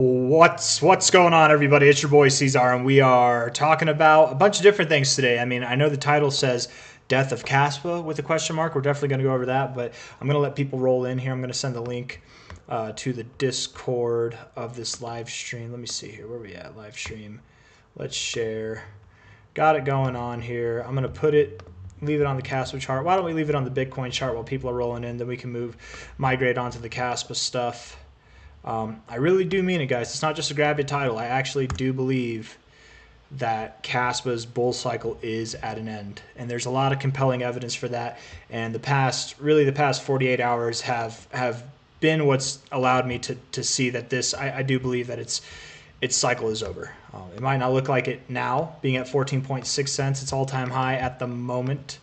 What's going on, everybody? It's your boy C-Zar, and we are talking about a bunch of different things today. I mean, I know the title says Death of Kaspa with a question mark. We're definitely going to go over that, but I'm going to let people roll in here. I'm going to send the link to the Discord of this live stream. Let me see here. Where are we at? Live stream. Let's share. Got it going on here. I'm going to leave it on the Kaspa chart. Why don't we leave it on the Bitcoin chart while people are rolling in? Then we can migrate onto the Kaspa stuff. I really do mean it, guys. It's not just a grab it title. I actually do believe that Kaspa's bull cycle is at an end, and there's a lot of compelling evidence for that. And the past 48 hours have been what's allowed me to see that I do believe that its cycle is over. It might not look like it now, being at 14.6 cents. Its all-time high at the moment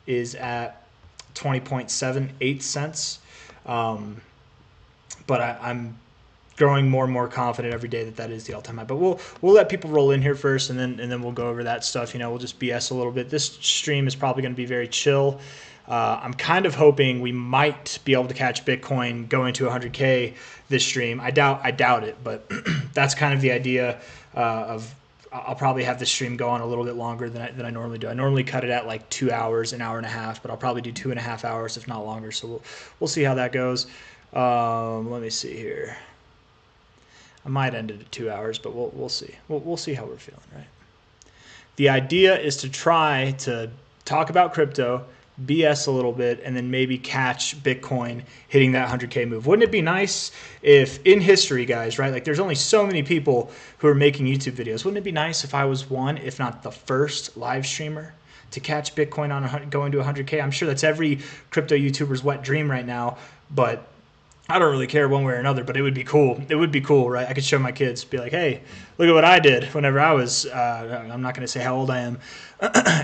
is at 20.78 cents. But I'm growing more and more confident every day that is the all-time high. But we'll let people roll in here first, and then we'll go over that stuff. You know, we'll just BS a little bit. This stream is probably going to be very chill. I'm kind of hoping we might be able to catch Bitcoin going to 100K this stream. I doubt it, but that's kind of the idea of. I'll probably have this stream go on a little bit longer than I normally do. I normally cut it at like 2 hours, an hour and a half, but I'll probably do 2.5 hours, if not longer. So we'll see how that goes. Let me see here. I might end it at 2 hours, but we'll see. We'll see how we're feeling, right? The idea is to try to talk about crypto, BS a little bit, and then maybe catch Bitcoin hitting that 100K move. Wouldn't it be nice if in history, guys, right? Like there's only so many people who are making YouTube videos. Wouldn't it be nice if I was one, if not the first live streamer to catch Bitcoin on going to 100K? I'm sure that's every crypto YouTuber's wet dream right now, but I don't really care one way or another, but it would be cool. It would be cool, right? I could show my kids, be like, hey, look at what I did whenever I was, I'm not going to say how old I am.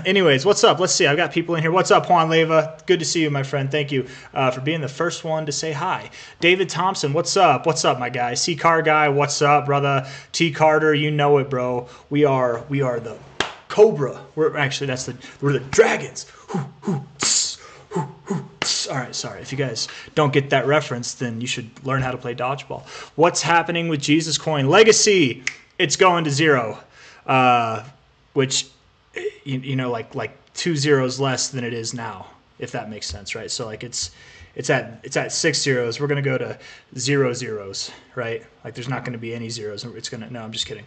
Anyways, what's up? Let's see. I've got people in here. What's up, Juan Leva? Good to see you, my friend. Thank you for being the first one to say hi. David Thompson, what's up? What's up, my guy? C-Car guy, what's up, brother? T. Carter, you know it, bro. We are the Cobra. We're the dragons. All right, sorry. If you guys don't get that reference, then you should learn how to play dodgeball. What's happening with Jesus Coin Legacy? It's going to zero, which you know, like 2 zeros less than it is now, if that makes sense, right? So like it's at 6 zeros. We're gonna go to 0 zeros, right? Like there's not gonna be any zeros. No, I'm just kidding.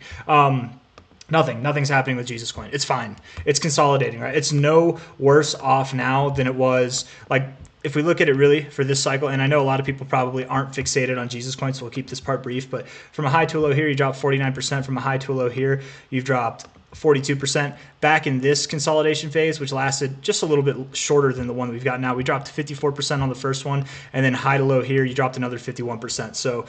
Nothing's happening with Jesus Coin. It's fine. It's consolidating, right? It's no worse off now than it was. Like if we look at it really for this cycle, and I know a lot of people probably aren't fixated on Jesus Coin, so we'll keep this part brief, but from a high to a low here, you dropped 49%. From a high to a low here, you've dropped 42%. Back in this consolidation phase, which lasted just a little bit shorter than the one we've got now, we dropped 54% on the first one, and then high to low here, you dropped another 51%. So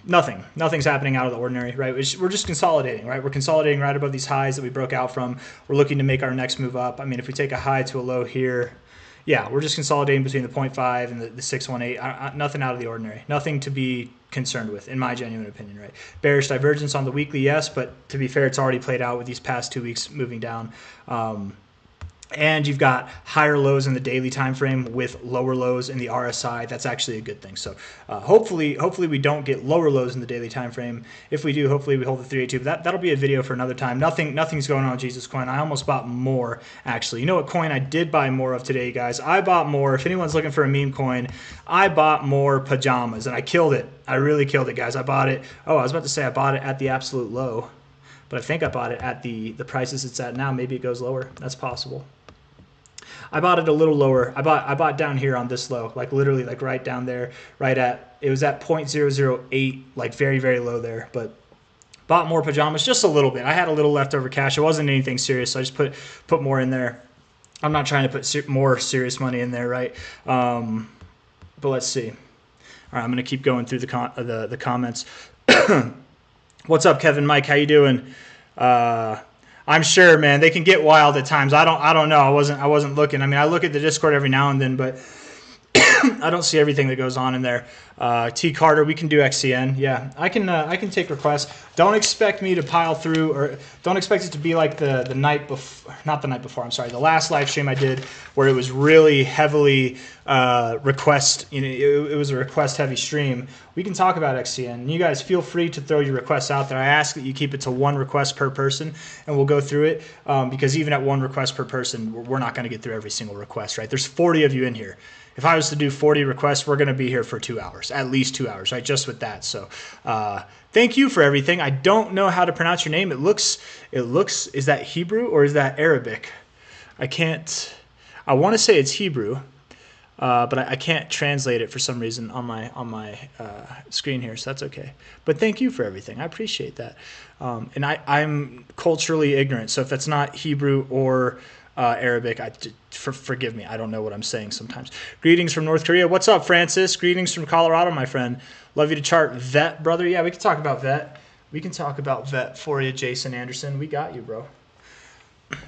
nothing's happening out of the ordinary, right? We're just consolidating, right? We're consolidating right above these highs that we broke out from. We're looking to make our next move up. I mean, if we take a high to a low here, yeah, we're just consolidating between the 0.5 and the 618. Nothing out of the ordinary. Nothing to be concerned with, in my genuine opinion, right? Bearish divergence on the weekly, yes, but to be fair, it's already played out with these past 2 weeks moving down. And you've got higher lows in the daily time frame with lower lows in the RSI. That's actually a good thing. So hopefully we don't get lower lows in the daily time frame. If we do, hopefully we hold the 382. But that'll be a video for another time. Nothing's going on with Jesus Coin. I almost bought more, actually. You know what coin I did buy more of today, guys? I bought more. If anyone's looking for a meme coin, I bought more Pajamas, and I killed it. I really killed it, guys. I bought it. Oh, I was about to say I bought it at the absolute low, but I think I bought it at the prices it's at now. Maybe it goes lower. That's possible. I bought it a little lower. I bought down here on this low, like literally like right down there, it was at 0.008, like very, very low there, but bought more Pajamas just a little bit. I had a little leftover cash. It wasn't anything serious, so I just put more in there. I'm not trying to put more serious money in there, right? But let's see. All right, I'm going to keep going through the comments. What's up, Kevin Mike? How you doing? I'm sure, man, they can get wild at times. I don't know. I wasn't looking. I mean, I look at the Discord every now and then, but I don't see everything that goes on in there. T Carter, we can do XCN. Yeah, I can take requests. Don't expect me to pile through, or don't expect it to be like the night before, not the night before. I'm sorry, the last live stream I did where it was really heavily request. You know, it was a request heavy stream. We can talk about XCN. You guys feel free to throw your requests out there. I ask that you keep it to one request per person, and we'll go through it because even at one request per person, we're not going to get through every single request, right? There's 40 of you in here. If I was to do 40 requests, we're going to be here for 2 hours, at least 2 hours, right? Just with that. So thank you for everything. I don't know how to pronounce your name. It looks, is that Hebrew or is that Arabic? I want to say it's Hebrew, but I can't translate it for some reason on my screen here, so that's okay. But thank you for everything. I appreciate that. And I'm culturally ignorant, so if that's not Hebrew or Arabic, forgive me. I don't know what I'm saying sometimes. Greetings from North Korea. What's up, Francis? Greetings from Colorado, my friend. Love you to chart. Vet, brother. Yeah, we can talk about Vet. We can talk about Vet for you, Jason Anderson. We got you, bro.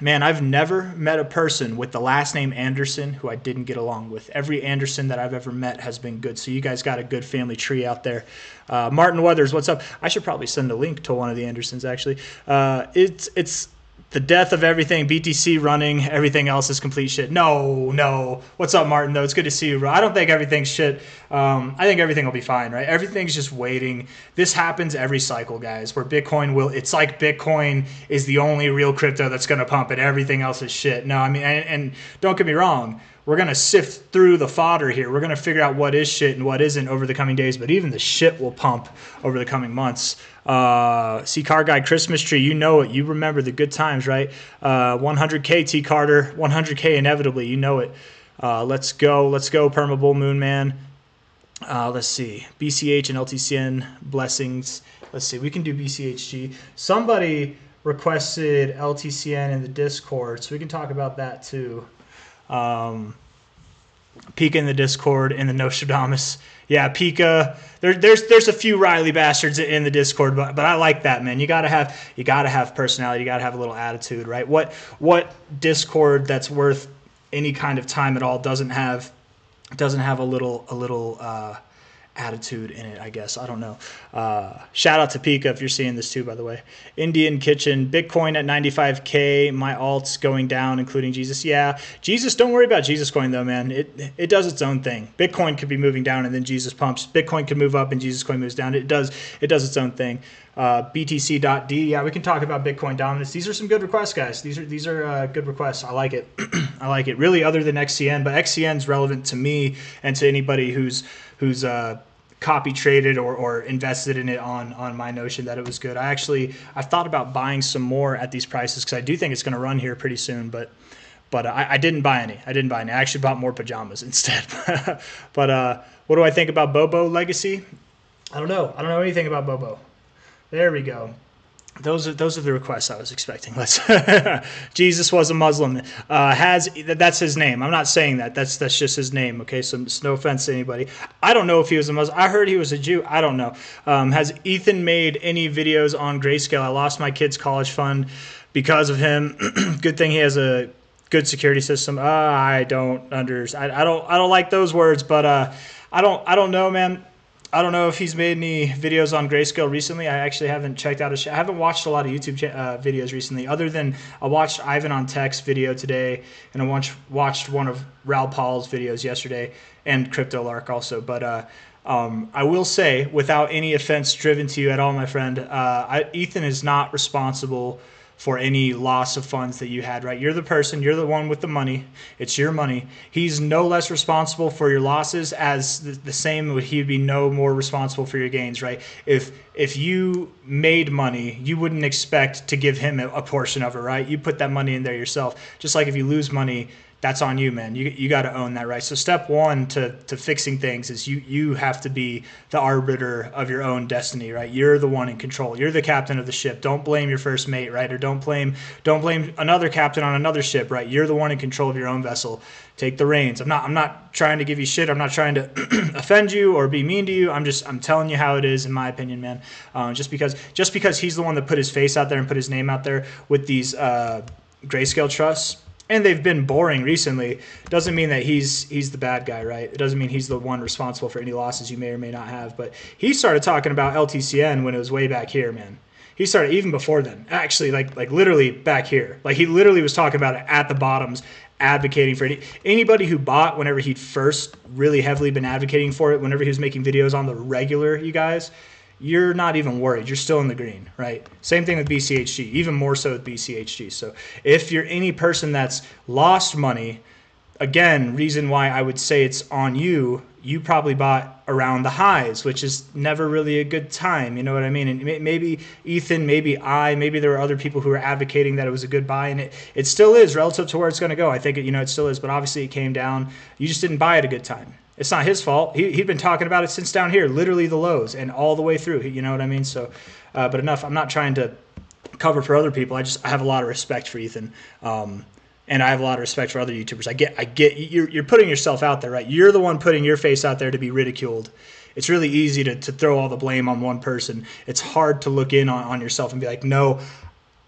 Man, I've never met a person with the last name Anderson who I didn't get along with. Every Anderson that I've ever met has been good. So you guys got a good family tree out there. Martin Weathers, what's up? I should probably send a link to one of the Andersons, actually. It's the death of everything. BTC running, everything else is complete shit. No. What's up, Martin, though? It's good to see you, bro. I don't think everything's shit. I think everything will be fine, right? Everything's just waiting. This happens every cycle, guys, where Bitcoin it's like Bitcoin is the only real crypto that's going to pump and everything else is shit. No, I mean, and don't get me wrong. We're going to sift through the fodder here. We're going to figure out what is shit and what isn't over the coming days, but even the shit will pump over the coming months. See Car Guy Christmas tree, you know it. You remember the good times, right? 100K T Carter, 100K inevitably, you know it. Let's go, Perma Bull Moon Man. Let's see, BCH and LTCN blessings. Let's see, we can do BCHG. Somebody requested LTCN in the Discord, so we can talk about that too. Pika in the Discord, in the Nostradamus. Yeah, Pika. There's a few Riley bastards in the Discord, but I like that, man. You gotta have personality. You gotta have a little attitude, right? What Discord that's worth any kind of time at all doesn't have a little attitude in it, I guess. I don't know. Shout out to Pika if you're seeing this too, by the way. Indian Kitchen, Bitcoin at 95K, my alts going down, including Jesus. Yeah, Jesus, don't worry about Jesus coin though, man. It does its own thing. Bitcoin could be moving down and then Jesus pumps. Bitcoin could move up and Jesus coin moves down. It does its own thing. BTC.D, yeah, we can talk about Bitcoin dominance. These are some good requests, guys. These are good requests. I like it. I like it. Really, other than XCN, but XCN is relevant to me and to anybody who's copy traded or invested in it on my notion that it was good. I thought about buying some more at these prices because I do think it's going to run here pretty soon, but I didn't buy any. I actually bought more pajamas instead. But what do I think about Bobo Legacy? I don't know anything about Bobo. There we go. Those are the requests I was expecting. Jesus was a Muslim. That's his name. I'm not saying that. That's just his name. Okay, so no offense to anybody. I don't know if he was a Muslim. I heard he was a Jew. I don't know. Has Ethan made any videos on Grayscale? I lost my kid's college fund because of him. Good thing he has a good security system. I don't understand. I don't like those words, but I don't know, man. I don't know if he's made any videos on Grayscale recently. I actually haven't checked out his I haven't watched a lot of YouTube videos recently, other than I watched Ivan on Tech's video today, and I watched one of Raoul Paul's videos yesterday, and Crypto Lark also. But I will say, without any offense driven to you at all, my friend, Ethan is not responsible for any loss of funds that you had, right? You're the one with the money. It's your money. He's no less responsible for your losses as the same he'd be no more responsible for your gains, right? If you made money, you wouldn't expect to give him a portion of it, right? You put that money in there yourself. Just like if you lose money, that's on you, man. You got to own that, right? So step one to fixing things is you have to be the arbiter of your own destiny, right? You're the one in control. You're the captain of the ship. Don't blame your first mate, right? Or don't blame another captain on another ship, right? You're the one in control of your own vessel. Take the reins. I'm not trying to give you shit. I'm not trying to offend you or be mean to you. I'm telling you how it is, in my opinion, man. Just because he's the one that put his face out there and put his name out there with these Grayscale trusts. and they've been boring recently, doesn't mean that he's the bad guy, right? It doesn't mean he's the one responsible for any losses you may or may not have. But he started talking about LTCN when it was way back here, man. He started even before then, actually, like literally back here. Like he literally was talking about it at the bottoms, advocating for anybody who bought whenever he'd first really heavily been advocating for it, whenever he was making videos on the regular, you guys. You're not even worried. You're still in the green, right? Same thing with BCHG, even more so with BCHG. So if you're any person that's lost money, again, reason why I would say it's on you, you probably bought around the highs, which is never really a good time. You know what I mean? And maybe Ethan, maybe there were other people who were advocating that it was a good buy, and it still is relative to where it's going to go. I think it still is, but obviously it came down. You just didn't buy at a good time. It's not his fault. He'd been talking about it since down here, literally the lows and all the way through. You know what I mean? So, but enough. I'm not trying to cover for other people. I have a lot of respect for Ethan, and I have a lot of respect for other YouTubers. I get you're putting yourself out there, right? You're the one putting your face out there to be ridiculed. It's really easy to throw all the blame on one person. It's hard to look in on yourself and be like, no,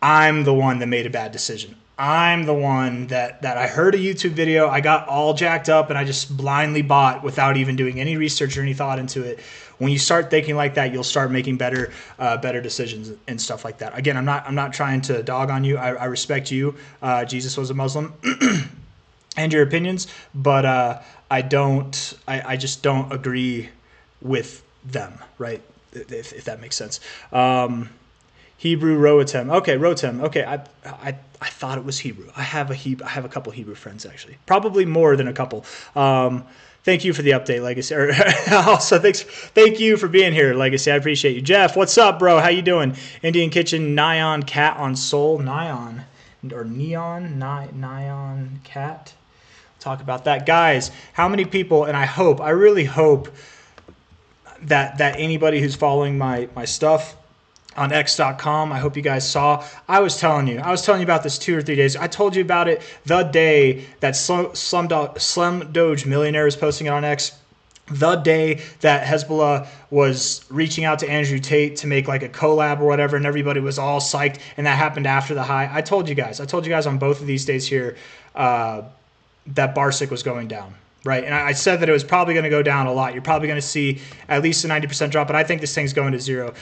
I'm the one that made a bad decision. I'm the one that I heard a YouTube video, I got all jacked up, and I just blindly bought without even doing any research or any thought into it. When you start thinking like that, you'll start making better decisions and stuff like that. Again, I'm not trying to dog on you. I respect you. Jesus was a Muslim, and your opinions, but I just don't agree with them, right? If that makes sense. Hebrew Rotem. Okay, Rotem. Okay, I thought it was Hebrew. I have a couple Hebrew friends actually. Probably more than a couple. Thank you for the update, Legacy. Also, thank you for being here, Legacy. I appreciate you. Jeff, what's up, bro? How you doing? Indian Kitchen, Nyan Cat on Soul. Nyan or Nyan Cat. Talk about that, guys. How many people? And I really hope that anybody who's following my stuff on x.com, I hope you guys saw. I was telling you about this 2 or 3 days. I told you about it the day that Slum Doge Millionaire was posting it on X. The day that Hezbollah was reaching out to Andrew Tate to make like a collab or whatever, and everybody was all psyched, and that happened after the high. I told you guys on both of these days here that Barsic was going down. Right, and I said that it was probably going to go down a lot. You're probably going to see at least a 90% drop, but I think this thing's going to zero.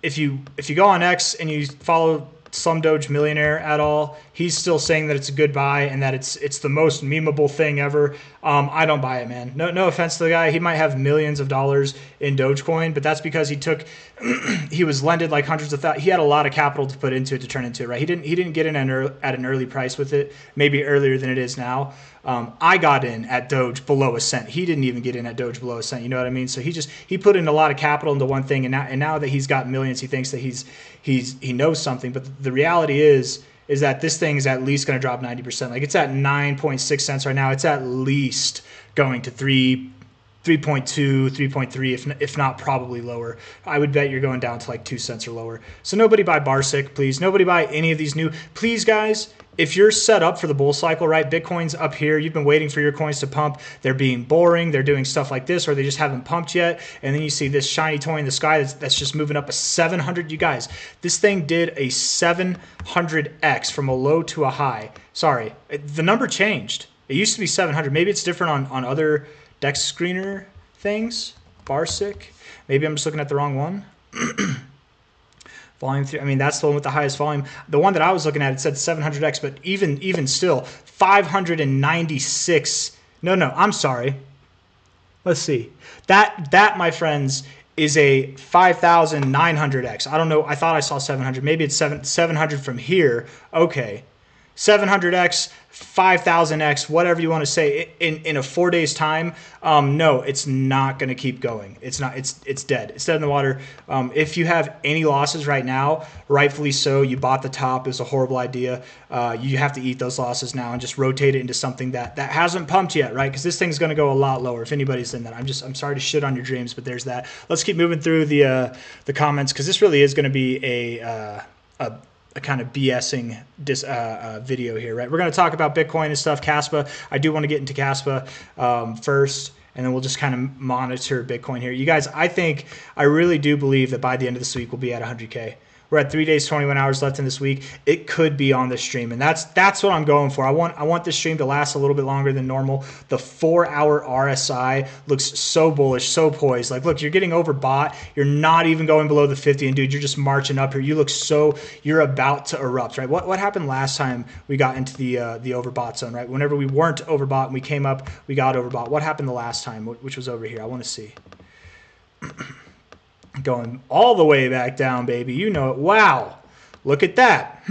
If you go on X and you follow Slum Doge Millionaire at all, he's still saying that it's a good buy and that it's the most memeable thing ever. I don't buy it, man. No offense to the guy. He might have millions of dollars in Dogecoin, but that's because he was lended like hundreds of thousands. He had a lot of capital to put into it to turn into it, right? He didn't get in at an early price with it, maybe earlier than it is now. I got in at Doge below a cent. He didn't even get in at Doge below a cent. You know what I mean? So he put in a lot of capital into one thing, and now that he's got millions, he thinks that he knows something. But the reality is that this thing is at least going to drop 90%. Like it's at 9.6 cents right now. It's at least going to 3.2, 3.3, if not probably lower. I would bet you're going down to like 2 cents or lower. So nobody buy Barsic, please. Nobody buy any of these new. Please, guys, if you're set up for the bull cycle, right, Bitcoin's up here. You've been waiting for your coins to pump. They're being boring. They're doing stuff like this, or they just haven't pumped yet. And then you see this shiny toy in the sky that's just moving up a 700. You guys, this thing did a 700x from a low to a high. Sorry, the number changed. It used to be 700. Maybe it's different on other Dex screener things. Barsic. Maybe I'm just looking at the wrong one. Volume 3, I mean, that's the one with the highest volume. The one that I was looking at, it said 700x, but even still, 596. No, I'm sorry. Let's see. That, my friends, is a 5,900x. I don't know. I thought I saw 700. Maybe it's 700 from here. Okay. 700x, 5,000x, whatever you want to say, in a 4 days time. No, it's not going to keep going. It's not. It's dead. It's dead in the water. If you have any losses right now, rightfully so. You bought the top. It was a horrible idea. You have to eat those losses now and just rotate it into something that hasn't pumped yet, right? Because this thing's going to go a lot lower. If anybody's in that, I'm sorry to shit on your dreams, but there's that. Let's keep moving through the comments, because this really is going to be a kind of BSing video here, right? We're going to talk about Bitcoin and stuff, Kaspa. I do want to get into Kaspa first, and then we'll just kind of monitor Bitcoin here. You guys, I really do believe that by the end of this week, we'll be at 100K. We're at 3 days, 21 hours left in this week. It could be on this stream, and that's what I'm going for. I want this stream to last a little bit longer than normal. The 4-hour RSI looks so bullish, so poised. Like, look, you're getting overbought. You're not even going below the 50, and dude, you're just marching up here. You look so, you're about to erupt, right? What happened last time we got into the overbought zone, right? Whenever we weren't overbought and we came up, we got overbought. What happened the last time, which was over here? I want to see. Going all the way back down, baby. You know it. Wow. Look at that.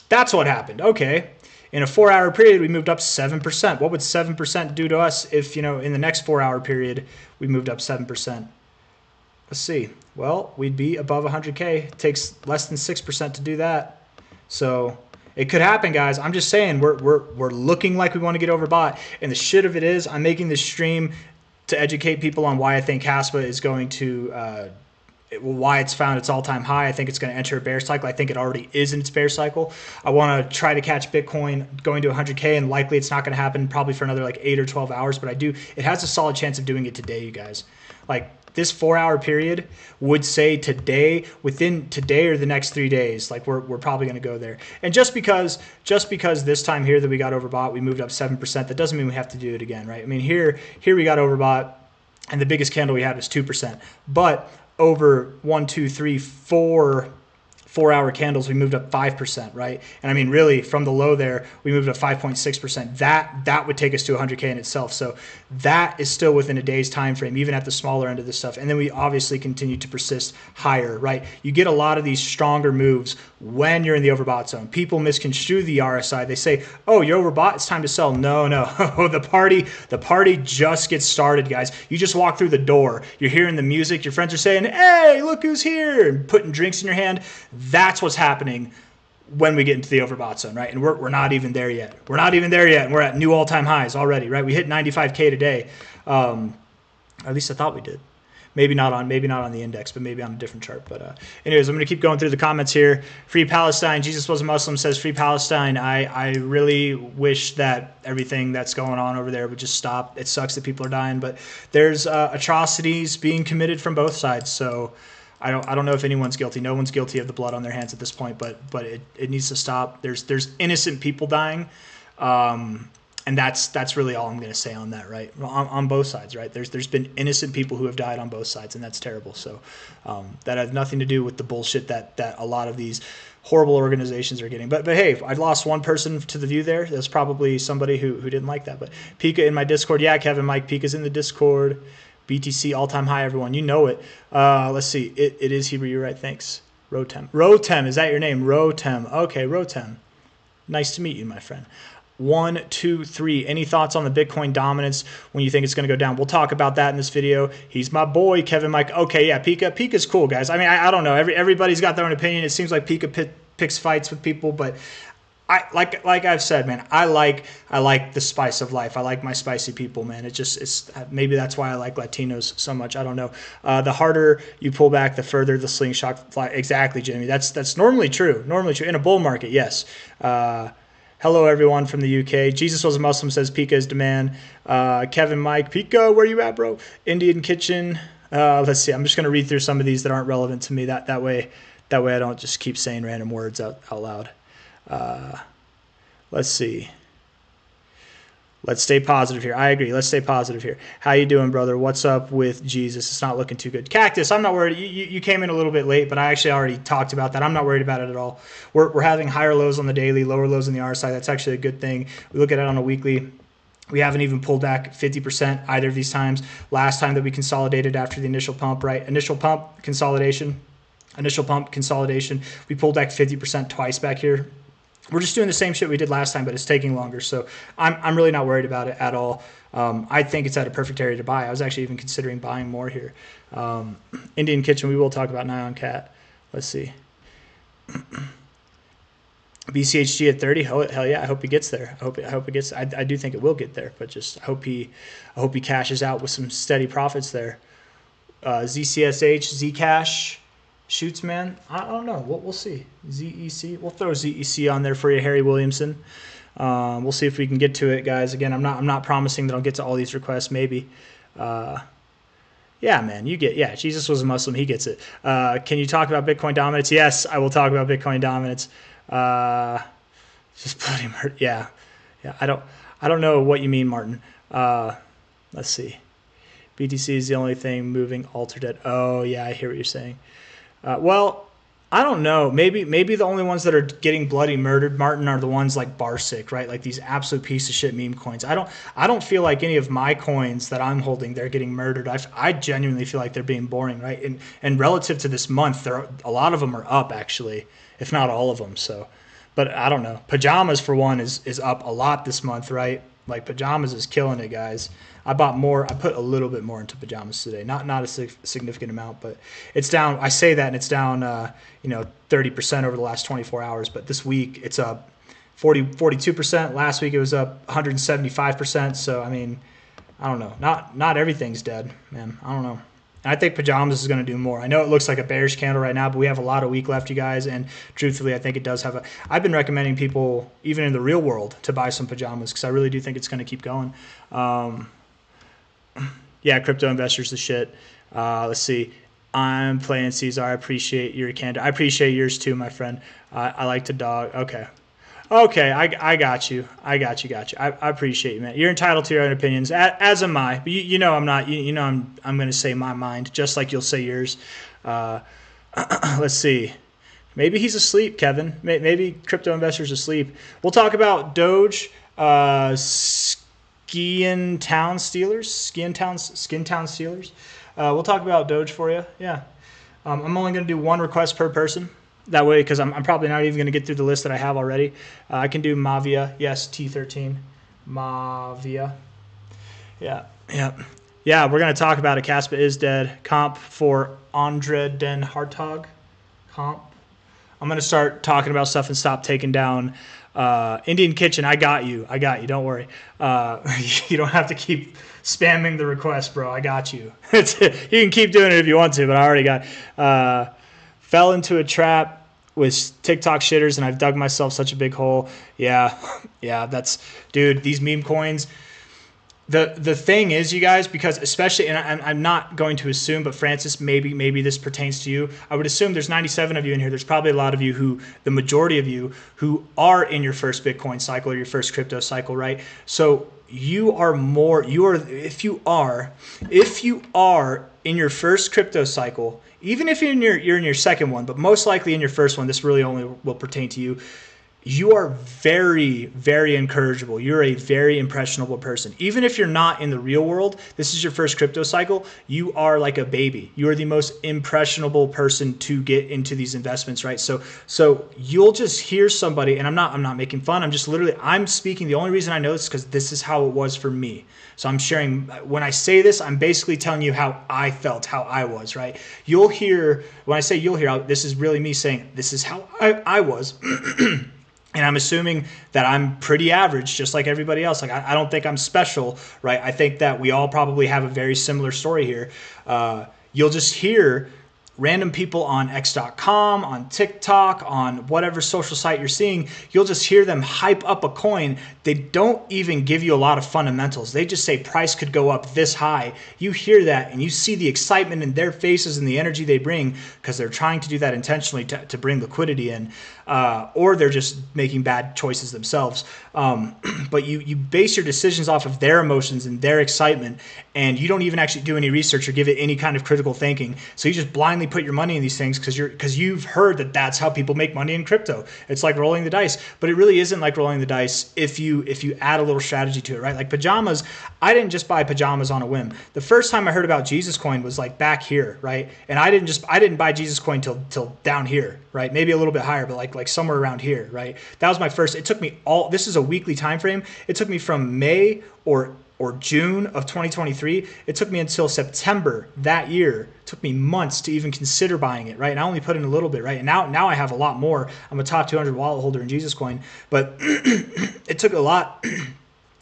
That's what happened. Okay. In a 4-hour period, we moved up 7%. What would 7% do to us if, in the next 4-hour period, we moved up 7%? Let's see. Well, we'd be above 100K. It takes less than 6% to do that. So it could happen, guys. I'm just saying we're looking like we want to get overbought. And the shit of it is, I'm making this stream to educate people on why I think Kaspa is going to, why it's found its all-time high. I think it's going to enter a bear cycle. I think it already is in its bear cycle. I want to try to catch Bitcoin going to 100K, and likely it's not going to happen probably for another like 8 or 12 hours, but it has a solid chance of doing it today, you guys. Like, this 4-hour period would say today, within today or the next 3 days, like we're probably going to go there. And just because this time here that we got overbought, we moved up 7%, that doesn't mean we have to do it again, right? I mean, here we got overbought, and the biggest candle we had was 2%. But over 1, 2, 3, 4 4-hour candles, we moved up 5%, right? And I mean, really, from the low there, we moved up 5.6%. That would take us to 100K in itself. So that is still within a day's time frame, even at the smaller end of this stuff. And then we obviously continue to persist higher, right? You get a lot of these stronger moves when you're in the overbought zone. People misconstrue the RSI. They say, oh, you're overbought, it's time to sell. No. the party just gets started, guys. You just walk through the door. You're hearing the music. Your friends are saying, hey, look who's here, and putting drinks in your hand. That's what's happening when we get into the overbought zone, right? And we're not even there yet. We're not even there yet, and we're at new all-time highs already, right? We hit 95K today. At least I thought we did. Maybe not on the index, but maybe on a different chart. But anyways, I'm going to keep going through the comments here. Free Palestine. Jesus was a Muslim, says free Palestine. I really wish that everything that's going on over there would just stop. It sucks that people are dying, but there's atrocities being committed from both sides. So I don't know if anyone's guilty. No one's guilty of the blood on their hands at this point, but it needs to stop. There's innocent people dying. And that's really all I'm going to say on that, right? On both sides, right? There's been innocent people who have died on both sides, and that's terrible. So that has nothing to do with the bullshit that a lot of these horrible organizations are getting. But hey, I lost one person to the view there. That's probably somebody who didn't like that. But Pika in my Discord. Yeah, Kevin, Mike, Pika's in the Discord. BTC all-time high, everyone. You know it. Let's see. It is Hebrew. You're right. Thanks. Rotem. Is that your name? Rotem. Okay, Rotem. Nice to meet you, my friend. 1, 2, 3. Any thoughts on the Bitcoin dominance when you think it's going to go down? We'll talk about that in this video. He's my boy, Kevin Mike. Okay, yeah, Pika. Pika's cool, guys. I mean, I don't know. Everybody's got their own opinion. It seems like Pika picks fights with people, but like I've said, man, I like the spice of life. I like my spicy people, man. It's maybe that's why I like Latinos so much. I don't know. The harder you pull back, the further the slingshot fly. Exactly, Jimmy. That's normally true. In a bull market, yes. Hello, everyone from the UK. Jesus was a Muslim, says Pika is demand. Kevin, Mike, Pika, where you at, bro? Indian Kitchen. Let's see. I'm just going to read through some of these that aren't relevant to me. That way I don't just keep saying random words out loud. Let's see. Let's stay positive here. I agree. Let's stay positive here. How you doing, brother? What's up with Jesus? It's not looking too good. Cactus, I'm not worried. You came in a little bit late, but I actually already talked about that. I'm not worried about it at all. We're having higher lows on the daily, lower lows on the RSI. That's actually a good thing. We look at it on a weekly. We haven't even pulled back 50% either of these times. Last time that we consolidated after the initial pump, right? Initial pump, consolidation. Initial pump, consolidation. We pulled back 50% twice back here. We're just doing the same shit we did last time, but it's taking longer. So I'm really not worried about it at all. I think it's at a perfect area to buy. I was actually even considering buying more here. Indian Kitchen, we will talk about Nyan Cat. Let's see. BCHG at 30. Oh, hell yeah, I hope he gets there. I hope it gets. I do think it will get there, but just I hope he cashes out with some steady profits there. ZCSH, Zcash. Shoots, man. I don't know. We'll see. ZEC. We'll throw ZEC on there for you, Harry Williamson. We'll see if we can get to it, guys. Again, I'm not promising that I'll get to all these requests. Maybe. Yeah, Yeah, man, Jesus was a Muslim. He gets it. Can you talk about Bitcoin dominance? Yes, I will talk about Bitcoin dominance. Just bloody murder. Yeah. I don't know what you mean, Martin. Let's see. BTC is the only thing moving altered. Oh, yeah, I hear what you're saying. Well, I don't know. Maybe the only ones that are getting bloody murdered, Martin, are the ones like Barsic, right? Like these absolute piece of shit meme coins. I don't feel like any of my coins that I'm holding, they're getting murdered. I genuinely feel like they're being boring, right? And relative to this month, a lot of them are up actually, if not all of them. So, but I don't know. Pajamas for one is up a lot this month, right? Like Pajamas is killing it, guys. I bought more. I put a little bit more into Pajamas today. Not a significant amount, but it's down. I say that, and it's down, 30% over the last 24 hours. But this week it's up 42%. Last week it was up 175%. So I mean, I don't know. Not everything's dead, man. I don't know. And I think Pajamas is going to do more. I know it looks like a bearish candle right now, but we have a lot of week left, you guys. And truthfully, I think it does have I've been recommending people, even in the real world, to buy some Pajamas because I really do think it's going to keep going. Yeah, crypto investors the shit. Let's see. I'm playing C-Zar. I appreciate your candor. I appreciate yours too, my friend. I like to dog. Okay. I got you. I appreciate you, man. You're entitled to your own opinions, as am I. But you know I'm not. You know I'm going to say my mind, just like you'll say yours. Let's see. Maybe he's asleep, Kevin. Maybe crypto investors asleep. We'll talk about Doge. Skin Town Steelers. We'll talk about Doge for you. Yeah. I'm only going to do one request per person. That way, because I'm probably not even going to get through the list that I have already. I can do Mavia. Yes, T13. Mavia. Yeah. We're going to talk about it. Kaspa is dead. Comp for Andre Den Hartog. Comp. I'm going to start talking about stuff and stop taking down Indian Kitchen. I got you. Don't worry. You don't have to keep spamming the request, bro. I got you. You can keep doing it if you want to, but I already got fell into a trap with TikTok shitters, and I've dug myself such a big hole. Yeah, that's, dude, these meme coins. The thing is, you guys, because especially, and I'm not going to assume, but Francis, maybe this pertains to you. I would assume there's 97 of you in here. There's probably a lot of you the majority of you who are in your first Bitcoin cycle or your first crypto cycle, right? So if you are in your first crypto cycle, even if you're in your second one, but most likely in your first one, this really only will pertain to you. You are very, very encourageable. You're a very impressionable person. Even if you're not in the real world, this is your first crypto cycle, you are like a baby. You are the most impressionable person to get into these investments, right? So you'll just hear somebody, and I'm not making fun. I'm speaking. The only reason I know this is because this is how it was for me. So I'm sharing, when I say this, I'm basically telling you how I felt, how I was, right? You'll hear, when I say you'll hear, this is really me saying, this is how I was. And I'm assuming that I'm pretty average, just like everybody else. Like I don't think I'm special, right? I think that we all probably have a very similar story here. You'll just hear random people on X.com, on TikTok, on whatever social site you're seeing, you'll just hear them hype up a coin. They don't even give you a lot of fundamentals. They just say price could go up this high. You hear that and you see the excitement in their faces and the energy they bring because they're trying to do that intentionally to bring liquidity in, or they're just making bad choices themselves. But you base your decisions off of their emotions and their excitement, and you don't even actually do any research or give it any kind of critical thinking. So you just blindly put your money in these things because you've heard that that's how people make money in crypto. It's like rolling the dice, but it really isn't like rolling the dice if you add a little strategy to it, right? Like Pajamas, I didn't just buy Pajamas on a whim. The first time I heard about Jesus Coin was like back here, right? And I didn't buy Jesus Coin till down here, right? Maybe a little bit higher, but like somewhere around here, right? That was my first. It took me this is a weekly time frame. It took me from May or June of 2023, it took me until September that year. It took me months to even consider buying it, right? And I only put in a little bit, right? And now I have a lot more. I'm a top 200 wallet holder in Jesus Coin, but it took a lot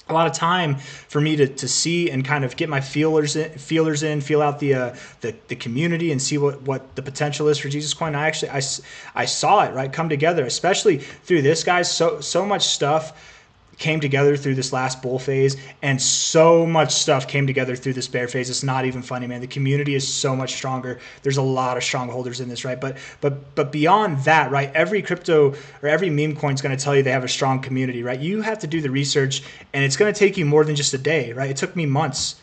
of time for me to see and kind of get my feelers in, feel out the community and see what the potential is for Jesus Coin. I saw it, right, come together, especially through this, guys. So much stuff. came together through this last bull phase, and so much stuff came together through this bear phase. It's not even funny, man. The community is so much stronger. There's a lot of strong holders in this, right? But beyond that, right, every crypto or every meme coin is going to tell you they have a strong community, right? You have to do the research, and it's going to take you more than just a day, right? It took me months.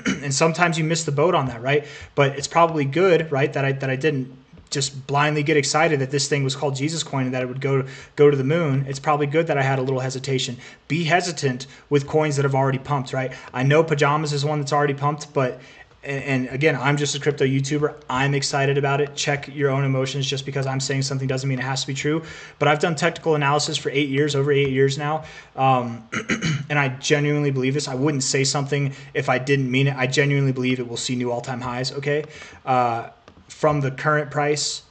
And sometimes you miss the boat on that, right? But it's probably good, right, that I didn't just blindly get excited that this thing was called Jesus Coin and that it would go to the moon. It's probably good that I had a little hesitation. Be hesitant with coins that have already pumped, right? I know Pajamas is one that's already pumped, but and again, I'm just a crypto YouTuber. I'm excited about it. Check your own emotions. Just because I'm saying something doesn't mean it has to be true. But I've done technical analysis for 8 years, over 8 years now. And I genuinely believe this. I wouldn't say something if I didn't mean it. I genuinely believe it will see new all-time highs, okay? From the current price,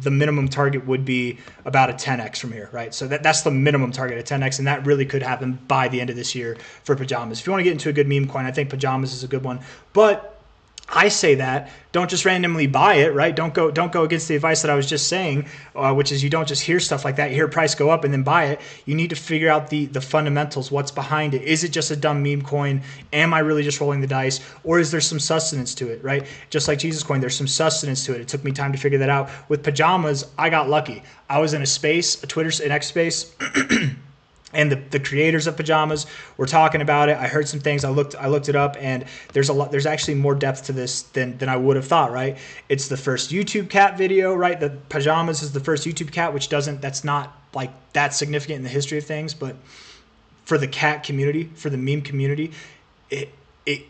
the minimum target would be about a 10x from here, right? So that's the minimum target, a 10x, and that really could happen by the end of this year for Pajamas. If you want to get into a good meme coin, I think Pajamas is a good one. But I say that, don't just randomly buy it, right? Don't go against the advice that I was just saying, which is you don't just hear stuff like that, you hear price go up and then buy it. You need to figure out the fundamentals, what's behind it. Is it just a dumb meme coin? Am I really just rolling the dice? Or is there some sustenance to it, right? Just like Jesus Coin, there's some sustenance to it. It took me time to figure that out. With Pajamas, I got lucky. I was in a space, an X space, and the creators of Pajamas were talking about it. I heard some things. I looked it up, and there's actually more depth to this than I would have thought, right? It's the first YouTube cat video, right? The Pajamas is the first YouTube cat, that's not like that significant in the history of things, but for the cat community, for the meme community, it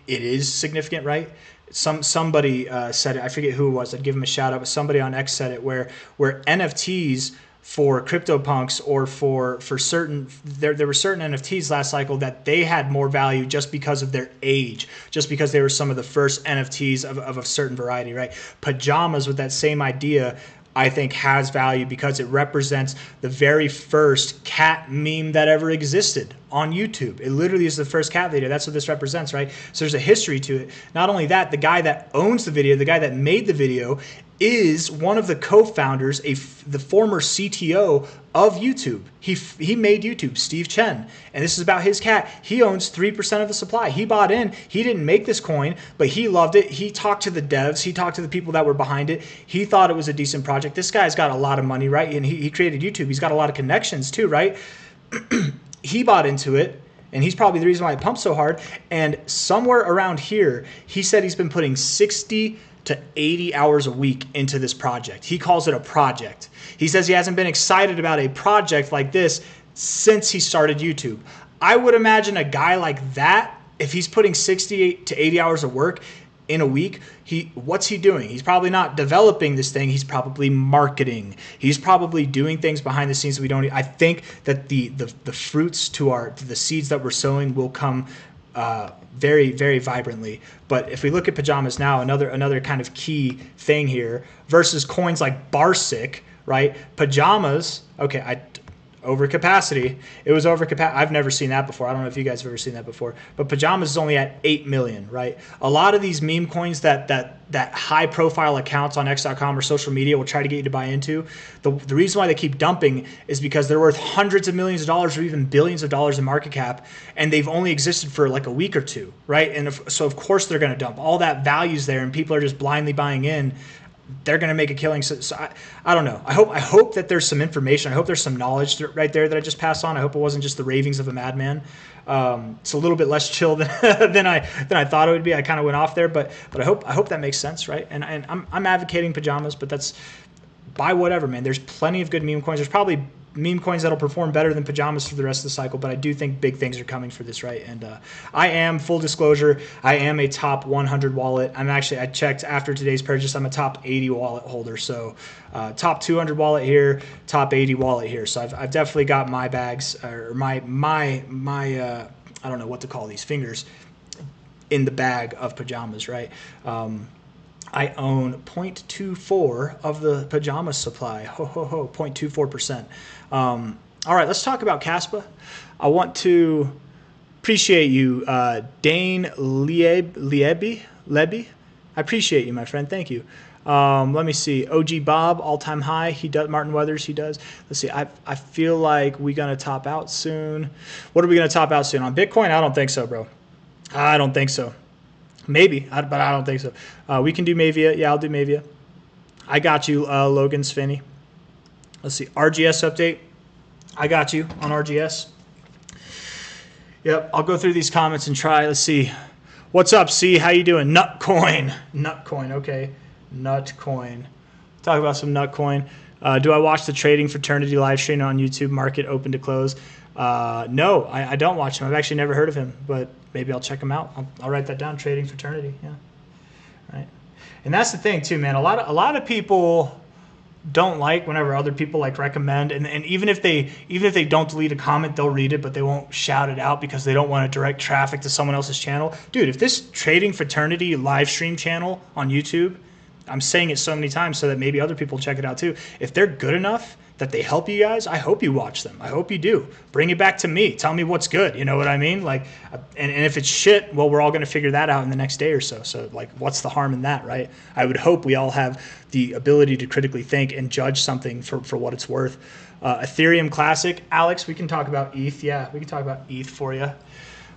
is significant, right? Somebody said it. I forget who it was. I'd give him a shout out, but somebody on X said it where NFTs for CryptoPunks or for certain, there were certain NFTs last cycle that they had more value just because of their age, just because they were some of the first NFTs of a certain variety, right? Pajamas, with that same idea, I think has value because it represents the very first cat meme that ever existed on YouTube. It literally is the first cat video. That's what this represents, right? So there's a history to it. Not only that, the guy that owns the video, the guy that made the video, is one of the co-founders, the former CTO of YouTube. He made YouTube, Steve Chen, and this is about his cat. He owns 3% of the supply. He bought in. He didn't make this coin, but he loved it. He talked to the devs. He talked to the people that were behind it. He thought it was a decent project. This guy's got a lot of money, right? And he created YouTube. He's got a lot of connections too, right? He bought into it, and he's probably the reason why it pumped so hard. And somewhere around here, he said he's been putting 60 to 80 hours a week into this project. He calls it a project. He says he hasn't been excited about a project like this since he started YouTube. I would imagine a guy like that, if he's putting 60 to 80 hours of work in a week, what's he doing? He's probably not developing this thing. He's probably marketing. He's probably doing things behind the scenes that we don't. I think that the fruits to the seeds that we're sowing will come very, very vibrantly. But if we look at Pajamas now, another kind of key thing here versus coins like Barsic, right? Pajamas, okay, overcapacity. It was overcapacity. I've never seen that before. I don't know if you guys have ever seen that before. But Pajamas is only at 8 million, right? A lot of these meme coins that high-profile accounts on X.com or social media will try to get you to buy into, the reason why they keep dumping is because they're worth hundreds of millions of dollars or even billions of dollars in market cap, and they've only existed for like a week or two, right? And so of course they're going to dump. All that value's there, and people are just blindly buying in. They're going to make a killing. So I don't know. I hope that there's some information. I hope there's some knowledge right there that I just passed on. I hope it wasn't just the ravings of a madman. It's a little bit less chill than I thought it would be. I kind of went off there, but I hope that makes sense, right? And I'm advocating Pajamas, but that's buy whatever, man. There's plenty of good meme coins. There's probably meme coins that'll perform better than Pajamas for the rest of the cycle, but I do think big things are coming for this, right? And I am, full disclosure, I am a top 100 wallet. I checked after today's purchase, I'm a top 80 wallet holder. So top 200 wallet here, top 80 wallet here. So I've definitely got my bags, or my I don't know what to call these, fingers in the bag of Pajamas, right? I own 0.24 of the Pajamas supply. 0.24%. All right, let's talk about Kaspa. I want to appreciate you, Dane Lieby. I appreciate you, my friend. Thank you. Let me see. OG Bob, all-time high. He does. Martin Weathers, he does. Let's see. I feel like we're going to top out soon. What are we going to top out soon? On Bitcoin? I don't think so, bro. I don't think so. Maybe, but I don't think so. We can do Mavia. Yeah, I'll do Mavia. I got you, Logan Svenny. Let's see. RGS update. I got you on RGS. Yep, I'll go through these comments and try. Let's see. What's up, C? How you doing? Nutcoin. Nutcoin, okay. Nutcoin. Talk about some Nutcoin. Do I watch the Trading Fraternity live stream on YouTube, Market Open to Close? No, I don't watch him. I've actually never heard of him, but maybe I'll check him out. I'll write that down, Trading Fraternity, yeah. Right. And that's the thing, too, man. A lot of people don't like whenever other people like recommend, and even if they don't delete a comment, they'll read it, but they won't shout it out because they don't want to direct traffic to someone else's channel. Dude, if this Trading Fraternity live stream channel on YouTube, I'm saying it so many times so that maybe other people check it out too, if they're good enough that they help you guys, I hope you watch them. I hope you do. Bring it back to me. Tell me what's good. You know what I mean? Like, and if it's shit, well, we're all going to figure that out in the next day or so. So, like, what's the harm in that, right? I would hope we all have the ability to critically think and judge something for what it's worth. Ethereum Classic. Alex, we can talk about ETH. Yeah, we can talk about ETH for you.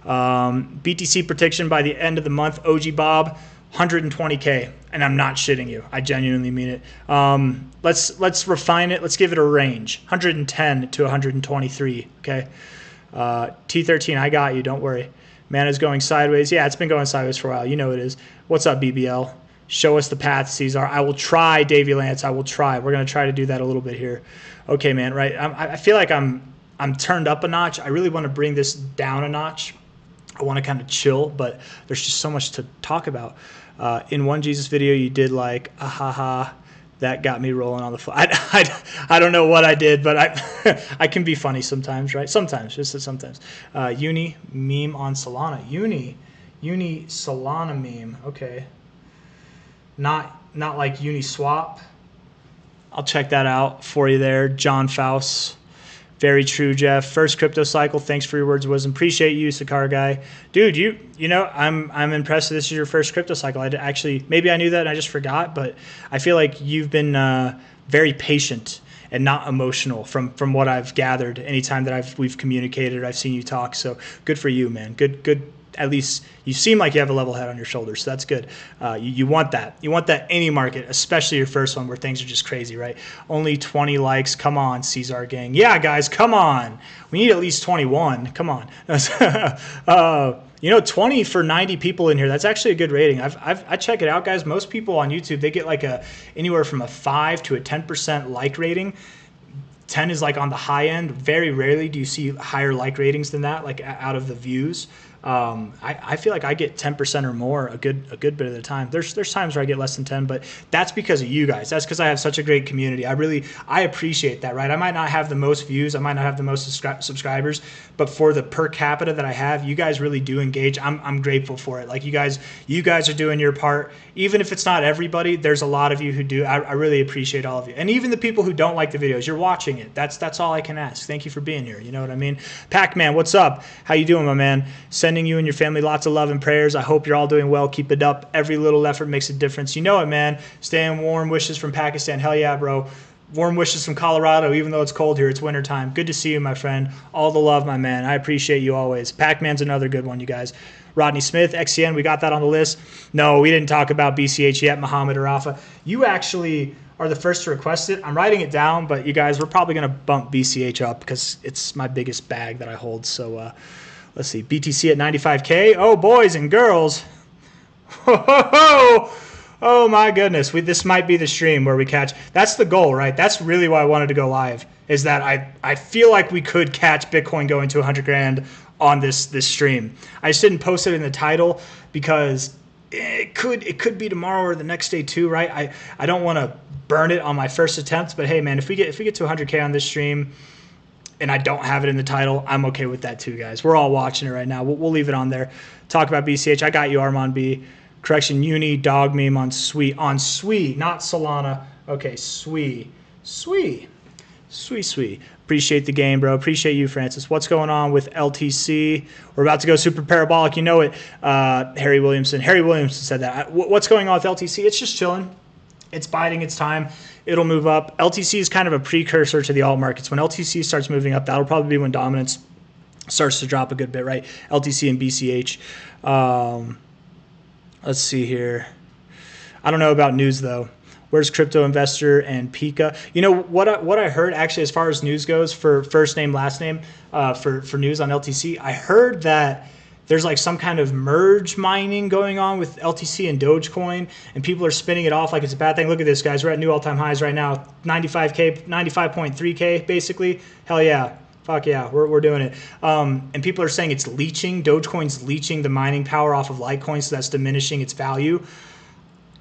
BTC prediction by the end of the month. OG Bob. 120K, and I'm not shitting you. I genuinely mean it. Let's refine it. Let's give it a range. 110 to 123. Okay. T13, I got you. Don't worry. Mana's going sideways. Yeah, it's been going sideways for a while. You know it is. What's up, BBL? Show us the path, C-Zar. I will try, Davey Lance. I will try. We're gonna try to do that a little bit here. Okay, man. Right. I feel like I'm turned up a notch. I really want to bring this down a notch. I want to kind of chill, but there's just so much to talk about. In one Jesus video, you did like, ahaha, that got me rolling on the floor. I don't know what I did, but I can be funny sometimes, right? Sometimes, just sometimes. Uni meme on Solana. Uni Solana meme. Okay. Not like Uniswap. I'll check that out for you there. John Faust. Very true, Jeff. First crypto cycle. Thanks for your words of wisdom. Appreciate you, Sakar guy. Dude, you know, I'm impressed that this is your first crypto cycle. Maybe I knew that and I just forgot, but I feel like you've been very patient and not emotional from what I've gathered anytime that we've communicated, I've seen you talk. So good for you, man. Good. At least you seem like you have a level head on your shoulders, so that's good. You want that. You want that any market, especially your first one where things are just crazy, right? Only 20 likes. Come on, C-Zar gang. Yeah, guys, come on. We need at least 21. Come on. 20 for 90 people in here. That's actually a good rating. I check it out, guys. Most people on YouTube, they get like anywhere from a 5 to a 10% like rating. 10 is like on the high end. Very rarely do you see higher like ratings than that, like out of the views. I feel like I get 10% or more a good bit of the time. There's times where I get less than 10, but that's because of you guys. That's because I have such a great community. I appreciate that, right? I might not have the most views, I might not have the most subscribers, but for the per capita that I have, you guys really do engage. I'm grateful for it. Like you guys are doing your part. Even if it's not everybody, there's a lot of you who do. I really appreciate all of you, and even the people who don't like the videos. You're watching it. That's all I can ask. Thank you for being here. You know what I mean? Pac-Man, what's up? How you doing, my man? Sending you and your family lots of love and prayers. I hope you're all doing well. Keep it up. Every little effort makes a difference. You know it, man. Staying warm. Wishes from Pakistan. Hell yeah, bro. Warm wishes from Colorado, even though it's cold here. It's wintertime. Good to see you, my friend. All the love, my man. I appreciate you always. Pac-Man's another good one, you guys. Rodney Smith, XCN, we got that on the list. No, we didn't talk about BCH yet, Muhammad Arafa. You actually are the first to request it. I'm writing it down, but you guys, we're probably going to bump BCH up because it's my biggest bag that I hold. So, let's see, BTC at 95K. Oh, boys and girls. Oh, my goodness. This might be the stream where we catch. That's the goal, right? That's really why I wanted to go live, is that I feel like we could catch Bitcoin going to 100 grand on this stream. I just didn't post it in the title because it could be tomorrow or the next day too, right? I don't want to burn it on my first attempt, but hey, man, if we get to 100K on this stream, and I don't have it in the title, I'm okay with that too, guys. We're all watching it right now. We'll leave it on there. Talk about BCH. I got you, Armand B. Correction, Uni, dog meme on Sui. On Sui, not Solana. Okay, Sui. Appreciate the game, bro. Appreciate you, Francis. What's going on with LTC? We're about to go super parabolic. You know it, Harry Williamson. Harry Williamson said that. What's going on with LTC? It's just chilling. It's biding its time. It'll move up. LTC is kind of a precursor to the alt markets. When LTC starts moving up, that'll probably be when dominance starts to drop a good bit, right? LTC and BCH. Let's see here. I don't know about news though. Where's Crypto Investor and Pika? You know what I heard actually, as far as news goes, for first name, last name, for news on LTC, I heard that there's like some kind of merge mining going on with LTC and Dogecoin, and people are spinning it off like it's a bad thing. Look at this, guys. We're at new all-time highs right now, 95K, 95.3K, basically. Hell yeah. Fuck yeah, we're doing it. And people are saying it's leeching. Dogecoin's leeching the mining power off of Litecoin, so that's diminishing its value.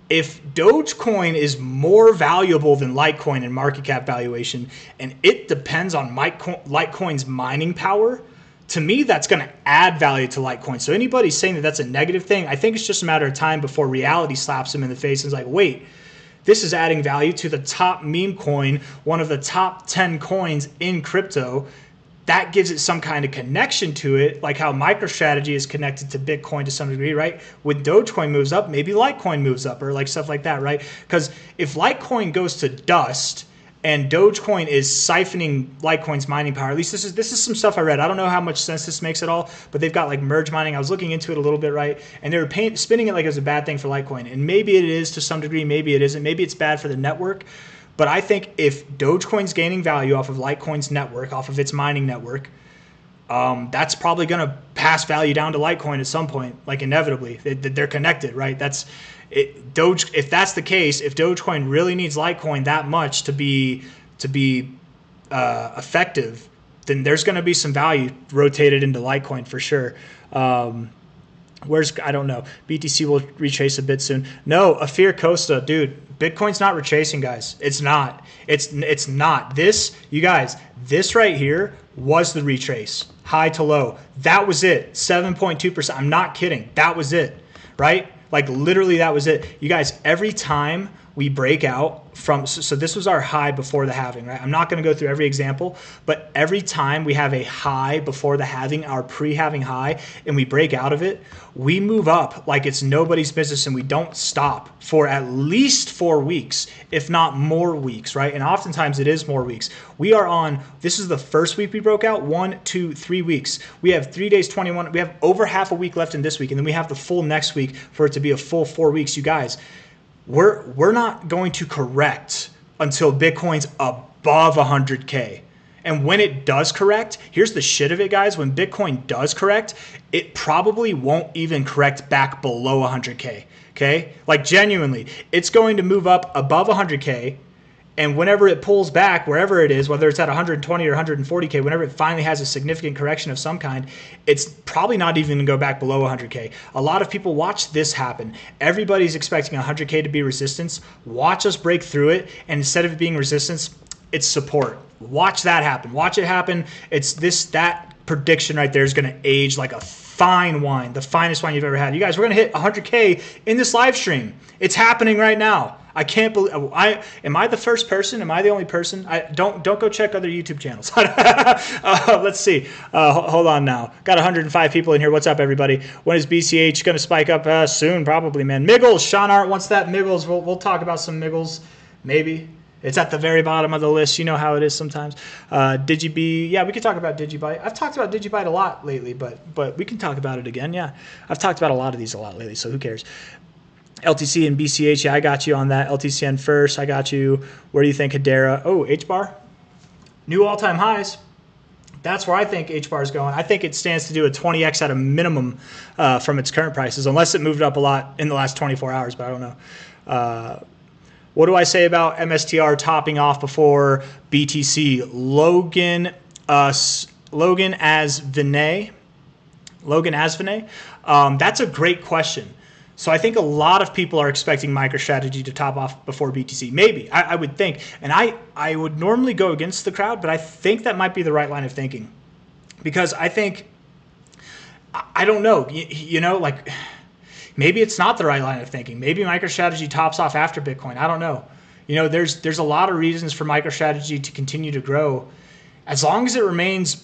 If Dogecoin is more valuable than Litecoin in market cap valuation, and it depends on Litecoin's mining power, to me, that's going to add value to Litecoin. So anybody saying that that's a negative thing, I think it's just a matter of time before reality slaps them in the face and is like, wait, this is adding value to the top meme coin, one of the top 10 coins in crypto. That gives it some kind of connection to it, like how MicroStrategy is connected to Bitcoin to some degree, right? When Dogecoin moves up, maybe Litecoin moves up, or like stuff like that, right? Because if Litecoin goes to dust and Dogecoin is siphoning Litecoin's mining power, at least this is some stuff I read. I don't know how much sense this makes at all, but they've got like merge mining. I was looking into it a little bit, right? And they were spinning it like it was a bad thing for Litecoin. And maybe it is to some degree, maybe it isn't. Maybe it's bad for the network. But I think if Dogecoin's gaining value off of Litecoin's network, off of its mining network, that's probably going to pass value down to Litecoin at some point, like inevitably. They're connected, right? That's it. If that's the case, if Dogecoin really needs Litecoin that much to be effective, then there's going to be some value rotated into Litecoin for sure. I don't know. BTC will retrace a bit soon. No, Afir Costa, dude. Bitcoin's not retracing, guys. It's not. It's not. This, you guys, this right here was the retrace. High to low. That was it. 7.2%. I'm not kidding. That was it, right? Like literally that was it. You guys, every time we break out from, so this was our high before the halving, right? I'm not going to go through every example, but every time we have a high before the halving, our pre-halving high, and we break out of it, we move up like it's nobody's business, and we don't stop for at least 4 weeks, if not more weeks, right? And oftentimes it is more weeks. We are on, this is the first week we broke out, 1, 2, 3 weeks. We have 3 days, 21. We have over half a week left in this week, and then we have the full next week for it to be a full 4 weeks. You guys, we're not going to correct until Bitcoin's above 100K. And when it does correct, here's the shit of it, guys. When Bitcoin does correct, it probably won't even correct back below 100K, okay? Like genuinely, it's going to move up above 100K, and whenever it pulls back, wherever it is, whether it's at 120 or 140K, whenever it finally has a significant correction of some kind, it's probably not even going to go back below 100K. A lot of people watch this happen. Everybody's expecting 100K to be resistance. Watch us break through it, and instead of it being resistance, it's support. Watch that happen. Watch it happen. That prediction right there is going to age like a fine wine, the finest wine you've ever had. You guys, we're going to hit 100K in this live stream. It's happening right now. I can't believe. Am I the first person? Am I the only person? Don't go check other YouTube channels. Let's see. Hold on now. Got 105 people in here. What's up, everybody? When is BCH going to spike up? Soon, probably, man. Miggles. Sean Art wants that Miggles. We'll talk about some Miggles, maybe. It's at the very bottom of the list. You know how it is sometimes. DigiB. Yeah, we could talk about DigiByte. I've talked about DigiByte a lot lately, but we can talk about it again. Yeah, I've talked about a lot of these a lot lately, so who cares? LTC and BCH, yeah, I got you on that. LTCN first, I got you. Where do you think Hedera? Oh, H-bar. New all-time highs. That's where I think H-bar is going. I think it stands to do a 20x at a minimum from its current prices, unless it moved up a lot in the last 24 hours, but I don't know. What do I say about MSTR topping off before BTC? Logan as Vinay. That's a great question. So I think a lot of people are expecting MicroStrategy to top off before BTC. Maybe, I would think. And I would normally go against the crowd, but I think that might be the right line of thinking. Because I think, I don't know, you know, like maybe it's not the right line of thinking. Maybe MicroStrategy tops off after Bitcoin. I don't know. You know, there's a lot of reasons for MicroStrategy to continue to grow as long as it remains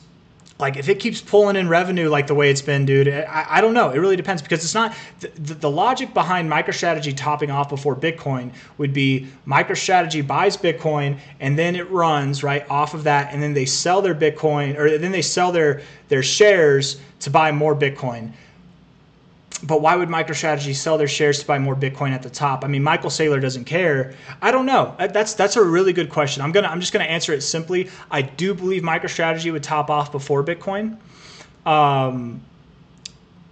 like if it keeps pulling in revenue like the way it's been, dude, I don't know. It really depends because it's not the logic behind MicroStrategy topping off before Bitcoin would be MicroStrategy buys Bitcoin and then it runs right off of that, and then they sell their Bitcoin, or then they sell their shares to buy more Bitcoin. But why would MicroStrategy sell their shares to buy more Bitcoin at the top? I mean, Michael Saylor doesn't care. I don't know. That's a really good question. I'm just gonna answer it simply. I do believe MicroStrategy would top off before Bitcoin,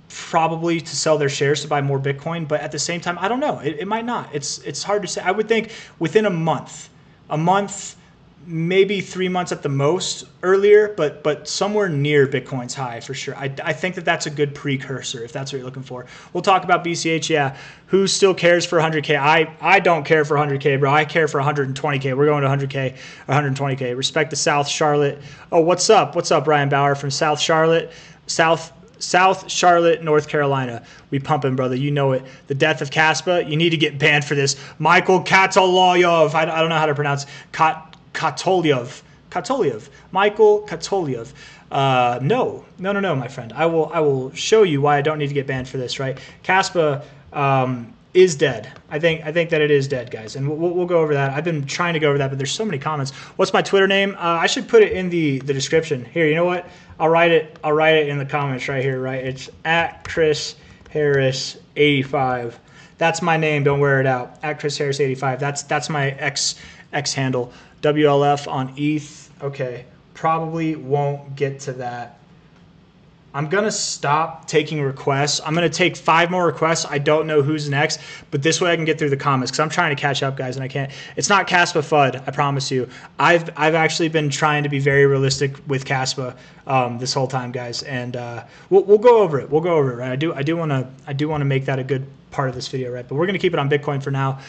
probably to sell their shares to buy more Bitcoin. But at the same time, I don't know. It might not. It's hard to say. I would think within a month, maybe 3 months at the most earlier, but somewhere near Bitcoin's high for sure. I think that's a good precursor if that's what you're looking for. We'll talk about BCH. Yeah, who still cares for 100K? I don't care for 100K, bro. I care for 120K. We're going to 100K, 120K. Respect to South Charlotte. Oh, what's up? What's up, Ryan Bauer from South Charlotte, South Charlotte, North Carolina. We pumping, brother. You know it. The death of Kaspa. You need to get banned for this. Michael Katoloyov. I don't know how to pronounce Katolyev. Michael Katolyev. No, my friend. I will show you why I don't need to get banned for this, right? Kaspa is dead. I think that it is dead, guys. And we'll go over that. I've been trying to go over that, but there's so many comments. What's my Twitter name? I should put it in the description. Here, you know what? I'll write it in the comments right here, right? It's at Chris Harris 85. That's my name. Don't wear it out. At Chris Harris 85. That's my X handle. WLF on ETH. Okay, probably won't get to that. I'm going to stop taking requests. I'm going to take 5 more requests. I don't know who's next, but this way I can get through the comments because I'm trying to catch up, guys, and I can't. It's not Kaspa FUD, I promise you. I've actually been trying to be very realistic with Kaspa this whole time, guys, and we'll go over it. We'll go over it, right? I do want to make that a good part of this video, right? But we're going to keep it on Bitcoin for now.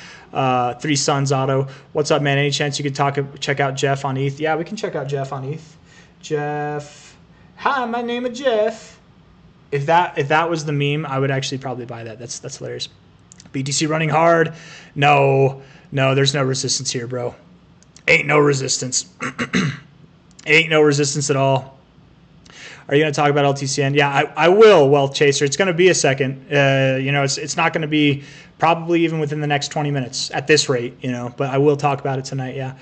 Three Sons Auto. What's up, man? Any chance you could check out Jeff on ETH? Yeah, we can check out Jeff on ETH. Jeff. Hi, my name is Jeff. If that was the meme, I would actually probably buy that. That's hilarious. BTC running hard. No, there's no resistance here, bro. Ain't no resistance. Ain't no resistance at all. Are you going to talk about LTCN? Yeah, I will, Wealth Chaser. It's going to be a second. It's not going to be probably even within the next 20 minutes at this rate, but I will talk about it tonight, yeah.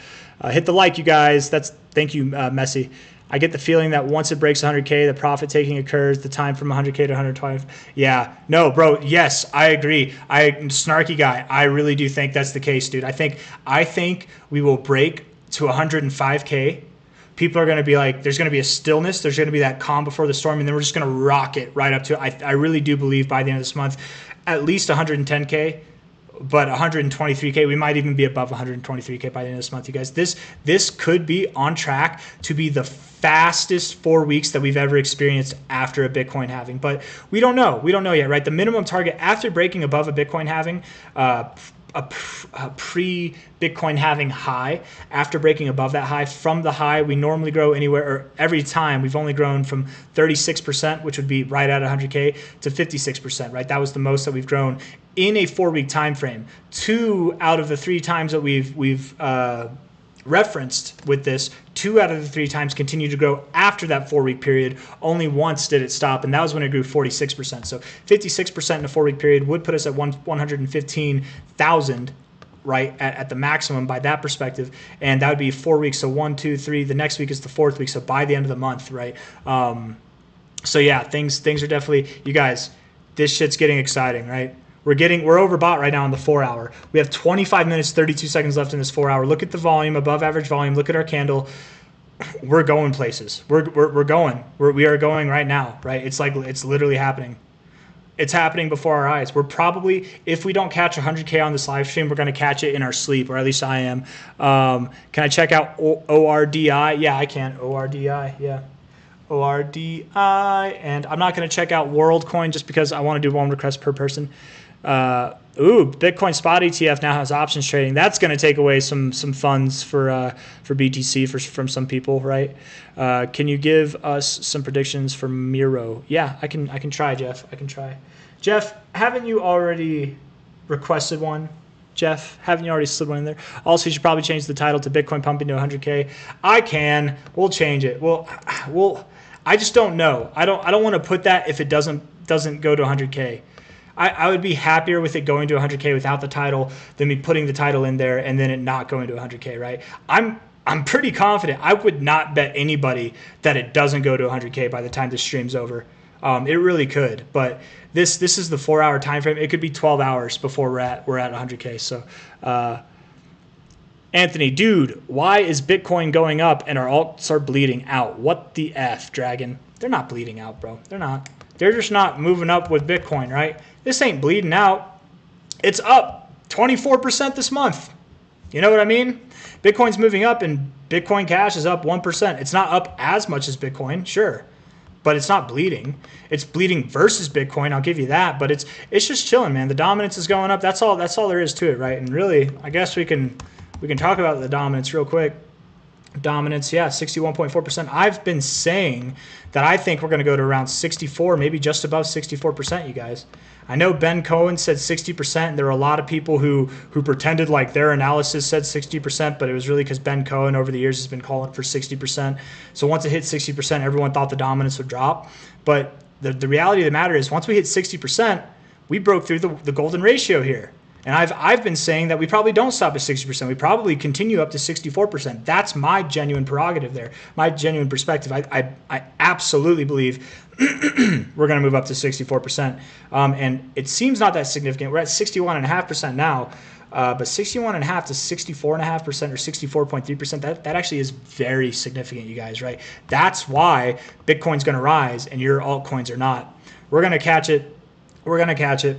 Hit the like, you guys. Thank you, Messi. I get the feeling that once it breaks 100K, the profit taking occurs, the time from 100K to 120. Yeah, no, bro, yes, I agree. Snarky guy, I really do think that's the case, dude. I think we will break to 105K. People are going to be like, there's going to be a stillness. There's going to be that calm before the storm, and then we're just going to rock it right up to it. I really do believe by the end of this month, at least 110K, but 123K. We might even be above 123K by the end of this month, you guys. This could be on track to be the fastest 4 weeks that we've ever experienced after a Bitcoin halving. But we don't know. We don't know yet, right? The minimum target after breaking above a Bitcoin halving, a pre-Bitcoin halving high, after breaking above that high, from the high, we normally grow anywhere, or every time, we've only grown from 36%, which would be right at 100K, to 56%, right? That was the most that we've grown in a 4-week time frame. 2 out of the 3 times that we've referenced with this, 2 out of the 3 times continue to grow after that 4-week period. Only once did it stop, and that was when it grew 46%. So 56% in a 4-week period would put us at 115,000, right, at the maximum by that perspective, and that would be 4 weeks. So 1, 2, 3. The next week is the 4th week. So by the end of the month, right? So yeah, things are definitely, you guys, this shit's getting exciting, right? We're overbought right now in the 4-hour. We have 25 minutes, 32 seconds left in this 4-hour. Look at the volume, above average volume. Look at our candle. We're going places. We are going right now, right? It's like, it's literally happening. It's happening before our eyes. We're probably, if we don't catch 100K on this live stream, we're going to catch it in our sleep, or at least I am. Can I check out ORDI? Yeah, I can. ORDI, yeah. ORDI. And I'm not going to check out WorldCoin just because I want to do 1 request per person. Bitcoin spot ETF now has options trading. That's going to take away some funds for BTC from some people, right? Can you give us some predictions for Miro? Yeah, I can try, Jeff. I can try. Jeff, haven't you already requested one? Jeff, haven't you already slid one in there? Also, you should probably change the title to Bitcoin pumping to 100K. I can. We'll change it. I just don't know. I don't want to put that if it doesn't go to 100K. I would be happier with it going to 100K without the title than me putting the title in there and then it not going to 100K, right? I'm pretty confident. I would not bet anybody that it doesn't go to 100K by the time this stream's over. It really could, but this is the 4-hour time frame. It could be 12 hours before we're at 100K. So, Anthony, dude, why is Bitcoin going up and our alts are bleeding out? What the F, Dragon? They're not bleeding out, bro. They're not. They're just not moving up with Bitcoin, right? This ain't bleeding out. It's up 24% this month. You know what I mean? Bitcoin's moving up and Bitcoin Cash is up 1%. It's not up as much as Bitcoin, sure, but it's not bleeding. It's bleeding versus Bitcoin, I'll give you that, but it's just chilling, man. The dominance is going up. That's all there is to it, right? And really, I guess we can talk about the dominance real quick. Dominance, yeah, 61.4%. I've been saying that I think we're going to go to around 64, maybe just above 64%, you guys. I know Ben Cohen said 60%, and there were a lot of people who pretended like their analysis said 60%, but it was really because Ben Cohen over the years has been calling for 60%. So once it hit 60%, everyone thought the dominance would drop. But the reality of the matter is once we hit 60%, we broke through the golden ratio here. And I've been saying that we probably don't stop at 60%. We probably continue up to 64%. That's my genuine prerogative there, my genuine perspective. I absolutely believe we're going to move up to 64%. And it seems not that significant. We're at 61.5% now, but 61.5% to 64.5% or 64.3%, that actually is very significant, you guys, right? That's why Bitcoin's going to rise and your altcoins are not. We're going to catch it. We're going to catch it.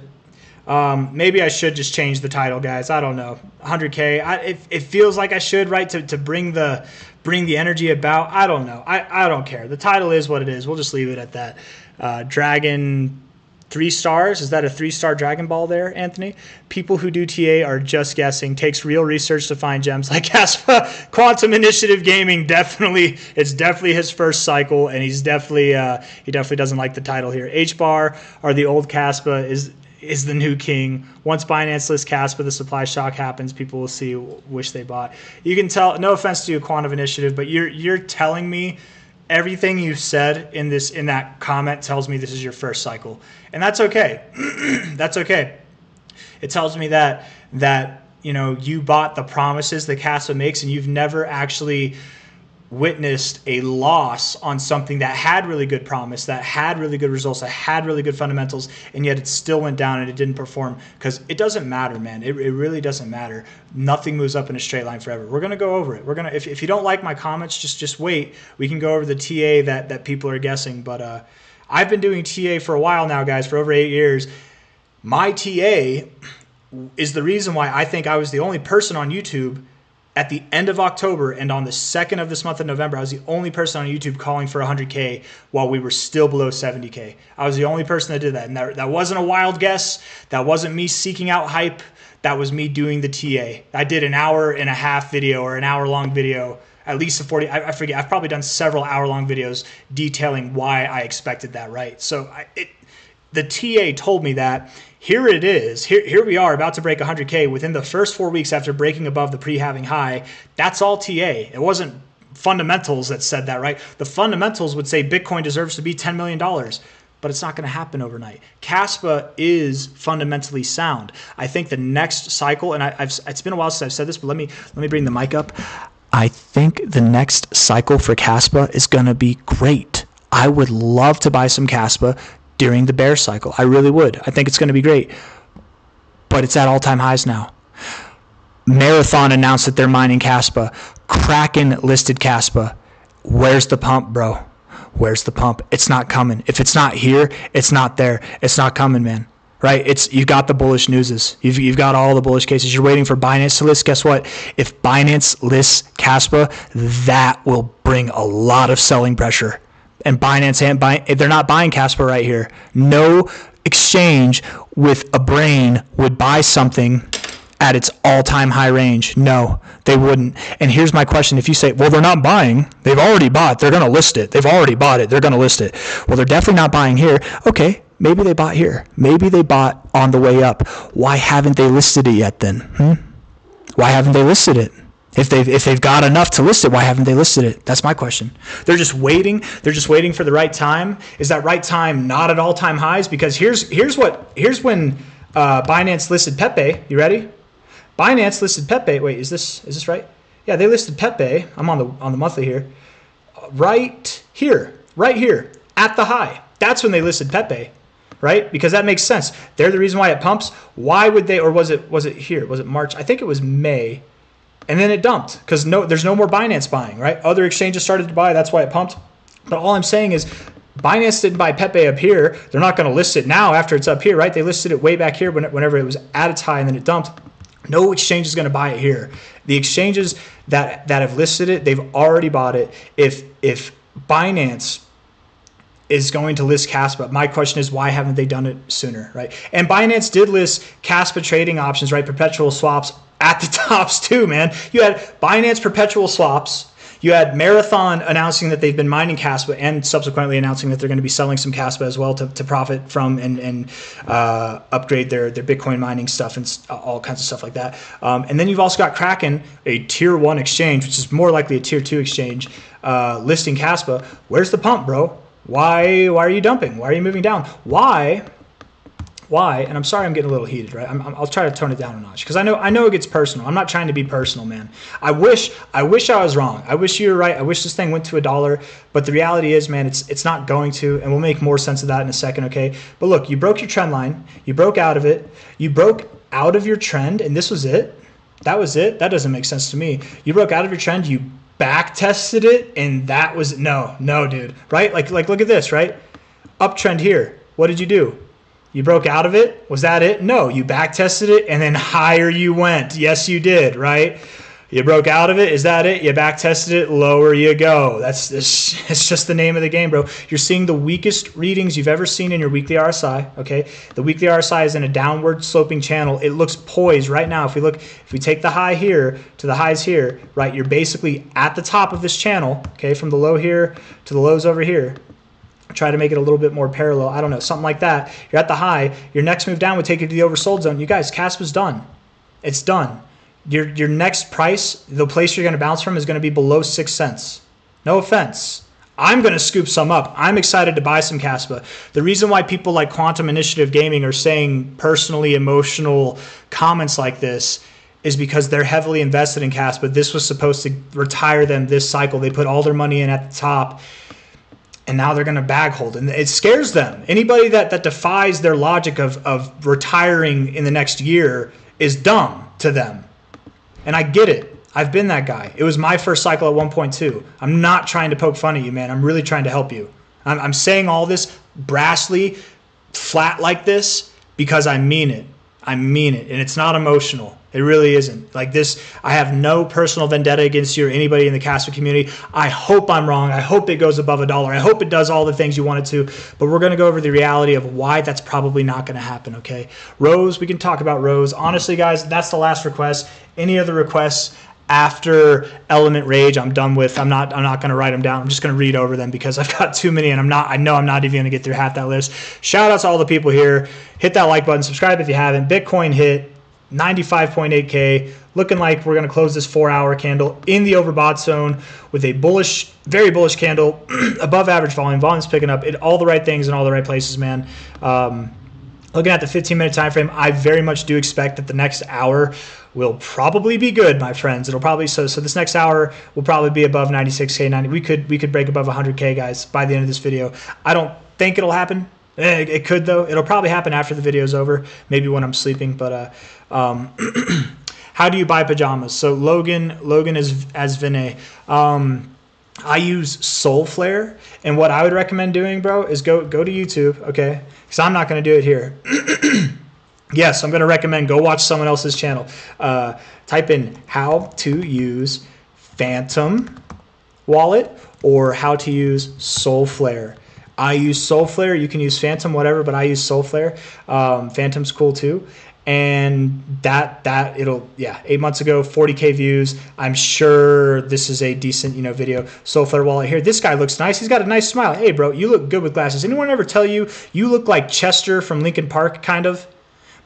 Maybe I should just change the title, guys. I don't know. 100K. It feels like I should, right? To bring the energy about. I don't know. I don't care. The title is what it is. We'll just leave it at that. Dragon 3 stars. Is that a 3-star Dragon Ball there, Anthony? People who do TA are just guessing. Takes real research to find gems like Kaspa. Quantum Initiative Gaming, definitely. It's definitely his first cycle, and he definitely doesn't like the title here. H-bar or the old Kaspa is the new king. Once Binance lists Kaspa, the supply shock happens. People will see, wish they bought. You can tell, no offense to you, Quantum Initiative, but you're telling me everything you've said in that comment tells me this is your first cycle. And that's okay. That's okay. It tells me that you bought the promises that Kaspa makes and you've never actually witnessed a loss on something that had really good promise, that had really good results, that had really good fundamentals, and yet it still went down and it didn't perform. Because it doesn't matter, man. It really doesn't matter. Nothing moves up in a straight line forever. We're gonna go over it. We're gonna if you don't like my comments, just wait. We can go over the TA that people are guessing. But I've been doing TA for a while now, guys, for over 8 years. My TA is the reason why I think I was the only person on YouTube at the end of October and on the 2nd of this month of November. I was the only person on YouTube calling for 100K while we were still below 70K. I was the only person that did that. And that wasn't a wild guess. That wasn't me seeking out hype. That was me doing the TA. I did an 1.5-hour video or an hour-long video, at least a 40. I forget. I've probably done several hour-long videos detailing why I expected that, right? So the TA told me that. Here it is. Here we are about to break 100K within the first 4 weeks after breaking above the pre-halving high. That's all TA. It wasn't fundamentals that said that, right? The fundamentals would say Bitcoin deserves to be $10 million, but it's not going to happen overnight. Kaspa is fundamentally sound. I think the next cycle, and it's been a while since I've said this, but let me bring the mic up. I think the next cycle for Kaspa is going to be great. I would love to buy some Kaspa during the bear cycle. I really would. I think it's going to be great. But it's at all-time highs now. Marathon announced that they're mining Kaspa. Kraken listed Kaspa. Where's the pump, bro? Where's the pump? It's not coming. If it's not here, it's not there. It's not coming, man. Right? You've got the bullish newses. You've got all the bullish cases. You're waiting for Binance to list. Guess what? If Binance lists Kaspa, that will bring a lot of selling pressure. And Binance they're not buying Kaspa right here. No exchange with a brain would buy something at its all-time high range. No, they wouldn't. And here's my question. If you say, well, they're not buying, they've already bought, they're going to list it. They've already bought it, they're going to list it. Well, they're definitely not buying here. Okay, maybe they bought here. Maybe they bought on the way up. Why haven't they listed it yet then? Why haven't they listed it? If they've got enough to list it, why haven't they listed it? That's my question. They're just waiting. They're just waiting for the right time. Is that right time not at all-time highs? Because here's when Binance listed Pepe. You ready? Binance listed Pepe. Wait, is this right? Yeah, they listed Pepe. I'm on the monthly here. Right here at the high. That's when they listed Pepe, right? Because that makes sense. They're the reason why it pumps. Why would they? Or was it here? Was it March? I think it was May. And then it dumped because there's no more Binance buying, right? Other exchanges started to buy. That's why it pumped. But all I'm saying is Binance didn't buy Pepe up here. They're not going to list it now after it's up here, right? They listed it way back here whenever it was at its high and then it dumped. No exchange is going to buy it here. The exchanges that have listed it, they've already bought it. If Binance is going to list Kaspa, my question is, why haven't they done it sooner, right? And Binance did list Kaspa trading options, right? Perpetual swaps at the tops too, man. You had Binance perpetual swaps. You had Marathon announcing that they've been mining Kaspa and subsequently announcing that they're going to be selling some Kaspa as well to profit from and upgrade their Bitcoin mining stuff and all kinds of stuff like that. And then you've also got Kraken, a tier 1 exchange, which is more likely a tier 2 exchange, listing Kaspa. Where's the pump, bro? Why are you dumping? Why are you moving down? Why? And I'm sorry I'm getting a little heated, right? I'll try to tone it down a notch because I know it gets personal. I'm not trying to be personal, man. I wish I was wrong. I wish you were right. I wish this thing went to $1, but the reality is, man, it's not going to, and we'll make more sense of that in a second, okay? But look, you broke your trend line. You broke out of it. You broke out of your trend, and this was it. That was it. That doesn't make sense to me. You broke out of your trend. You back tested it, and that was no, dude, right? Like look at this, right? Uptrend here. What did you do? You broke out of it? Was that it? No, you back tested it and then higher you went. Yes, you did, right? You broke out of it. Is that it? You back tested it, lower you go. It's just the name of the game, bro. You're seeing the weakest readings you've ever seen in your weekly RSI, okay? The weekly RSI is in a downward sloping channel. It looks poised right now. If we take the high here to the highs here, right, you're basically at the top of this channel, okay, from the low here to the lows over here. Try to make it a little bit more parallel. I don't know, something like that. You're at the high. Your next move down would take you to the oversold zone. You guys, Kaspa's done. It's done. Your next price, the place you're going to bounce from, is going to be below 6 cents. No offense. I'm going to scoop some up. I'm excited to buy some Kaspa. The reason why people like Quantum Initiative Gaming are saying personally emotional comments like this is because they're heavily invested in Kaspa. This was supposed to retire them this cycle. They put all their money in at the top. And now they're going to bag hold. And it scares them. Anybody that defies their logic of retiring in the next year is dumb to them. And I get it. I've been that guy. It was my first cycle at 1.2. I'm not trying to poke fun at you, man. I'm really trying to help you. I'm saying all this brassly, flat like this, because I mean it. I mean it. And it's not emotional. It really isn't. Like this, I have no personal vendetta against you or anybody in the Kaspa community. I hope I'm wrong. I hope it goes above $1. I hope it does all the things you want it to. But we're going to go over the reality of why that's probably not going to happen, okay? Rose, we can talk about Rose. Honestly, guys, that's the last request. Any other requests after Element Rage, I'm done with. I'm not going to write them down. I'm just going to read over them because I've got too many, and I know I'm not even going to get through half that list. Shout out to all the people here. Hit that like button. Subscribe if you haven't. Bitcoin hit 95.8K, looking like we're going to close this 4-hour candle in the overbought zone with a bullish, very bullish candle, above average volume. Volume's picking up. All the right things in all the right places, man. Looking at the 15-minute time frame, I very much do expect that the next hour will probably be good, my friends. It'll probably so this next hour will probably be above 96K, 90. We could break above 100K, guys, by the end of this video. I don't think it'll happen. It could, though. It'll probably happen after the video's over, maybe when I'm sleeping. But how do you buy pajamas? So Logan is as Vinay. I use Soulflare, and what I would recommend doing, bro, is go to YouTube, okay? Because I'm not going to do it here. Yes, I'm going to recommend go watch someone else's channel. Type in how to use Phantom Wallet or how to use Soulflare. I use Soulflare. You can use Phantom, whatever, but I use Soulflare. Phantom's cool too. And it'll 8 months ago, 40K views. I'm sure this is a decent, video. Soulflare wallet here. This guy looks nice. He's got a nice smile. Hey, bro, you look good with glasses. Anyone ever tell you you look like Chester from Linkin Park, kind of?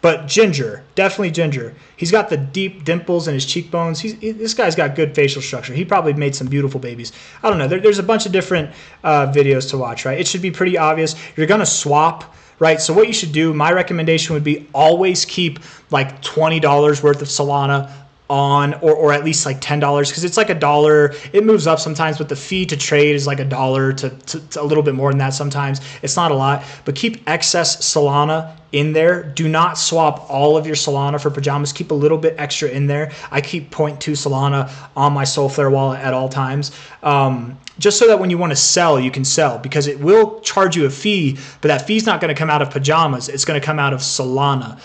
But ginger, definitely ginger. He's got the deep dimples in his cheekbones. This guy's got good facial structure. He probably made some beautiful babies. I don't know. There's a bunch of different videos to watch, right? It should be pretty obvious. You're going to swap, right? So what you should do, my recommendation would be always keep like $20 worth of Solana on, or at least like $10, because it's like $1. It moves up sometimes, but the fee to trade is like $1 to a little bit more than that sometimes. It's not a lot, but keep excess Solana in there. Do not swap all of your Solana for Pajamas. Keep a little bit extra in there. I keep 0.2 Solana on my Solflare wallet at all times, just so that when you want to sell, you can sell, because it will charge you a fee, but that fee's not going to come out of Pajamas. It's going to come out of Solana,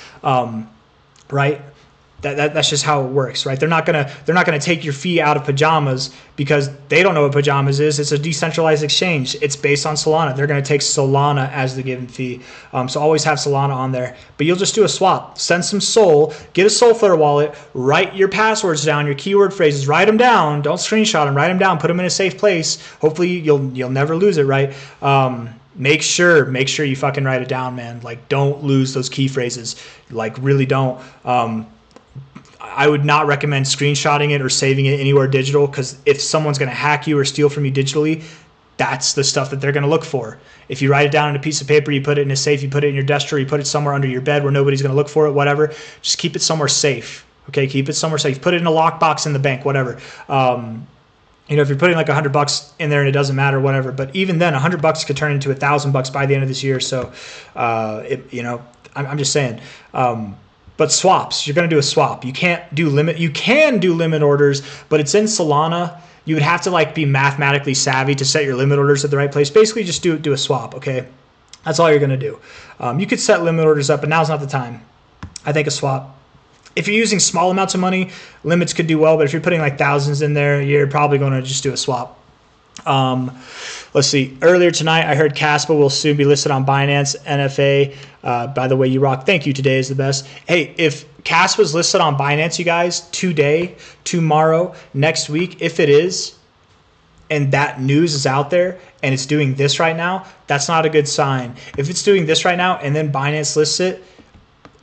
right? That's just how it works, right? They're not gonna take your fee out of Pajamas because they don't know what Pajamas is. It's a decentralized exchange. It's based on Solana. They're gonna take Solana as the given fee. So always have Solana on there. But you'll just do a swap. Send some Sol. Get a Solflare wallet. Write your passwords down. Your keyword phrases. Write them down. Don't screenshot them. Write them down. Put them in a safe place. Hopefully you'll never lose it, right? Make sure you fucking write it down, man. Like, don't lose those key phrases. Like, really don't. I would not recommend screenshotting it or saving it anywhere digital, because if someone's going to hack you or steal from you digitally, that's the stuff that they're going to look for. If you write it down on a piece of paper, you put it in a safe, you put it in your desk drawer, you put it somewhere under your bed where nobody's going to look for it, whatever, just keep it somewhere safe. Okay, keep it somewhere safe. Put it in a lockbox in the bank, whatever. You know, if you're putting like $100 in there and it doesn't matter, whatever. But even then, $100 could turn into $1,000 by the end of this year. So, you know, I'm just saying. But swaps, you're going to do a swap. You can't do limit. You can do limit orders, but it's in Solana. You would have to like be mathematically savvy to set your limit orders at the right place. Basically, just do a swap. Okay, that's all you're going to do. You could set limit orders up, but now's not the time. I think a swap. If you're using small amounts of money, limits could do well. But if you're putting like thousands in there, you're probably going to just do a swap. Let's see. Earlier tonight, I heard Kaspa will soon be listed on Binance, NFA. By the way, you rock. Thank you. Today is the best. Hey, if Kaspa is listed on Binance, you guys, today, tomorrow, next week, if it is, and that news is out there and it's doing this right now, that's not a good sign. If it's doing this right now and then Binance lists it,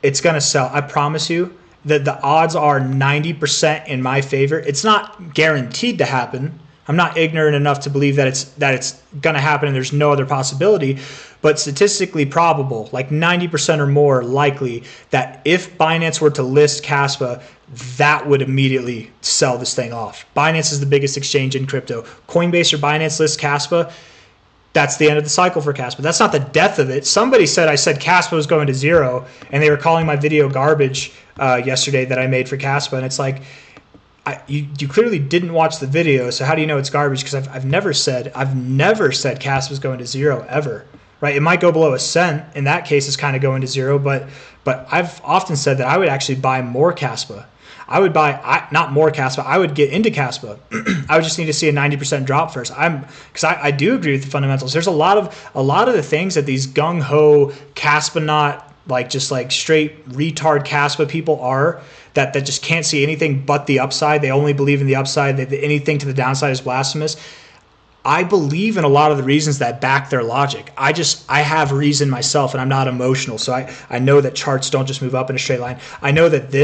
it's going to sell. I promise you that the odds are 90% in my favor. It's not guaranteed to happen. I'm not ignorant enough to believe that it's going to happen and there's no other possibility, but statistically probable, like 90% or more likely, that if Binance were to list Kaspa, that would immediately sell this thing off. Binance is the biggest exchange in crypto. Coinbase or Binance lists Kaspa, that's the end of the cycle for Kaspa. That's not the death of it. Somebody said I said Kaspa was going to zero, and they were calling my video garbage yesterday that I made for Kaspa, and it's like, you clearly didn't watch the video, so how do you know it's garbage? Because I've never said Kaspa was going to zero ever, right? It might go below a cent. In that case, it's kind of going to zero, but I've often said that I would actually buy more Kaspa. I would buy not more Kaspa. I would get into Kaspa. I would just need to see a 90% drop first. Because I do agree with the fundamentals. There's a lot of the things that these gung ho Kaspa not like just like straight retard Kaspa people are that just can't see anything but the upside. They only believe in the upside. Anything to the downside is blasphemous. I believe in a lot of the reasons that back their logic. I have reason myself, and I'm not emotional. So I know that charts don't just move up in a straight line. I know that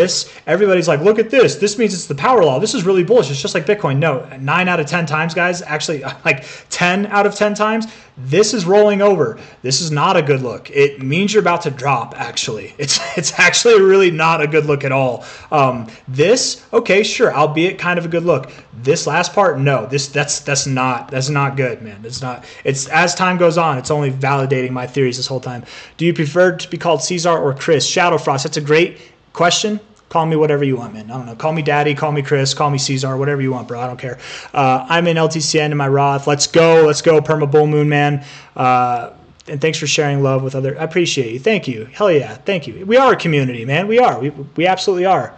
everybody's like, look at this. This means it's the power law. This is really bullish. It's just like Bitcoin. No, 9 out of 10 times, guys, actually like 10 out of 10 times, this is rolling over. This is not a good look. It means you're about to drop, actually. It's actually really not a good look at all. Okay, sure, albeit kind of a good look. This last part, no. That's not good, man. It's as time goes on, it's only validating my theories this whole time. Do you prefer to be called C-Zar or Chris? Shadow Frost, that's a great question. Call me whatever you want, man. I don't know. Call me Daddy, call me Chris, call me C-Zar, whatever you want, bro. I don't care. I'm in LTCN in my Roth. Let's go, Perma Bull Moon, man. And thanks for sharing love with other. I appreciate you. Thank you. Hell yeah. Thank you. We are a community, man. We are. We absolutely are.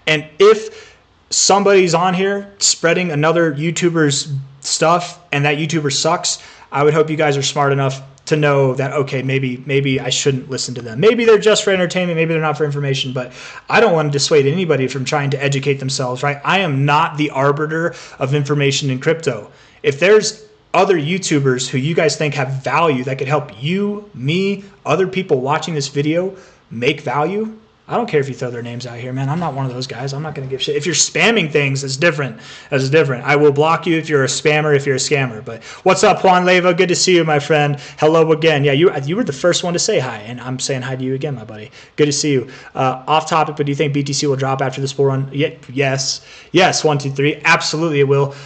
And if somebody's on here spreading another YouTuber's stuff and that YouTuber sucks, I would hope you guys are smart enough to know that, okay, maybe I shouldn't listen to them. Maybe they're just for entertainment. Maybe they're not for information, but I don't want to dissuade anybody from trying to educate themselves, right? I am not the arbiter of information in crypto. If there's other YouTubers who you guys think have value that could help you, me, other people watching this video make value, I don't care if you throw their names out here, man. I'm not one of those guys. I'm not going to give shit. If you're spamming things, it's different. That's different. I will block you if you're a spammer, if you're a scammer. But what's up, Juan Leva? Good to see you, my friend. Hello again. Yeah, you were the first one to say hi, and I'm saying hi to you again, my buddy. Good to see you. Off topic, but do you think BTC will drop after this bull run? Yes. 1, 2, 3. Absolutely, it will.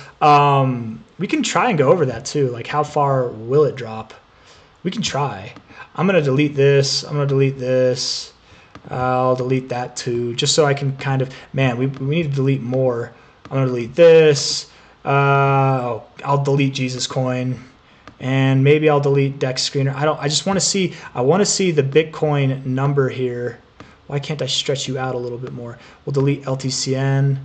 We can try and go over that too. Like, how far will it drop? We can try. I'm going to delete this. I'm going to delete this. I'll delete that too, just so I can kind of, man, we need to delete more. I'm going to delete this. I'll delete Jesus Coin, and maybe I'll delete Dex Screener. I just want to see, I want to see the Bitcoin number here. Why can't I stretch you out a little bit more? We'll delete LTCN.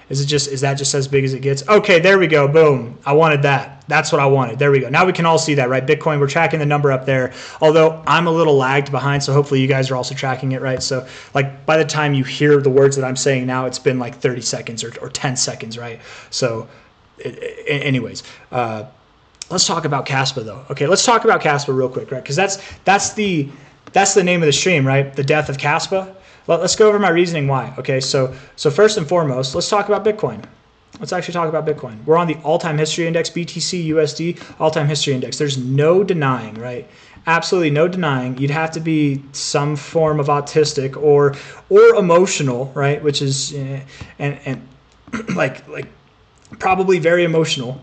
Is that just as big as it gets? Okay, there we go. Boom. I wanted that. That's what I wanted. There we go. Now we can all see that, right? Bitcoin, we're tracking the number up there. Although I'm a little lagged behind, so hopefully you guys are also tracking it, right? So like by the time you hear the words that I'm saying now, it's been like 30 seconds or 10 seconds, right? So anyways, let's talk about Kaspa though. Okay, let's talk about Kaspa real quick, right? Because that's the name of the stream, right? The death of Kaspa. Let's go over my reasoning why. Okay, so first and foremost, let's talk about Bitcoin. Let's actually talk about Bitcoin. We're on the all-time history index, BTC USD, all-time history index. There's no denying, right? Absolutely no denying. You'd have to be some form of autistic or emotional, right? Which is and like probably very emotional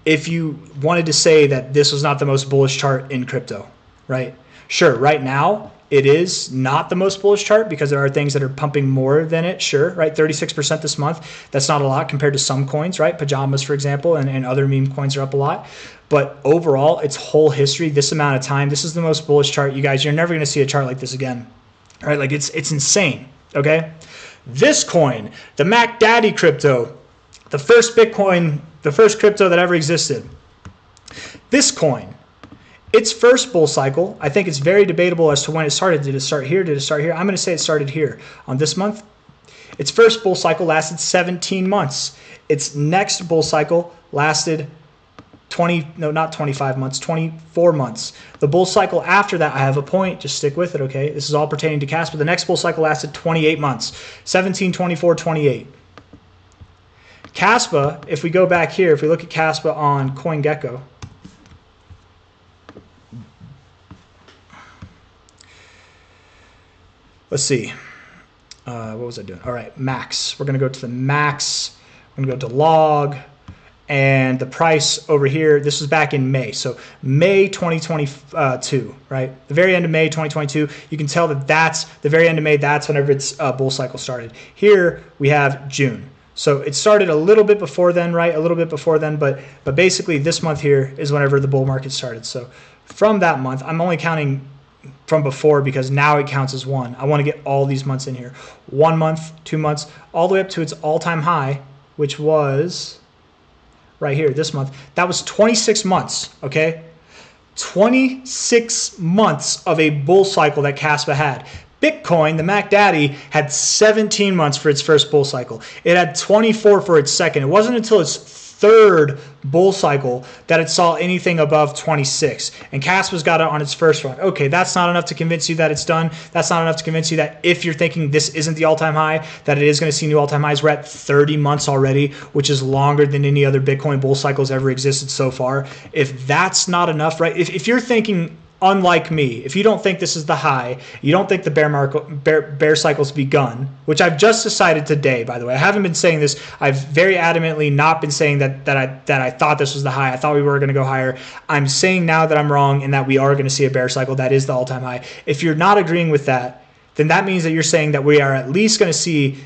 if you wanted to say that this was not the most bullish chart in crypto, right? Sure, right now it is not the most bullish chart because there are things that are pumping more than it, sure, right? 36% this month. That's not a lot compared to some coins, right? Pajamas, for example, and other meme coins are up a lot. But overall, its whole history, this amount of time, this is the most bullish chart. You guys, you're never going to see a chart like this again, right? Like it's insane, okay? This coin, the Mac Daddy crypto, the first Bitcoin, the first crypto that ever existed. This coin, its first bull cycle, I think it's very debatable as to when it started. Did it start here? Did it start here? I'm going to say it started here on this month. Its first bull cycle lasted 17 months. Its next bull cycle lasted 24 months. The bull cycle after that, I have a point. Just stick with it, okay? This is all pertaining to Kaspa. The next bull cycle lasted 28 months. 17, 24, 28. Kaspa, if we go back here, if we look at Kaspa on CoinGecko, let's see. What was I doing? All right, max. We're going to go to the max. I'm going to go to log. And the price over here, this was back in May. So May 2022, right? The very end of May 2022. You can tell that that's the very end of May. That's whenever its bull cycle started. Here we have June. So it started a little bit before then, right? A little bit before then. But basically this month here is whenever the bull market started. So from that month, I'm only counting from before because now it counts as one. I want to get all these months in here. 1 month, 2 months, all the way up to its all-time high, which was right here this month. That was 26 months, okay? 26 months of a bull cycle that Kaspa had. Bitcoin, the Mac Daddy, had 17 months for its first bull cycle. It had 24 for its second. It wasn't until its third bull cycle that it saw anything above 26. And Kaspa's got it on its first run. Okay, that's not enough to convince you that it's done. That's not enough to convince you that if you're thinking this isn't the all-time high, that it is going to see new all-time highs. We're at 30 months already, which is longer than any other Bitcoin bull cycles ever existed so far. If that's not enough, right? If you're thinking unlike me, if you don't think this is the high, you don't think the bear cycle's begun, which I've just decided today, by the way. I haven't been saying this. I've very adamantly not been saying that I thought this was the high. I thought we were going to go higher. I'm saying now that I'm wrong and that we are going to see a bear cycle. That is the all-time high. If you're not agreeing with that, then that means that you're saying that we are at least going to see,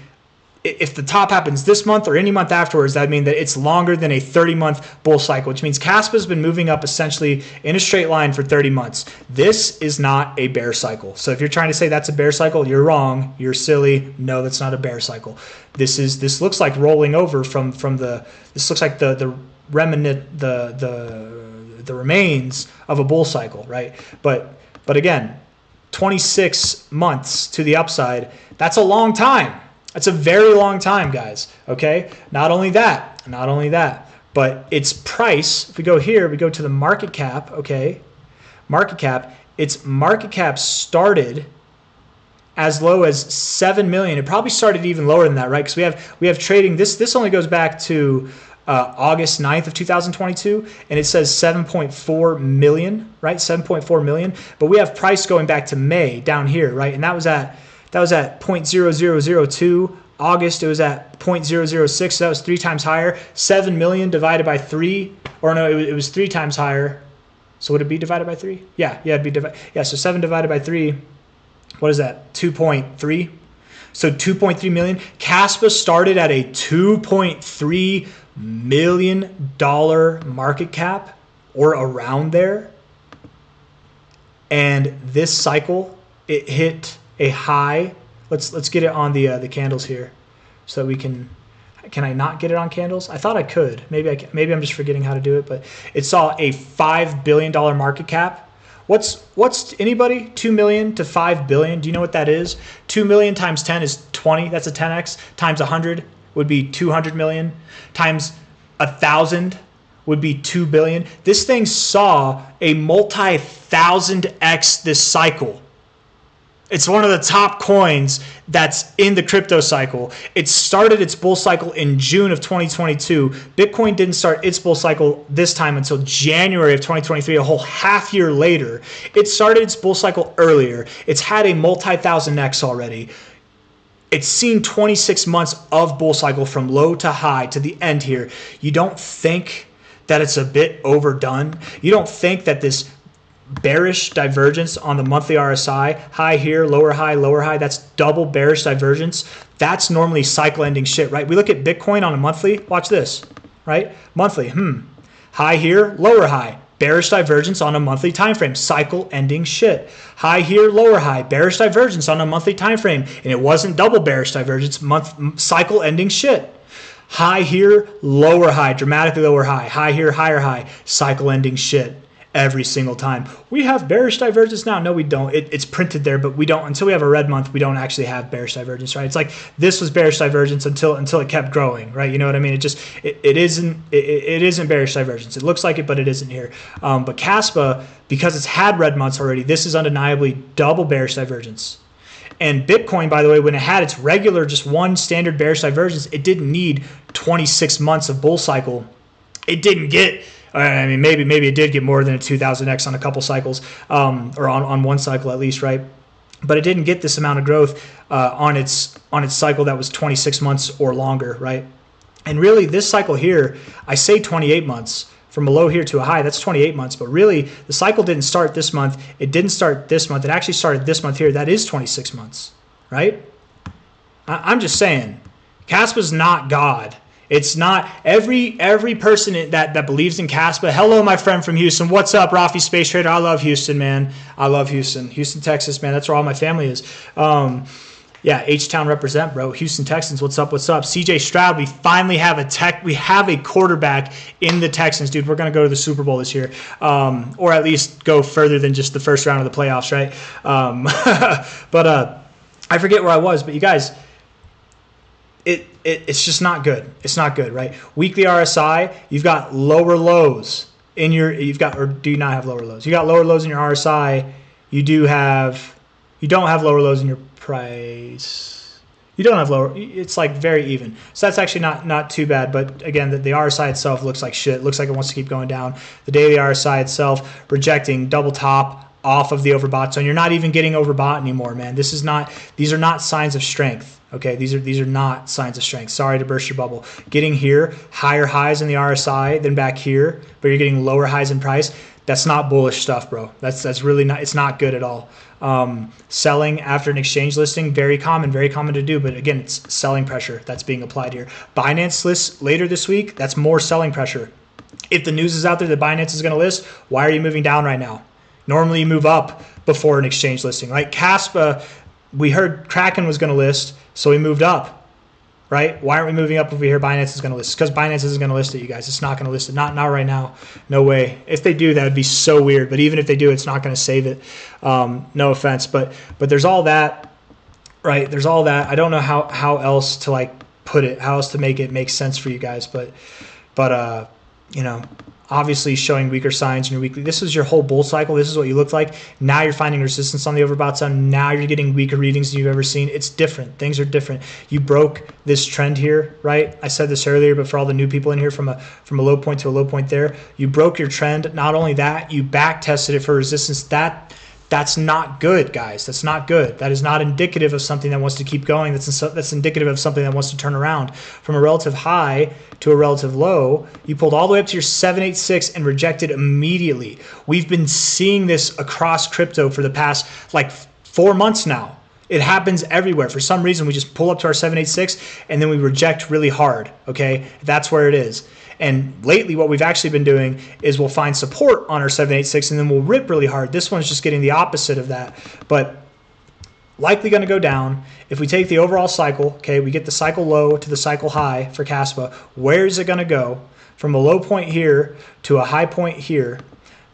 if the top happens this month or any month afterwards, that would mean that it's longer than a 30-month bull cycle, which means Kaspa's been moving up essentially in a straight line for 30 months. This is not a bear cycle. So if you're trying to say that's a bear cycle, you're wrong. You're silly. No, that's not a bear cycle. This looks like rolling over from the. This looks like the remnant, the remains of a bull cycle, right? But again, 26 months to the upside. That's a long time. That's a very long time, guys, okay? Not only that, but its price, if we go here, we go to the market cap, okay? Market cap, its market cap started as low as 7 million. It probably started even lower than that, right? Because we have trading. This only goes back to August 9th of 2022, and it says 7.4 million, right? 7.4 million. But we have price going back to May down here, right? And that was at 0.0002. August, it was at 0.006. So that was 3 times higher. 7 million divided by 3, or no, it was 3 times higher. So would it be divided by 3? Yeah, it'd be divided. Yeah, so 7 divided by 3. What is that? 2.3. So 2.3 million. Kaspa started at a $2.3 million market cap, or around there. And this cycle, it hit a high. Let's get it on the candles here, so that we can. Can I not get it on candles? I thought I could. Maybe I'm just forgetting how to do it. But it saw a $5 billion market cap. What's anybody? 2 million to 5 billion. Do you know what that is? 2 million times 10 is 20. That's a 10x. Times 100 would be 200 million. Times 1,000 would be 2 billion. This thing saw a multi-1,000x this cycle. It's one of the top coins that's in the crypto cycle. It started its bull cycle in June of 2022. Bitcoin didn't start its bull cycle this time until January of 2023, a whole half year later. It started its bull cycle earlier. It's had a multi-1,000x already. It's seen 26 months of bull cycle from low to high to the end here. You don't think that it's a bit overdone? You don't think that this bearish divergence on the monthly RSI, high here, lower high, that's double bearish divergence. That's normally cycle ending shit, right? We look at Bitcoin on a monthly, watch this, right? Monthly, high here, lower high, bearish divergence on a monthly time frame, cycle ending shit. High here, lower high, bearish divergence on a monthly time frame, and it wasn't double bearish divergence, cycle ending shit. High here, lower high, dramatically lower high, high here, higher high, cycle ending shit. Every single time. We have bearish divergence now. No, we don't. It's printed there, but we don't. Until we have a red month, we don't actually have bearish divergence, right? It's like this was bearish divergence until it kept growing, right? You know what I mean? It just it isn't bearish divergence. It looks like it, but it isn't here. But Kaspa, because it's had red months already, this is undeniably double bearish divergence. And Bitcoin, by the way, when it had its regular just one standard bearish divergence, it didn't need 26 months of bull cycle. It didn't get. I mean, maybe it did get more than a 2,000x on a couple cycles, or on one cycle at least, right? But it didn't get this amount of growth on its cycle that was 26 months or longer, right? And really, this cycle here, I say 28 months. From a low here to a high, that's 28 months. But really, the cycle didn't start this month. It didn't start this month. It actually started this month here. That is 26 months, right? I'm just saying, Kaspa's not God. It's not every person that believes in Kaspa. Hello, my friend from Houston. What's up, Rafi Space Trader? I love Houston, man. I love Houston. Houston, Texas, man. That's where all my family is. Yeah, H-Town represent, bro. Houston Texans, what's up, what's up? CJ Stroud, we finally have a quarterback in the Texans, dude. We're going to go to the Super Bowl this year, or at least go further than just the first round of the playoffs, right? But I forget where I was, but you guys, it's just not good. It's not good, right? Weekly RSI, you've got lower lows in your, or do you not have lower lows? You got lower lows in your RSI. You don't have lower lows in your price. You don't have lower, it's like very even. So that's actually not too bad. But again, the RSI itself looks like shit. It looks like it wants to keep going down. The daily RSI itself rejecting double top off of the overbought zone. You're not even getting overbought anymore, man. These are not signs of strength. Okay, these are not signs of strength. Sorry to burst your bubble. Getting here, higher highs in the RSI than back here, but you're getting lower highs in price. That's not bullish stuff, bro. That's really not. It's not good at all. Selling after an exchange listing, very common to do. But again, it's selling pressure that's being applied here. Binance lists later this week. That's more selling pressure. If the news is out there that Binance is going to list, why are you moving down right now? Normally you move up before an exchange listing, right? Kaspa, we heard Kraken was going to list, so we moved up, right? Why aren't we moving up if we hear Binance is going to list? Because Binance isn't going to list it, you guys. It's not going to list it. Not right now. No way. If they do, that would be so weird. But even if they do, it's not going to save it. No offense. But there's all that, right? There's all that. I don't know how else to like put it, how else to make it make sense for you guys. But you know, obviously showing weaker signs in your weekly. This is your whole bull cycle. This is what you look like. Now you're finding resistance on the overbought zone. Now you're getting weaker readings than you've ever seen. It's different. Things are different. You broke this trend here, right? I said this earlier, but for all the new people in here, from a low point to a low point there, you broke your trend. Not only that, you back tested it for resistance. That's not good, guys. That's not good. That is not indicative of something that wants to keep going. That's indicative of something that wants to turn around. From a relative high to a relative low, you pulled all the way up to your 786 and rejected immediately. We've been seeing this across crypto for the past like 4 months now. It happens everywhere. For some reason, we just pull up to our 786 and then we reject really hard, okay? That's where it is. And lately, what we've actually been doing is we'll find support on our 786 and then we'll rip really hard. This one's just getting the opposite of that, but likely going to go down. If we take the overall cycle, okay, we get the cycle low to the cycle high for Kaspa. Where is it going to go? From a low point here to a high point here,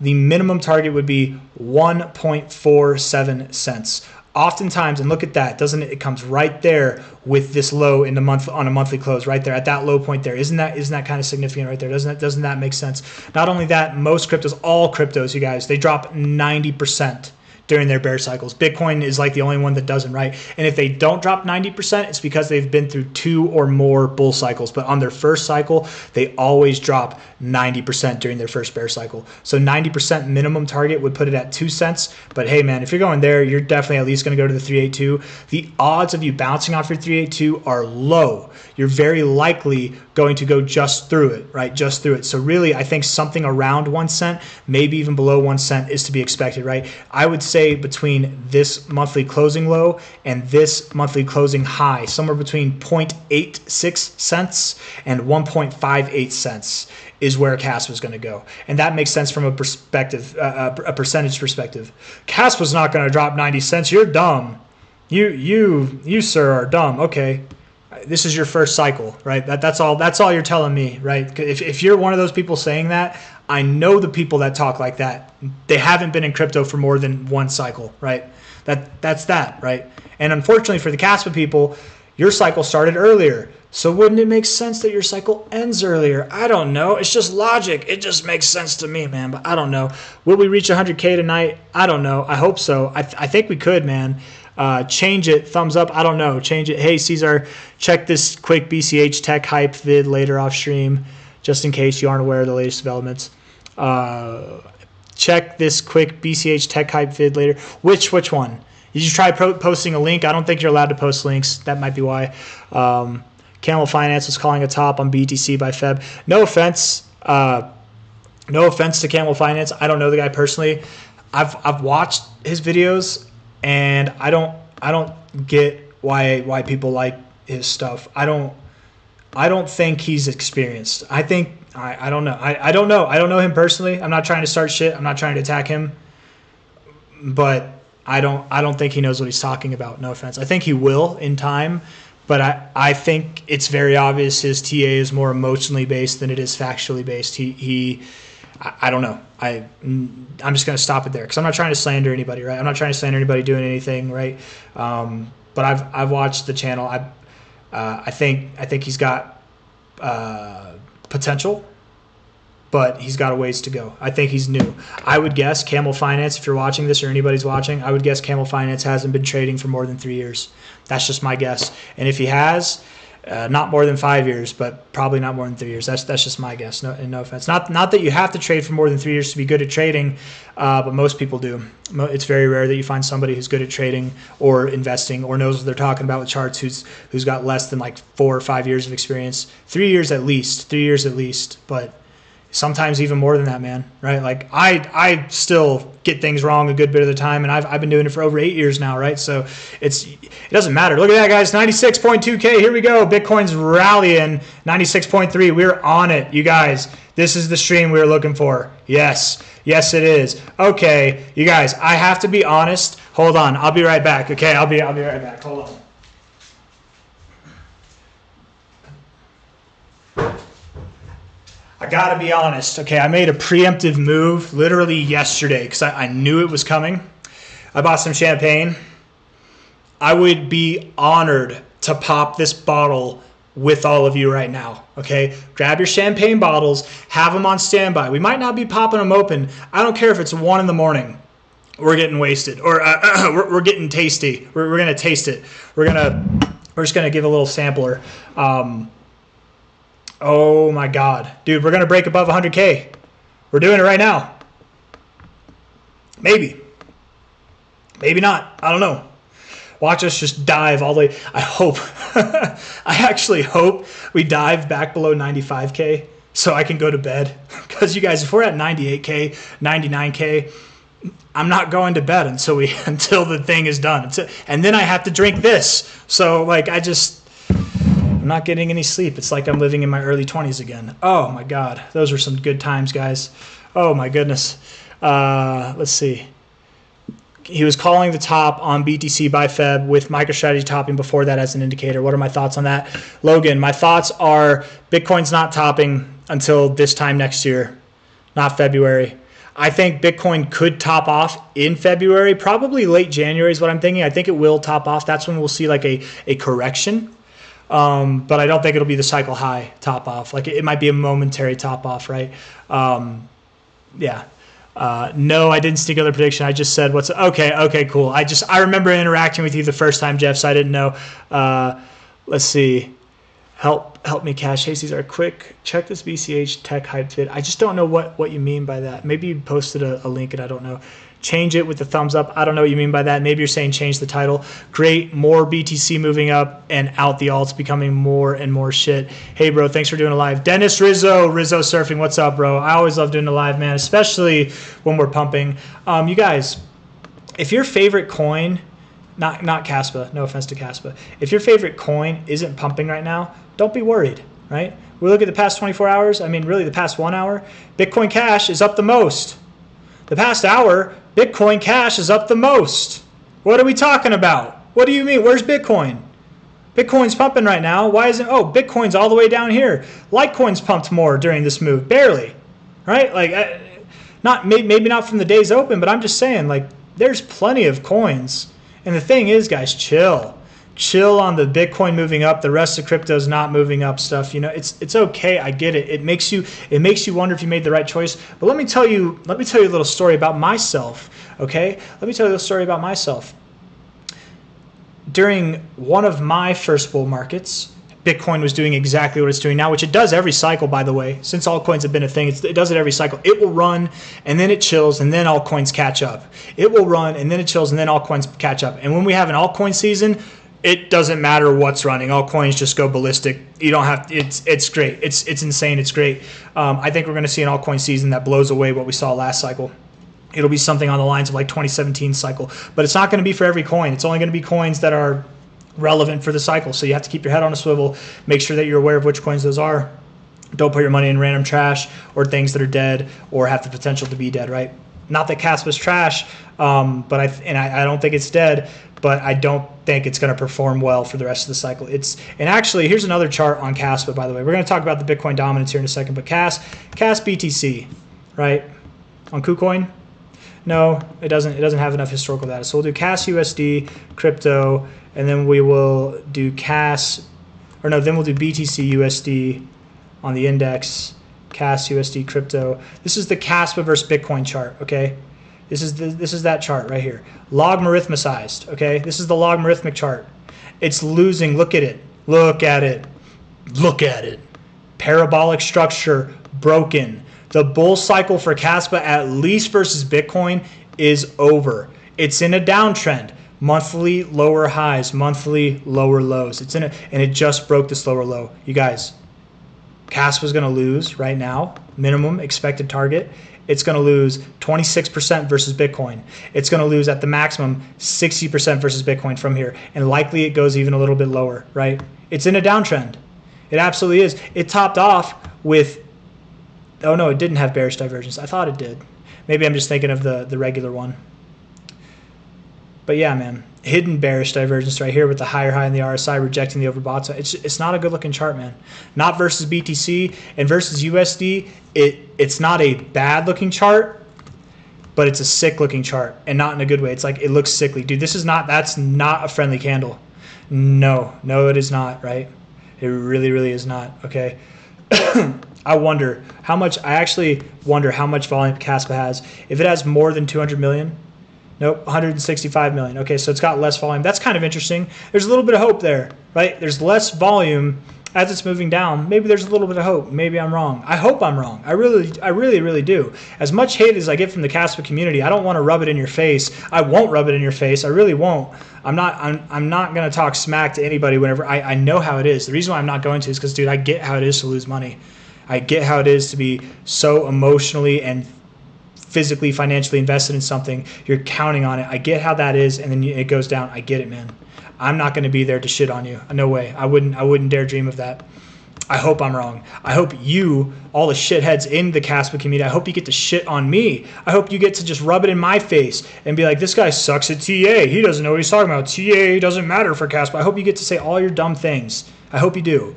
the minimum target would be 1.47 cents. Oftentimes, and look at that, doesn't it? It comes right there with this low in the month on a monthly close, right there at that low point there. Isn't that kind of significant right there? Doesn't that make sense? Not only that, most cryptos, all cryptos, you guys, they drop 90% during their bear cycles. Bitcoin is like the only one that doesn't, right? And if they don't drop 90%, it's because they've been through 2 or more bull cycles. But on their first cycle, they always drop 90% during their first bear cycle. So 90% minimum target would put it at 2 cents. But hey, man, if you're going there, you're definitely at least going to go to the 382. The odds of you bouncing off your 382 are low. You're very likely going to go just through it, right? Just through it. So really, I think something around 1 cent, maybe even below 1 cent is to be expected, right? I would say between this monthly closing low and this monthly closing high, somewhere between 0.86 cents and 1.58 cents is where Kaspa is going to go. And that makes sense from a perspective, a percentage perspective. Kaspa's not going to drop 90 cents. You're dumb. You sir are dumb. Okay. This is your first cycle, right? That's all you're telling me, right? If you're one of those people saying that, I know the people that talk like that. They haven't been in crypto for more than 1 cycle, right? That's that, right? And unfortunately for the Kaspa people, your cycle started earlier. So wouldn't it make sense that your cycle ends earlier? I don't know. It's just logic. It just makes sense to me, man. But I don't know. Will we reach 100K tonight? I don't know. I hope so. I think we could, man. Change it. Thumbs up. I don't know. Change it. Hey, C-Zar, check this quick BCH tech hype vid later off stream, just in case you aren't aware of the latest developments. Check this quick BCH tech hype vid later. Which one? Did you try posting a link? I don't think you're allowed to post links. That might be why. Camel Finance was calling a top on BTC by Feb. No offense. No offense to Camel Finance. I don't know the guy personally. I've watched his videos. And I don't get why people like his stuff. I don't think he's experienced. I don't know. I don't know. I don't know him personally. I'm not trying to start shit. I'm not trying to attack him. But I don't think he knows what he's talking about. No offense. I think he will in time. But I think it's very obvious his TA is more emotionally based than it is factually based. I don't know. I'm just going to stop it there because I'm not trying to slander anybody, right? I'm not trying to slander anybody doing anything, right? But I've watched the channel. I think he's got potential, but he's got a ways to go. I think he's new. I would guess Camel Finance, if you're watching this or anybody's watching, I would guess Camel Finance hasn't been trading for more than 3 years. That's just my guess. And if he has, not more than 5 years, but probably not more than 3 years. That's just my guess. No offense. Not that you have to trade for more than 3 years to be good at trading, but most people do. It's very rare that you find somebody who's good at trading or investing or knows what they're talking about with charts who's got less than like 4 or 5 years of experience. 3 years at least. 3 years at least. But sometimes even more than that, man, right? Like I still get things wrong a good bit of the time, and I've been doing it for over 8 years now, right? So it doesn't matter. Look at that, guys, 96.2K. Here we go. Bitcoin's rallying 96.3. We're on it, you guys. This is the stream we were looking for. Yes, it is. Okay, you guys, I have to be honest. Hold on, I'll be right back. Okay, I'll be right back. Hold on. I gotta be honest. Okay, I made a preemptive move literally yesterday because I knew it was coming. I bought some champagne. I would be honored to pop this bottle with all of you right now, okay? Grab your champagne bottles, have them on standby. We might not be popping them open. I don't care if it's 1 in the morning. We're getting wasted, or we're getting tasty. We're gonna taste it. We're just gonna give a little sampler. Oh my God, dude, we're gonna break above 100K. We're doing it right now. Maybe not. I don't know. Watch us just dive all the way. I hope, I actually hope we dive back below 95K so I can go to bed. Because you guys, if we're at 98K, 99K, I'm not going to bed until the thing is done. And then I have to drink this. So like I'm not getting any sleep. It's like I'm living in my early 20s again. Oh my God. Those were some good times, guys. Oh my goodness. Let's see. He was calling the top on BTC by Feb with MicroStrategy topping before that as an indicator. What are my thoughts on that? Logan, my thoughts are Bitcoin's not topping until this time next year, not February. I think Bitcoin could top off in February, probably late January is what I'm thinking. I think it will top off. That's when we'll see like a correction. But I don't think it'll be the cycle high top off. Like it might be a momentary top off, right? Yeah. No, I didn't sneak another prediction. I just said okay, cool. I remember interacting with you the first time, Jeff, so I didn't know. Let's see. Help me cash. Hey, C-Zar, quick. Check this BCH tech hype vid. I just don't know what you mean by that. Maybe you posted a link and I don't know. Change it with the thumbs up. I don't know what you mean by that. Maybe you're saying change the title. Great, more BTC moving up and out the alts becoming more and more shit. Hey, bro, thanks for doing a live. Dennis Rizzo Surfing, what's up, bro? I always love doing a live, man, especially when we're pumping. You guys, if your favorite coin, not Kaspa, no offense to Kaspa, if your favorite coin isn't pumping right now, don't be worried, right? We look at the past 24 hours, I mean, really the past 1 hour, Bitcoin Cash is up the most. The past hour, Bitcoin Cash is up the most. What are we talking about? What do you mean? Where's Bitcoin? Bitcoin's pumping right now. Why isn't? Oh, Bitcoin's all the way down here. Litecoin's pumped more during this move, barely, right? Like, maybe not from the days open, but I'm just saying, like, there's plenty of coins. And the thing is, guys, chill on the Bitcoin moving up. The rest of crypto's not moving up stuff. You know, it's okay. I get it. It makes you wonder if you made the right choice. But let me tell you a little story about myself. Okay, let me tell you a little story about myself. During one of my first bull markets, Bitcoin was doing exactly what it's doing now, which it does every cycle, by the way. Since altcoins have been a thing, it does it every cycle. It will run, and then it chills, and then altcoins catch up. It will run, and then it chills, and then altcoins catch up. And when we have an altcoin season, it doesn't matter what's running. Altcoins just go ballistic. You don't have. It's great. It's insane. It's great. I think we're going to see an altcoin season that blows away what we saw last cycle. It'll be something on the lines of like 2017 cycle, but it's not going to be for every coin. It's only going to be coins that are relevant for the cycle. So you have to keep your head on a swivel. Make sure that you're aware of which coins those are. Don't put your money in random trash or things that are dead or have the potential to be dead. Right? Not that Kaspa's trash, but I don't think it's dead. But I don't think it's going to perform well for the rest of the cycle. And actually, here's another chart on Kaspa, by the way. We're going to talk about the Bitcoin dominance here in a second, but Kas BTC, right? On KuCoin? No, it doesn't have enough historical data. So we'll do Kas USD, crypto, and then we will do then we'll do BTC USD on the index, Kas USD, crypto. This is the Kaspa versus Bitcoin chart, okay? This is that chart right here. Logarithmicized, okay? This is the logarithmic chart. It's losing. Look at it. Look at it. Look at it. Parabolic structure broken. The bull cycle for Kaspa, at least versus Bitcoin, is over. It's in a downtrend. Monthly lower highs, monthly lower lows. And it just broke this lower low. You guys, Kaspa's going to lose right now. Minimum expected target. It's going to lose 26% versus Bitcoin. It's going to lose at the maximum 60% versus Bitcoin from here. And likely it goes even a little bit lower, right? It's in a downtrend. It absolutely is. It topped off with, oh no, it didn't have bearish divergence. I thought it did. Maybe I'm just thinking of the regular one. But yeah, man, hidden bearish divergence right here with the higher high in the RSI rejecting the overbought. So it's not a good looking chart, man. Not versus BTC and versus USD. It's not a bad looking chart, but it's a sick looking chart, and not in a good way. It's like it looks sickly, dude. That's not a friendly candle. No, it is not, right? It really, really is not, okay? I actually wonder how much volume Kaspa has. If it has more than 200 million, nope, 165 million. Okay, so it's got less volume. That's kind of interesting. There's a little bit of hope there, right? There's less volume as it's moving down. Maybe there's a little bit of hope. Maybe I'm wrong. I hope I'm wrong. I really do. As much hate as I get from the Kaspa community, I don't want to rub it in your face. I won't rub it in your face. I really won't. I'm not going to talk smack to anybody whenever I know how it is. The reason why I'm not going to is because, dude, I get how it is to lose money. I get how it is to be so emotionally and physically, financially invested in something. You're counting on it. I get how that is, and then it goes down. I get it, man. I'm not going to be there to shit on you. No way. I wouldn't dare dream of that. I hope I'm wrong. I hope you, all the shitheads in the Kaspa community, I hope you get to shit on me. I hope you get to just rub it in my face and be like, this guy sucks at TA. He doesn't know what he's talking about. TA doesn't matter for Kaspa. I hope you get to say all your dumb things. I hope you do.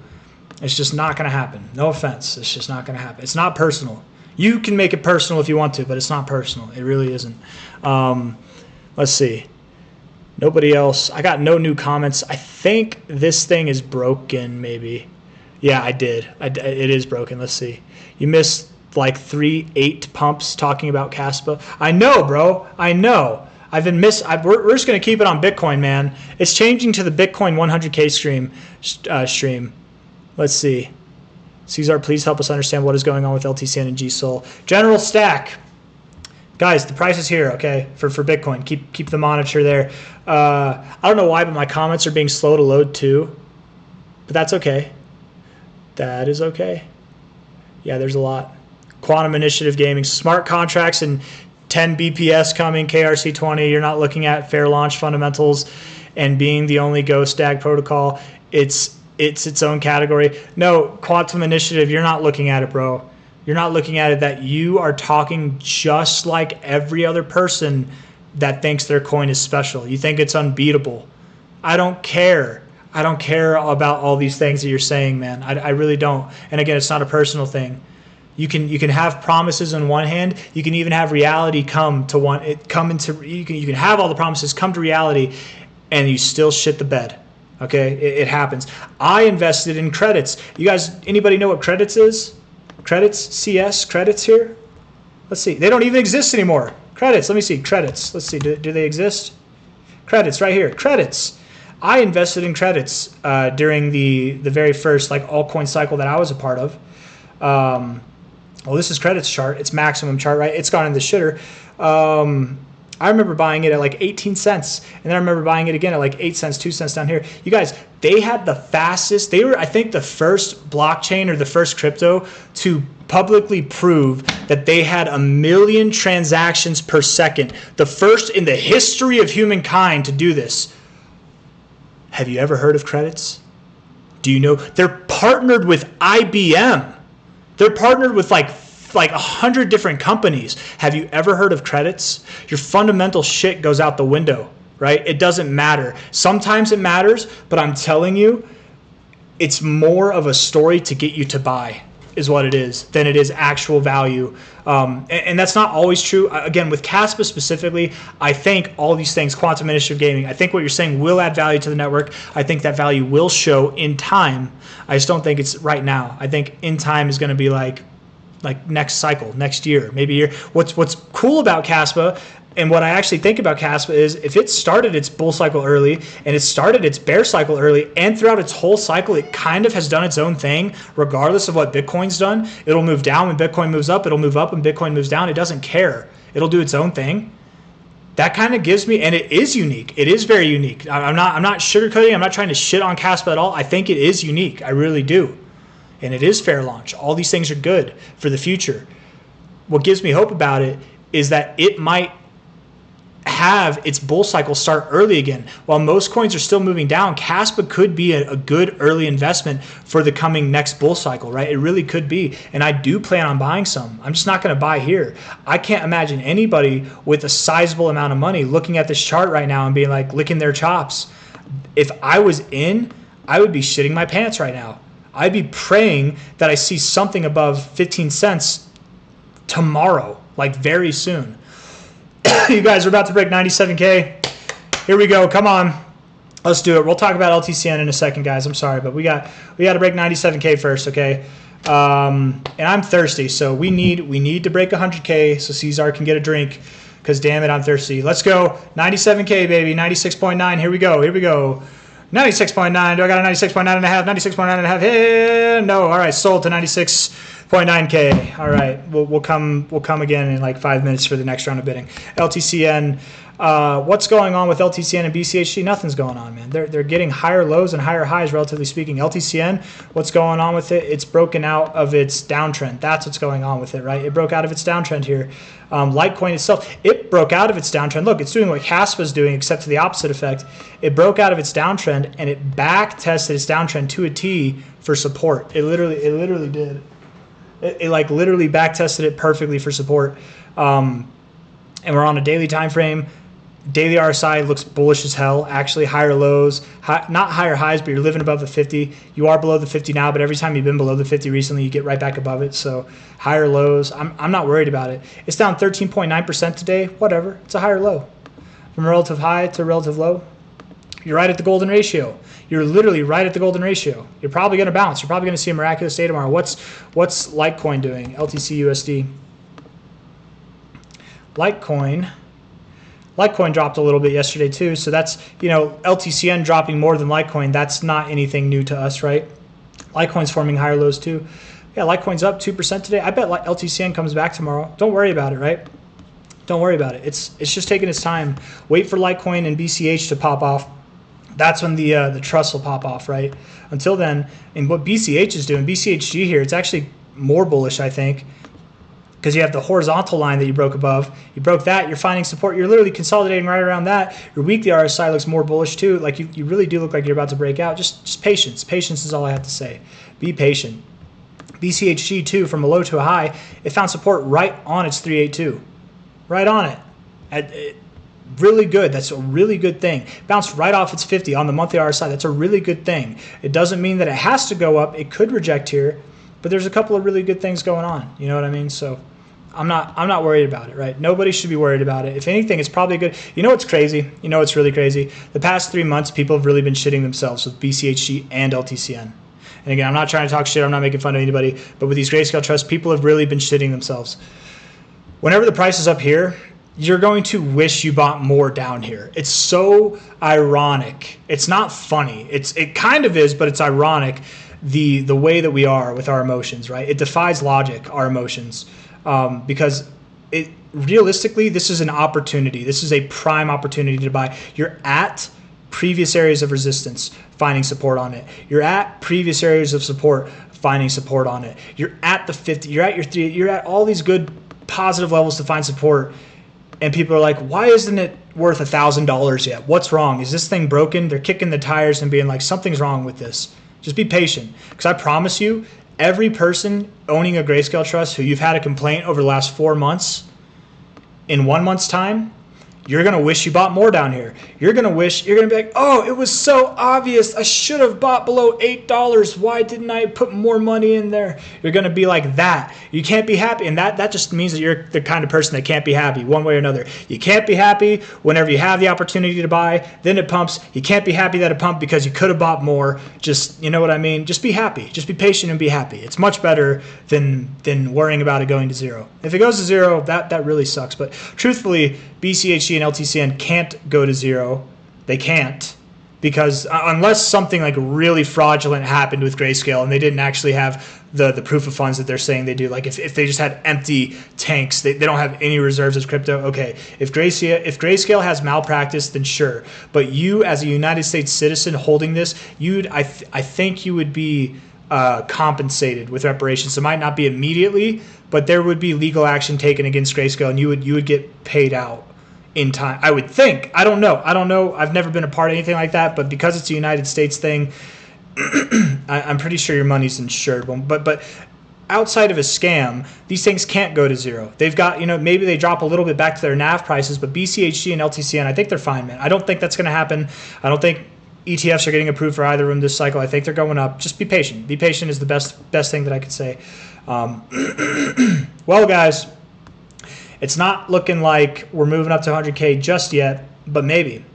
It's just not going to happen. No offense. It's just not going to happen. It's not personal. You can make it personal if you want to, but it's not personal. It really isn't. Let's see. Nobody else. I got no new comments. I think this thing is broken, maybe. Yeah, I did. It is broken. Let's see. You missed like 3-8 pumps talking about Kaspa. I know, bro. I know. We're just going to keep it on Bitcoin, man. It's changing to the Bitcoin 100K stream. Let's see. C-Zar, please help us understand what is going on with LTCN and GSOL. General stack. Guys, the price is here, okay, for Bitcoin. Keep the monitor there. I don't know why, but my comments are being slow to load too. But that's okay. That is okay. Yeah, there's a lot. Quantum Initiative Gaming. Smart contracts and 10 BPS coming, KRC20. You're not looking at fair launch fundamentals and being the only Go Stag protocol. It's its own category. No, Quantum Initiative, you're not looking at it, bro. You're not looking at it that you are talking just like every other person that thinks their coin is special. You think it's unbeatable. I don't care. I don't care about all these things that you're saying, man. I really don't. And again, it's not a personal thing. You can have promises on one hand. You can even have reality you can have all the promises come to reality, and you still shit the bed. Okay, it happens. I invested in credits. You guys, anybody know what credits is? Credits, CS, credits here? Let's see. They don't even exist anymore. Credits, let me see. Credits. Let's see. Do they exist? Credits right here. Credits. I invested in credits during the very first like altcoin cycle that I was a part of. Well, this is credits chart. It's maximum chart, right? It's gone in the shitter. I remember buying it at like 18 cents. And then I remember buying it again at like 8 cents, 2 cents down here. You guys, they had the fastest, they were, I think, the first blockchain or the first crypto to publicly prove that they had 1 million transactions per second. The first in the history of humankind to do this. Have you ever heard of credits? Do you know? They're partnered with IBM. They're partnered with like 100 different companies. Have you ever heard of credits? Your fundamental shit goes out the window, right? It doesn't matter. Sometimes it matters, but I'm telling you, it's more of a story to get you to buy is what it is than it is actual value. And that's not always true. Again, with Kaspa specifically, I think all these things, Quantum Initiative Gaming, I think what you're saying will add value to the network. I think that value will show in time. I just don't think it's right now. I think in time is going to be like next cycle, next year, maybe a year. What's cool about Kaspa and what I actually think about Kaspa is if it started its bull cycle early and it started its bear cycle early and throughout its whole cycle, it kind of has done its own thing regardless of what Bitcoin's done. It'll move down when Bitcoin moves up. It'll move up when Bitcoin moves down. It doesn't care. It'll do its own thing. That kind of gives me, and it is unique. It is very unique. I'm not sugarcoating. I'm not trying to shit on Kaspa at all. I think it is unique. I really do. And it is fair launch. All these things are good for the future. What gives me hope about it is that it might have its bull cycle start early again. While most coins are still moving down, Kaspa could be a good early investment for the coming next bull cycle, right? It really could be. And I do plan on buying some. I'm just not going to buy here. I can't imagine anybody with a sizable amount of money looking at this chart right now and being like licking their chops. If I was in, I would be shitting my pants right now. I'd be praying that I see something above 15 cents tomorrow, like very soon. You guys are about to break 97K. Here we go. Come on. Let's do it. We'll talk about LTCN in a second, guys. I'm sorry, but we got to break 97K first, okay? And I'm thirsty, so we need to break 100K so C-Zar can get a drink. Because damn it, I'm thirsty. Let's go. 97K, baby. 96.9. Here we go. 96.9. Do I got a 96.9 and a half? 96.9 and a half. Hey, no. All right, sold to 96.9K. All right, we'll come again in like 5 minutes for the next round of bidding. LTCN. What's going on with LTCN and BCHG? Nothing's going on, man. They're getting higher lows and higher highs, relatively speaking. LTCN, what's going on with it? It's broken out of its downtrend. That's what's going on with it, right? It broke out of its downtrend here. Litecoin itself, it broke out of its downtrend. Look, it's doing what Kaspa is doing, except to the opposite effect. It broke out of its downtrend and it back tested its downtrend to a T for support. It literally did. It like literally back tested it perfectly for support. And we're on a daily time frame. Daily RSI looks bullish as hell. Actually, higher lows, not higher highs, but you're living above the 50. You are below the 50 now, but every time you've been below the 50 recently, you get right back above it. So higher lows, I'm not worried about it. It's down 13.9% today. Whatever. It's a higher low. From a relative high to relative low, you're right at the golden ratio. You're literally right at the golden ratio. You're probably going to bounce. You're probably going to see a miraculous day tomorrow. What's Litecoin doing? LTC USD. Litecoin dropped a little bit yesterday too, so that's, LTCN dropping more than Litecoin. That's not anything new to us, right? Litecoin's forming higher lows too. Yeah, Litecoin's up 2% today. I bet LTCN comes back tomorrow. Don't worry about it, right? Don't worry about it. It's just taking its time. Wait for Litecoin and BCH to pop off. That's when the trust will pop off, right? Until then, and what BCH is doing, BCHG here, it's actually more bullish, I think, because you have the horizontal line that you broke above. You broke that, you're finding support. You're literally consolidating right around that. Your weekly RSI looks more bullish too. Like you really do look like you're about to break out. Just patience. Patience is all I have to say. Be patient. BCHG too, from a low to a high, it found support right on its 382. Right on it. Really good. That's a really good thing. Bounced right off its 50 on the monthly RSI. That's a really good thing. It doesn't mean that it has to go up. It could reject here, but there's a couple of really good things going on. You know what I mean? So I'm not worried about it, right? Nobody should be worried about it. If anything, it's probably good. You know what's crazy? You know what's really crazy? The past 3 months, people have really been shitting themselves with BCHG and LTCN. And again, I'm not trying to talk shit. I'm not making fun of anybody. But with these grayscale trusts, people have really been shitting themselves. Whenever the price is up here, you're going to wish you bought more down here. It's so ironic. It's not funny. It kind of is, but it's ironic the way that we are with our emotions, right? It defies logic, our emotions. Because realistically, this is an opportunity. This is a prime opportunity to buy. You're at previous areas of resistance, finding support on it. You're at previous areas of support, finding support on it. You're at the 50. You're at your 3. You're at all these good positive levels to find support. And people are like, why isn't it worth $1,000 yet? What's wrong? Is this thing broken? They're kicking the tires and being like, something's wrong with this. Just be patient. Because I promise you, every person owning a grayscale trust who you've had a complaint over the last 4 months, in 1 month's time, you're going to wish you bought more down here. You're going to be like, oh, it was so obvious. I should have bought below $8. Why didn't I put more money in there? You're going to be like that. You can't be happy. And that just means that you're the kind of person that can't be happy one way or another. You can't be happy whenever you have the opportunity to buy, then it pumps. You can't be happy that it pumped because you could have bought more. Just, you know what I mean? Just be happy. Just be patient and be happy. It's much better than worrying about it going to zero. If it goes to zero, that really sucks. But truthfully, BCHG and LTCN can't go to zero. They can't, because unless something like really fraudulent happened with Grayscale and they didn't actually have the proof of funds that they're saying they do, like if they just had empty tanks, they don't have any reserves as crypto, okay. If Grayscale has malpractice, then sure. But you as a United States citizen holding this, I think you would be compensated with reparations. It might not be immediately, but there would be legal action taken against Grayscale, and you would get paid out in time, I would think. I don't know. I've never been a part of anything like that, but because it's a United States thing, I'm pretty sure your money's insured. But outside of a scam, these things can't go to zero. They've got, maybe they drop a little bit back to their NAV prices, but BCHG and LTCN, I think they're fine, man. I don't think that's going to happen. I don't think ETFs are getting approved for either of them this cycle. I think they're going up. Just be patient. Be patient is the best thing that I could say. Well, guys, it's not looking like we're moving up to 100K just yet, but maybe,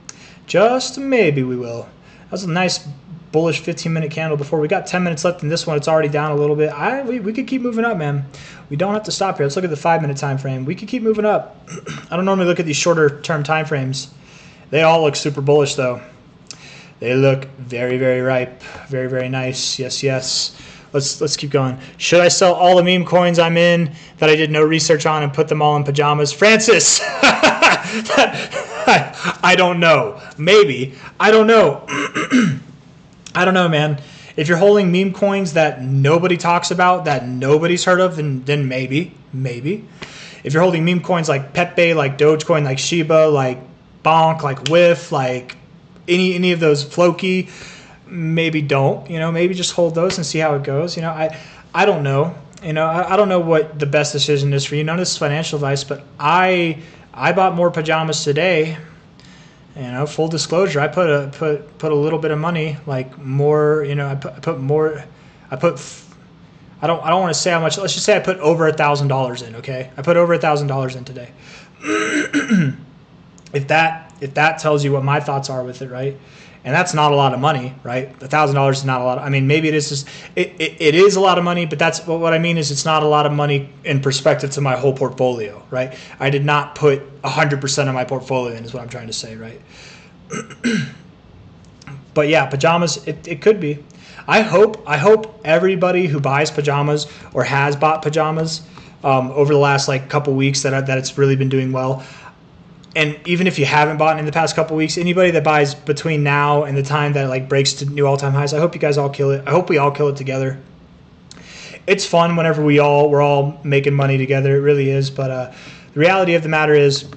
just maybe we will. That was a nice bullish 15-minute candle before. We got 10 minutes left in this one. It's already down a little bit. We could keep moving up, man. We don't have to stop here. Let's look at the 5-minute time frame. We could keep moving up. I don't normally look at these shorter term time frames. They all look super bullish, though. They look very, very ripe. Very, very nice. Yes, yes. Let's keep going. Should I sell all the meme coins I'm in that I did no research on and put them all in pajamas? Francis! I don't know. Maybe. I don't know. I don't know, man. If you're holding meme coins that nobody talks about, that nobody's heard of, then maybe. If you're holding meme coins like Pepe, like Dogecoin, like Shiba, like Bonk, like Whiff, like any of those Floki, maybe don't. Maybe just hold those and see how it goes. I don't know. I don't know what the best decision is for you. None of this is financial advice, but I bought more pajamas today. Full disclosure, I put a little bit of money, like more. I put more. I don't want to say how much. Let's just say I put over $1,000 in. Okay, I put over $1,000 in today. If that tells you what my thoughts are with it, right? And that's not a lot of money, right? $1,000 is not a lot. I mean, maybe it is. It is a lot of money, but that's what I mean is it's not a lot of money in perspective to my whole portfolio, right? I did not put 100% of my portfolio in, is what I'm trying to say, right? But yeah, pajamas. It could be. I hope everybody who buys pajamas or has bought pajamas over the last couple weeks that it's really been doing well. And even if you haven't bought in the past couple weeks, anybody that buys between now and the time that it breaks to new all-time highs, I hope you guys all kill it. I hope we all kill it together. It's fun whenever we're all making money together. It really is. But the reality of the matter is,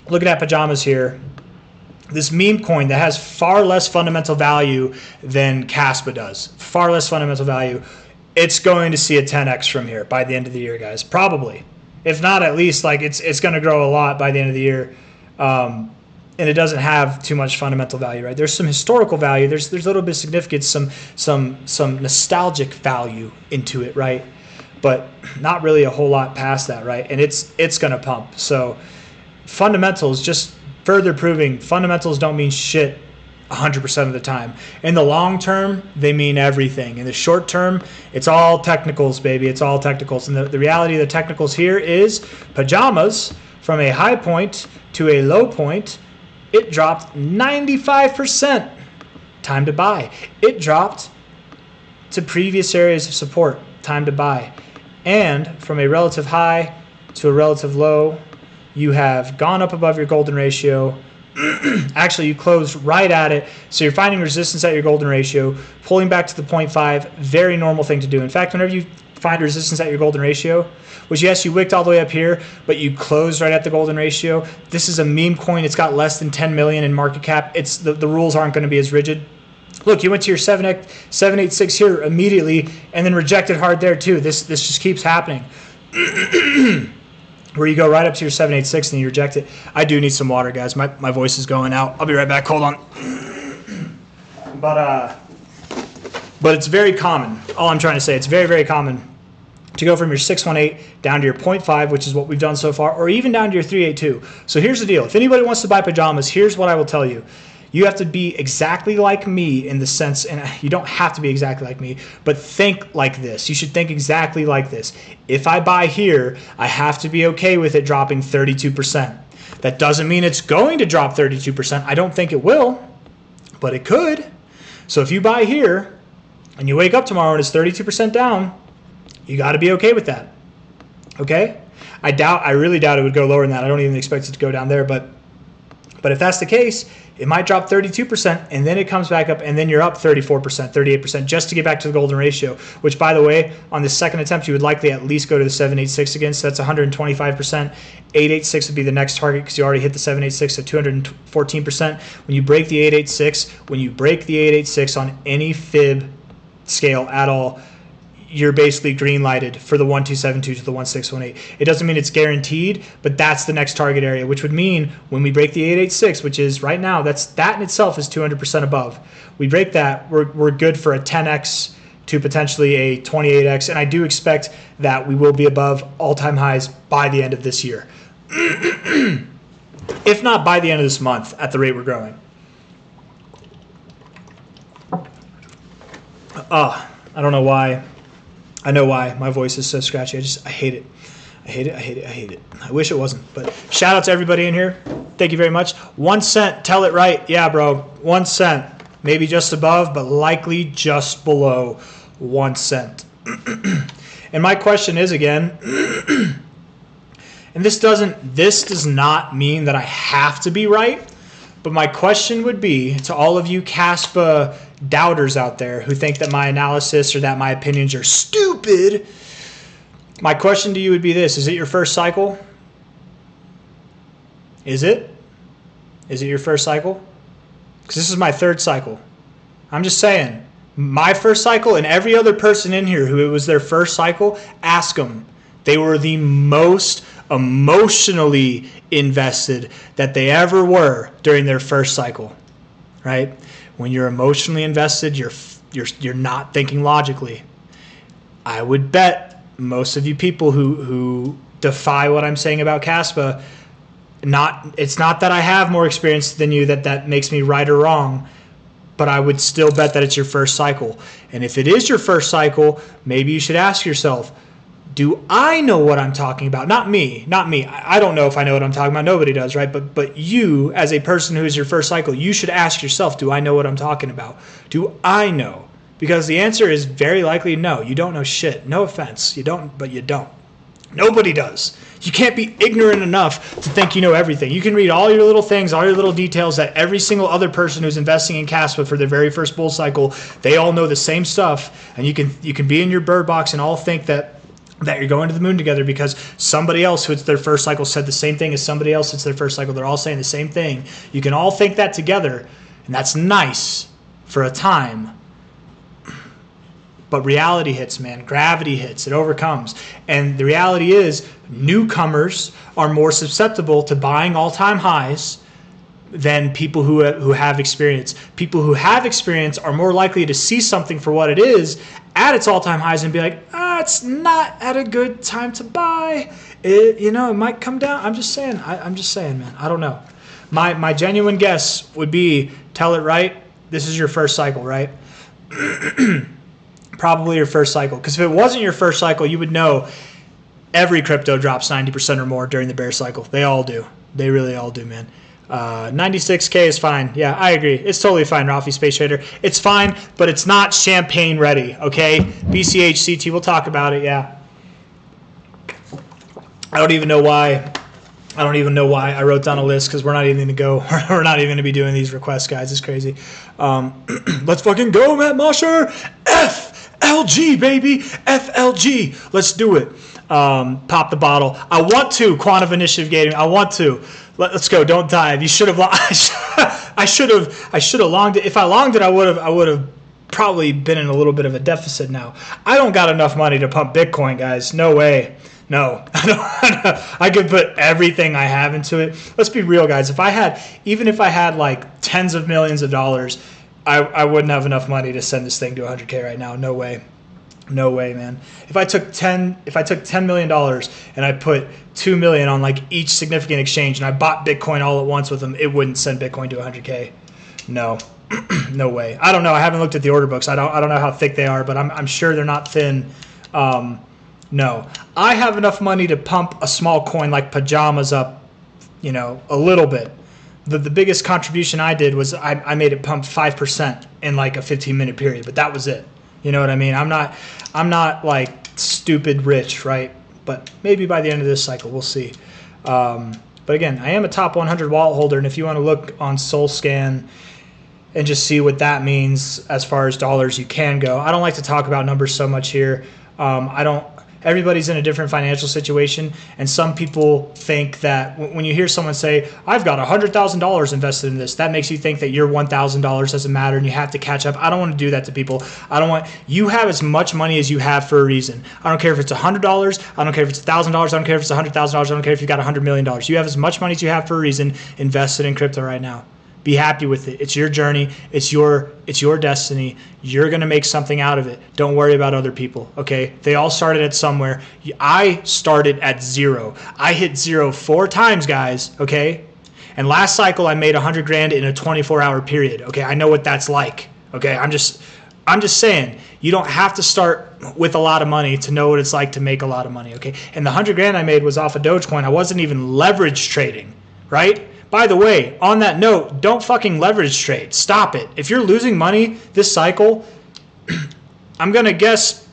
looking at pajamas here, this meme coin that has far less fundamental value than Kaspa does, far less fundamental value, it's going to see a 10x from here by the end of the year, guys. Probably. If not, at least it's going to grow a lot by the end of the year. And it doesn't have too much fundamental value, right? There's some historical value. There's a little bit of significance, some nostalgic value into it, right? But not really a whole lot past that, right? And it's going to pump. So fundamentals, just further proving fundamentals don't mean shit 100% of the time. In the long term, they mean everything. In the short term, it's all technicals, baby. It's all technicals. And the reality of the technicals here is pajamas from a high point to a low point, it dropped 95%. Time to buy. It dropped to previous areas of support. Time to buy. And from a relative high to a relative low, you have gone up above your golden ratio. Actually, you closed right at it. So you're finding resistance at your golden ratio, pulling back to the 0.5. Very normal thing to do. In fact, whenever you find resistance at your golden ratio, which yes, you wicked all the way up here, but you closed right at the golden ratio. This is a meme coin. It's got less than 10 million in market cap. It's the rules aren't going to be as rigid. Look, you went to your 786 here immediately and then rejected hard there too. This just keeps happening. Where you go right up to your 786 and you reject it. I do need some water, guys. My voice is going out. I'll be right back. Hold on. But it's very common. All I'm trying to say, it's very, very common to go from your 618 down to your 0.5, which is what we've done so far, or even down to your 382. So here's the deal. If anybody wants to buy pajamas, here's what I will tell you. You have to be exactly like me in the sense, and you don't have to be exactly like me, but think like this. You should think exactly like this. If I buy here, I have to be okay with it dropping 32%. That doesn't mean it's going to drop 32%. I don't think it will, but it could. So if you buy here and you wake up tomorrow and it's 32% down, you got to be okay with that. Okay? I really doubt it would go lower than that. I don't even expect it to go down there, but if that's the case, it might drop 32% and then it comes back up and then you're up 34%, 38% just to get back to the golden ratio, which by the way, on the second attempt, you would likely at least go to the 786 again. So that's 125%. 886 would be the next target because you already hit the 786 at 214%. When you break the 886 on any fib scale at all, you're basically green lighted for the 1272 to the 1618. It doesn't mean it's guaranteed, but that's the next target area, which would mean when we break the 886, which is right now, that in itself is 200% above. We break that, we're good for a 10x to potentially a 28x, and I do expect that we will be above all-time highs by the end of this year. If not by the end of this month at the rate we're growing. I don't know why. I know why my voice is so scratchy. I hate it. I hate it. I wish it wasn't. But shout out to everybody in here. Thank you very much. 1 cent. Tell it right. Yeah, bro. 1 cent. Maybe just above, but likely just below 1 cent. And my question is again, and this does not mean that I have to be right, but my question would be to all of you Kaspa doubters out there who think that my analysis or that my opinions are stupid. My question to you would be this: is it your first cycle? Is it? Is it your first cycle? Because this is my third cycle. I'm just saying, my first cycle and every other person in here who it was their first cycle, ask them. They were the most emotionally invested that they ever were during their first cycle, right? When you're emotionally invested, you're not thinking logically. I would bet most of you people who defy what I'm saying about Kaspa, it's not that I have more experience than you that makes me right or wrong, but I would still bet that it's your first cycle. And if it is your first cycle, maybe you should ask yourself, do I know what I'm talking about? Not me. I don't know if I know what I'm talking about. Nobody does, right? But you, as a person who is your first cycle, you should ask yourself, do I know what I'm talking about? Do I know? Because the answer is very likely no. You don't know shit. No offense. You don't, but you don't. Nobody does. You can't be ignorant enough to think you know everything. You can read all your little things, all your little details that every single other person who's investing in Kaspa for their very first bull cycle, they all know the same stuff. And you can be in your bird box and all think that you're going to the moon together because somebody else who it's their first cycle said the same thing as somebody else it's their first cycle. They're all saying the same thing. You can all think that together, and that's nice for a time. But reality hits, man. Gravity hits. It overcomes. And the reality is newcomers are more susceptible to buying all-time highs than people who have experience. People who have experience are more likely to see something for what it is at its all-time highs and be like, it's not at a good time to buy. It might come down. I'm just saying, man. I don't know. My genuine guess would be, tell it right. This is your first cycle, right? Probably your first cycle. Because if it wasn't your first cycle, you would know every crypto drops 90% or more during the bear cycle. They all do. They really all do, man. 96K is fine. Yeah, I agree. It's totally fine, Ralphie Space Trader. It's fine, but it's not champagne ready, okay? BCH, CT, we'll talk about it, yeah. I don't even know why I wrote down a list because we're not even going to go. We're not even going to be doing these requests, guys. It's crazy. Let's fucking go, Matt Mosher. FLG, baby. FLG. Let's do it. Pop the bottle. I want to. Quantum Initiative Gaming. I want to. Let's go. Don't dive. You should have. I should have longed it. If I longed it, I would have probably been in a little bit of a deficit now. I don't got enough money to pump Bitcoin, guys. No way. No, I could put everything I have into it. Let's be real, guys. Even if I had like tens of millions of dollars, I wouldn't have enough money to send this thing to 100K right now. No way. No way, man. If I took $10 million and I put $2 million on like each significant exchange and I bought Bitcoin all at once with them, it wouldn't send Bitcoin to 100K. No, no way. I don't know. I haven't looked at the order books. I don't know how thick they are, but I'm sure they're not thin. No, I have enough money to pump a small coin like Pajamas up, a little bit. The biggest contribution I did was I made it pump 5% in like a 15-minute period, but that was it. You know what I mean? I'm not like stupid rich, right? But maybe by the end of this cycle, we'll see. But again, I am a top 100 wallet holder, and if you want to look on SoulScan and just see what that means as far as dollars, you can go. I don't like to talk about numbers so much here. Everybody's in a different financial situation, and some people think that when you hear someone say, I've got $100,000 invested in this, that makes you think that your $1,000 doesn't matter and you have to catch up. I don't want to do that to people. You have as much money as you have for a reason. I don't care if it's $100, I don't care if it's $1,000, I don't care if it's $100,000, I don't care if you've got $100 million. You have as much money as you have for a reason invested in crypto right now. Be happy with it. It's your journey. It's your destiny. You're going to make something out of it. Don't worry about other people, okay? They all started at somewhere. I started at zero. I hit zero 4 times, guys, okay? And last cycle, I made 100 grand in a 24-hour period, okay? I know what that's like, okay? I'm just saying, you don't have to start with a lot of money to know what it's like to make a lot of money, okay? And the 100 grand I made was off of Dogecoin. I wasn't even leverage trading, right? By the way, on that note, don't fucking leverage trade. Stop it. If you're losing money this cycle, I'm gonna guess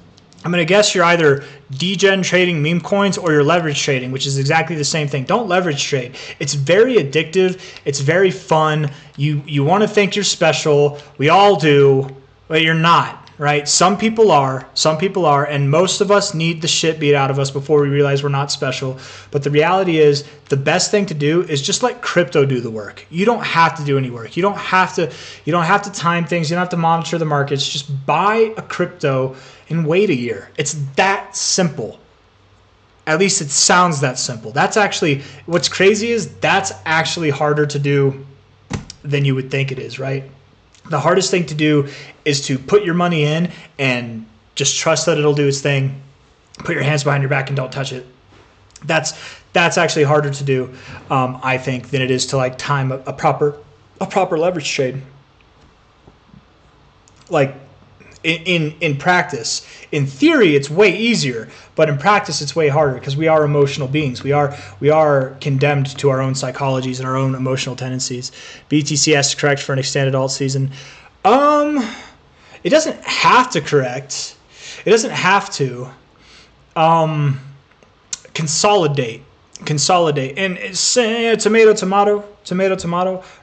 you're either degen trading meme coins or you're leverage trading, which is exactly the same thing. Don't leverage trade. It's very addictive. It's very fun. You want to think you're special. We all do, but you're not, right? Some people are, and most of us need the shit beat out of us before we realize we're not special. But the reality is, the best thing to do is just let crypto do the work. You don't have to do any work. You don't have to time things. You don't have to monitor the markets. Just buy a crypto and wait a year. It's that simple. At least it sounds that simple. That's actually, what's crazy is that's actually harder to do than you would think it is, right? The hardest thing to do is to put your money in and just trust that it'll do its thing. Put your hands behind your back and don't touch it. That's actually harder to do, I think, than it is to like time a proper leverage trade. Like in practice, in theory, it's way easier, but in practice, it's way harder because we are emotional beings. We are condemned to our own psychologies and our own emotional tendencies. BTC has to correct for an extended alt season. It doesn't have to correct. It doesn't have to. Consolidate, and it's tomato,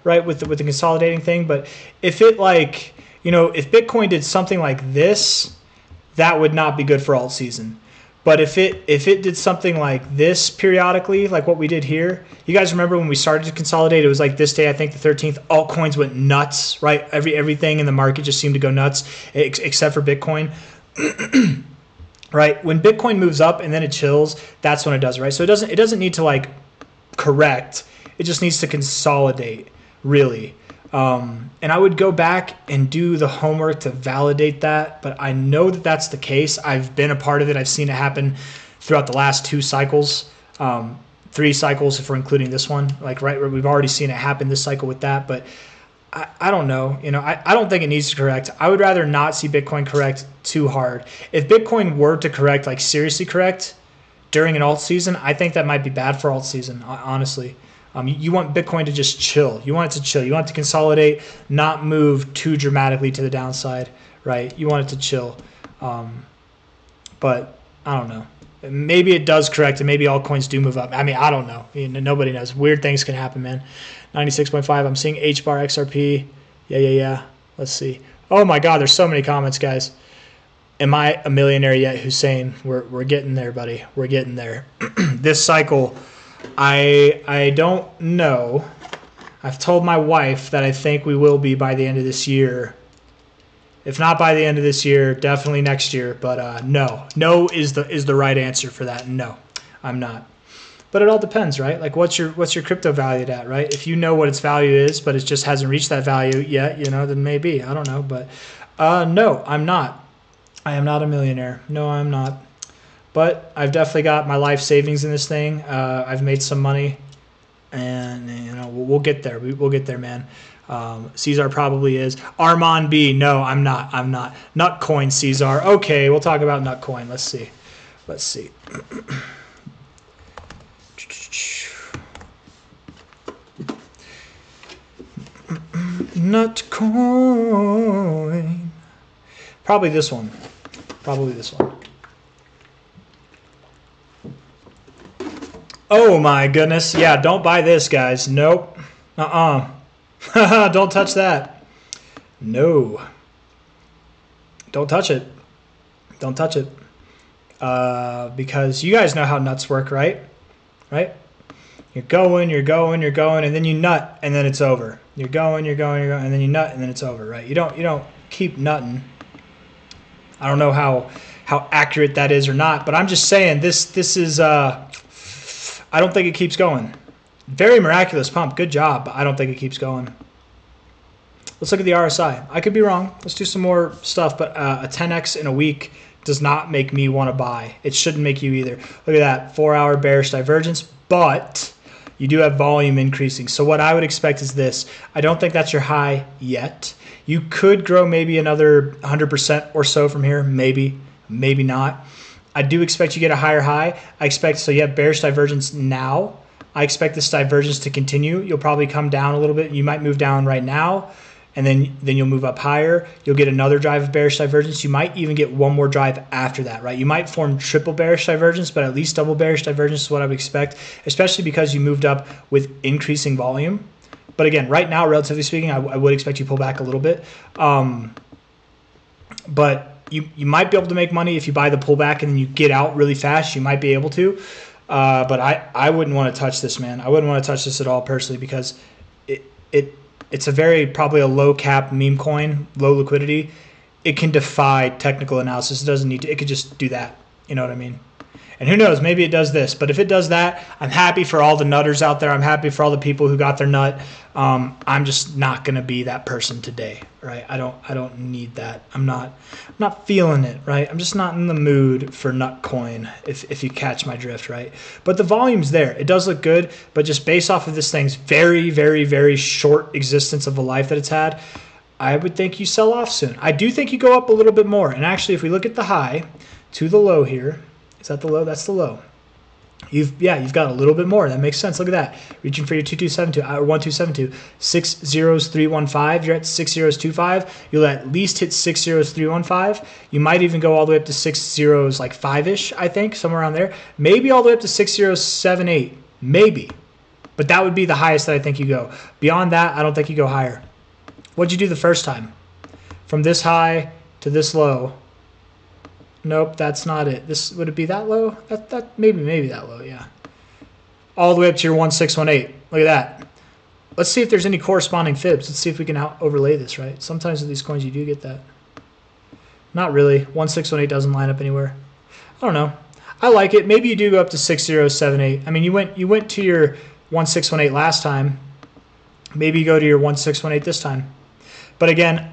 right? With the consolidating thing, but if it like, if Bitcoin did something like this, that would not be good for alt season. But if it did something like this periodically, like what we did here, you guys remember when we started to consolidate, it was like this day, I think the 13th, altcoins went nuts, right? Everything in the market just seemed to go nuts, except for Bitcoin. Right? When Bitcoin moves up and then it chills, that's when it does, right? So it doesn't need to like correct. It just needs to consolidate, really. And I would go back and do the homework to validate that, but I know that that's the case. I've been a part of it. I've seen it happen throughout the last 2 cycles, 3 cycles if we're including this one. Like, right, we've already seen it happen this cycle with that, but I don't know. I don't think it needs to correct. I would rather not see Bitcoin correct too hard. If Bitcoin were to correct, like seriously correct during an alt season, I think that might be bad for alt season, honestly. You want Bitcoin to just chill. You want it to chill. You want it to consolidate, not move too dramatically to the downside, right? You want it to chill. But I don't know. Maybe it does correct, and maybe altcoins do move up. I mean, I don't know. Nobody knows. Weird things can happen, man. 96.5. I'm seeing H bar XRP. Yeah. Let's see. Oh my God, there's so many comments, guys. Am I a millionaire yet, Hussein? We're getting there, buddy. We're getting there. This cycle, I don't know. I've told my wife that I think we will be by the end of this year. If not by the end of this year, definitely next year. But no is the right answer for that. No, I'm not. But it all depends, right? Like, what's your crypto valued at, right? If you know what its value is, but it just hasn't reached that value yet, then maybe. I don't know. But no, I'm not. I am not a millionaire. No, I'm not. But I've definitely got my life savings in this thing. I've made some money, and we'll get there. We'll get there, man. C-Zar probably is. Armand B. No, I'm not. Nutcoin C-Zar. Okay, we'll talk about Nutcoin. Let's see. Nutcoin. Probably this one. Oh my goodness. Yeah, don't buy this, guys. Nope. Don't touch that. No. Don't touch it. Because you guys know how nuts work, right? You're going, and then you nut, and then it's over. You're going, and then you nut, and then it's over, right? You don't keep nutting. I don't know how accurate that is or not, but I'm just saying this is I don't think it keeps going. Very miraculous pump. Good job, but I don't think it keeps going. Let's look at the RSI. I could be wrong. Let's do some more stuff, but a 10x in a week does not make me want to buy. It shouldn't make you either. Look at that, 4-hour bearish divergence, but You do have volume increasing. So what I would expect is this. I don't think that's your high yet. You could grow maybe another 100% or so from here. Maybe, maybe not. I do expect you get a higher high. I expect, so you have bearish divergence now. I expect this divergence to continue. You'll probably come down a little bit. You might move down right now, and then you'll move up higher. You'll get another drive of bearish divergence. You might even get one more drive after that, right? You might form triple bearish divergence, but at least double bearish divergence is what I would expect, especially because you moved up with increasing volume. But again, right now, relatively speaking, I would expect you pull back a little bit. But you might be able to make money if you buy the pullback and then you get out really fast. You might be able to. But I wouldn't want to touch this, man. I wouldn't want to touch this at all personally, because it's a very, probably a low cap meme coin, low liquidity. It can defy technical analysis. It doesn't need to. It could just do that. You know what I mean? And who knows, maybe it does this. But if it does that, I'm happy for all the nutters out there. I'm happy for all the people who got their nut. I'm just not going to be that person today, right? I don't need that. I'm not feeling it, right? I'm just not in the mood for nut coin, if you catch my drift, right? But the volume's there. It does look good, but just based off of this thing's very, very, very short existence of a life that it's had, I would think you sell off soon. I do think you go up a little bit more. And actually, if we look at the high to the low here, is that the low? That's the low. You've got a little bit more. That makes sense. Look at that. Reaching for your 2272 or 1272. 60315. You're at 6025. You'll at least hit 60315. You might even go all the way up to 60s, like 5-ish, I think, somewhere around there. Maybe all the way up to 6078. Maybe. But that would be the highest that I think you go. Beyond that, I don't think you go higher. What'd you do the first time? From this high to this low. Nope, that's not it. This, would it be that low? That maybe that low, yeah. All the way up to your 1618. Look at that. Let's see if there's any corresponding fibs. Let's see if we can overlay this, right? Sometimes with these coins you do get that. Not really. 1618 doesn't line up anywhere. I don't know. I like it. Maybe you do go up to 6078. I mean, you went to your 1618 last time. Maybe you go to your 1618 this time. But again,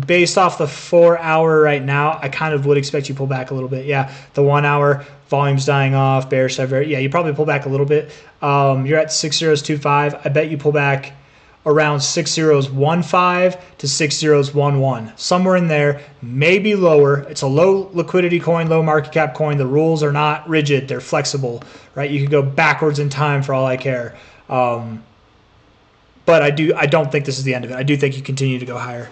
based off the 4 hour right now, I kind of would expect you pull back a little bit. Yeah, the 1 hour volume's dying off, bearish divergence. Yeah, you probably pull back a little bit. You're at 6025. I bet you pull back around 6015 to 6011. Somewhere in there, maybe lower. It's a low liquidity coin, low market cap coin. The rules are not rigid. They're flexible, right? You can go backwards in time for all I care. But I don't think this is the end of it. I do think you continue to go higher.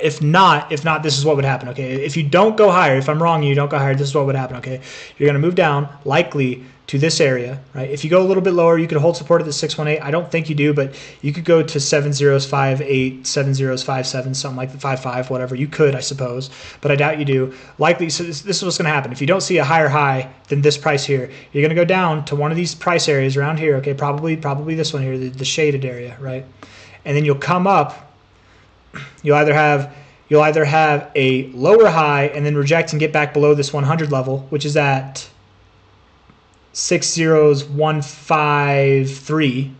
If not, this is what would happen, okay? If you don't go higher, if I'm wrong and you don't go higher, this is what would happen, okay? You're going to move down, likely, to this area, right? If you go a little bit lower, you could hold support at the 618. I don't think you do, but you could go to 7058, 7057, something like the 55, whatever. You could, I suppose, but I doubt you do. Likely, so this is what's going to happen. If you don't see a higher high than this price here, you're going to go down to one of these price areas around here, okay? Probably this one here, the shaded area, right? And then you'll come up. You'll either have a lower high and then reject and get back below this 100 level, which is at 60153.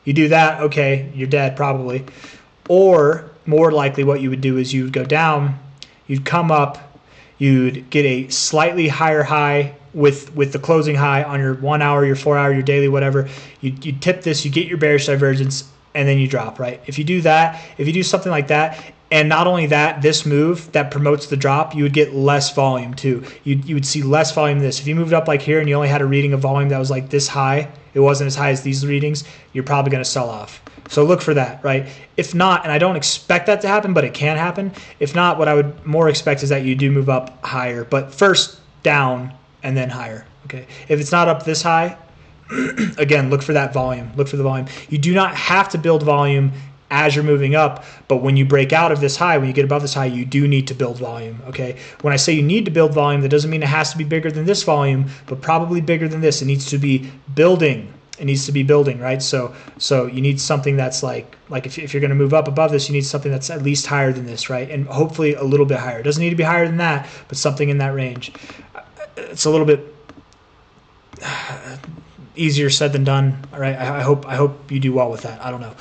You do that, okay, you're dead probably. Or more likely what you would do is you would go down, you'd come up, you'd get a slightly higher high with the closing high on your 1 hour, your 4 hour, your daily, whatever. You tip this, you get your bearish divergence, and then you drop, right? If you do that, if you do something like that, and not only that, this move that promotes the drop, you would get less volume too. You would see less volume than this. If you moved up like here and you only had a reading of volume that was like this high, it wasn't as high as these readings, you're probably going to sell off. So look for that, right? If not, and I don't expect that to happen, but it can happen. If not, what I would more expect is that you do move up higher, but first down and then higher, okay? If it's not up this high, again, look for that volume. Look for the volume. You do not have to build volume as you're moving up, but when you break out of this high, when you get above this high, you do need to build volume, okay? When I say you need to build volume, that doesn't mean it has to be bigger than this volume, but probably bigger than this. It needs to be building. It needs to be building, right? So you need something that's like if you're going to move up above this, you need something that's at least higher than this, right? And hopefully a little bit higher. It doesn't need to be higher than that, but something in that range. It's a little bit easier said than done. All right, I hope you do well with that. I don't know.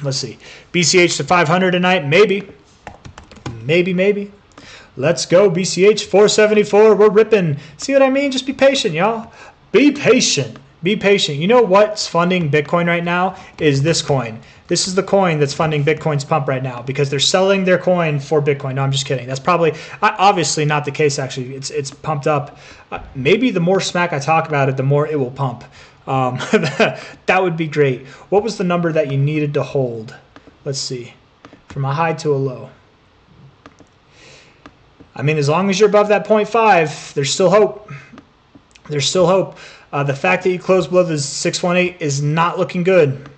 Let's see. BCH to 500 tonight, maybe. Let's go, BCH 474. We're ripping. See what I mean? Just be patient, y'all. Be patient. Be patient. You know what's funding Bitcoin right now is this coin. This is the coin that's funding Bitcoin's pump right now because they're selling their coin for Bitcoin. No, I'm just kidding. That's probably obviously not the case, actually. It's pumped up. Maybe the more smack I talk about it, the more it will pump. That would be great. What was the number that you needed to hold? Let's see. From a high to a low. I mean, as long as you're above that 0.5, there's still hope. There's still hope. The fact that you closed below the 618 is not looking good.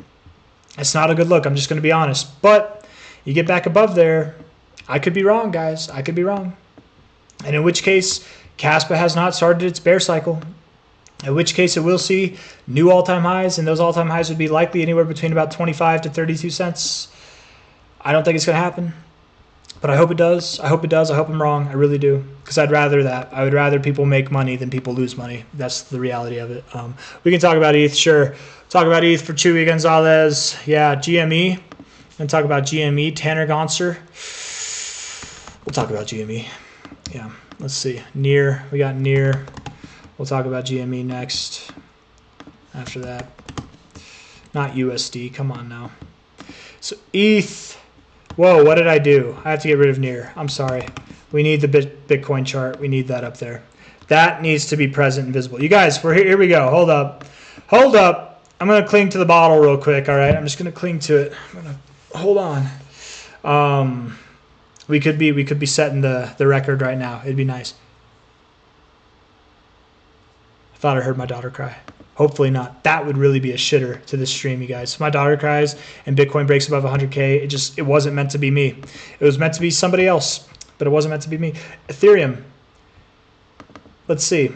It's not a good look. I'm just going to be honest. But you get back above there. I could be wrong, guys. I could be wrong. And in which case, Kaspa has not started its bear cycle. In which case, it will see new all-time highs, and those all-time highs would be likely anywhere between about 25 to 32 cents. I don't think it's going to happen. But I hope it does. I hope it does. I hope I'm wrong. I really do. Because I'd rather that. I would rather people make money than people lose money. That's the reality of it. We can talk about ETH, sure. Talk about ETH for Chewy Gonzalez. Yeah, GME. And talk about GME. Tanner Gonser. We'll talk about GME. Yeah, let's see. Near. We got near. We'll talk about GME next. After that. Not USD. Come on now. So ETH. Whoa, what did I do? I have to get rid of near. I'm sorry. We need the Bitcoin chart. We need that up there. That needs to be present and visible. You guys, here we go. Hold up. Hold up. I'm going to cling to the bottle real quick, all right? I'm just going to cling to it. I'm going to hold on. We could be setting the record right now. It'd be nice. I thought I heard my daughter cry. Hopefully not. That would really be a shitter to this stream, you guys. So my daughter cries and Bitcoin breaks above 100K. It wasn't meant to be me. It was meant to be somebody else, but it wasn't meant to be me. Ethereum. Let's see.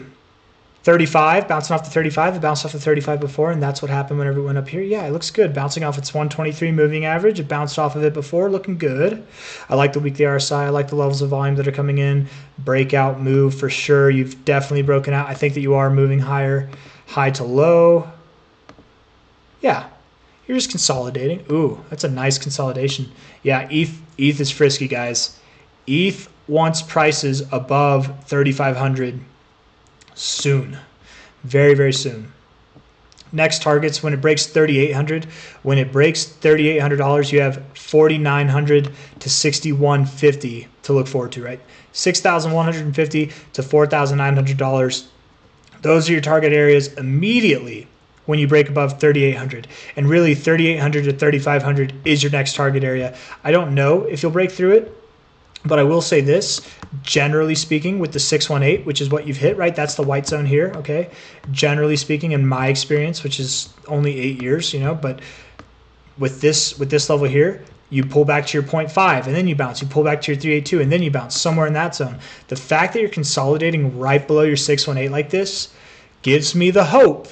35, bouncing off the 35. It bounced off the 35 before, and that's what happened whenever it went up here. Yeah, it looks good. Bouncing off its 123 moving average. It bounced off of it before, looking good. I like the weekly RSI. I like the levels of volume that are coming in. Breakout move for sure. You've definitely broken out. I think that you are moving higher. High to low. Yeah, you're just consolidating. Ooh, that's a nice consolidation. Yeah, ETH is frisky, guys. ETH wants prices above 3,500 soon. Very, very soon. Next targets when it breaks 3,800. When it breaks $3,800, you have 4,900 to 6,150 to look forward to, right? 6,150 to $4,900. Those are your target areas immediately when you break above 3,800. And really, 3,800 to 3,500 is your next target area. I don't know if you'll break through it, but I will say this. Generally speaking, with the 618, which is what you've hit, right? That's the white zone here, okay? Generally speaking, in my experience, which is only 8 years, you know, but with this level here, you pull back to your 0.5 and then you bounce. You pull back to your 382 and then you bounce somewhere in that zone. The fact that you're consolidating right below your 618 like this gives me the hope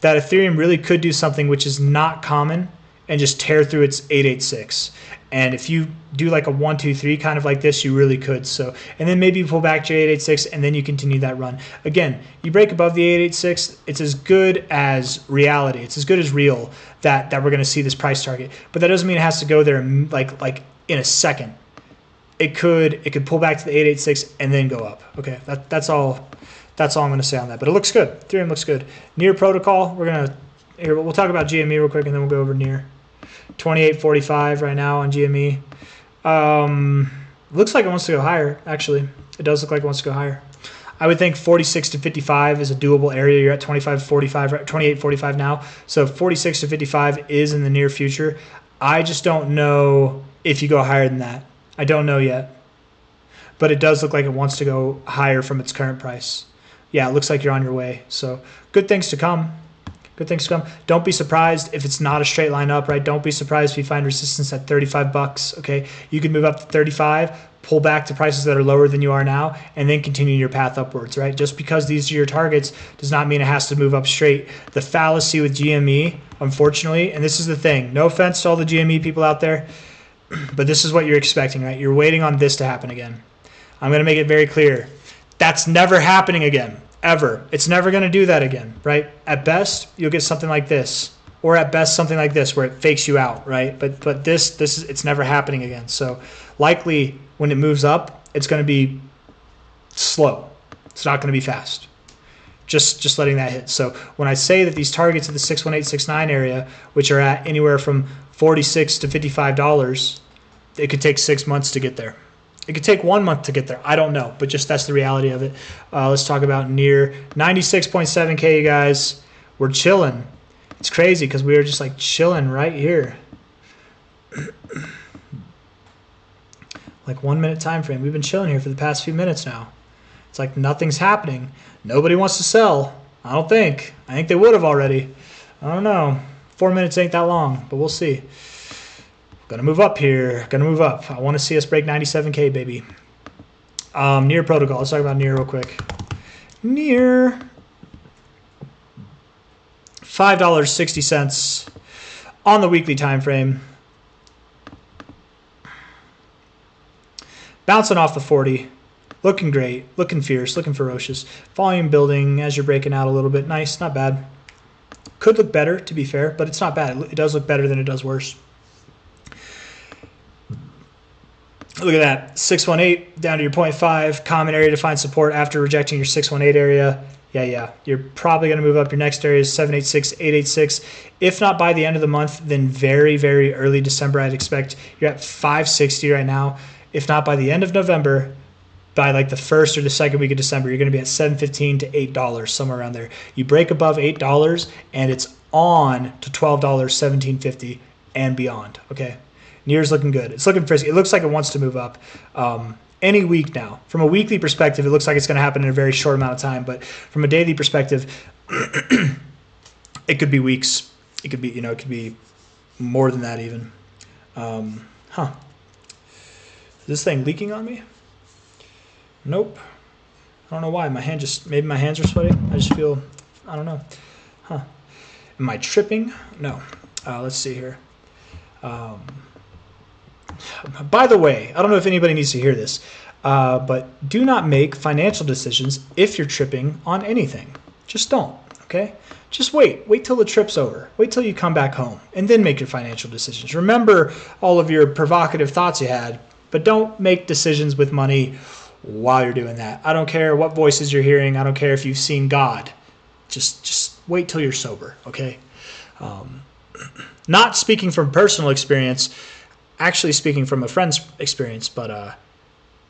that Ethereum really could do something which is not common and just tear through its 886. And if you do like a 1, 2, 3 kind of like this, you really could. So, and then maybe you pull back to your 886 and then you continue that run. Again, you break above the 886, it's as good as reality. It's as good as real that we're going to see this price target. But that doesn't mean it has to go there like in a second. It could pull back to the 886 and then go up. Okay, that's all I'm going to say on that. But it looks good. Ethereum looks good. Near protocol, we'll talk about GME real quick and then we'll go over near. 28.45 right now on GME. Looks like it wants to go higher, actually. It does look like it wants to go higher. I would think 46 to 55 is a doable area. You're at 28.45 now. So 46 to 55 is in the near future. I just don't know if you go higher than that. I don't know yet. But it does look like it wants to go higher from its current price. Yeah, it looks like you're on your way. So good things to come. Good things to come. Don't be surprised if it's not a straight line up, right? Don't be surprised if you find resistance at 35 bucks, okay? You can move up to 35, pull back to prices that are lower than you are now, and then continue your path upwards, right? Just because these are your targets does not mean it has to move up straight. The fallacy with GME, unfortunately, and this is the thing, no offense to all the GME people out there, but this is what you're expecting, right? You're waiting on this to happen again. I'm going to make it very clear. That's never happening again. Ever. It's never going to do that again, right? At best, you'll get something like this, or at best something like this where it fakes you out, right? But this is, it's never happening again. So likely when it moves up, it's going to be slow. It's not going to be fast. Just letting that hit. So when I say that these targets at the 618, 69 area, which are at anywhere from $46 to $55, it could take 6 months to get there. It could take 1 month to get there. I don't know, but just that's the reality of it. Let's talk about near 96.7K, you guys. We're chilling. It's crazy because we were just like chilling right here. Like 1 minute time frame. We've been chilling here for the past few minutes now. It's like nothing's happening. Nobody wants to sell. I don't think. I think they would have already. I don't know. 4 minutes ain't that long, but we'll see. Gonna move up here. Gonna move up. I want to see us break 97K, baby. Near protocol. Let's talk about Near real quick. Near. $5.60 on the weekly time frame. Bouncing off the 40. Looking great. Looking fierce. Looking ferocious. Volume building as you're breaking out a little bit. Nice. Not bad. Could look better, to be fair, but it's not bad. It does look better than it does worse. Look at that. 618 down to your 0.5. Common area to find support after rejecting your 618 area. Yeah. You're probably going to move up. Your next area is 786, 886. If not by the end of the month, then very, very early December, I'd expect. You're at 560 right now. If not by the end of November, by like the first or the second week of December, you're going to be at $7.15 to $8, somewhere around there. You break above $8 and it's on to $12, $17.50 and beyond. Okay. Near's looking good. It's looking frisky. It looks like it wants to move up any week now. From a weekly perspective, it looks like it's going to happen in a very short amount of time. But from a daily perspective, it could be weeks. It could be, it could be more than that even. Is this thing leaking on me? Nope. I don't know why. Maybe my hands are sweaty. I just feel, I don't know. Am I tripping? No. Let's see here. By the way, I don't know if anybody needs to hear this, but do not make financial decisions if you're tripping on anything. Just don't, okay? Just wait. Wait till the trip's over. Wait till you come back home, and then make your financial decisions. Remember all of your provocative thoughts you had, but don't make decisions with money while you're doing that. I don't care what voices you're hearing. I don't care if you've seen God. Just wait till you're sober, okay? Not speaking from personal experience, actually speaking from a friend's experience, but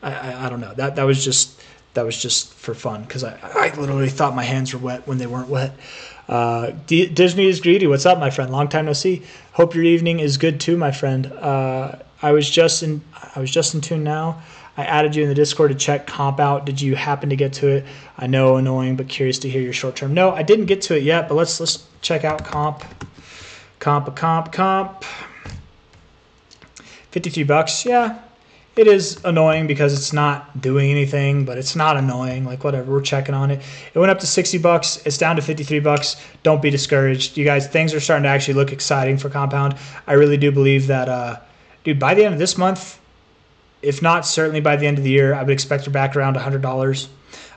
I don't know. That was just for fun because I literally thought my hands were wet when they weren't wet. Disney is greedy. What's up, my friend? Long time no see. Hope your evening is good too, my friend. I was just in tune now. I added you in the Discord to check comp out. Did you happen to get to it? I know, annoying, but curious to hear your short term. No, I didn't get to it yet, but let's check out comp. Comp. $53. Yeah, it is annoying because it's not doing anything, but it's not annoying. Like whatever, we're checking on it. It went up to $60. It's down to $53. Don't be discouraged, you guys. Things are starting to actually look exciting for Compound. I really do believe that, dude. By the end of this month, if not certainly by the end of the year, I would expect her back around $100.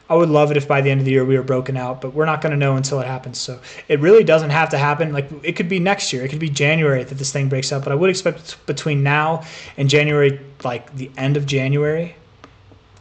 I would love it if by the end of the year we were broken out, but we're not going to know until it happens. So it really doesn't have to happen. Like it could be next year. It could be January that this thing breaks out, but I would expect between now and January, like the end of January,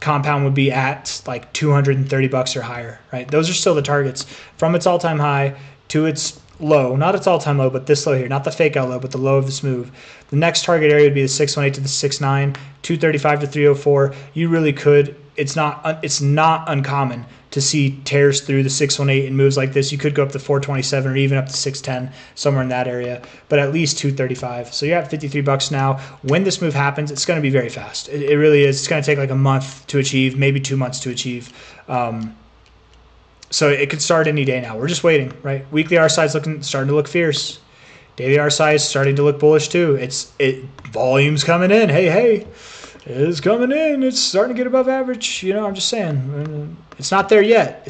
Compound would be at like $230 or higher, right? Those are still the targets from its all-time high to its low, not its all-time low, but this low here, not the fake out low, but the low of this move. The next target area would be the 618 to the 69, 235 to 304. You really could. It's not uncommon to see tears through the 618 and moves like this. You could go up to 427 or even up to 610, somewhere in that area, but at least 235. So you're at $53 now. When this move happens, it's going to be very fast. It really is. It's going to take like a month to achieve, maybe 2 months to achieve. So it could start any day now. We're just waiting, right? Weekly RSI is starting to look fierce. Daily RSI is starting to look bullish too. Volume's coming in. Hey, it's coming in. It's starting to get above average. I'm just saying. It's not there yet.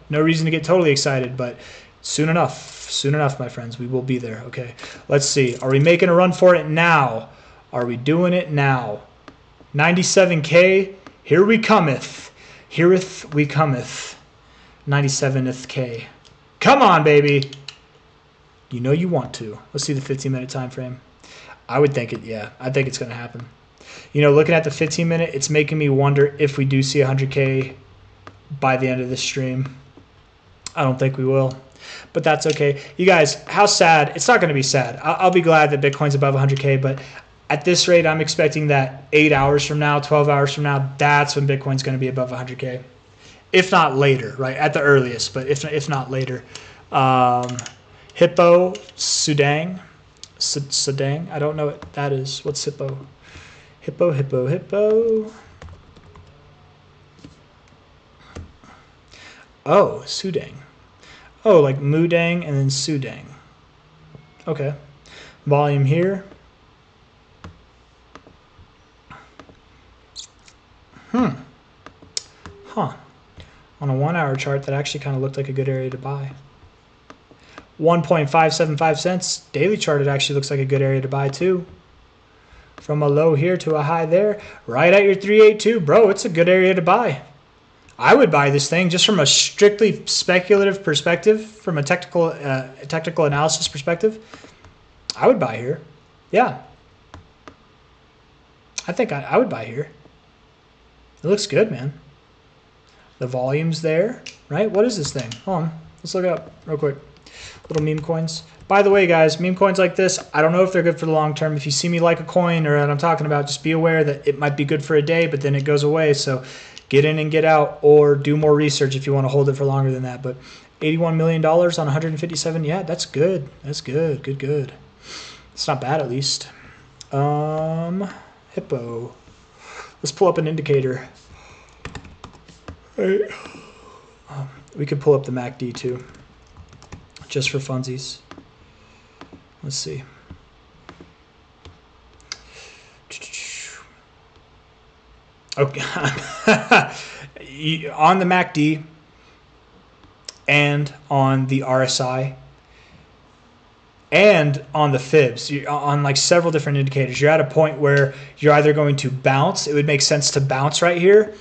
No reason to get totally excited, but soon enough, my friends, we will be there. Okay, let's see. Are we making a run for it now? Are we doing it now? 97K. Here we cometh. Heareth we cometh. 97th K. Come on, baby. You know you want to. Let's see the 15-minute time frame. I would think it, yeah. I think it's going to happen. Looking at the 15-minute, it's making me wonder if we do see 100K by the end of this stream. I don't think we will. But that's okay. You guys, how sad? It's not going to be sad. I'll be glad that Bitcoin's above 100K, but at this rate, I'm expecting that 8 hours from now, 12 hours from now, that's when Bitcoin's going to be above 100K. If not later, right? At the earliest, but if not later. Hippo, Sudang. Sudang? I don't know what that is. What's Hippo? Hippo. Oh, Sudang. Oh, like Mudang and then Sudang. Okay. Volume here. Huh. On a 1 hour chart, that actually kind of looked like a good area to buy. 1.575 cents. Daily chart, it actually looks like a good area to buy too. From a low here to a high there. Right at your 382. Bro, it's a good area to buy. I would buy this thing just from a strictly speculative perspective, from a technical analysis perspective. I would buy here. Yeah. I think I would buy here. It looks good, man. The volume's there, right? What is this thing? Hold on. Let's look it up real quick. Little meme coins. By the way, guys, meme coins like this, I don't know if they're good for the long term. If you see me like a coin or what I'm talking about, just be aware that it might be good for a day, but then it goes away. So get in and get out, or do more research if you want to hold it for longer than that. But $81 million on 157, yeah, that's good. That's good. Good. It's not bad, at least. Hippo. Let's pull up an indicator. Right. We could pull up the MACD too, just for funsies. Let's see. Okay. On the MACD and on the RSI and on the fibs, on like several different indicators, you're at a point where you're either going to bounce. It would make sense to bounce right here,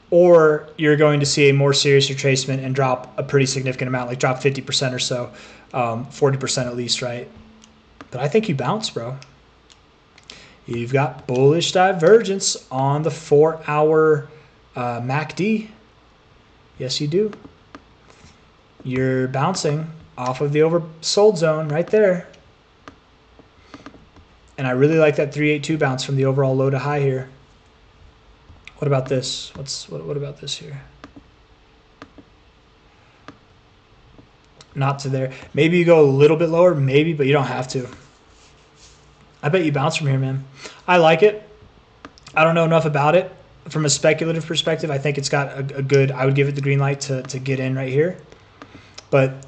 or you're going to see a more serious retracement and drop a pretty significant amount, like drop 50% or so, 40% at least, right? But I think you bounce, bro. You've got bullish divergence on the 4 hour MACD. Yes, you do. You're bouncing off of the oversold zone right there. And I really like that 382 bounce from the overall low to high here. What about this? What about this here? Not to there. Maybe you go a little bit lower, maybe, but you don't have to. I bet you bounce from here, man. I like it. I don't know enough about it. From a speculative perspective, I think it's got a good, I would give it the green light to get in right here. But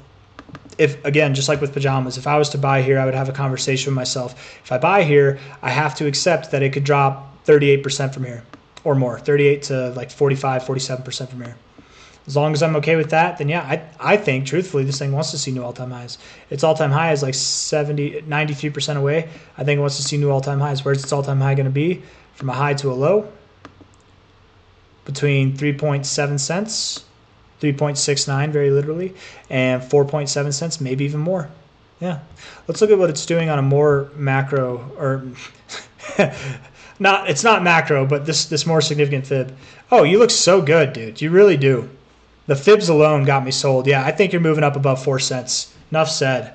if, again, just like with Pajamas, if I was to buy here, I would have a conversation with myself. If I buy here, I have to accept that it could drop 38% from here or more, 38 to like 45, 47% from here. As long as I'm okay with that, then yeah, I think, truthfully, this thing wants to see new all-time highs. Its all-time high is like 93% away. I think it wants to see new all-time highs. Where's its all-time high going to be? From a high to a low? Between 3.7 cents, 3.69 very literally, and 4.7 cents, maybe even more. Yeah. Let's look at what it's doing on a more macro, or it's not macro, but this more significant fib. Oh, you look so good, dude. You really do. The fibs alone got me sold. Yeah, I think you're moving up above 4 cents. Enough said.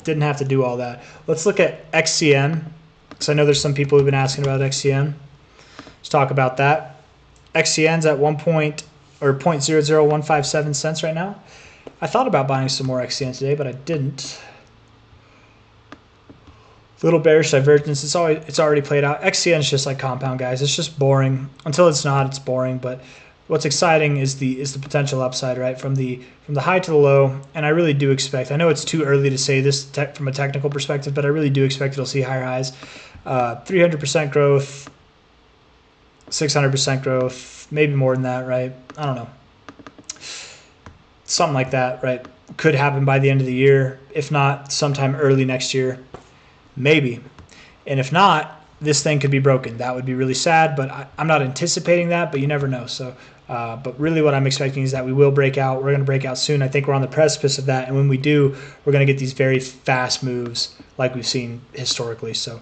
Didn't have to do all that. Let's look at XCN, because I know there's some people who've been asking about XCN. Let's talk about that. XCN's at 0.00157 cents right now. I thought about buying some more XCN today, but I didn't. Little bearish divergence. It's already played out. XCN is just like compound, guys. It's just boring. Until it's not, it's boring. But what's exciting is the potential upside, right? From the high to the low. And I really do expect. I know it's too early to say this from a technical perspective, but I really do expect it'll see higher highs. 300% growth, 600% growth, maybe more than that, right? I don't know. Something like that, right? Could happen by the end of the year. If not, sometime early next year. Maybe. And if not, this thing could be broken. That would be really sad, but I'm not anticipating that, but you never know. So, but really what I'm expecting is that we will break out. We're going to break out soon. I think we're on the precipice of that. And when we do, we're going to get these very fast moves like we've seen historically. So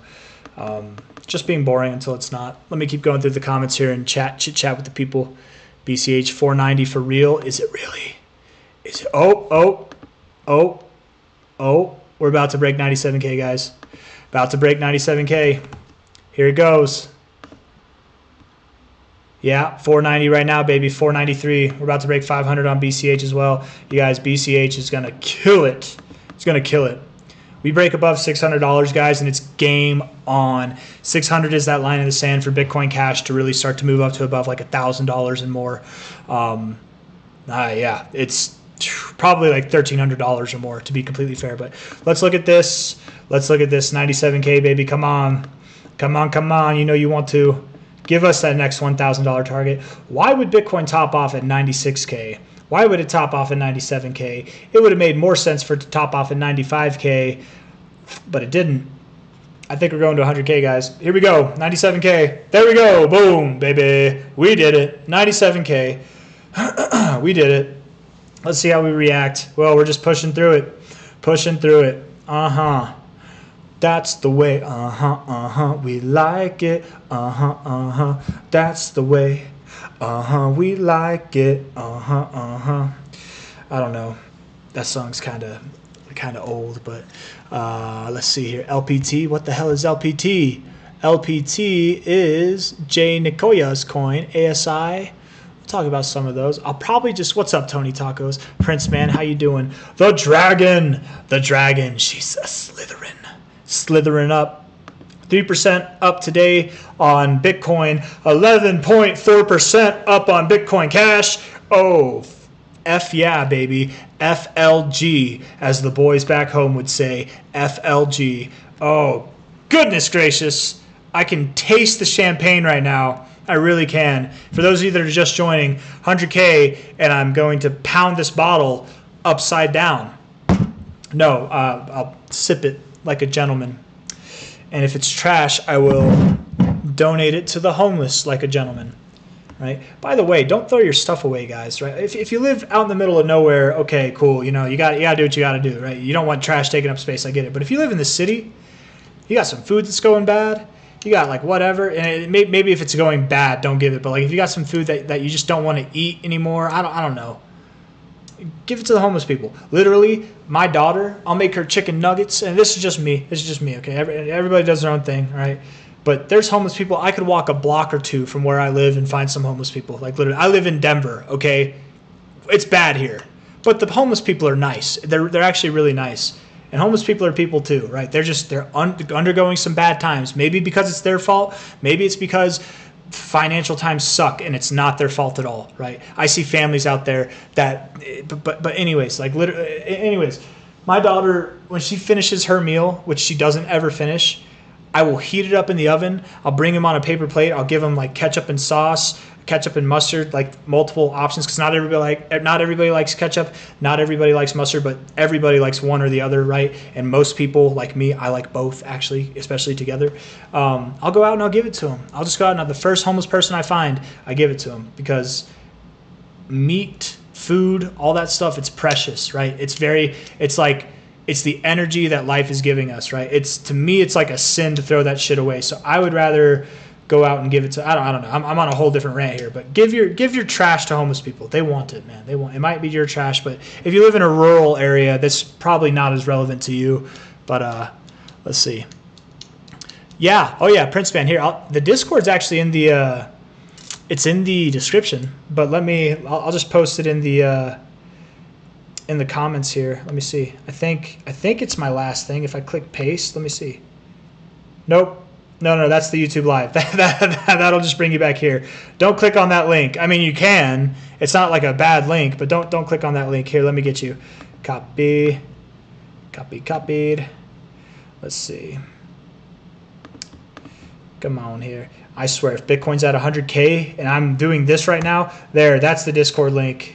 just being boring until it's not. Let me keep going through the comments here and chit chat with the people. BCH 490 for real. Is it really? Oh, we're about to break 97K, guys. About to break 97K. Here it goes. Yeah, 490 right now, baby. 493. We're about to break 500 on BCH as well. You guys, BCH is going to kill it. It's going to kill it. We break above $600, guys, and it's game on. 600 is that line in the sand for Bitcoin Cash to really start to move up to above like $1,000 and more. Yeah, it's probably like $1,300 or more to be completely fair. But let's look at this. Let's look at this 97K, baby. Come on. Come on, come on. You know you want to. Give us that next $1,000 target. Why would Bitcoin top off at 96K? Why would it top off at 97K? It would have made more sense for it to top off at 95K, but it didn't. I think we're going to 100K, guys. Here we go, 97K. There we go, boom, baby. We did it, 97K. We did it. Let's see how we react. Well, we're just pushing through it. Pushing through it. Uh-huh. That's the way. Uh-huh. We like it. Uh-huh. That's the way. We like it. I don't know. That song's kind of old, but let's see here. LPT. What the hell is LPT? LPT is Jay Nikoya's coin. ASI. We'll talk about some of those. I'll probably just. What's up, Tony Tacos? Prince Man, how you doing? The Dragon. The Dragon. She's a Slithering up. 3% up today on Bitcoin, 11.4% up on Bitcoin Cash. Oh, F yeah, baby. FLG, as the boys back home would say. FLG. Oh, goodness gracious. I can taste the champagne right now. I really can. For those of you that are just joining, 100K, and I'm going to pound this bottle upside down. No, I'll sip it like a gentleman. And if it's trash, I will donate it to the homeless like a gentleman, right? By the way, don't throw your stuff away, guys, right? If you live out in the middle of nowhere, okay, cool. You know, you got to do what you got to do, right? You don't want trash taking up space. I get it. But if you live in the city, you got some food that's going bad. You got like whatever, and maybe if it's going bad, don't give it. But like if you got some food that you just don't want to eat anymore, I don't know. Give it to the homeless people. Literally, my daughter, I'll make her chicken nuggets, and this is just me. This is just me, okay? Everybody does their own thing, right? But there's homeless people. I could walk a block or two from where I live and find some homeless people. Like literally, I live in Denver, okay? It's bad here, but the homeless people are nice. They're actually really nice, and homeless people are people too, right? They're undergoing some bad times. Maybe because it's their fault. Maybe it's because financial times suck and it's not their fault at all, right? I see families out there that, but anyways, like literally, anyways, my daughter, when she finishes her meal, which she doesn't ever finish, I will heat it up in the oven. I'll bring them on a paper plate. I'll give them like ketchup and sauce, ketchup and mustard, like multiple options, because not everybody likes ketchup, not everybody likes mustard, but everybody likes one or the other, right? And most people, like me, I like both, actually, especially together. I'll go out and I'll give it to them. I'll just go out and the first homeless person I find, I give it to them, because meat, food, all that stuff, it's precious, right? It's the energy that life is giving us, right? To me, it's like a sin to throw that shit away. So I would rather go out and give it to, I don't know. I'm on a whole different rant here, but give your trash to homeless people. They want it, man. It might be your trash, but if you live in a rural area, that's probably not as relevant to you. But let's see. Yeah. Oh yeah, Prince Man here. The Discord's actually in the it's in the description, but I'll just post it in the comments here. Let me see. I think it's my last thing. If I click paste, let me see. Nope. No, that's the YouTube live. That'll just bring you back here. Don't click on that link. I mean, you can. It's not like a bad link, but don't click on that link. Here, let me get you. Copied. Let's see. Come on here. I swear, if Bitcoin's at 100K and I'm doing this right now, that's the Discord link.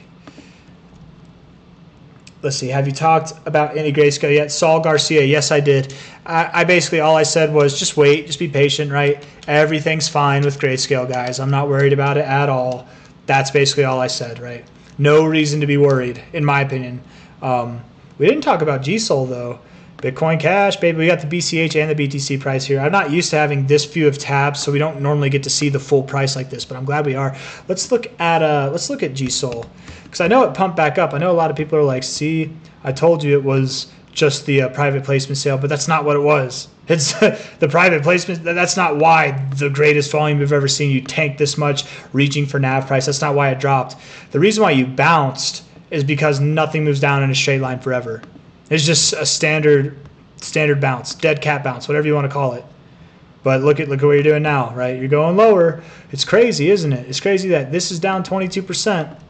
Let's see. Have you talked about any grayscale yet? Saul Garcia. Yes, I did. I basically, all I said was just wait, just be patient, right? Everything's fine with grayscale, guys. I'm not worried about it at all. That's basically all I said, right? No reason to be worried, in my opinion. We didn't talk about GSOL, though. Bitcoin Cash, baby. We got the BCH and the BTC price here. I'm not used to having this few of tabs, so we don't normally get to see the full price like this, but I'm glad we are. Let's look at GSOL, because I know it pumped back up. I know a lot of people are like, see, I told you it was just the private placement sale, but that's not what it was. It's the private placement. That's not why the greatest volume we've ever seen. You tanked this much, reaching for NAV price. That's not why it dropped. The reason why you bounced is because nothing moves down in a straight line forever. It's just a standard bounce, dead cat bounce, whatever you want to call it. But look at what you're doing now, right? You're going lower. It's crazy, isn't it? It's crazy that this is down 22%,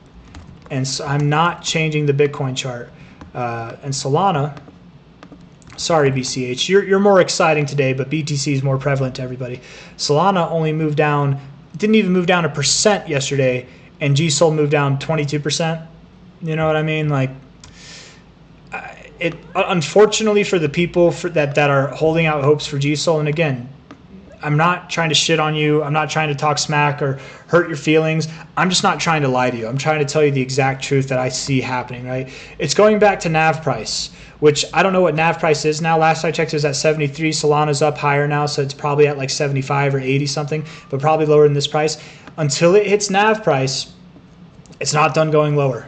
and so I'm not changing the Bitcoin chart. And Solana, sorry BCH, you're more exciting today, but BTC is more prevalent to everybody. Solana only moved down, didn't even move down 1% yesterday, and GSOL moved down 22%. You know what I mean? Like, it unfortunately for the people that are holding out hopes for GSOL, and again, I'm not trying to shit on you. I'm not trying to talk smack or hurt your feelings. I'm just not trying to lie to you. I'm trying to tell you the exact truth that I see happening, right? It's going back to NAV price, which I don't know what NAV price is now. Last I checked, it was at 73. Solana's up higher now, so it's probably at like 75 or 80 something, but probably lower than this price. Until it hits NAV price, it's not done going lower.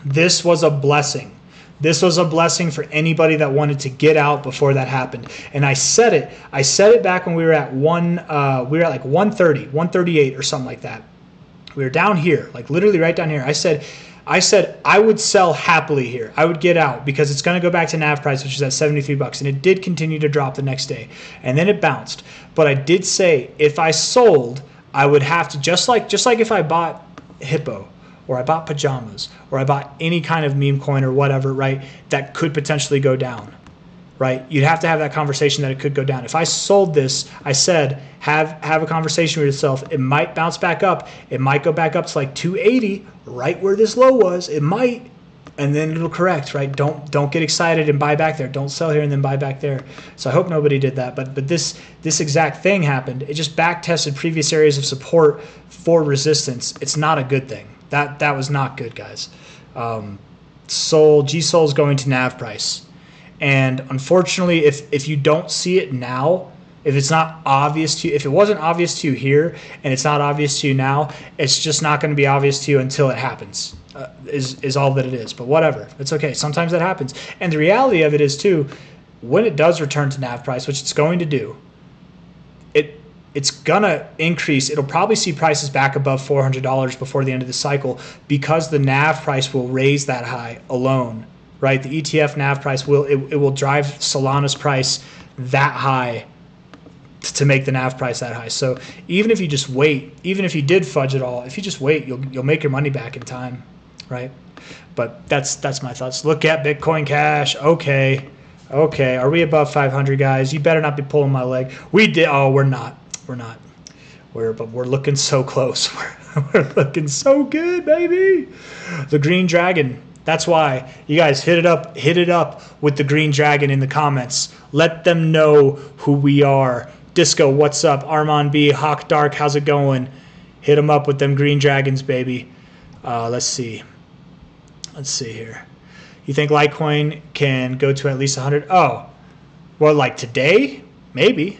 This was a blessing. This was a blessing for anybody that wanted to get out before that happened. And I said it back when we were at like 130, 138 or something like that. We were down here, like literally right down here. I said I would sell happily here. I would get out because it's going to go back to NAV price, which is at 73 bucks, and it did continue to drop the next day. And then it bounced. But I did say if I sold, I would have to just like if I bought Hippo, or I bought Pajamas, or I bought any kind of meme coin or whatever, right, that could potentially go down, right? You'd have to have that conversation that it could go down. If I sold this, I said, have a conversation with yourself. It might bounce back up. It might go back up to like 280, right where this low was. It might, and then it'll correct, right? Don't get excited and buy back there. Don't sell here and then buy back there. So I hope nobody did that. But this exact thing happened. It just back tested previous areas of support for resistance. It's not a good thing. That was not good, guys. GSOL is going to NAV price. And unfortunately, if you don't see it now, if it's not obvious to you, if it wasn't obvious to you here and it's not obvious to you now, it's just not going to be obvious to you until it happens, is all that it is. But whatever. It's okay. Sometimes that happens. And the reality of it is, too, when it does return to NAV price, which it's going to do, it's going to increase. It'll probably see prices back above $400 before the end of the cycle because the NAV price will raise that high alone, right? The ETF NAV price will drive Solana's price that high to make the NAV price that high. So even if you just wait, even if you did fudge it all, if you just wait, you'll make your money back in time, right? But that's my thoughts. Look at Bitcoin Cash. Okay. Are we above 500, guys? You better not be pulling my leg. We did. Oh, we're not. But we're looking so close. We're looking so good, baby. The Green Dragon. That's why you guys hit it up with the Green Dragon in the comments. Let them know who we are. Disco, what's up? Armand B, Hawk Dark, how's it going? Hit them up with them Green Dragons, baby. Let's see here. You think Litecoin can go to at least 100? Oh, well, like today, maybe.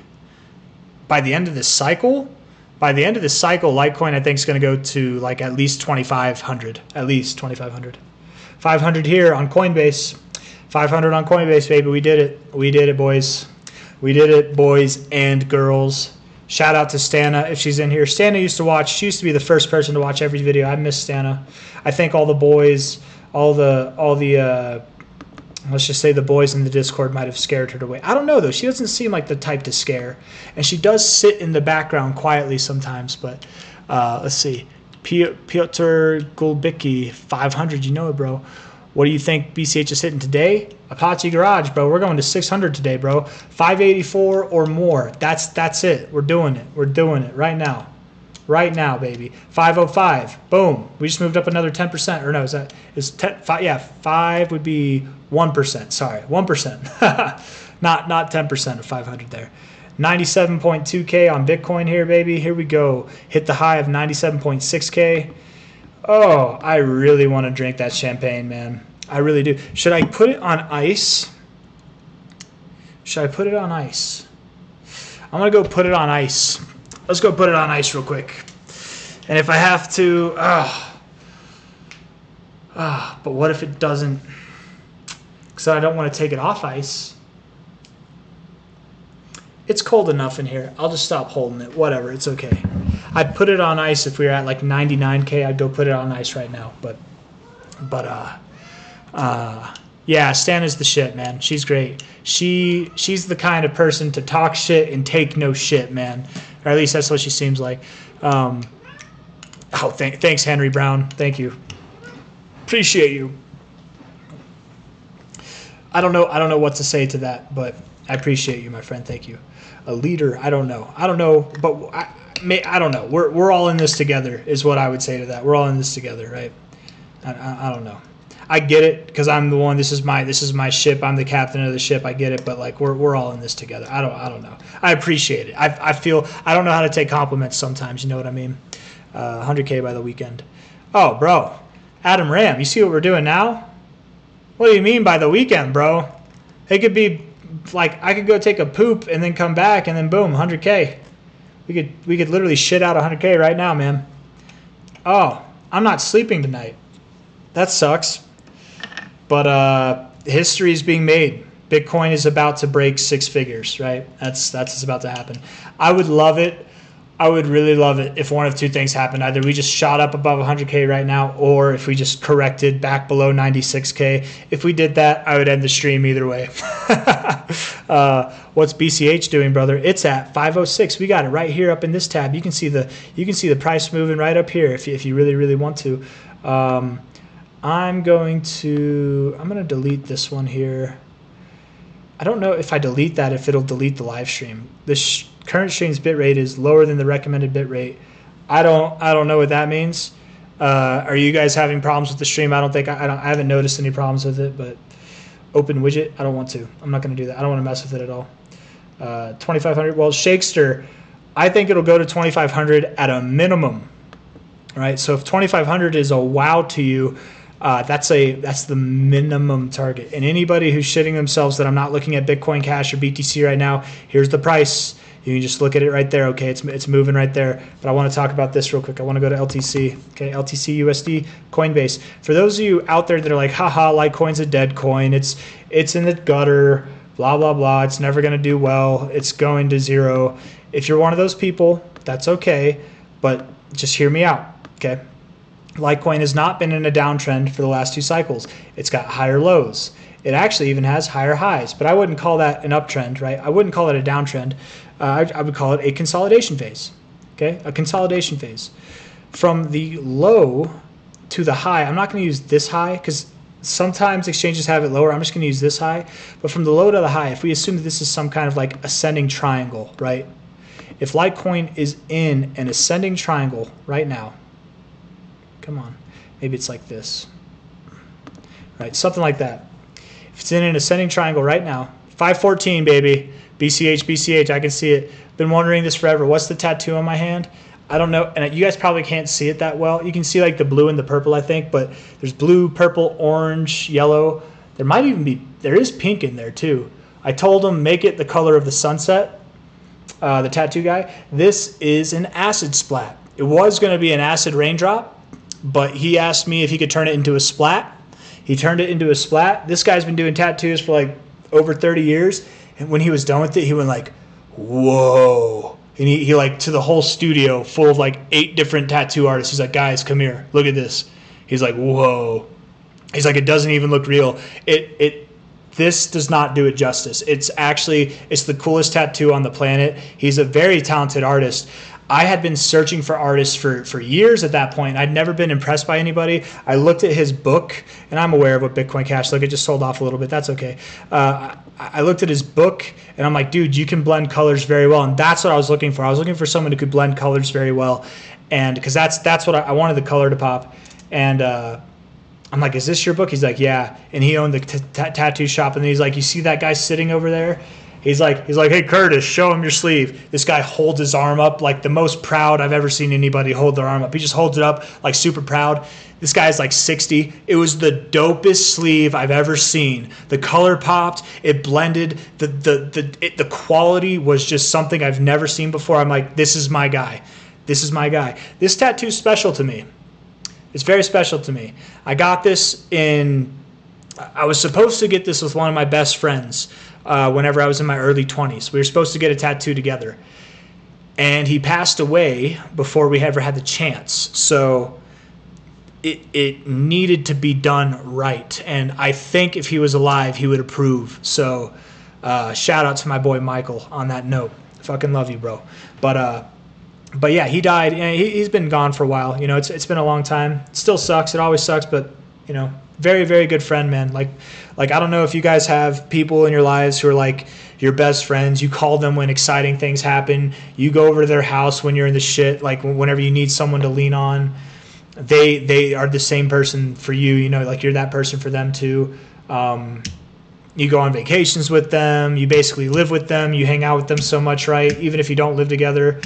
By the end of this cycle, Litecoin I think is going to go to like at least 2,500, at least 2,500. 500 here on Coinbase, 500 on Coinbase, baby. We did it, boys. We did it, boys and girls. Shout out to Stana if she's in here. Stana used to watch. She used to be the first person to watch every video. I miss Stana. I think all the boys, all the let's just say the boys in the Discord might have scared her away. I don't know, though. She doesn't seem like the type to scare. And she does sit in the background quietly sometimes. But let's see. Piotr Gulbicki, 500. You know it, bro. What do you think BCH is hitting today? Apache Garage, bro. We're going to 600 today, bro. 584 or more. That's it. We're doing it. We're doing it right now. Right now, baby. 505. Boom. We just moved up another 10%. Or no, is 10, 5, yeah, 5 would be 1%. Sorry, 1%. not 10% of 500 there. 97.2K on Bitcoin here, baby. Here we go. Hit the high of 97.6K. Oh, I really want to drink that champagne, man. I really do. Should I put it on ice? Should I put it on ice? I'm going to go put it on ice. Let's go put it on ice real quick. And if I have to, but what if it doesn't? Because I don't want to take it off ice. It's cold enough in here. I'll just stop holding it. Whatever, it's okay. I'd put it on ice if we were at like 99K. I'd go put it on ice right now. But yeah, Stan is the shit, man. She's great. She's the kind of person to talk shit and take no shit, man. Or at least that's what she seems like. Thanks, Henry Brown. Thank you. Appreciate you. I don't know what to say to that, but I appreciate you, my friend. Thank you. A leader, I don't know, but I don't know. We're all in this together, is what I would say to that. We're all in this together, right? I don't know. I get it because I'm the one. This is my ship. I'm the captain of the ship. I get it, but like we're all in this together. I don't know. I appreciate it. I feel I don't know how to take compliments sometimes. You know what I mean? 100K by the weekend. Oh, bro, Adam Ram. You see what we're doing now? What do you mean by the weekend, bro? It could be like I could go take a poop and then come back and then boom, 100K. We could literally shit out 100K right now, man. Oh, I'm not sleeping tonight. That sucks. But history is being made. Bitcoin is about to break 6 figures, right? That's what's about to happen. I would love it. I would really love it if one of two things happened. Either we just shot up above 100K right now, or if we just corrected back below 96K. If we did that, I would end the stream either way. What's BCH doing, brother? It's at 506. We got it right here up in this tab. You can see the price moving right up here if you really want to. I'm going to delete this one here. I don't know if I delete that, if it'll delete the live stream. The current stream's bitrate is lower than the recommended bitrate. I don't know what that means. Are you guys having problems with the stream? I haven't noticed any problems with it, but open widget, I don't want to. I'm not going to do that. I don't want to mess with it at all. 2,500. Well, Shakester, I think it'll go to 2,500 at a minimum. Right? So if 2,500 is a wow to you, that's the minimum target. And anybody who's shitting themselves that I'm not looking at Bitcoin Cash or BTC right now, here's the price. You can just look at it right there. Okay, it's moving right there. But I want to talk about this real quick. I want to go to LTC. Okay, LTC USD Coinbase. For those of you out there that are like, haha, Litecoin's a dead coin. It's in the gutter. Blah blah blah. It's never going to do well. It's going to zero. If you're one of those people, that's okay. But just hear me out. Okay. Litecoin has not been in a downtrend for the last 2 cycles. It's got higher lows. It actually even has higher highs, but I wouldn't call that an uptrend, right? I wouldn't call it a downtrend. I would call it a consolidation phase, okay? A consolidation phase. From the low to the high, I'm not going to use this high because sometimes exchanges have it lower. I'm just going to use this high. But from the low to the high, if we assume that this is some kind of like ascending triangle, right? If Litecoin is in an ascending triangle right now, come on, maybe it's like this, right? Something like that. If it's in an ascending triangle right now, 514, baby, BCH, I can see it. Been wondering this forever. What's the tattoo on my hand? I don't know, and you guys probably can't see it that well. You can see like the blue and the purple, I think, but there's blue, purple, orange, yellow. There is pink in there too. I told him make it the color of the sunset, the tattoo guy. This is an acid splat. It was going to be an acid raindrop, but he asked me if he could turn it into a splat. He turned it into a splat. This guy's been doing tattoos for like over 30 years. And when he was done with it, he went like, whoa. And he like to the whole studio full of like 8 different tattoo artists. He's like, guys, come here. Look at this. He's like, whoa. He's like, it doesn't even look real. This does not do it justice. It's the coolest tattoo on the planet. He's a very talented artist. I had been searching for artists for years at that point. I'd never been impressed by anybody. I looked at his book, and I'm aware of what Bitcoin Cash. Look, it just sold off a little bit. That's okay. I looked at his book, and I'm like, dude, you can blend colors very well. And that's what I was looking for. I was looking for someone who could blend colors very well, and because that's what I wanted the color to pop. And I'm like, is this your book? He's like, yeah. And he owned the tattoo shop, and then he's like, you see that guy sitting over there? He's like, hey, Curtis, show him your sleeve. This guy holds his arm up like the most proud I've ever seen anybody hold their arm up. He just holds it up like super proud. This guy's like 60. It was the dopest sleeve I've ever seen. The color popped. It blended. The quality was just something I've never seen before. I'm like, this is my guy. This is my guy. This tattoo's special to me. It's very special to me. I got this I was supposed to get this with one of my best friends whenever I was in my early 20s. We were supposed to get a tattoo together. And he passed away before we ever had the chance. So it needed to be done right. And I think if he was alive, he would approve. So shout out to my boy Michael on that note. Fucking love you, bro. But yeah, he died. He's been gone for a while. You know, it's been a long time. It still sucks. It always sucks. But, you know, very, very good friend, man. Like I don't know if you guys have people in your lives who are like your best friends. You call them when exciting things happen. You go over to their house when you're in the shit, like whenever you need someone to lean on. They are the same person for you. You know, like you're that person for them too. You go on vacations with them. You basically live with them. You hang out with them so much, right? Even if you don't live together.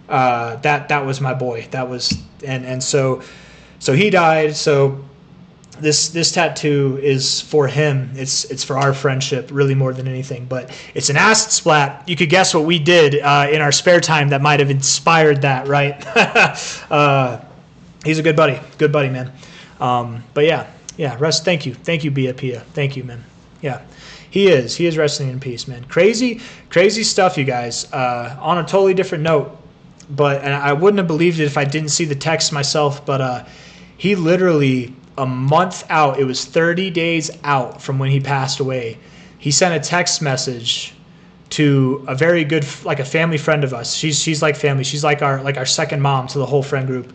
That was my boy. That was and so he died. So this tattoo is for him. It's for our friendship really more than anything. But it's an acid splat. You could guess what we did in our spare time that might have inspired that, right? He's a good buddy, man. But yeah. Rest. Thank you, Bia Pia. Thank you, man. Yeah. He is resting in peace, man. Crazy stuff, you guys. On a totally different note. And I wouldn't have believed it if I didn't see the text myself, but he literally, a month out, it was 30 days out from when he passed away, he sent a text message to a very good, like a family friend of us. She's like family. She's like our second mom to the whole friend group.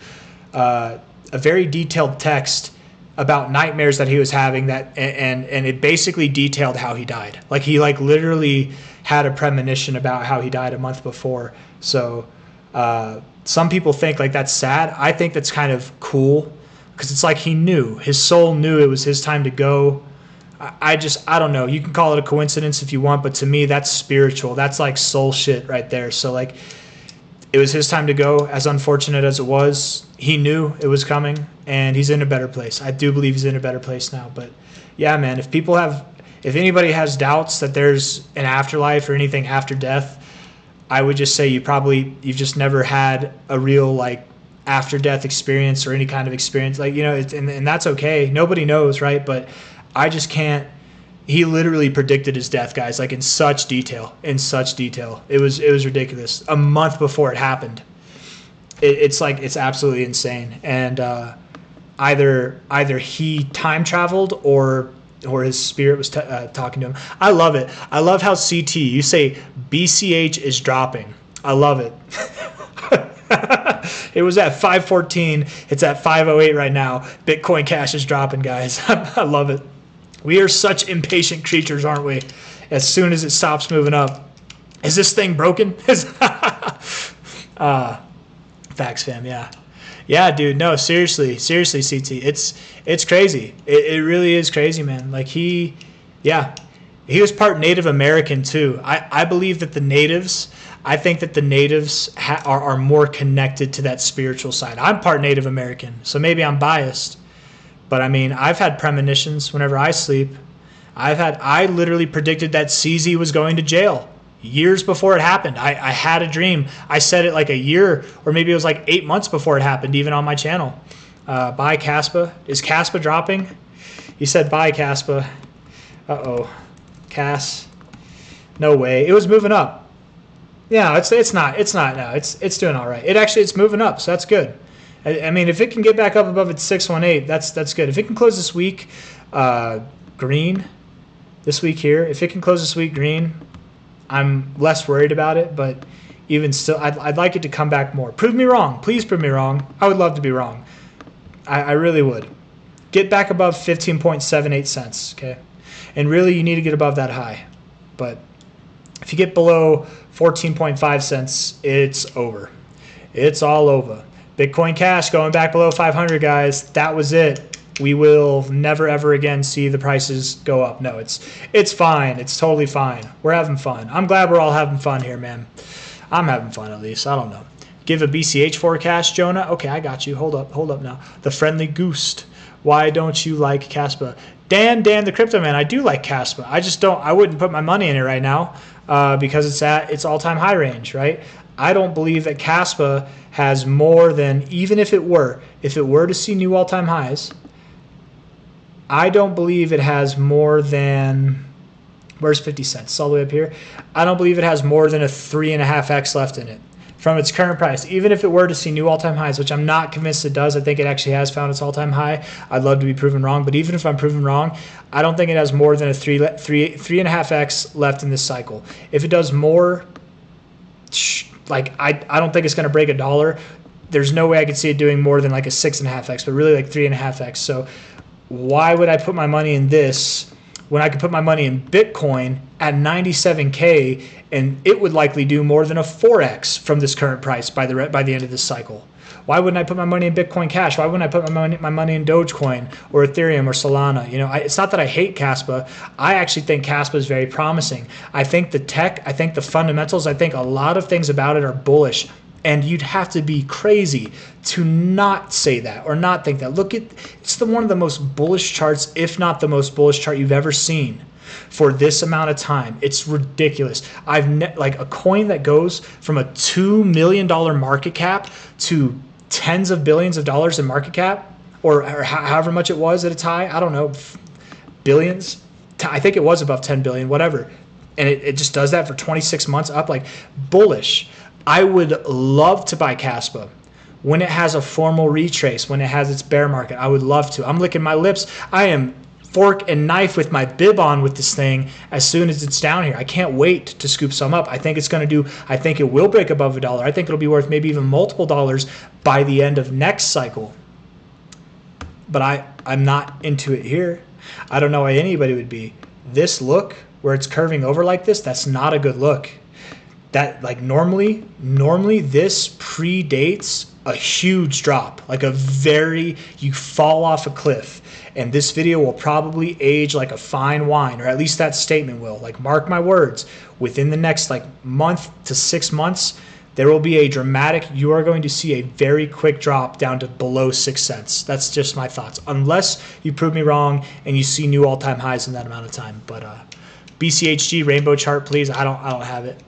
A very detailed text about nightmares that he was having, and it basically detailed how he died. Like he literally had a premonition about how he died a month before. So some people think like that's sad. I think that's kind of cool because it's like he knew, his soul knew it was his time to go. I don't know. You can call it a coincidence if you want, but to me that's spiritual. That's like soul shit right there. So like it was his time to go. As unfortunate as it was, he knew it was coming, and he's in a better place. I do believe he's in a better place now. But yeah, man, if anybody has doubts that there's an afterlife or anything after death, I would just say you've just never had a real like after death experience or any kind of experience. Like, you know, and that's okay. Nobody knows, right? But I just can't. He literally predicted his death, guys, like in such detail. It was ridiculous. A month before it happened. It's absolutely insane. And either he time traveled or his spirit was talking to him. I love it. I love how CT, you say BCH is dropping. I love it. It was at 514. It's at 508 right now. Bitcoin Cash is dropping, guys. I love it. We are such impatient creatures, aren't we? As soon as it stops moving up. Is this thing broken? Facts, fam, yeah. Yeah, dude, no, seriously, CT. It's crazy. It really is crazy, man. Like he was part Native American too. I believe that the natives, are more connected to that spiritual side. I'm part Native American, so maybe I'm biased. But I mean, I've had premonitions whenever I sleep. I literally predicted that C-Zar was going to jail years before it happened. I had a dream. I said it like a year, or maybe it was like 8 months before it happened, even on my channel. Bye, Kaspa. Is Kaspa dropping? You said bye, Kaspa. Uh-oh. Cas. No way. It was moving up. Yeah, it's not now. It's doing all right. It's moving up, so that's good. I mean, if it can get back up above its 618, that's good. If it can close this week green, this week here, if it can close this week green, I'm less worried about it. But even still, I'd like it to come back more. Prove me wrong. Please prove me wrong. I would love to be wrong. I really would. Get back above 15.78 cents, okay? And really, you need to get above that high. But if you get below 14.5 cents, it's over. It's all over. Bitcoin Cash going back below 500, guys. That was it. we will never ever again see the prices go up. No, it's fine. It's totally fine. We're having fun. I'm glad we're all having fun here, man. I'm having fun at least. I don't know. Give a BCH forecast, Jonah. Okay, I got you. Hold up now. The friendly goose. Why don't you like Kaspa? Dan the crypto man. I do like Kaspa. I just don't. I wouldn't put my money in it right now because it's at its all-time high range, right? I don't believe that Kaspa has more than, even if it were to see new all-time highs, I don't believe it has more than, where's 50 cents? It's all the way up here. I don't believe it has more than a 3.5x left in it from its current price. Even if it were to see new all-time highs, which I'm not convinced it does. I think it actually has found its all-time high. I'd love to be proven wrong, but even if I'm proven wrong, I don't think it has more than a 3.5x left in this cycle. If it does more, like I don't think it's going to break $1. There's no way I could see it doing more than like a 6.5x, but really like 3.5x. So why would I put my money in this when I could put my money in Bitcoin at 97K and it would likely do more than a 4x from this current price by the end of this cycle? Why wouldn't I put my money in Bitcoin Cash? Why wouldn't I put my money in Dogecoin or Ethereum or Solana? You know, it's not that I hate Kaspa. I actually think Kaspa is very promising. I think the tech, I think the fundamentals, I think a lot of things about it are bullish. And you'd have to be crazy to not say that or not think that. Look at, it's one of the most bullish charts, if not the most bullish chart you've ever seen for this amount of time. It's ridiculous. Like a coin that goes from a $2 million market cap to tens of billions of dollars in market cap, or however much it was at its high. I don't know, billions. I think it was above 10 billion, whatever. And it just does that for 26 months up, like bullish. I would love to buy Kaspa when it has a formal retrace, when it has its bear market. I would love to. I'm licking my lips. I am fork and knife with my bib on with this thing as soon as it's down here. I can't wait to scoop some up. I think it's going to do, I think it will break above $1. I think it'll be worth maybe even multiple dollars by the end of next cycle. But I'm not into it here. I don't know why anybody would be. This look where it's curving over like this, that's not a good look. That, like, normally this predates a huge drop, like you fall off a cliff. And this video will probably age like a fine wine, or at least that statement will. Like, mark my words, within the next like month to 6 months, there will be a dramatic, you are going to see a very quick drop down to below 6 cents. That's just my thoughts. Unless you prove me wrong and you see new all-time highs in that amount of time. But BCHG rainbow chart, please. I don't have it.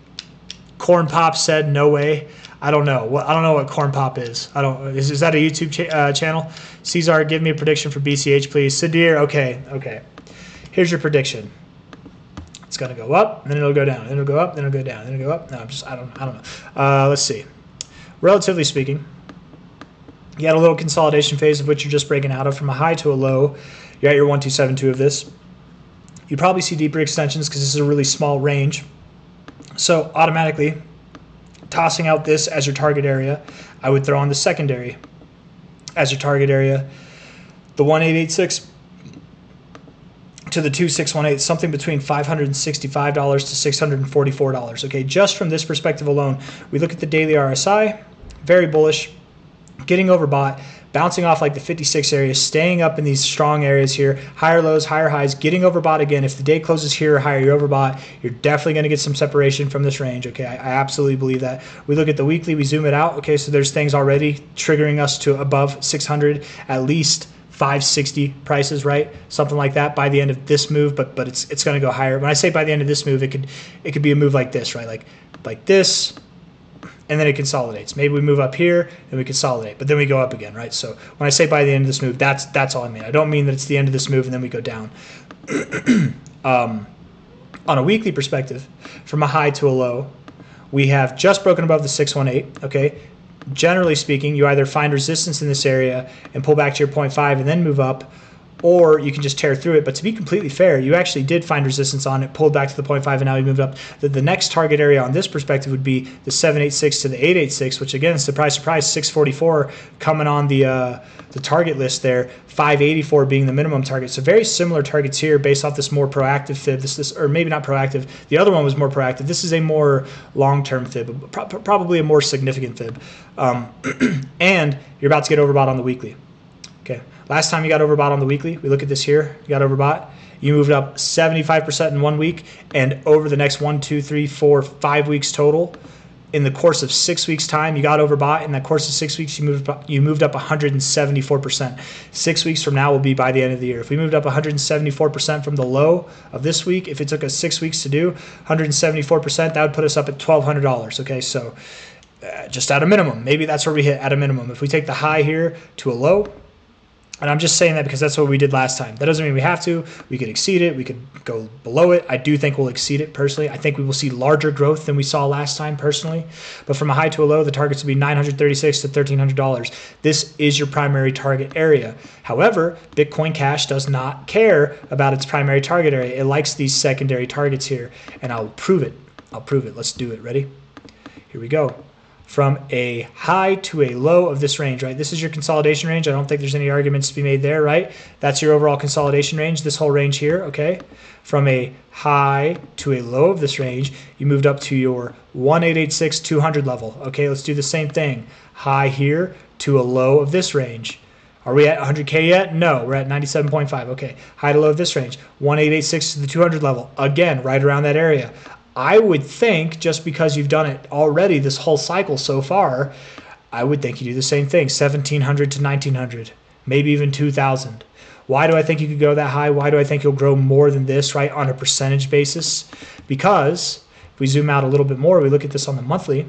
Corn Pop said no way. I don't know what Corn Pop is. Is that a YouTube channel? C-Zar, give me a prediction for BCH, please. Sadir, okay. Here's your prediction. It's gonna go up, and then it'll go down, then it'll go up, then it'll go down, then it'll go up. No, I don't know. Let's see. Relatively speaking, you had a little consolidation phase of which you're just breaking out of from a high to a low. You're at your 1272 of this. You probably see deeper extensions because this is a really small range. So automatically, tossing out this as your target area, I would throw on the secondary as your target area. The 1886 to the 2618, something between $565 to $644. Okay, just from this perspective alone, we look at the daily RSI, very bullish, getting overbought, bouncing off like the 56 area, staying up in these strong areas here, higher lows, higher highs, getting overbought again. If the day closes here or higher, you're overbought, you're definitely going to get some separation from this range. Okay, I absolutely believe that. We look at the weekly, we zoom it out. Okay, so there's things already triggering us to above 600, at least 560 prices, right? Something like that by the end of this move, but it's going to go higher. When I say by the end of this move, it could be a move like this, right? Like this, and then it consolidates. Maybe we move up here and we consolidate, but then we go up again, right? So when I say by the end of this move, that's all I mean. I don't mean that it's the end of this move and then we go down. On a weekly perspective, from a high to a low, we have just broken above the 618, okay? Generally speaking, you either find resistance in this area and pull back to your 0.5 and then move up, or you can just tear through it. But to be completely fair, you actually did find resistance on it, pulled back to the 0.5, and now you moved up. The next target area on this perspective would be the 786 to the 886, which again, surprise, surprise, 644 coming on the target list there, 584 being the minimum target. So very similar targets here based off this more proactive fib. Or maybe not proactive. The other one was more proactive. This is a more long-term fib, probably a more significant fib. And you're about to get overbought on the weekly. Okay, Last time you got overbought on the weekly, we look at this here, you got overbought. You moved up 75% in 1 week, and over the next 1, 2, 3, 4, 5 weeks total, in the course of 6 weeks' time, you got overbought. In that course of 6 weeks, you moved up 174%. 6 weeks from now will be by the end of the year. If we moved up 174% from the low of this week, if it took us 6 weeks to do 174%, that would put us up at $1,200. Okay, so just at a minimum, maybe that's where we hit at a minimum. If we take the high here to a low, and I'm just saying that because that's what we did last time. That doesn't mean we have to. We could exceed it. We could go below it. I do think we'll exceed it personally. I think we will see larger growth than we saw last time personally. But from a high to a low, the target's to be $936 to $1,300. This is your primary target area. However, Bitcoin Cash does not care about its primary target area. It likes these secondary targets here. And I'll prove it. I'll prove it. Let's do it. Ready? Here we go. From a high to a low of this range, right? This is your consolidation range. I don't think there's any arguments to be made there, right? That's your overall consolidation range, this whole range here, okay? From a high to a low of this range, you moved up to your 1886 200 level. Okay, let's do the same thing. High here to a low of this range. Are we at 100K yet? No, we're at 97.5. Okay, high to low of this range. 1886 to the 200 level. Again, right around that area. I would think, just because you've done it already this whole cycle so far, I would think you do the same thing, 1,700 to 1,900, maybe even 2,000. Why do I think you could go that high? Why do I think you'll grow more than this, right, on a percentage basis? Because if we zoom out a little bit more, we look at this on the monthly,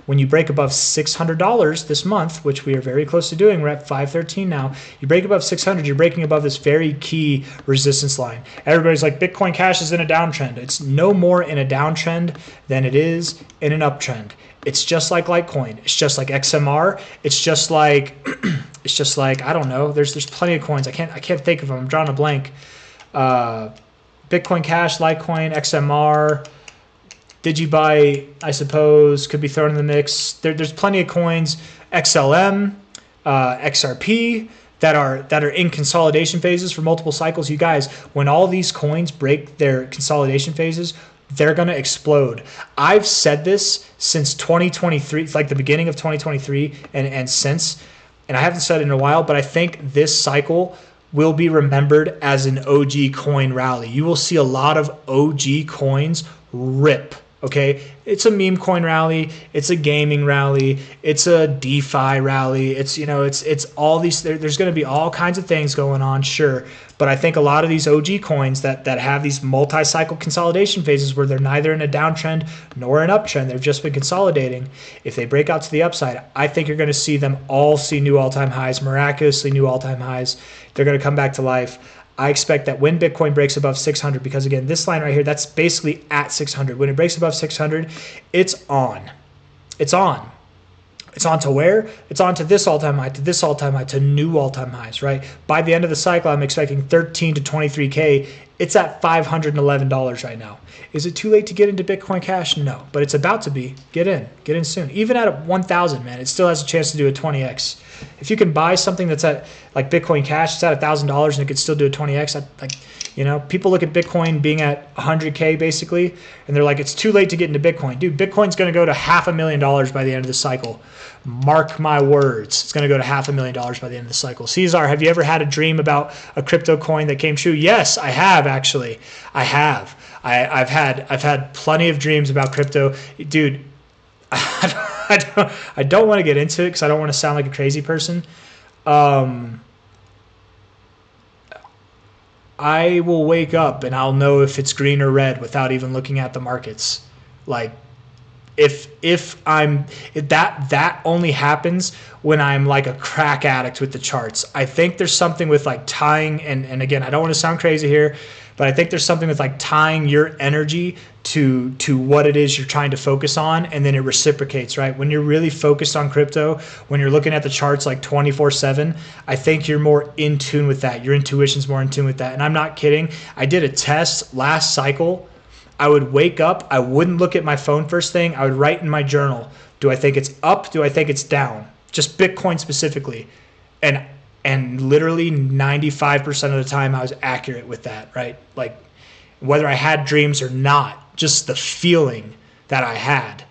when you break above $600 this month, which we are very close to doing, we're at 513 now, you break above 600, you're breaking above this very key resistance line. Everybody's like, Bitcoin Cash is in a downtrend. It's no more in a downtrend than it is in an uptrend. It's just like Litecoin. It's just like XMR. It's just like, I don't know. There's plenty of coins. I can't think of them. I'm drawing a blank. Bitcoin Cash, Litecoin, XMR, DigiByte, I suppose, could be thrown in the mix. There's plenty of coins, XLM, XRP, that are in consolidation phases for multiple cycles. You guys, when all these coins break their consolidation phases, they're going to explode. I've said this since 2023, it's like the beginning of 2023 and since, and I haven't said it in a while, but I think this cycle will be remembered as an OG coin rally. You will see a lot of OG coins rip. Okay, it's a meme coin rally, it's a gaming rally, it's a DeFi rally, it's all these, there's going to be all kinds of things going on, sure, but I think a lot of these OG coins that have these multi-cycle consolidation phases where they're neither in a downtrend nor an uptrend, they've just been consolidating. If they break out to the upside, I think you're going to see them all see new all-time highs, miraculously new all-time highs. They're going to come back to life. I expect that when Bitcoin breaks above 600, because again, this line right here, that's basically at 600. When it breaks above 600, it's on. It's on. It's on to where? It's on to this all-time high, to this all-time high, to new all-time highs, right? By the end of the cycle, I'm expecting 13 to 23K. It's at $511 right now. Is it too late to get into Bitcoin Cash? No, but it's about to be. Get in soon. Even at 1,000, man, it still has a chance to do a 20x. If you can buy something that's at like Bitcoin Cash, it's at $1,000 and it could still do a 20x. People look at Bitcoin being at 100K basically, and they're like, it's too late to get into Bitcoin. Dude, Bitcoin's going to go to $500,000 by the end of the cycle. Mark my words. It's going to go to $500,000 by the end of the cycle. C-Zar, have you ever had a dream about a crypto coin that came true? Yes, I have actually. I have. I've had plenty of dreams about crypto, dude. I don't want to get into it because I don't want to sound like a crazy person. I will wake up and I'll know if it's green or red without even looking at the markets. Like, if that only happens when I'm like a crack addict with the charts. I think there's something with like tying, and again, I don't want to sound crazy here, but I think there's something with like tying your energy to what it is you're trying to focus on, and then it reciprocates, right? When you're really focused on crypto, when you're looking at the charts like 24/7, I think you're more in tune with that. Your intuition's more in tune with that. And I'm not kidding. I did a test last cycle. I would wake up, I wouldn't look at my phone first thing, I would write in my journal, do I think it's up, do I think it's down? Just Bitcoin specifically. And literally 95% of the time I was accurate with that, right? Like whether I had dreams or not, just the feeling that I had.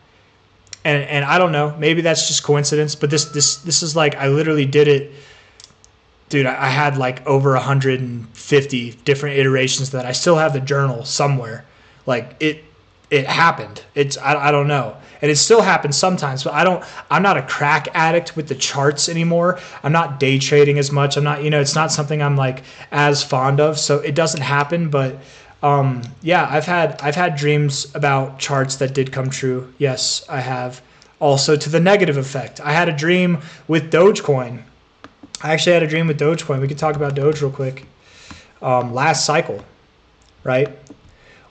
And I don't know, maybe that's just coincidence, but this is like, I literally did it dude, I had like over 150 different iterations that I still have the journal somewhere. Like it happened. I don't know. And it still happens sometimes, but I'm not a crack addict with the charts anymore. I'm not day trading as much. I'm not, it's not something I'm like as fond of. So it doesn't happen. But yeah, I've had dreams about charts that did come true. Yes, I have. Also to the negative effect. I had a dream with Dogecoin. I actually had a dream with Dogecoin. We could talk about Doge real quick. Last cycle, right?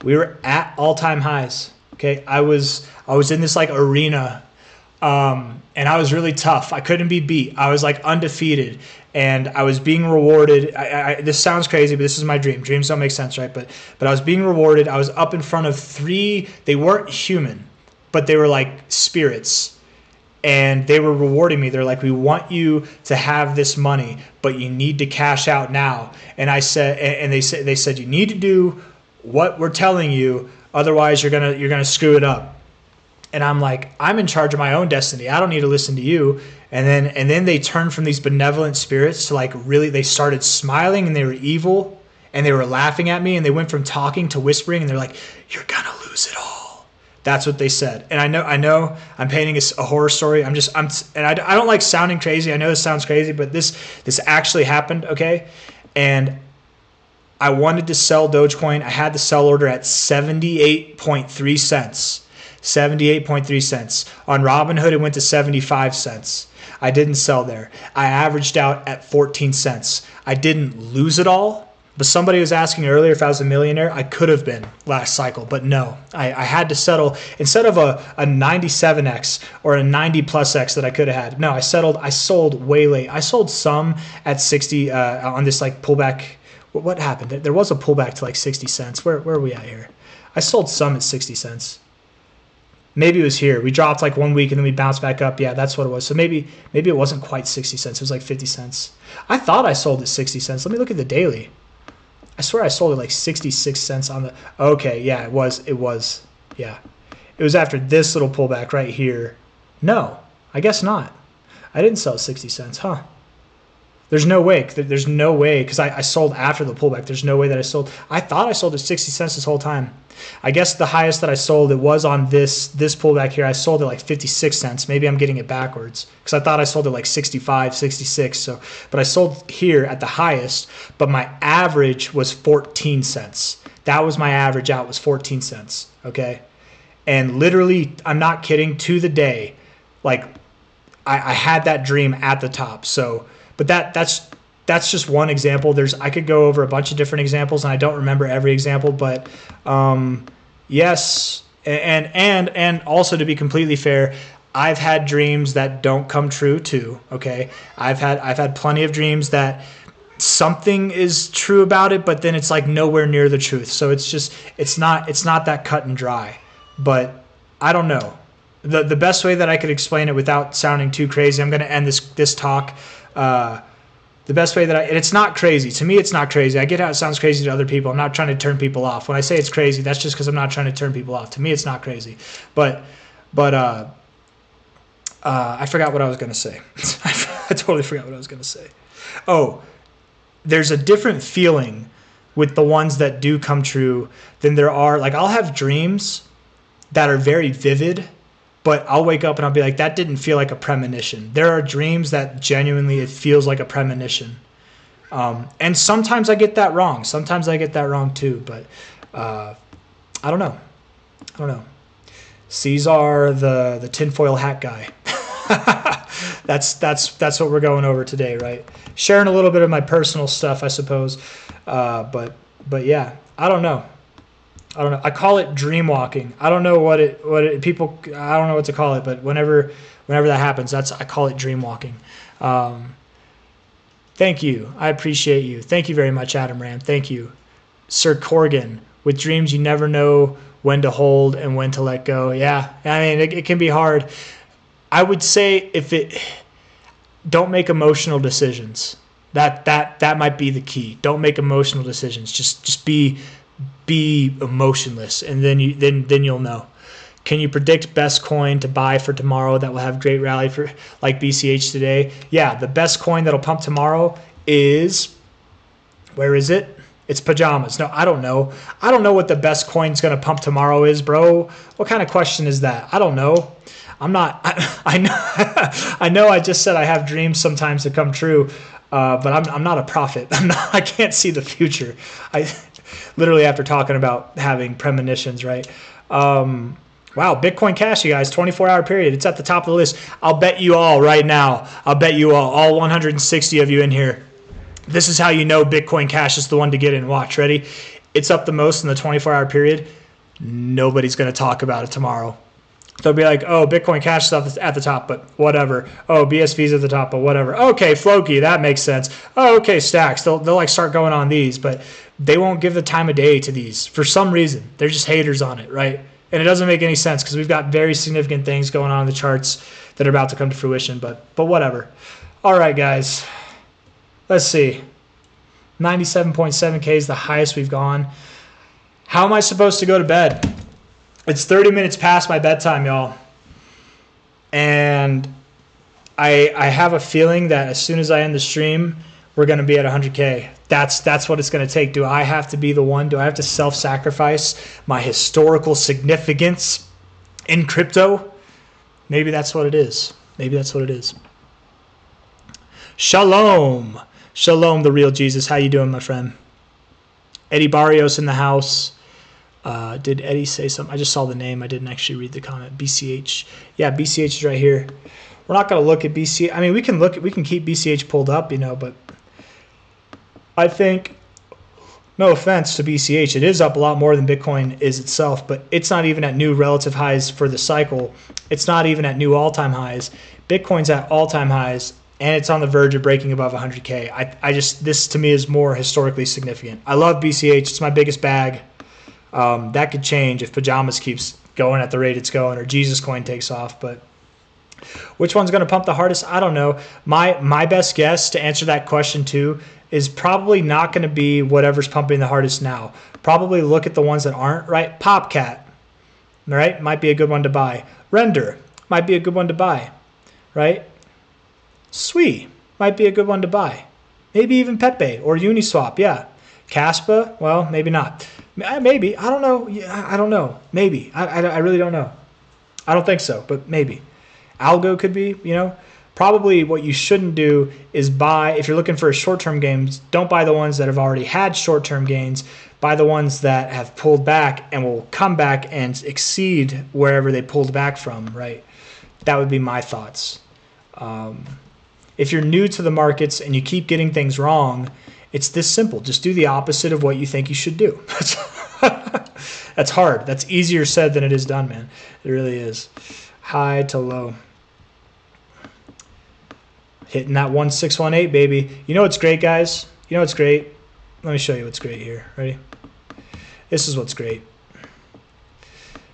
We were at all-time highs. Okay, I was in this like arena, and I was really tough. I couldn't be beat. I was like undefeated, and I was being rewarded. This sounds crazy, but this is my dream. Dreams don't make sense, right? But I was being rewarded. I was up in front of 3. They weren't human, but they were like spirits, and they were rewarding me. They're like, "We want you to have this money, but you need to cash out now." And I said, and they said, "You need to do what we're telling you, otherwise you're gonna screw it up." And I'm like, I'm in charge of my own destiny. I don't need to listen to you. And then they turned from these benevolent spirits to like really, they started smiling and they were evil and they were laughing at me, and they went from talking to whispering, and they're like, "You're gonna lose it all." That's what they said. And I know I'm painting a horror story. I don't like sounding crazy. I know this sounds crazy, but this actually happened. Okay. And I wanted to sell Dogecoin. I had the sell order at 78.3 cents. 78.3 cents. On Robinhood, it went to 75 cents. I didn't sell there. I averaged out at 14 cents. I didn't lose it all, but somebody was asking earlier if I was a millionaire. I could have been last cycle, but no. I had to settle. Instead of a 97x or a 90 plus x that I could have had, no, I sold way late. I sold some at 60 on this like pullback. What happened? There was a pullback to like 60 cents. Where are we at here? I sold some at 60 cents. Maybe it was here. We dropped like 1 week and then we bounced back up. Yeah, that's what it was. So maybe it wasn't quite 60 cents. It was like 50 cents. I thought I sold at 60 cents. Let me look at the daily. I swear I sold at like 66 cents on the... Okay, yeah, it was. Yeah. It was after this little pullback right here. No, I guess not. I didn't sell 60 cents, huh? There's no way. There's no way, because I sold after the pullback. There's no way that I sold. I thought I sold at 60 cents this whole time. I guess the highest that I sold, it was on this pullback here. I sold at like 56 cents. Maybe I'm getting it backwards, because I thought I sold at like 65, 66. So, but I sold here at the highest, but my average was 14 cents. That was my average out, was 14 cents. Okay. And literally, I'm not kidding, to the day, like I had that dream at the top. So, but that's just one example. I could go over a bunch of different examples, and I don't remember every example, but yes, and also, to be completely fair, I've had dreams that don't come true too. Okay, I've had plenty of dreams that something is true about it, but then it's like nowhere near the truth. So it's not that cut and dry. But I don't know. The best way that I could explain it without sounding too crazy, I'm going to end this talk. The best way and it's not crazy. To me, it's not crazy. I get how it sounds crazy to other people. I'm not trying to turn people off. When I say it's crazy, that's just because I'm not trying to turn people off. To me, it's not crazy. But I forgot what I was going to say. I totally forgot what I was going to say. Oh, there's a different feeling with the ones that do come true than there are. Like, I'll have dreams that are very vivid, but I'll wake up and I'll be like, that didn't feel like a premonition. There are dreams that genuinely it feels like a premonition. And sometimes I get that wrong. Sometimes I get that wrong too, but I don't know. C-Zar, the tinfoil hat guy. That's what we're going over today, right? Sharing a little bit of my personal stuff, I suppose. But yeah, I don't know. I call it dream walking. I don't know I don't know what to call it, but whenever that happens, I call it dream walking. Thank you. I appreciate you. Thank you very much, Adam Ram. Thank you. Sir Corgan, with dreams you never know when to hold and when to let go. Yeah, I mean, it can be hard. I would say don't make emotional decisions. That might be the key. Don't make emotional decisions. Just be emotionless, and then you'll know. Can you predict best coin to buy for tomorrow that will have great rally for like BCH today? Yeah, the best coin that'll pump tomorrow is, where is it? It's Pajamas. No, I don't know. I don't know what the best coin's going to pump tomorrow is, bro. What kind of question is that? I don't know. I'm not, I know, I know I just said I have dreams sometimes to come true, but I'm not a prophet. I can't see the future. I literally, after talking about having premonitions, right? Wow, Bitcoin Cash, you guys, 24-hour period. It's at the top of the list. I'll bet you all right now. I'll bet you all 160 of you in here. This is how you know Bitcoin Cash is the one to get in. Watch, ready? It's up the most in the 24-hour period. Nobody's going to talk about it tomorrow. They'll be like, oh, Bitcoin Cash is at the top, but whatever. Oh, BSV's at the top, but whatever. Okay, Floki, that makes sense. Oh, okay, Stacks. They'll like start going on these, but they won't give the time of day to these for some reason. They're just haters on it, right? And it doesn't make any sense because we've got very significant things going on in the charts that are about to come to fruition, but whatever. All right, guys. Let's see. 97.7K is the highest we've gone. How am I supposed to go to bed? It's 30 minutes past my bedtime, y'all. And I have a feeling that as soon as I end the stream, we're going to be at 100K. That's what it's going to take. Do I have to be the one? Do I have to self-sacrifice my historical significance in crypto? Maybe that's what it is. Maybe that's what it is. Shalom. Shalom, the real Jesus. How you doing, my friend? Eddie Barrios in the house. Did Eddie say something? I just saw the name. I didn't actually read the comment. BCH. Yeah, BCH is right here. We're not going to look at BCH. I mean, we can keep BCH pulled up, you know, but I think, no offense to BCH, it is up a lot more than Bitcoin is itself, but it's not even at new relative highs for the cycle. It's not even at new all-time highs. Bitcoin's at all-time highs, and it's on the verge of breaking above 100K. This to me is more historically significant. I love BCH. It's my biggest bag. That could change if Pajamas keeps going at the rate it's going or Jesus Coin takes off. But which one's going to pump the hardest? I don't know. My best guess to answer that question too is probably not going to be whatever's pumping the hardest now. Probably look at the ones that aren't, right? Popcat, right? Might be a good one to buy. Render might be a good one to buy, right? Sui might be a good one to buy. Maybe even Pepe or Uniswap, yeah. Kaspa, well, maybe not. Maybe. I don't know. I don't know. Maybe. I really don't know. I don't think so, but maybe. Algo could be, you know. Probably what you shouldn't do is buy, if you're looking for short-term gains, don't buy the ones that have already had short-term gains. Buy the ones that have pulled back and will come back and exceed wherever they pulled back from, right? That would be my thoughts. If you're new to the markets and you keep getting things wrong, it's this simple. Just do the opposite of what you think you should do. That's hard. That's easier said than it is done, man. It really is. High to low. Hitting that 1618, baby. You know what's great, guys? You know what's great? Let me show you what's great here. Ready? This is what's great.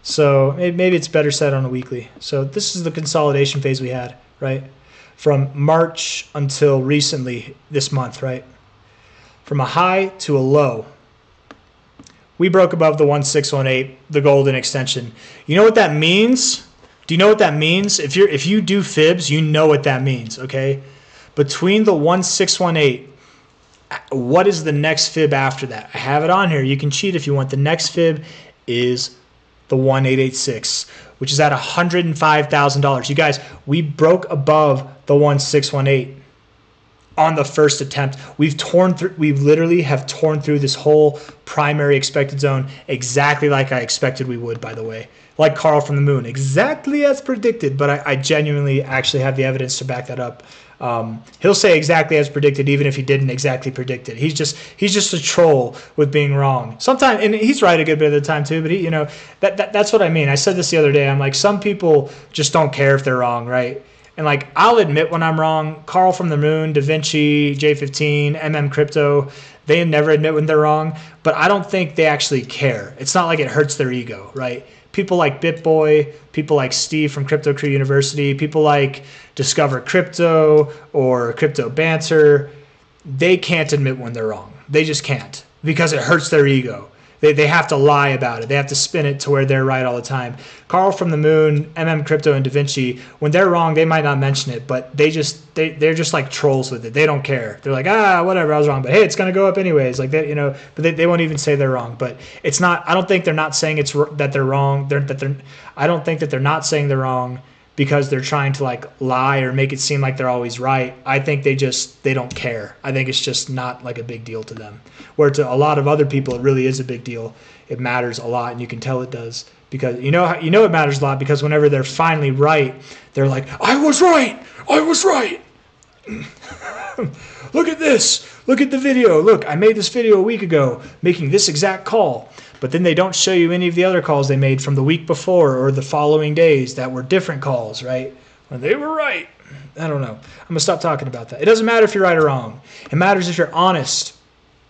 So maybe it's better said on a weekly. So this is the consolidation phase we had, right? From March until recently this month, right? From a high to a low, we broke above the 1618, the golden extension. You know what that means? Do you know what that means? If you do fibs, you know what that means, okay? Between the 1618, what is the next fib after that? I have it on here. You can cheat if you want. The next fib is the 1886, which is at $105,000. You guys, we broke above the 1618. On the first attempt, we literally have torn through this whole primary expected zone exactly like I expected we would, by the way. Like Carl from the moon, exactly as predicted, but I genuinely actually have the evidence to back that up. He'll say exactly as predicted, even if he didn't exactly predict it. He's just a troll with being wrong. Sometimes, and he's right a good bit of the time too. But that's what I mean. I said this the other day. I'm like, some people just don't care if they're wrong, right? And like, I'll admit when I'm wrong. Carl from the moon, Da Vinci, J15, Crypto, they never admit when they're wrong. But I don't think they actually care. It's not like it hurts their ego, right? People like BitBoy, people like Steve from Crypto Crew University, people like Discover Crypto or Crypto Banter, they can't admit when they're wrong. They just can't because it hurts their ego. They have to lie about it. They have to spin it to where they're right all the time. Carl from the Moon, Crypto, and Da Vinci, when they're wrong, they might not mention it, but they're just like trolls with it. They don't care. They're like, whatever, I was wrong, but hey, it's gonna go up anyways. Like that, But they won't even say they're wrong. But it's not. I don't think they're not saying that they're wrong. I don't think that they're not saying they're wrong because they're trying to like lie or make it seem like they're always right. I think they don't care. I think it's just not like a big deal to them. Where to a lot of other people, it really is a big deal. It matters a lot, and you can tell it does because it matters a lot because whenever they're finally right, they're like, I was right. Look at this. Look at the video. Look, I made this video a week ago making this exact call. But then they don't show you any of the other calls they made from the week before or the following days that were different calls, right? When they were right. I don't know. I'm going to stop talking about that. It doesn't matter if you're right or wrong. It matters if you're honest.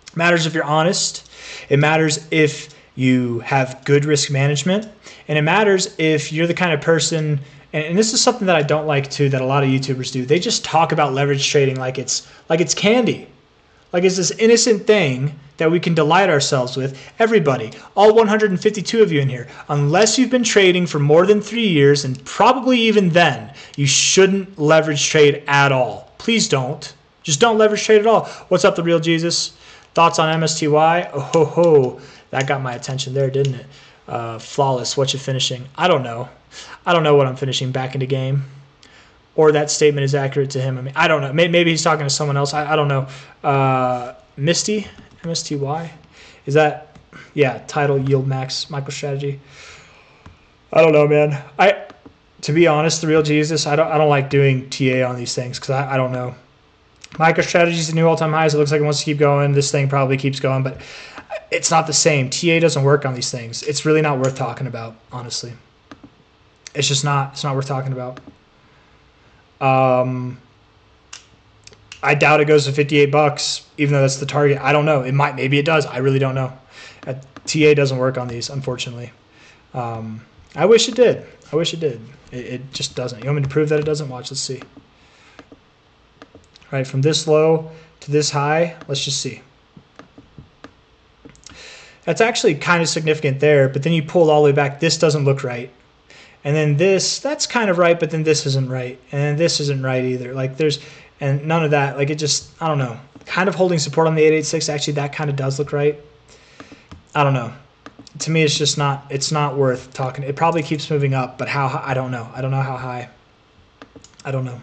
It matters if you're honest. It matters if you have good risk management. And it matters if you're the kind of person, and this is something that I don't like too, that a lot of YouTubers do. They just talk about leverage trading like it's candy. Like it's this innocent thing that we can delight ourselves with. Everybody, all 152 of you in here, unless you've been trading for more than 3 years, and probably even then, you shouldn't leverage trade at all. Please don't. Just don't leverage trade at all. What's up, The Real Jesus? Thoughts on MSTY? Oh, ho, ho. That got my attention there, didn't it? Flawless, what you finishing? I don't know. I don't know what I'm finishing back into game. Or that statement is accurate to him. I mean, I don't know. Maybe he's talking to someone else. I don't know. Misty, MSTY, is that? Yeah, title yield max MicroStrategy. I don't know, man. To be honest, The Real Jesus, I don't like doing TA on these things because I don't know. MicroStrategy is the new all-time highs. It looks like it wants to keep going. This thing probably keeps going, but it's not the same. TA doesn't work on these things. It's really not worth talking about, honestly. It's just not. It's not worth talking about. I doubt it goes to $58, even though that's the target. I don't know. It might. Maybe it does. I really don't know. TA doesn't work on these, unfortunately. I wish it did. I wish it did. It just doesn't. You want me to prove that it doesn't? Watch. Let's see. All right, from this low to this high, let's just see. That's actually kind of significant there, but then you pull all the way back. This doesn't look right. And then this, that's kind of right, but then this isn't right. And this isn't right either. Like and none of that, like it just, I don't know. Kind of holding support on the 886, actually that kind of does look right. I don't know. To me, it's just not, it's not worth talking. It probably keeps moving up, but how high, I don't know. I don't know how high. I don't know.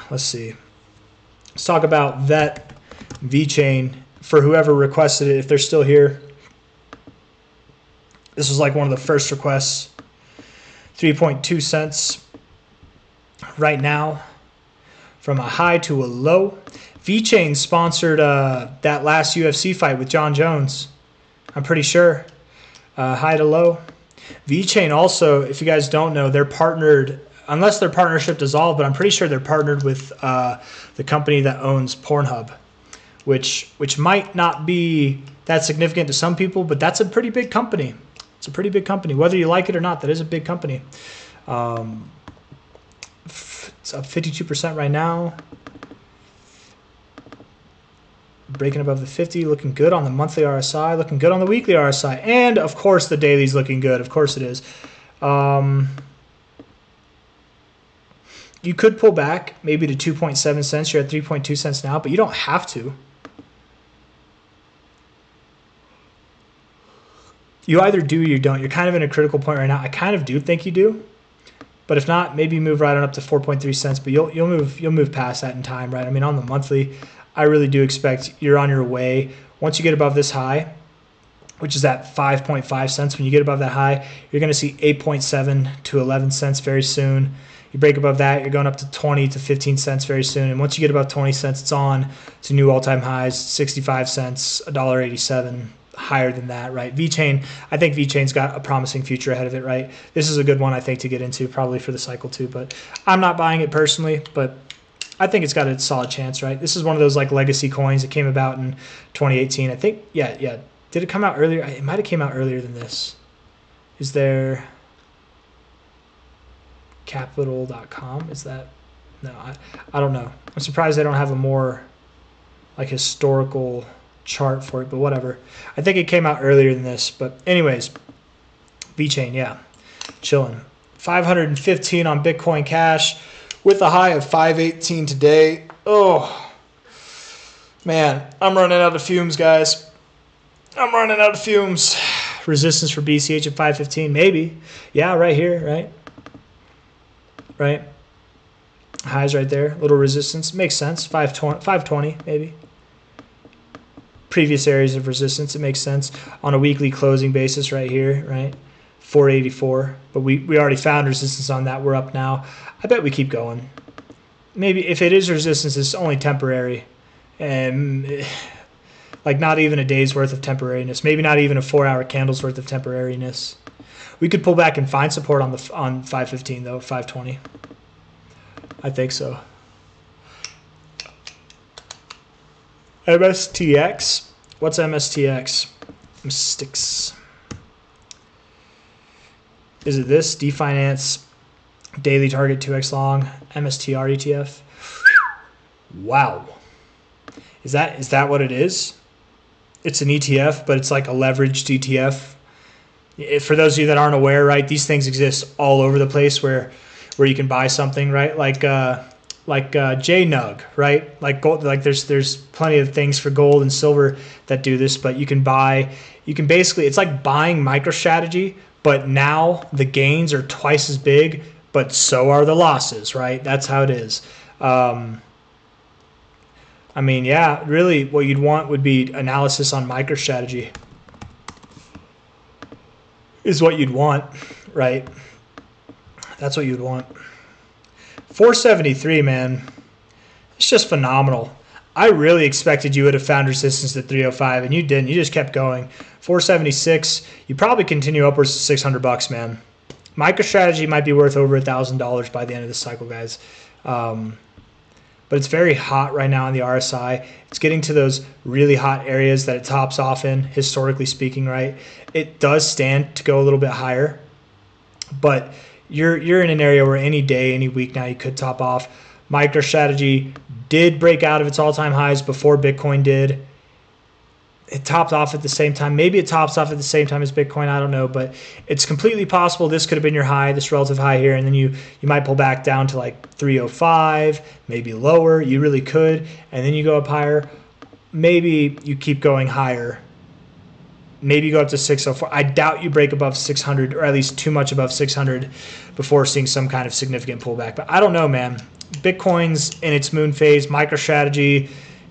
Let's see. Let's talk about that VeChain for whoever requested it, if they're still here. This was like one of the first requests. 3.2 cents right now from a high to a low. VeChain sponsored that last UFC fight with John Jones. I'm pretty sure. High to low. VeChain also, if you guys don't know, they're partnered, unless their partnership dissolved, but I'm pretty sure they're partnered with the company that owns Pornhub, which might not be that significant to some people, but that's a pretty big company. It's a pretty big company. Whether you like it or not, that is a big company. It's up 52% right now. Breaking above the 50, looking good on the monthly RSI, looking good on the weekly RSI, and of course the daily's looking good. Of course it is. You could pull back maybe to 2.7 cents. You're at 3.2 cents now, but you don't have to. You either do or you don't. You're kind of in a critical point right now. I kind of do think you do, but if not, maybe move right on up to 4.3 cents. But you'll move past that in time, right? I mean, on the monthly, I really do expect you're on your way. Once you get above this high, which is at 5.5 cents, when you get above that high, you're going to see 8.7 to 11 cents very soon. You break above that, you're going up to 20 to 15 cents very soon. And once you get above 20 cents, it's on to new all-time highs, 65 cents, $1.87. Higher than that, right? VeChain, I think VeChain's got a promising future ahead of it, right? This is a good one, I think, to get into, probably for the cycle too, but I'm not buying it personally, but I think it's got a solid chance, right? This is one of those like legacy coins that came about in 2018. I think, yeah. Did it come out earlier? It might have came out earlier than this. Is there capital.com? Is that? No, I don't know. I'm surprised they don't have a more like historical chart for it, but whatever. I think it came out earlier than this. But anyways, VeChain, yeah, chilling. 515 on Bitcoin Cash with a high of 518 today. Oh, man, I'm running out of fumes, guys. I'm running out of fumes. Resistance for BCH at 515, maybe. Yeah, right here, right? Right? Highs right there. Little resistance. Makes sense. 520 maybe. Previous areas of resistance. It makes sense. On a weekly closing basis right here, right? 484. But we already found resistance on that. We're up now. I bet we keep going. Maybe if it is resistance, it's only temporary. And like not even a day's worth of temporariness. Maybe not even a 4-hour candle's worth of temporariness. We could pull back and find support on 515 though, 520. I think so. MSTX. What's MSTX? Mystics. Is it this? Definance daily target 2x long MSTR ETF. Wow. Is that what it is? It's an ETF, but it's like a leveraged ETF. For those of you that aren't aware, right, these things exist all over the place where you can buy something, right? Like JNUG, right? Like gold, like there's plenty of things for gold and silver that do this, but you can basically, it's like buying MicroStrategy, but now the gains are twice as big, but so are the losses, right? That's how it is. I mean, yeah, really what you'd want would be analysis on MicroStrategy is what you'd want, right? That's what you'd want. 473, man. It's just phenomenal. I really expected you would have found resistance at 305, and you didn't. You just kept going. 476, you probably continue upwards to 600 bucks, man. MicroStrategy might be worth over $1,000 by the end of this cycle, guys. But it's very hot right now on the RSI. It's getting to those really hot areas that it tops off in, historically speaking, right? It does stand to go a little bit higher, but you're in an area where any day, any week now, you could top off. MicroStrategy did break out of its all-time highs before Bitcoin did. It topped off at the same time. Maybe it tops off at the same time as Bitcoin. I don't know, but it's completely possible this could have been your high, this relative high here, and then you might pull back down to like 305, maybe lower. You really could, and then you go up higher. Maybe you keep going higher. Maybe you go up to 604. I doubt you break above 600, or at least too much above 600 before seeing some kind of significant pullback. But I don't know, man. Bitcoin's in its moon phase. MicroStrategy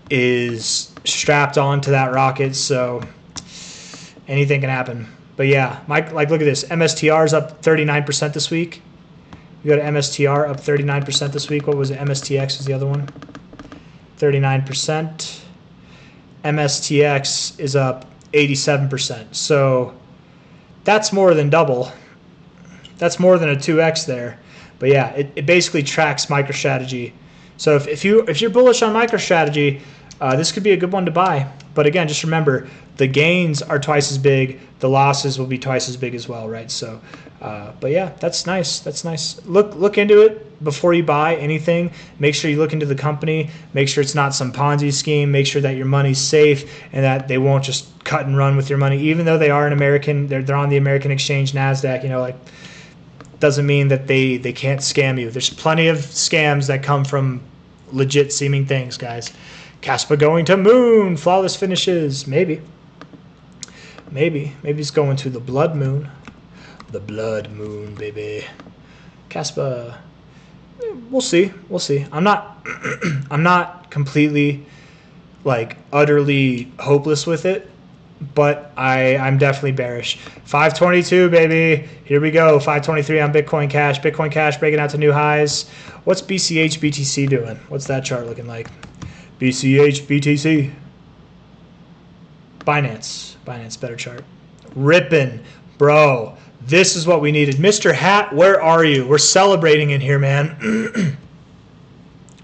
is strapped onto that rocket, so anything can happen. But yeah, like look at this. MSTR is up 39% this week. You go to MSTR up 39% this week. What was it? MSTX was the other one. 39%. MSTX is up 87%. So that's more than double. That's more than a 2x there. But yeah, it basically tracks MicroStrategy. So if you're bullish on MicroStrategy, this could be a good one to buy. But again, just remember, the gains are twice as big. The losses will be twice as big as well, right? So, but yeah, that's nice. That's nice. Look into it before you buy anything. Make sure you look into the company. Make sure it's not some Ponzi scheme. Make sure that your money's safe and that they won't just cut and run with your money. Even though they are an American, they're on the American exchange, NASDAQ, you know, like, doesn't mean that they can't scam you. There's plenty of scams that come from legit seeming things, guys. Kaspa going to moon, flawless finishes, maybe it's going to the blood moon, baby. Kaspa, we'll see. I'm not completely like utterly hopeless with it, but I'm definitely bearish. 522, baby. Here we go. 523 on Bitcoin Cash. Bitcoin Cash breaking out to new highs. What's BCH BTC doing? What's that chart looking like? BCH BTC. Binance, better chart. Ripping, bro. This is what we needed. Mr. Hat, where are you? We're celebrating in here, man.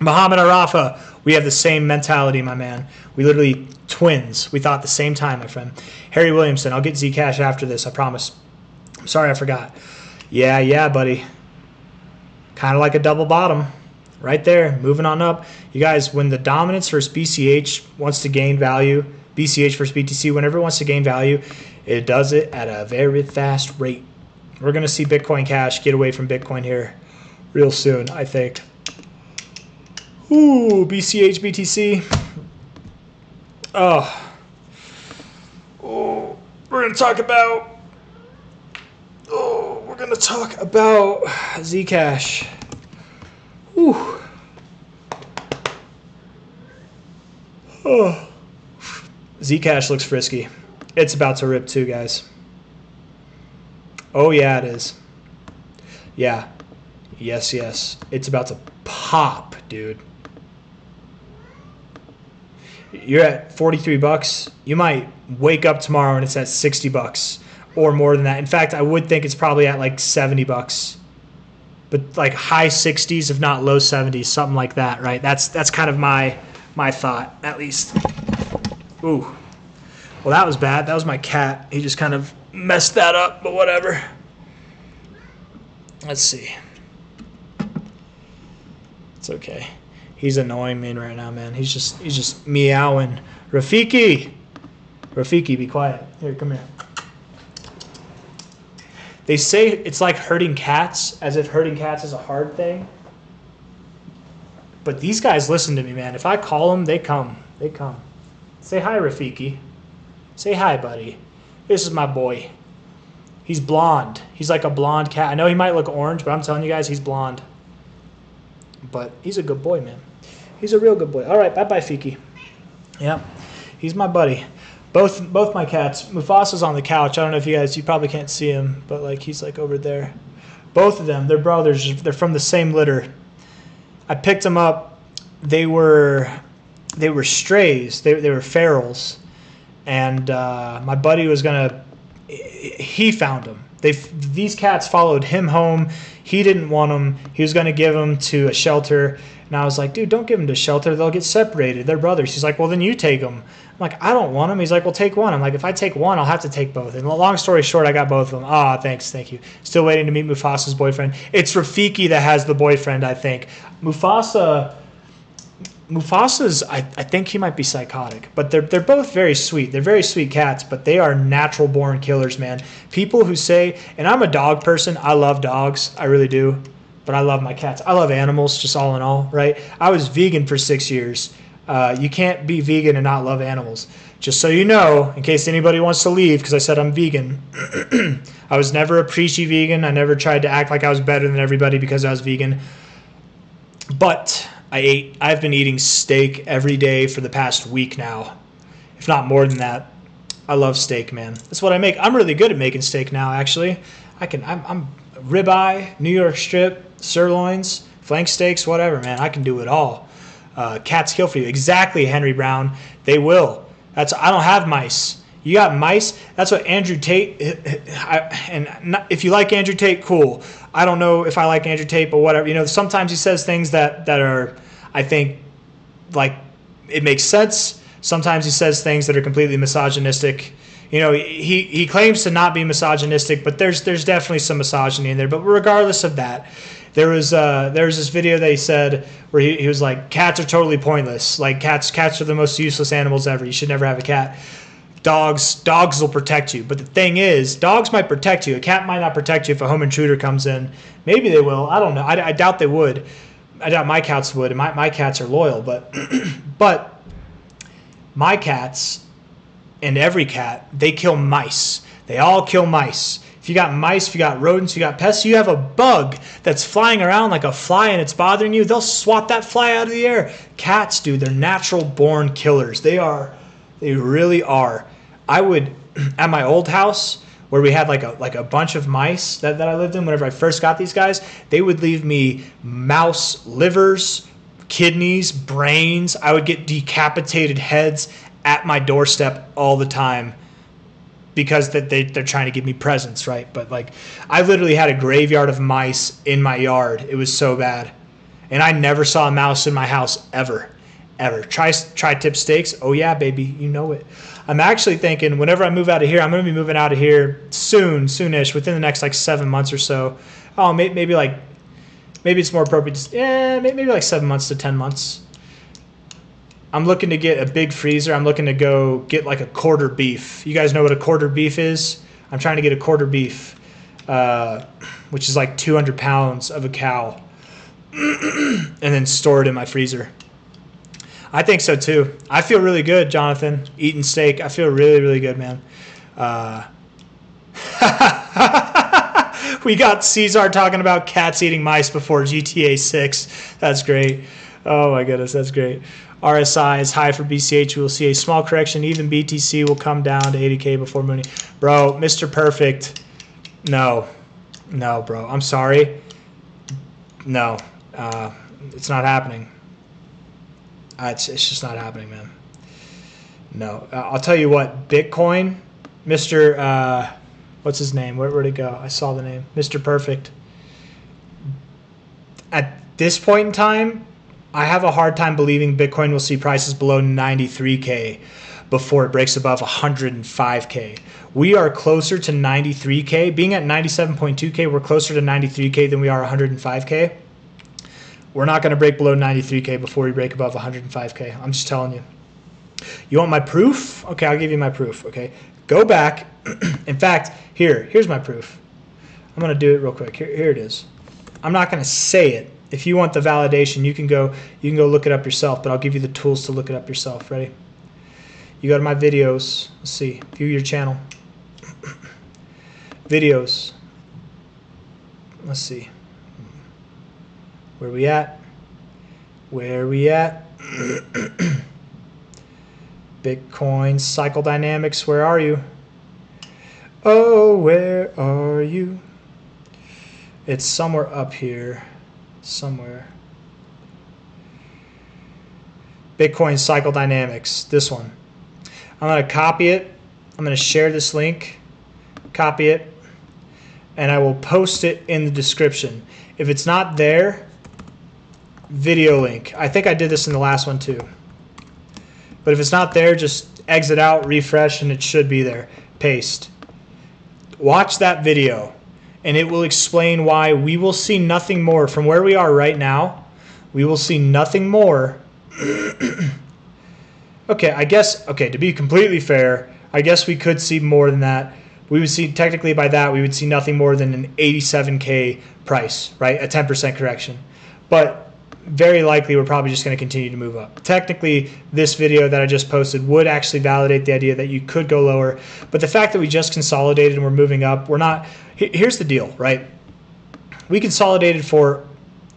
Muhammad Arafa, we have the same mentality, my man. We literally twins. We thought at the same time, my friend. Harry Williamson, I'll get Zcash after this, I promise. I'm sorry I forgot. Yeah, buddy. Kind of like a double bottom. right there, moving on up. You guys, when the dominance versus BCH wants to gain value, BCH versus BTC, whenever it wants to gain value, it does it at a very fast rate. We're going to see Bitcoin Cash get away from Bitcoin here real soon, I think. Ooh, BCH, BTC. Oh, we're going to talk about Zcash. Ooh. Oh. Zcash looks frisky. It's about to rip too, guys. Oh, yeah, it is. Yeah. Yes, yes. It's about to pop, dude. You're at 43 bucks. You might wake up tomorrow and it's at 60 bucks or more than that. In fact, I would think it's probably at like 70 bucks. But like high 60s, if not low 70s, something like that, right? That's kind of my thought, at least. Ooh. Well, that was bad. That was my cat. He just kind of messed that up, but whatever. Let's see. It's okay. He's annoying me right now, man. He's just meowing. Rafiki, be quiet. Here, come here. They say it's like herding cats, as if herding cats is a hard thing. But these guys listen to me, man. If I call them, they come. They come. Say hi, Rafiki. Say hi, buddy. This is my boy. He's blonde. He's like a blonde cat. I know he might look orange, but I'm telling you guys, he's blonde. But he's a good boy, man. He's a real good boy. All right, bye-bye, Fiki. Yeah, he's my buddy. Both my cats. Mufasa's on the couch. I don't know if you probably can't see him, but like he's like over there. Both of them, they're brothers. They're from the same litter. I picked them up. They were strays. They were ferals, and my buddy was gonna. He found them. These cats followed him home. He didn't want them. He was gonna give them to a shelter, and I was like, dude, don't give them to shelter. They'll get separated. They're brothers. He's like, well, then you take them. I'm like, I don't want them. He's like, well, take one. I'm like, if I take one, I'll have to take both. And long story short, I got both of them. Ah, thanks, thank you. Still waiting to meet Mufasa's boyfriend. It's Rafiki that has the boyfriend, I think. Mufasa's, I think he might be psychotic, but they're both very sweet. They're very sweet cats, but they are natural-born killers, man. People who say, and I'm a dog person. I love dogs. I really do. But I love my cats. I love animals, just all in all, right? I was vegan for 6 years. You can't be vegan and not love animals. Just so you know, in case anybody wants to leave, because I said I'm vegan. I was never a preachy vegan. I never tried to act like I was better than everybody because I was vegan. But I've been eating steak every day for the past week now, if not more than that. I love steak, man. That's what I make. I'm really good at making steak now, actually. I'm ribeye, New York strip, sirloins, flank steaks, whatever, man. I can do it all. Cats kill for you. Exactly, Henry Brown. They will. I don't have mice. You got mice? That's what Andrew Tate. If you like Andrew Tate, cool. I don't know if I like Andrew Tate, but whatever. You know, sometimes he says things that are, I think, like it makes sense. Sometimes he says things that are completely misogynistic. You know, he claims to not be misogynistic, but there's definitely some misogyny in there. But regardless of that, there was this video that he said where he was like, cats are totally pointless. Like cats are the most useless animals ever. You should never have a cat. Dogs will protect you. But the thing is, dogs might protect you. A cat might not protect you if a home intruder comes in. Maybe they will. I don't know. I doubt they would. I doubt my cats would. And my cats are loyal. But my cats and every cat, they kill mice. They all kill mice. If you got mice, if you got rodents, you got pests, you have a bug that's flying around like a fly and it's bothering you, they'll swat that fly out of the air. Cats, dude, they're natural-born killers. They really are. I would, at my old house, where we had like a bunch of mice that I lived in whenever I first got these guys, they would leave me mouse livers, kidneys, brains. I would get decapitated heads at my doorstep all the time because they're trying to give me presents, right? But like, I literally had a graveyard of mice in my yard. It was so bad. And I never saw a mouse in my house ever. Tri-tip steaks. Oh yeah, baby, you know it. I'm actually thinking whenever I move out of here, I'm going to be moving out of here soonish, within the next like 7 months or so. Oh, maybe like maybe it's more appropriate to, maybe like 7 months to 10 months. I'm looking to get a big freezer. I'm looking to go get like a quarter beef. You guys know what a quarter beef is? I'm trying to get a quarter beef, which is like 200 pounds of a cow, and then store it in my freezer. I think so too. I feel really good, Jonathan, eating steak. I feel really, really good, man. We got C-Zar talking about cats eating mice before GTA 6. That's great. Oh my goodness, that's great. RSI is high for BCH. We will see a small correction. Even BTC will come down to 80K before Mooney. Bro, Mr. Perfect. No. No, bro. I'm sorry. No. It's not happening. It's just not happening, man. No. I'll tell you what. Bitcoin, Mr. What's his name? Where'd it go? I saw the name. Mr. Perfect. At this point in time, I have a hard time believing Bitcoin will see prices below 93K before it breaks above 105K. We are closer to 93K. Being at 97.2K, we're closer to 93K than we are 105K. We're not going to break below 93K before we break above 105K. I'm just telling you. You want my proof? Okay, I'll give you my proof. Okay, go back. In fact, here's my proof. I'm going to do it real quick. Here it is. I'm not going to say it. If you want the validation, you can go look it up yourself, but I'll give you the tools to look it up yourself. Ready? You go to my videos. Let's see. View your channel. Videos. Let's see. Where we at? Where we at? Bitcoin cycle dynamics. Where are you? Oh, where are you? It's somewhere up here. Somewhere. Bitcoin cycle dynamics. This one. I'm going to copy it. I'm going to share this link. Copy it. And I will post it in the description. If it's not there, video link. I think I did this in the last one too. But if it's not there, just exit out, refresh, and it should be there. Paste. Watch that video, and it will explain why we will see nothing more from where we are right now. We will see nothing more. Okay, to be completely fair, I guess we could see more than that. We would see, technically by that, we would see nothing more than an 87K price, right? A 10% correction. But very likely we're probably just going to continue to move up. Technically, this video that I just posted would actually validate the idea that you could go lower. But the fact that we just consolidated and we're moving up, we're not. Here's the deal, right? We consolidated for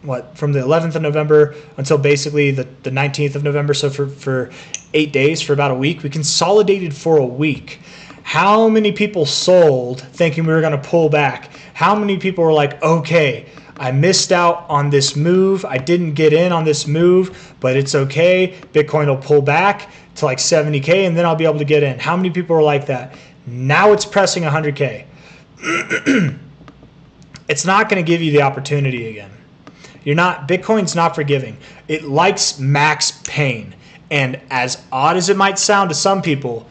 what, from the 11th of November until basically the 19th of November. So for 8 days, for about a week, we consolidated for a week. How many people sold thinking we were going to pull back? How many people were like, okay, I missed out on this move. I didn't get in on this move, but it's okay. Bitcoin will pull back to like 70K and then I'll be able to get in. How many people were like that? Now it's pressing 100K. It's not going to give you the opportunity again. Bitcoin's not forgiving. It likes max pain. And as odd as it might sound to some people,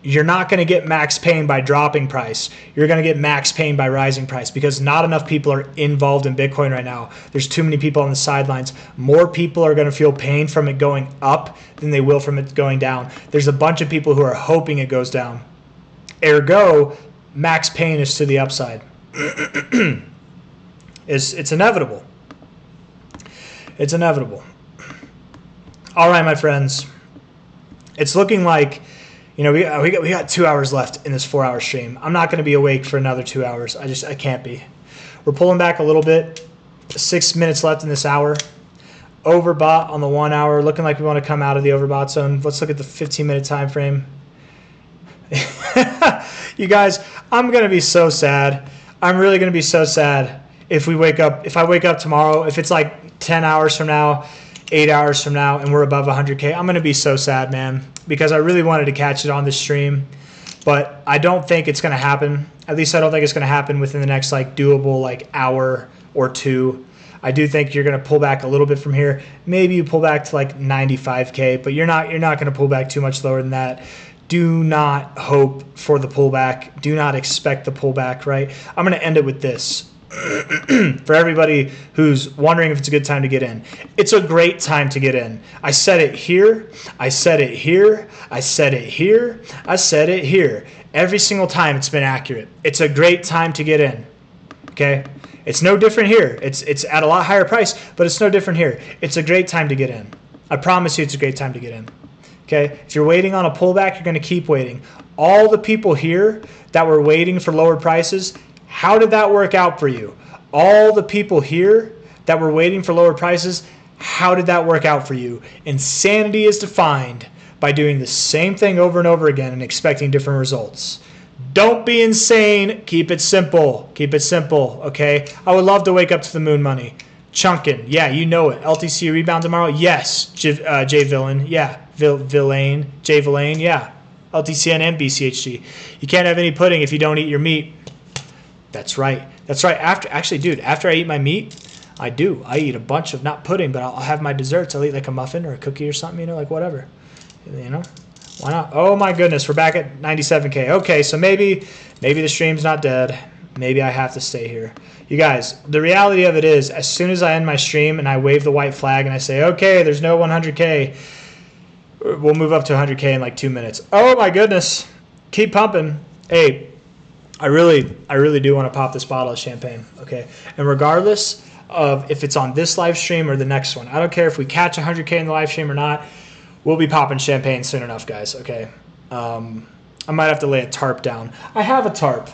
you're not going to get max pain by dropping price. You're going to get max pain by rising price because not enough people are involved in Bitcoin right now. There's too many people on the sidelines. More people are going to feel pain from it going up than they will from it going down. There's a bunch of people who are hoping it goes down. Ergo, max pain is to the upside. It's inevitable. It's inevitable. All right, my friends. It's looking like, we got 2 hours left in this 4-hour stream. I'm not going to be awake for another 2 hours. I can't be. We're pulling back a little bit. 6 minutes left in this hour. Overbought on the 1 hour. Looking like we want to come out of the overbought zone. Let's look at the 15-minute time frame. You guys, I'm going to be so sad. I'm really going to be so sad if I wake up tomorrow, if it's like 10 hours from now, 8 hours from now, and we're above 100K. I'm going to be so sad, man, because I really wanted to catch it on this stream, but I don't think it's going to happen. At least I don't think it's going to happen within the next doable hour or two. I do think you're going to pull back a little bit from here. Maybe you pull back to 95K, but you're not going to pull back too much lower than that. Do not hope for the pullback. Do not expect the pullback, right? I'm going to end it with this. For everybody who's wondering if it's a good time to get in, it's a great time to get in. I said it here, I said it here, I said it here, I said it here. Every single time it's been accurate. It's a great time to get in. Okay? It's no different here. It's at a lot higher price, but it's no different here. It's a great time to get in. I promise you it's a great time to get in. Okay? If you're waiting on a pullback, you're going to keep waiting. All the people here that were waiting for lower prices, how did that work out for you? All the people here that were waiting for lower prices, how did that work out for you? Insanity is defined by doing the same thing over and over again and expecting different results. Don't be insane. Keep it simple. Keep it simple, okay? I would love to wake up to the moon money. Chunkin', yeah, you know it. LTC rebound tomorrow? Yes. J Villain, yeah. Villain, J Villain, yeah. LTCN and BCHG. You can't have any pudding if you don't eat your meat. That's right. That's right. After I eat my meat, I eat a bunch of, not pudding, but I'll have my desserts. I'll eat like a muffin or a cookie or something, like whatever. Why not? Oh my goodness, we're back at 97K. Okay, so maybe the stream's not dead. Maybe I have to stay here. You guys, the reality of it is, as soon as I end my stream and I wave the white flag and I say, okay, there's no 100K, we'll move up to 100K in like 2 minutes. Oh my goodness. Keep pumping. Hey, I really do want to pop this bottle of champagne, okay? And regardless of if it's on this live stream or the next one, I don't care if we catch 100K in the live stream or not, we'll be popping champagne soon enough, guys, okay? I might have to lay a tarp down. I have a tarp.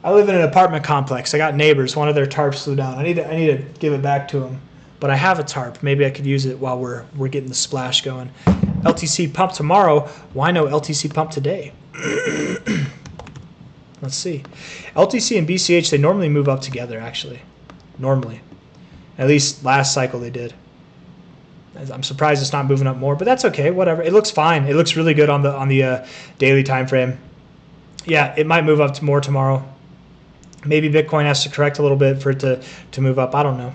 I live in an apartment complex. I got neighbors. One of their tarps flew down. I need to give it back to them. But I have a tarp. Maybe I could use it while we're getting the splash going. LTC pump tomorrow. Why no LTC pump today? Let's see. LTC and BCH, they normally move up together, actually. Normally. At least last cycle they did. I'm surprised it's not moving up more, but that's okay. Whatever. It looks fine. It looks really good on the daily time frame. Yeah, it might move up to more tomorrow. Maybe Bitcoin has to correct a little bit for it to move up. I don't know.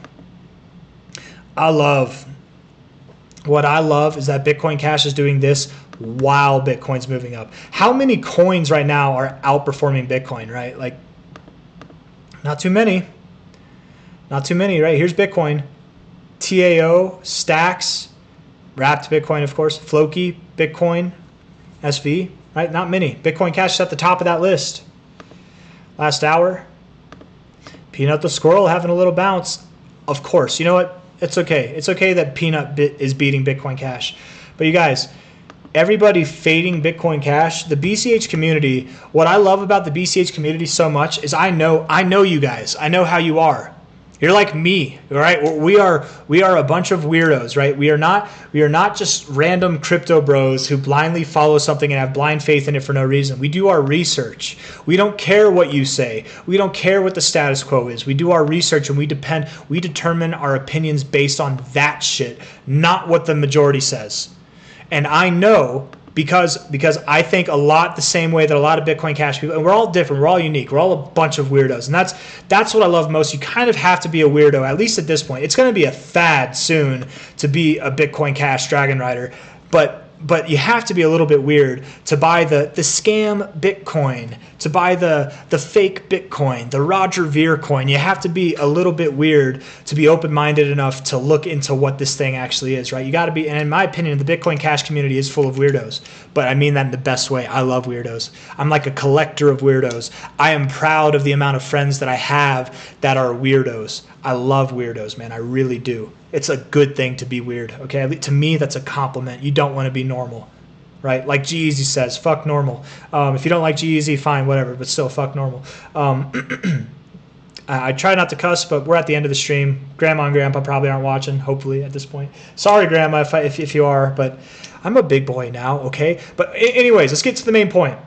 What I love is that Bitcoin Cash is doing this while Bitcoin's moving up. How many coins right now are outperforming Bitcoin, right? Like, not too many. Not too many, right? Here's Bitcoin. TAO, Stacks, Wrapped Bitcoin, of course, Floki, Bitcoin, SV, right? Not many. Bitcoin Cash is at the top of that list. Last hour, Peanut the Squirrel having a little bounce. Of course, you know what? It's okay. It's okay that Peanut is beating Bitcoin Cash. But you guys, everybody fading Bitcoin Cash, the BCH community, what I love about the BCH community so much is I know you guys. I know how you are. You're like me, all right? We are a bunch of weirdos, right? We are not just random crypto bros who blindly follow something and have blind faith in it for no reason. We do our research. We don't care what you say. We don't care what the status quo is. We do our research and we determine our opinions based on that shit, not what the majority says. And I know because I think a lot the same way that a lot of Bitcoin Cash people, and we're all different, we're all unique, we're all a bunch of weirdos, and that's what I love most. You kind of have to be a weirdo, at least at this point. It's going to be a fad soon to be a Bitcoin Cash Dragon Rider, but you have to be a little bit weird to buy the scam Bitcoin, to buy the fake Bitcoin, the Roger Ver coin. You have to be a little bit weird to be open-minded enough to look into what this thing actually is, right? You got to be, and in my opinion, the Bitcoin Cash community is full of weirdos, but I mean that in the best way. I love weirdos. I'm like a collector of weirdos. I am proud of the amount of friends that I have that are weirdos. I love weirdos, man. I really do. It's a good thing to be weird, okay? To me, that's a compliment. You don't want to be normal, right? Like G-Eazy says, fuck normal. If you don't like G-Eazy, fine, whatever, but still, fuck normal. I try not to cuss, but we're at the end of the stream. Grandma and Grandpa probably aren't watching, hopefully, at this point. Sorry, Grandma, if you are, but I'm a big boy now, okay? But anyways, let's get to the main point.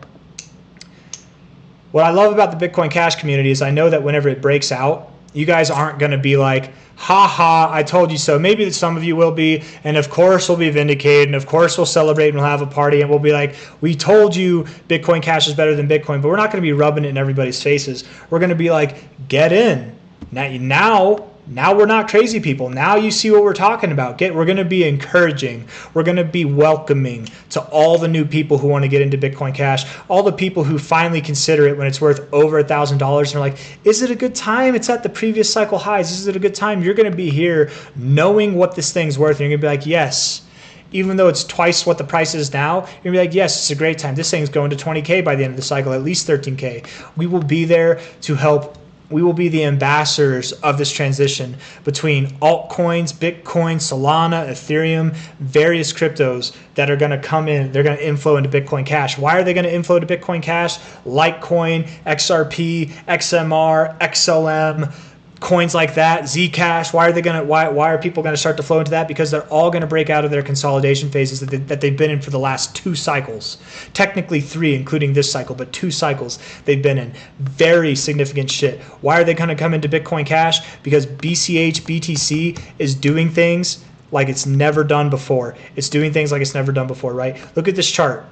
What I love about the Bitcoin Cash community is I know that whenever it breaks out, you guys aren't going to be like, ha ha, I told you so. Maybe some of you will be, and of course we'll be vindicated, and of course we'll celebrate and we'll have a party, and we'll be like, we told you Bitcoin Cash is better than Bitcoin, but we're not going to be rubbing it in everybody's faces. We're going to be like, get in. Now Now we're not crazy people. Now you see what we're talking about. We're going to be encouraging. We're going to be welcoming to all the new people who want to get into Bitcoin Cash, all the people who finally consider it when it's worth over $1,000 and are like, is it a good time? It's at the previous cycle highs. Is it a good time? You're going to be here knowing what this thing's worth. And you're going to be like, yes. Even though it's twice what the price is now, you're going to be like, yes, it's a great time. This thing's going to 20K by the end of the cycle, at least 13K. We will be there to help. We will be the ambassadors of this transition between altcoins, Bitcoin, Solana, Ethereum, various cryptos that are going to come in. They're going to inflow into Bitcoin Cash. Why are they going to inflow to Bitcoin Cash? Litecoin, XRP, XMR, XLM, coins like that, Zcash. Why are people going to start to flow into that? Because they're all going to break out of their consolidation phases that they've been in for the last 2 cycles. Technically 3, including this cycle, but 2 cycles they've been in. Very significant shit. Why are they going to come into Bitcoin Cash? Because BCH, BTC is doing things like it's never done before. It's doing things like it's never done before, right? Look at this chart.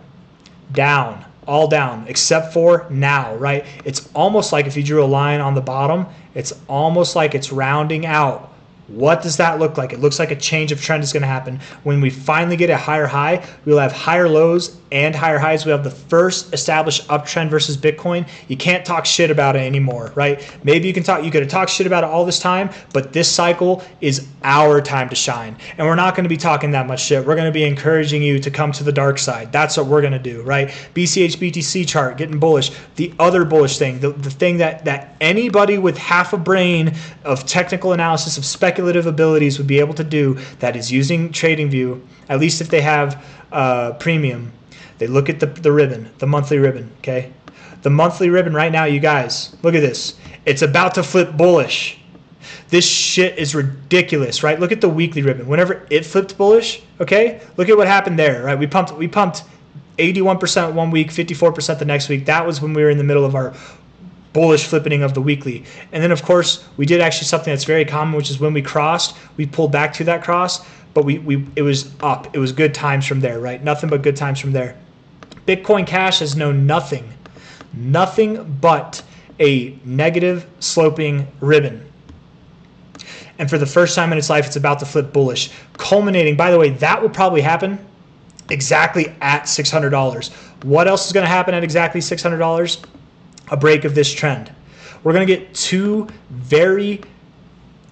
Down. All down, except for now, right? It's almost like if you drew a line on the bottom, it's almost like it's rounding out. What does that look like? It looks like a change of trend is going to happen. When we finally get a higher high, we'll have higher lows and higher highs. We have the first established uptrend versus Bitcoin. You can't talk shit about it anymore, right? Maybe you could have talked shit about it all this time, but this cycle is our time to shine. And we're not going to be talking that much shit. We're going to be encouraging you to come to the dark side. That's what we're going to do, right? BCH BTC chart getting bullish. The other bullish thing, the thing that anybody with half a brain of technical analysis, of speculative abilities would be able to do, that is using TradingView, at least if they have premium. They look at the ribbon, the monthly ribbon, okay? The monthly ribbon right now, you guys, look at this. It's about to flip bullish. This shit is ridiculous, right? Look at the weekly ribbon. Whenever it flipped bullish, okay? Look at what happened there, right? We pumped 81% one week, 54% the next week. That was when we were in the middle of our bullish flipping of the weekly. And then, of course, we did actually something that's very common, which is when we crossed, we pulled back to that cross, but it was up. It was good times from there, right? Nothing but good times from there. Bitcoin Cash has known nothing but a negative sloping ribbon. And for the first time in its life, it's about to flip bullish, culminating, by the way, that will probably happen exactly at $600. What else is going to happen at exactly $600? A break of this trend. We're going to get 2 very,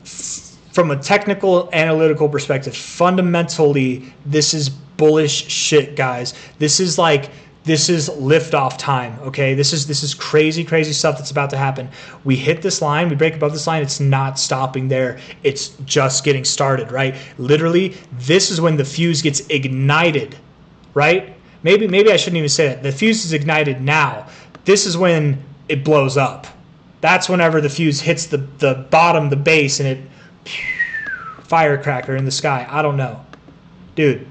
from a technical analytical perspective, fundamentally, this is bullish shit, guys. This is liftoff time, okay? This is crazy stuff that's about to happen. We hit this line, we break above this line, it's not stopping there. It's just getting started, right? Literally, this is when the fuse gets ignited, right? Maybe I shouldn't even say that. The fuse is ignited now. This is when it blows up. That's whenever the fuse hits the bottom, the base, and it firecracker in the sky. I don't know. Dude,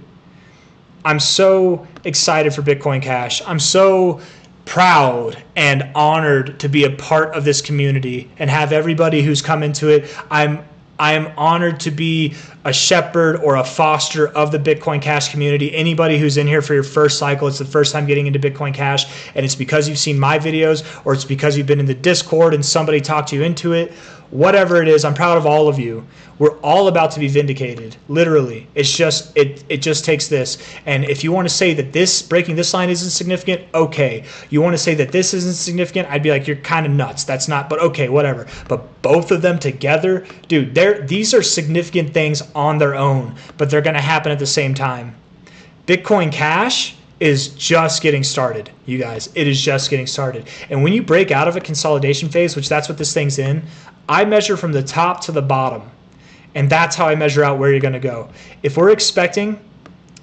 I'm so excited for Bitcoin Cash. I'm so proud and honored to be a part of this community and have everybody who's come into it. I am honored to be a shepherd or a foster of the Bitcoin Cash community. Anybody who's in here for your first cycle, it's the first time getting into Bitcoin Cash, and it's because you've seen my videos or it's because you've been in the Discord and somebody talked you into it. Whatever it is, I'm proud of all of you. We're all about to be vindicated, literally. It's just, it just takes this. And if you want to say that breaking this line isn't significant, okay. You want to say that this isn't significant, I'd be like, you're kind of nuts. That's not, but okay, whatever. But both of them together, dude, these are significant things on their own, but they're going to happen at the same time. Bitcoin Cash is just getting started, you guys. It is just getting started. And when you break out of a consolidation phase, which that's what this thing's in, I measure from the top to the bottom. And that's how I measure out where you're going to go. If we're expecting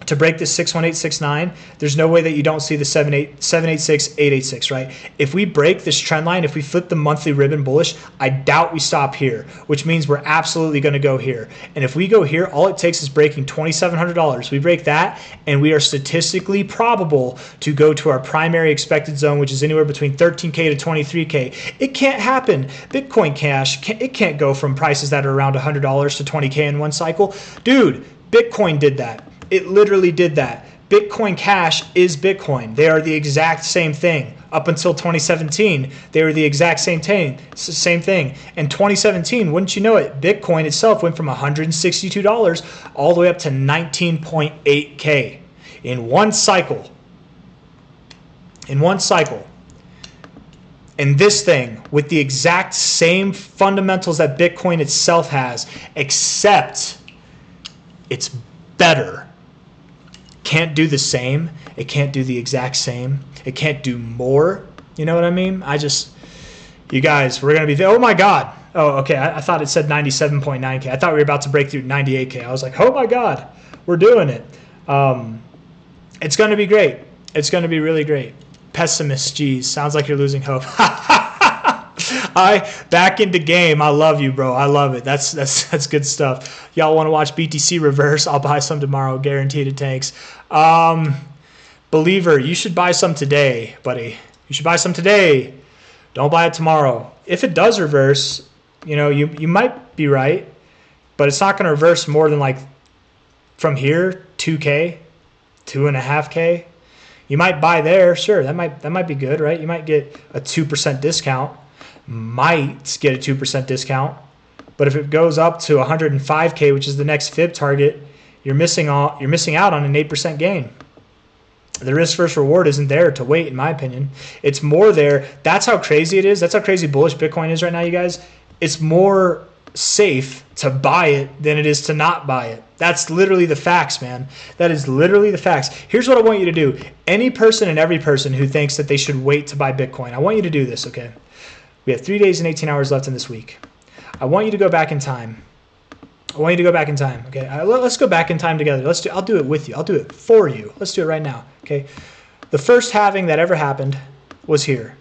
to break this 61869, there's no way that you don't see the 786, 886, right? If we break this trend line, if we flip the monthly ribbon bullish, I doubt we stop here, which means we're absolutely going to go here. And if we go here, all it takes is breaking $2,700. We break that, and we are statistically probable to go to our primary expected zone, which is anywhere between 13K to 23K. It can't happen. Bitcoin Cash, it can't go from prices that are around $100 to 20K in one cycle. Dude, Bitcoin did that. It literally did that. Bitcoin Cash is Bitcoin. They are the exact same thing. Up until 2017, they were the exact same thing. In 2017, wouldn't you know it, Bitcoin itself went from $162 all the way up to 19.8K in one cycle. In one cycle. And this thing with the exact same fundamentals that Bitcoin itself has, except it's better. Can't do the same. It can't do the exact same. It can't do more. You know what I mean? You guys, we're going to be, oh my God. Oh, okay. I thought it said 97.9K. I thought we were about to break through 98K. I was like, oh my God, we're doing it. It's going to be great. It's going to be really great. Pessimist, geez, sounds like you're losing hope. Back into game. I love you, bro. I love it. That's good stuff. Y'all want to watch BTC reverse? I'll buy some tomorrow. Guaranteed it tanks. Believer, you should buy some today, buddy. You should buy some today. Don't buy it tomorrow. If it does reverse, you might be right, but it's not going to reverse more than like from here 2K, 2.5K. You might buy there, sure. That might be good, right? You might get a 2% discount. Might get a 2% discount. But if it goes up to 105K, which is the next fib target, you're missing out on an 8% gain. The risk versus reward isn't there to wait, in my opinion. It's more there. That's how crazy it is. That's how crazy bullish Bitcoin is right now, you guys. It's more safe to buy it than it is to not buy it. That's literally the facts, man. That is literally the facts. Here's what I want you to do. Any person and every person who thinks that they should wait to buy Bitcoin, I want you to do this, okay? We have 3 days and 18 hours left in this week. I want you to go back in time. Okay? Let's go back in time together. I'll do it with you. I'll do it for you. Let's do it right now, okay? The first halving that ever happened was here.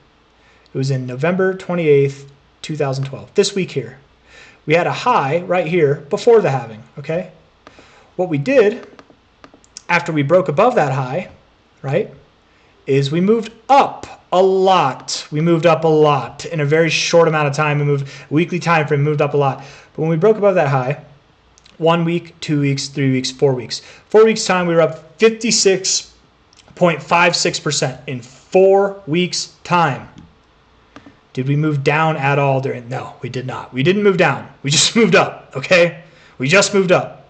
It was in November 28th, 2012. This week here. We had a high right here before the halving, okay? What we did after we broke above that high, right, is we moved up a lot. We moved up a lot in a very short amount of time. We moved weekly time frame, moved up a lot. But when we broke above that high, 1 week, 2 weeks, 3 weeks, 4 weeks. 4 weeks time, we were up 56.56% in 4 weeks time. Did we move down at all during? No, we did not. We didn't move down. We just moved up, okay? We just moved up.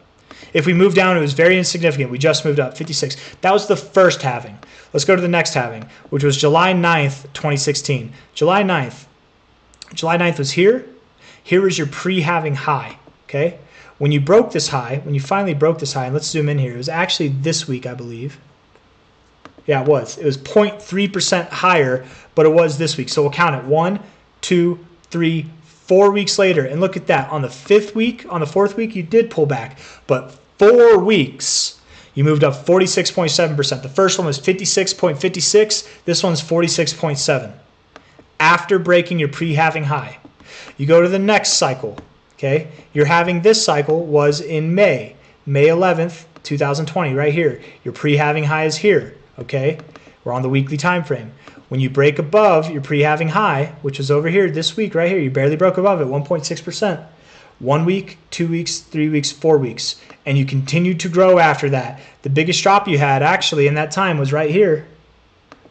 If we moved down, it was very insignificant. We just moved up, 56. That was the first halving. Let's go to the next halving, which was July 9th, 2016. July 9th was here. Here is your pre-halving high, okay? When you broke this high, when you finally broke this high, and let's zoom in here. It was actually this week, I believe. Yeah, it was. It was 0.3% higher, but it was this week. So we'll count it 1, 2, 3, 4 weeks later. And look at that. On the fourth week, you did pull back. But 4 weeks, you moved up 46.7%. The first one was 56.56. This one's 46.7. After breaking your pre-halving high. You go to the next cycle. Okay? Your halving this cycle was in May 11th, 2020, right here. Your pre-halving high is here. Okay, we're on the weekly time frame. When you break above your pre-halving high, which is over here this week, right here, you barely broke above it, 1.6%. 1 week, 2 weeks, 3 weeks, 4 weeks, and you continued to grow after that. The biggest drop you had actually in that time was right here,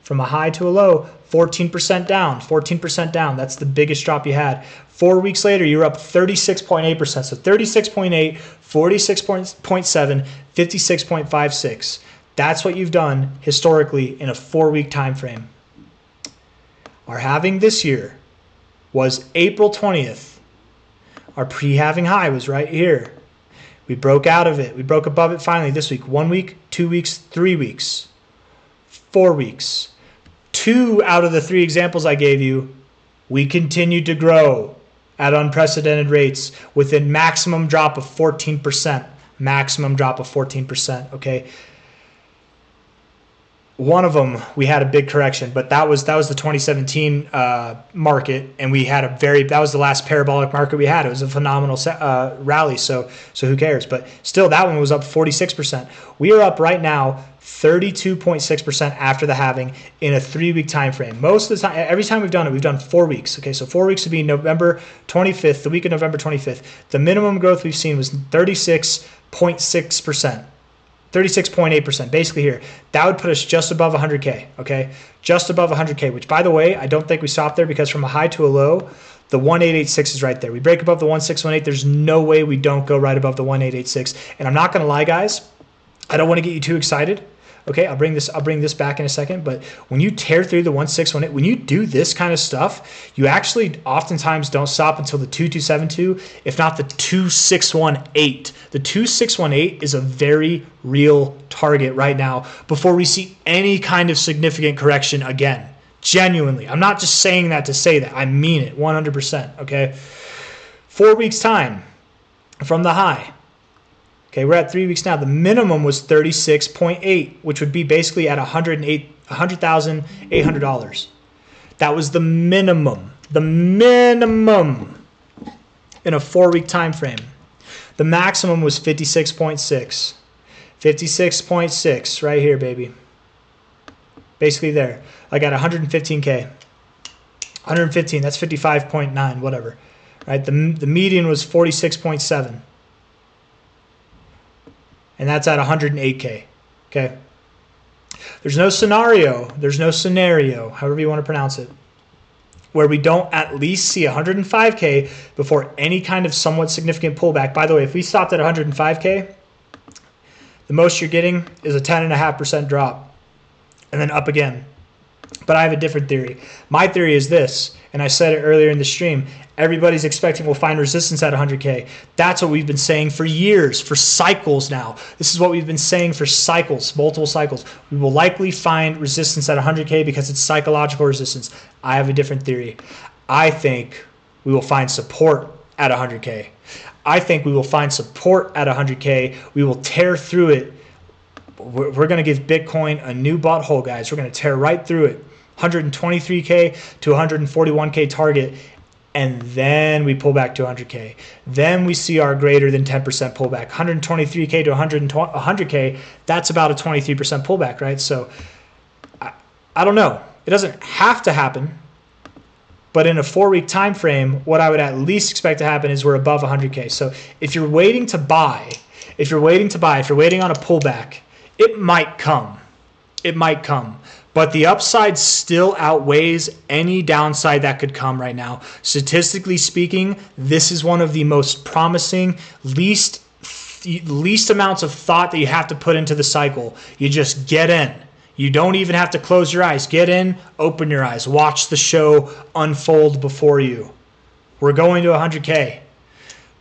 from a high to a low, 14% down. 14% down. That's the biggest drop you had. 4 weeks later, you were up 36.8%. So 36.8, 46.7, 56.56. That's what you've done historically in a 4-week time frame. Our halving this year was April 20th. Our pre-halving high was right here. We broke out of it. We broke above it finally this week. 1 week, 2 weeks, 3 weeks, 4 weeks. 2 out of the 3 examples I gave you, we continued to grow at unprecedented rates with a maximum drop of 14%. Maximum drop of 14%, okay? One of them, we had a big correction, but that was the 2017 market, and we had that was the last parabolic market we had. It was a phenomenal rally, so who cares? But still, that one was up 46%. We are up right now 32.6% after the halving in a 3-week time frame. Most of the time, every time we've done it, we've done 4 weeks. Okay, so 4 weeks would be November 25th, the week of November 25th. The minimum growth we've seen was 36.6%. 36.8%, basically here. That would put us just above 100K, okay? Just above 100K, which, by the way, I don't think we stopped there because from a high to a low, the 1886 is right there. We break above the 1618, there's no way we don't go right above the 1886. And I'm not going to lie, guys, I don't want to get you too excited. Okay, I'll bring this back in a second, but when you tear through the 1618, when you do this kind of stuff, you actually oftentimes don't stop until the 2272, if not the 2618. The 2618 is a very real target right now before we see any kind of significant correction again. Genuinely. I'm not just saying that to say that. I mean it 100%, okay? 4 weeks time from the high. Okay, we're at 3 weeks now. The minimum was 36.8, which would be basically at $100,800. That was the minimum. The minimum in a 4-week time frame. The maximum was 56.6. 56.6 right here, baby. Basically there. I got 115K. 115, that's 55.9, whatever. Right? The median was 46.7. And that's at 108K, okay? There's no scenario, however you want to pronounce it, where we don't at least see 105K before any kind of somewhat significant pullback. By the way, if we stopped at 105K, the most you're getting is a 10.5% drop and then up again. But I have a different theory. My theory is this, and I said it earlier in the stream, everybody's expecting we'll find resistance at 100K. That's what we've been saying for years, for cycles now. This is what we've been saying for cycles, multiple cycles. We will likely find resistance at 100K because it's psychological resistance. I have a different theory. I think we will find support at 100K. I think we will find support at 100K. We will tear through it. We're going to give Bitcoin a new butthole, guys. We're going to tear right through it. 123K to 141K target, and then we pull back to 100K. Then we see our greater than 10% pullback. 123K to 100K, that's about a 23% pullback, right? So I don't know. It doesn't have to happen, but in a 4-week time frame, what I would at least expect to happen is we're above 100K. So if you're waiting to buy, if you're waiting on a pullback, it might come. It might come. But the upside still outweighs any downside that could come right now. Statistically speaking, this is one of the most promising, least amounts of thought that you have to put into the cycle. You just get in. You don't even have to close your eyes. Get in, open your eyes. Watch the show unfold before you. We're going to 100K.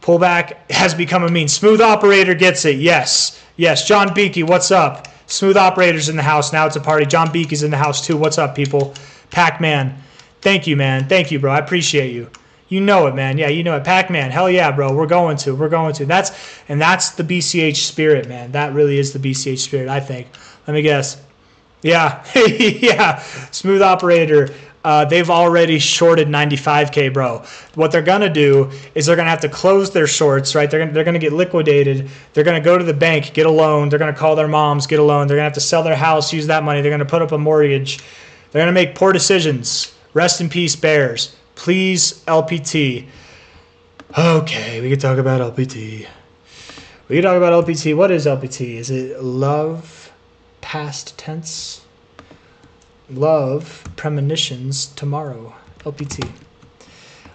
Pullback has become a meme. Smooth Operator gets it. Yes. Yes. John Beakey, what's up? Smooth Operator's in the house. Now it's a party. John Beakey's in the house too. What's up, people? Pac-Man. Thank you, man. Thank you, bro. I appreciate you. You know it, man. Yeah, you know it. Pac-Man. Hell yeah, bro. We're going to. That's the BCH spirit, man. That really is the BCH spirit, I think. Let me guess. Yeah. Yeah. Smooth Operator. They've already shorted 95K, bro. What they're going to do is they're going to have to close their shorts, right? They're going to get liquidated. They're going to go to the bank, get a loan. They're going to call their moms, get a loan. They're going to have to sell their house, use that money. They're going to put up a mortgage. They're going to make poor decisions. Rest in peace, Bears. Please, LPT. Okay, we can talk about LPT. What is LPT? Is it love past tense? Love premonitions tomorrow. LPT.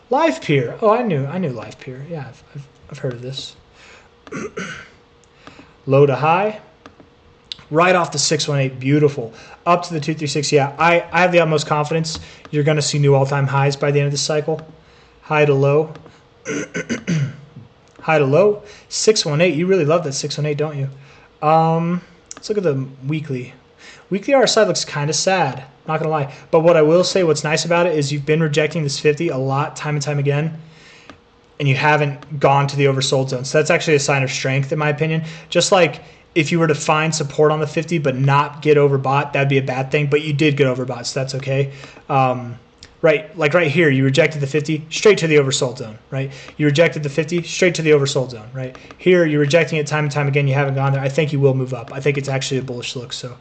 Live peer. Oh, I knew live peer. Yeah, I've heard of this. Low to high. Right off the 618. Beautiful. Up to the 236. Yeah, I have the utmost confidence you're going to see new all-time highs by the end of the cycle. High to low. High to low. 618. You really love that 618, don't you? Let's look at the weekly. Weekly RSI looks kind of sad, not going to lie. But what I will say, what's nice about it is you've been rejecting this 50 a lot, time and time again, and you haven't gone to the oversold zone. So that's actually a sign of strength, in my opinion. Just like if you were to find support on the 50 but not get overbought, that'd be a bad thing. But you did get overbought, so that's okay. Right, like right here, you rejected the 50, straight to the oversold zone, right? You rejected the 50, straight to the oversold zone, right? Here, you're rejecting it time and time again. You haven't gone there. I think you will move up. I think it's actually a bullish look. So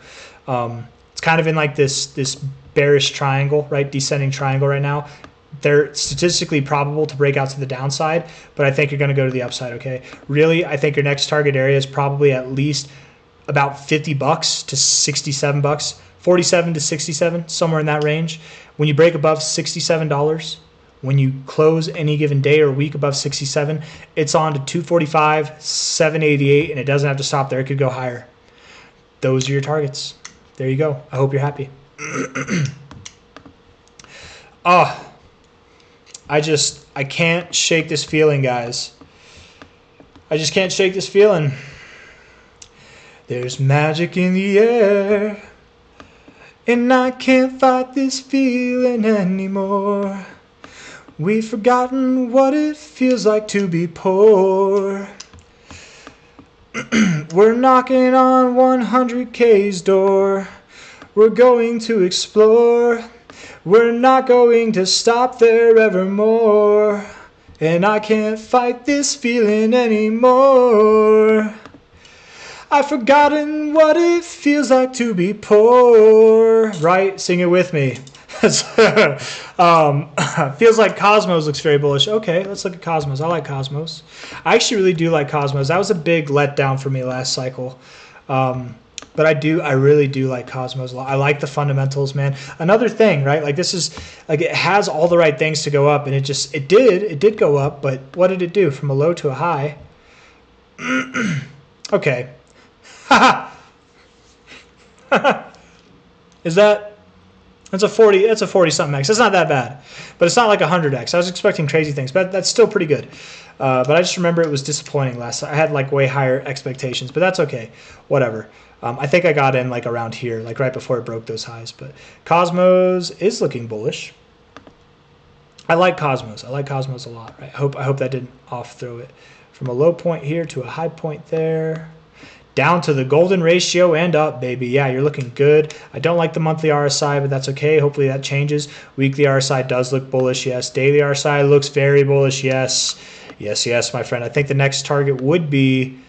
it's kind of in like this bearish triangle, right? Descending triangle right now. They're statistically probable to break out to the downside, but I think you're going to go to the upside, okay? Really, I think your next target area is probably at least about 50 bucks to 67 bucks, 47 to 67, somewhere in that range. When you break above $67, when you close any given day or week above 67, it's on to 245, 788, and it doesn't have to stop there. It could go higher. Those are your targets. There you go. I hope you're happy. Oh, I can't shake this feeling, guys. I just can't shake this feeling. There's magic in the air, and I can't fight this feeling anymore. We've forgotten what it feels like to be poor. We're knocking on 100K's door. We're going to explore. We're not going to stop there evermore. And I can't fight this feeling anymore. I've forgotten what it feels like to be poor. Right? Sing it with me. Feels like Cosmos looks very bullish. Okay, let's look at Cosmos. I like Cosmos. I actually really do like Cosmos. That was a big letdown for me last cycle. But I really do like Cosmos a lot. I like the fundamentals, man. Another thing, right? Like this is like it has all the right things to go up, and it did go up, but what did it do? From a low to a high. Okay. That's a 40 something X. It's not that bad, but it's not like 100X. I was expecting crazy things, but that's still pretty good. But I just remember it was disappointing last time. I had like way higher expectations, but that's okay. Whatever. I think I got in like around here, like right before it broke those highs. But Cosmos is looking bullish. I like Cosmos. I like Cosmos a lot. Right? I hope that didn't off throw it from a low point here to a high point there. Down to the golden ratio and up, baby. Yeah, you're looking good. I don't like the monthly RSI, but that's okay. Hopefully that changes. Weekly RSI does look bullish, yes. Daily RSI looks very bullish, yes. Yes, my friend. I think the next target would be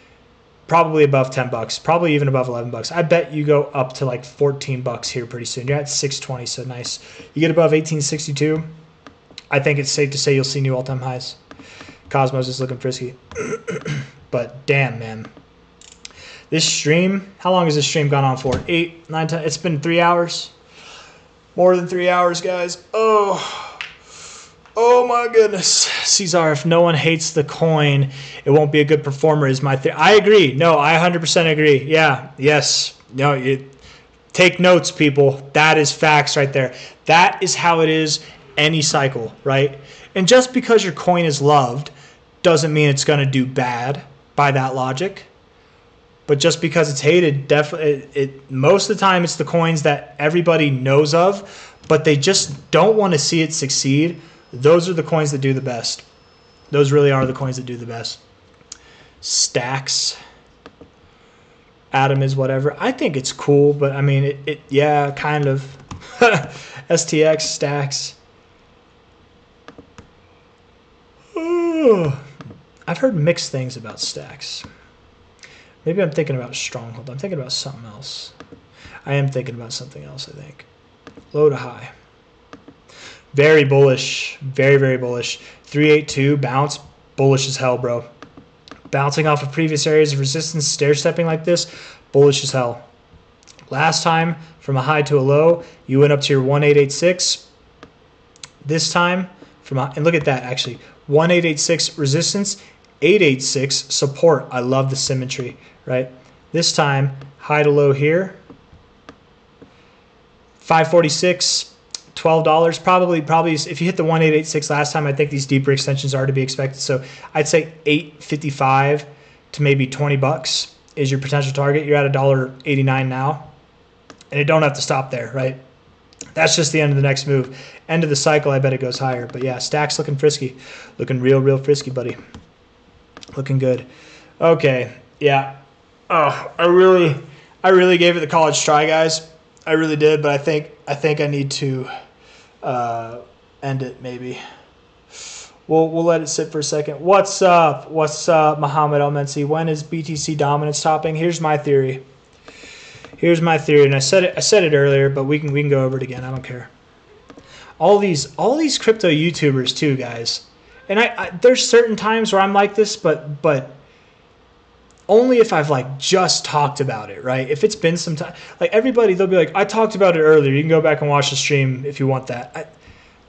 probably above 10 bucks, probably even above 11 bucks. I bet you go up to like 14 bucks here pretty soon. You're at 620, so nice. You get above 1862, I think it's safe to say you'll see new all-time highs. Cosmos is looking frisky. But damn, man. This stream, how long has this stream gone on for? 8, 9, 10? It's been 3 hours. More than 3 hours, guys. Oh my goodness. C-Zar, if no one hates the coin, it won't be a good performer is my theory. I agree. No, I 100% agree. Yeah, yes. No, take notes, people. That is facts right there. That is how it is any cycle, right? And just because your coin is loved doesn't mean it's going to do bad by that logic. But just because it's hated, definitely, most of the time it's the coins that everybody knows of, but they just don't want to see it succeed. Those are the coins that do the best. Those really are the coins that do the best. Stacks. Atom is whatever. I think it's cool, but I mean, yeah, kind of. STX, stacks. Oh, I've heard mixed things about stacks. Maybe I'm thinking about Stronghold. I'm thinking about something else. I am thinking about something else, I think. Low to high. Very bullish. Very, very bullish. 382, bounce. Bullish as hell, bro. Bouncing off of previous areas of resistance, stair-stepping like this, bullish as hell. Last time, from a high to a low, you went up to your 1886. This time, and look at that, actually. 1886 resistance, 886 support. I love the symmetry, right? This time, high to low here. 546, $12. Probably if you hit the 1886 last time, I think these deeper extensions are to be expected. So I'd say 855 to maybe 20 bucks is your potential target. You're at $1.89 now. And it don't have to stop there, right? That's just the end of the next move. End of the cycle, I bet it goes higher. But yeah, Stack's looking frisky. Looking real frisky, buddy. Looking good. Okay, yeah. Oh, I really gave it the college try, guys. I really did, but I think I need to end it maybe. We'll let it sit for a second. What's up? Muhammad Al-Mensi? When is BTC dominance topping? Here's my theory. And I said it earlier, but we can go over it again. I don't care. All these crypto YouTubers too, guys. And I there's certain times where I'm like this, but only if I've like just talked about it, right? If it's been some time, like everybody, they'll be like, I talked about it earlier. You can go back and watch the stream if you want that.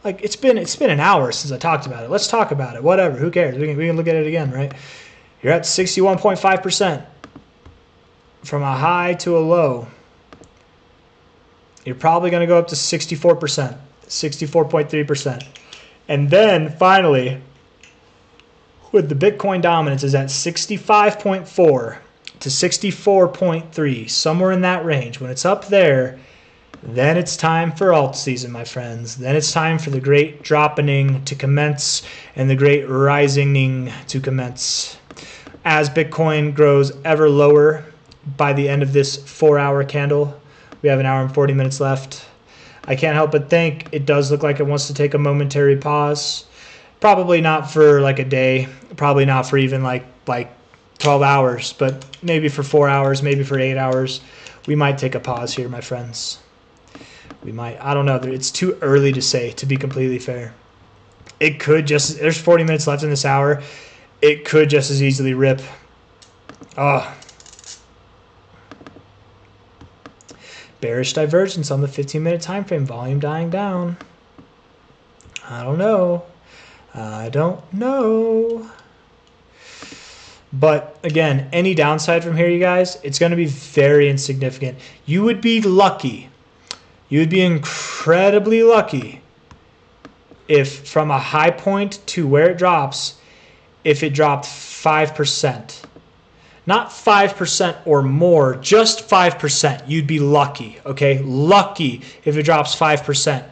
Like it's been an hour since I talked about it. Let's talk about it. Whatever. Who cares? We can look at it again, right? You're at 61.5% from a high to a low. You're probably going to go up to 64%, 64.3%. And then finally, with the Bitcoin dominance is at 65.4 to 64.3, somewhere in that range. When it's up there, then it's time for alt season, my friends. Then it's time for the great dropping to commence and the great rising to commence. As Bitcoin grows ever lower by the end of this 4-hour candle, we have an hour and 40 minutes left. I can't help but think it does look like it wants to take a momentary pause. Probably not for like a day, probably not for even like 12 hours, but maybe for 4 hours, maybe for 8 hours. We might take a pause here, my friends. We might. I don't know. It's too early to say, to be completely fair. It could just, there's 40 minutes left in this hour. It could just as easily rip. Oh. Bearish divergence on the 15-minute time frame. Volume dying down. I don't know. I don't know. But again, any downside from here, you guys, it's going to be very insignificant. You would be lucky. You would be incredibly lucky if from a high point to where it drops, if it dropped 5%. Not 5% or more, just 5%. You'd be lucky, okay? Lucky if it drops 5%.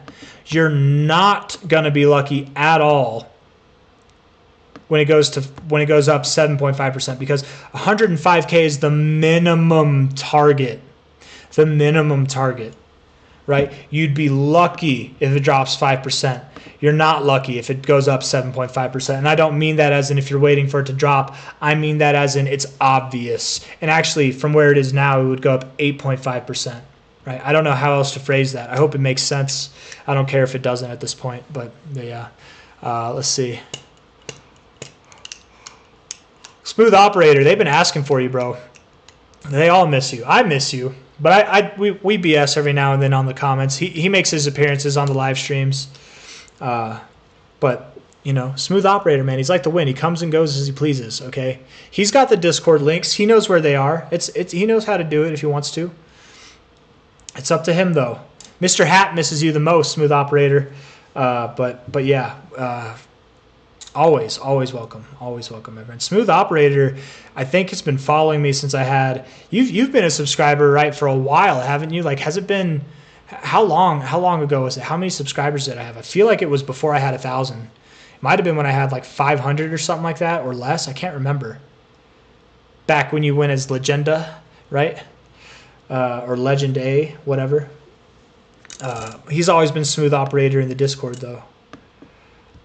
You're not going to be lucky at all when it goes up 7.5%, because 105K is the minimum target. The minimum target, right? You'd be lucky if it drops 5%. You're not lucky if it goes up 7.5%. And I don't mean that as in if you're waiting for it to drop. I mean that as in it's obvious. And actually, from where it is now, it would go up 8.5%. Right? I don't know how else to phrase that. I hope it makes sense. I don't care if it doesn't at this point. But yeah, let's see. Smooth Operator, they've been asking for you, bro. They all miss you. I miss you. But we BS every now and then on the comments. He makes his appearances on the live streams. But, you know, Smooth Operator, man, he's like the wind. He comes and goes as he pleases, okay? He's got the Discord links. He knows where they are. He knows how to do it if he wants to. It's up to him, though. Mr. Hat misses you the most, Smooth Operator. But yeah, always welcome. Always welcome, my friend. Smooth Operator, I think it's been following me since I had... You've been a subscriber, right, for a while, haven't you? Like, has it been... How long ago was it? How many subscribers did I have? I feel like it was before I had 1,000. It might have been when I had like 500 or something like that, or less. I can't remember. Back when you went as Legenda, right? Or Legend A, whatever. He's always been Smooth Operator in the Discord, though.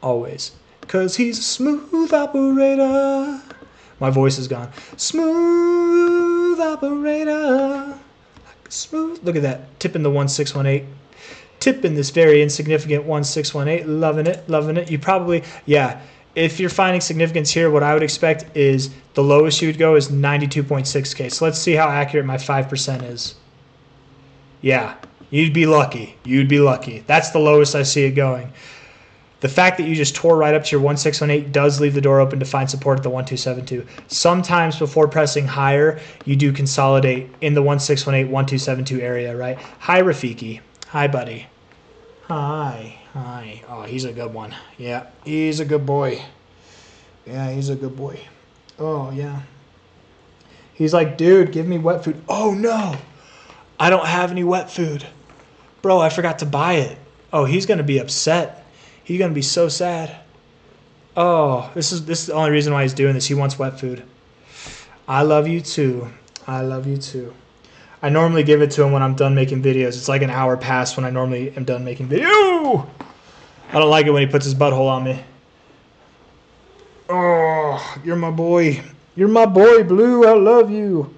Always. Because he's a smooth operator. My voice is gone. Smooth operator. Smooth. Look at that. Tipping the 1618. Tipping this very insignificant 1618. Loving it. Loving it. You probably, yeah. If you're finding significance here, what I would expect is the lowest you would go is 92.6K. So let's see how accurate my 5% is. Yeah. You'd be lucky. You'd be lucky. That's the lowest I see it going. The fact that you just tore right up to your 1618 does leave the door open to find support at the 1272. Sometimes before pressing higher, you do consolidate in the 1618, 1272 area, right? Hi, Rafiki. Hi, buddy. Hi. Hi. Oh, he's a good one. Yeah, he's a good boy. Yeah, he's a good boy. Oh, yeah. He's like, dude, give me wet food. Oh, no. I don't have any wet food. Bro, I forgot to buy it. Oh, he's going to be upset. He's going to be so sad. Oh, this is the only reason why he's doing this. He wants wet food. I love you too. I love you too. I normally give it to him when I'm done making videos. It's like an hour past when I normally am done making videos. I don't like it when he puts his butthole on me. Oh, you're my boy. You're my boy, Blue. I love you.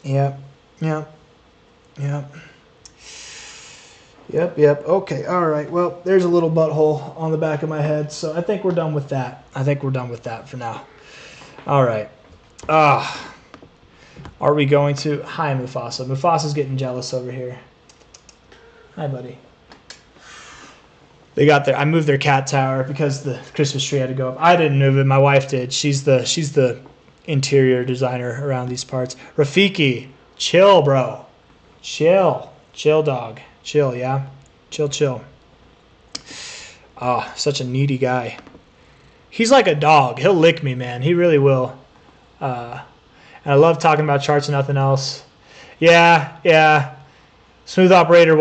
Yeah. Yep. Okay. All right. Well, there's a little butthole on the back of my head, so I think we're done with that. I think we're done with that for now. All right. Are we going to? Hi, Mufasa. Mufasa's getting jealous over here. Hi, buddy. They got I moved their cat tower because the Christmas tree had to go up. I didn't move it. My wife did. She's the interior designer around these parts. Rafiki, chill, bro. Chill. Chill, dog. Chill, yeah? Chill. Oh, such a needy guy. He's like a dog. He'll lick me, man. He really will. And I love talking about charts and nothing else. Yeah. Smooth operator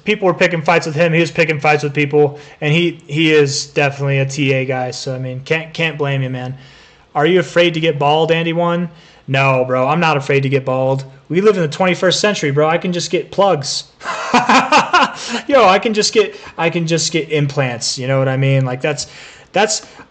people were picking fights with him. He was picking fights with people, and he is definitely a TA guy. So I mean, can't blame you, man. Are you afraid to get bald, Andy One? No, bro. I'm not afraid to get bald. We live in the 21st century, bro. I can just get plugs. Yo, I can just get implants. You know what I mean? Like that's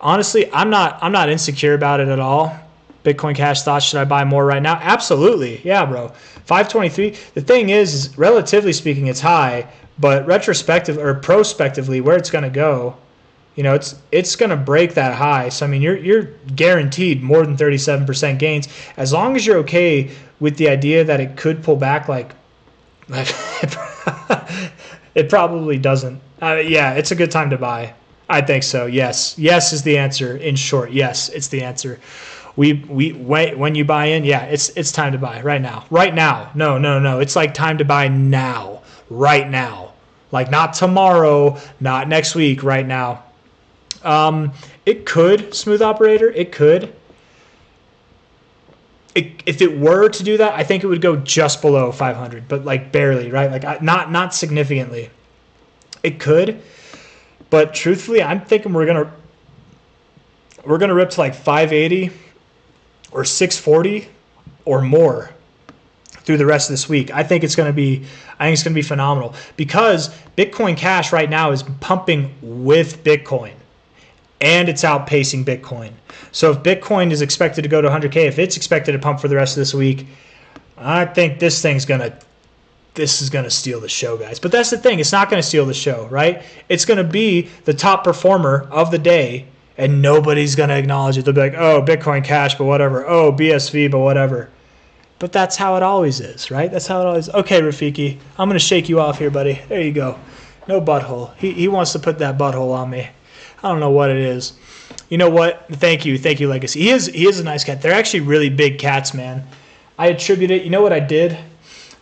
honestly, I'm not insecure about it at all. Bitcoin Cash thoughts, should I buy more right now? Absolutely. Yeah, bro. 523. The thing is relatively speaking, it's high, but prospectively, where it's going to go, you know, it's going to break that high. So I mean, you're guaranteed more than 37% gains as long as you're okay with the idea that it could pull back. Like it probably doesn't. Yeah, it's a good time to buy. I think so. Yes is the answer. In short, yes, it's the answer. When you buy in, yeah, it's time to buy right now. No. It's like time to buy now, right now. Like not tomorrow, not next week, right now. It could, smooth operator. It could. If it were to do that, I think it would go just below 500, but like barely, right? Like not significantly. It could, but truthfully, I'm thinking we're gonna rip to like 580 or 640 or more through the rest of this week. I think it's gonna be phenomenal because Bitcoin Cash right now is pumping with Bitcoin, and it's outpacing Bitcoin. So if Bitcoin is expected to go to 100K, if it's expected to pump for the rest of this week, I think this is gonna steal the show, guys. But that's the thing, it's not gonna steal the show, right? It's gonna be the top performer of the day, and nobody's gonna acknowledge it. They'll be like, oh, Bitcoin Cash, but whatever. Oh, BSV, but whatever. But that's how it always is, right? That's how it always is. Okay, Rafiki, I'm gonna shake you off here, buddy. There you go. No butthole. He wants to put that butthole on me. I don't know what it is. You know what? Thank you, Legacy. He is a nice cat. They're actually really big cats, man. I attribute it. You know what I did?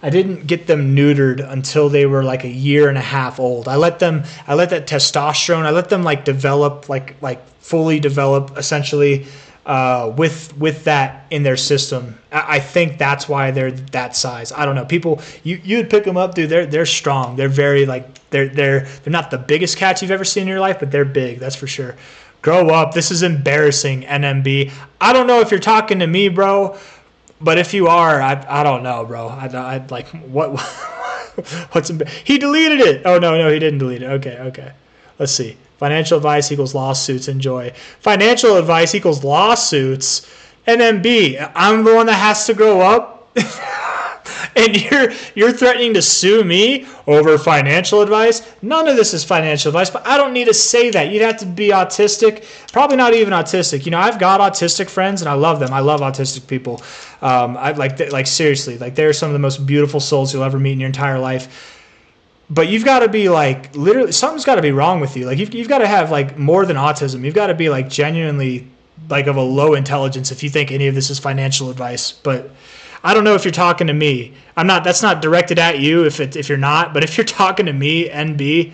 I didn't get them neutered until they were like a year and a half old. I let that testosterone. I let them like develop, like fully develop, essentially, with that in their system. I think that's why they're that size. I don't know. People, you'd pick them up, dude. They're strong. They're very they're not the biggest cats you've ever seen in your life, but they're big. That's for sure. Grow up. This is embarrassing, NMB. I don't know if you're talking to me, bro, but if you are, I don't know, bro. I'd like what? He deleted it. Oh no, he didn't delete it. Okay. Let's see. Financial advice equals lawsuits. Enjoy. Financial advice equals lawsuits. NMB. I'm the one that has to grow up. And you're threatening to sue me over financial advice? None of this is financial advice, but I don't need to say that. You'd have to be autistic. Probably not even autistic. You know, I've got autistic friends, and I love them. I love autistic people. I seriously, they're some of the most beautiful souls you'll ever meet in your entire life. But you've got to be like, literally, something's got to be wrong with you. Like you've got to have like more than autism. You've got to be like genuinely like of a low intelligence if you think any of this is financial advice. But I don't know if you're talking to me. That's not directed at you if you're not, but if you're talking to me, NB,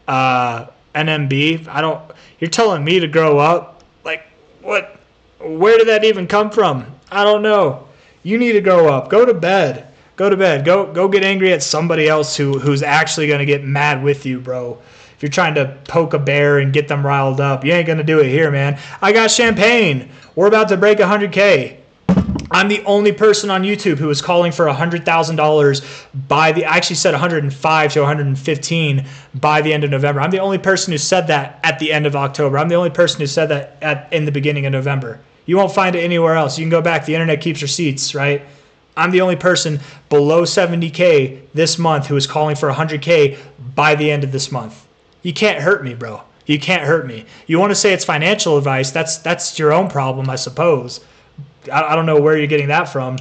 NMB, you're telling me to grow up? Like what? Where did that even come from? I don't know. You need to grow up. Go to bed. Go get angry at somebody else who's actually going to get mad with you, bro. If you're trying to poke a bear and get them riled up, you ain't going to do it here, man. I got champagne. We're about to break 100K. I'm the only person on YouTube who is calling for $100,000 I actually said 105 to 115 by the end of November. I'm the only person who said that at the end of October. I'm the only person who said that in the beginning of November. You won't find it anywhere else. You can go back. The internet keeps receipts, right? I'm the only person below 70K this month who is calling for 100K by the end of this month. You can't hurt me, bro. You can't hurt me. You want to say it's financial advice? That's your own problem, I suppose. I don't know where you're getting that from,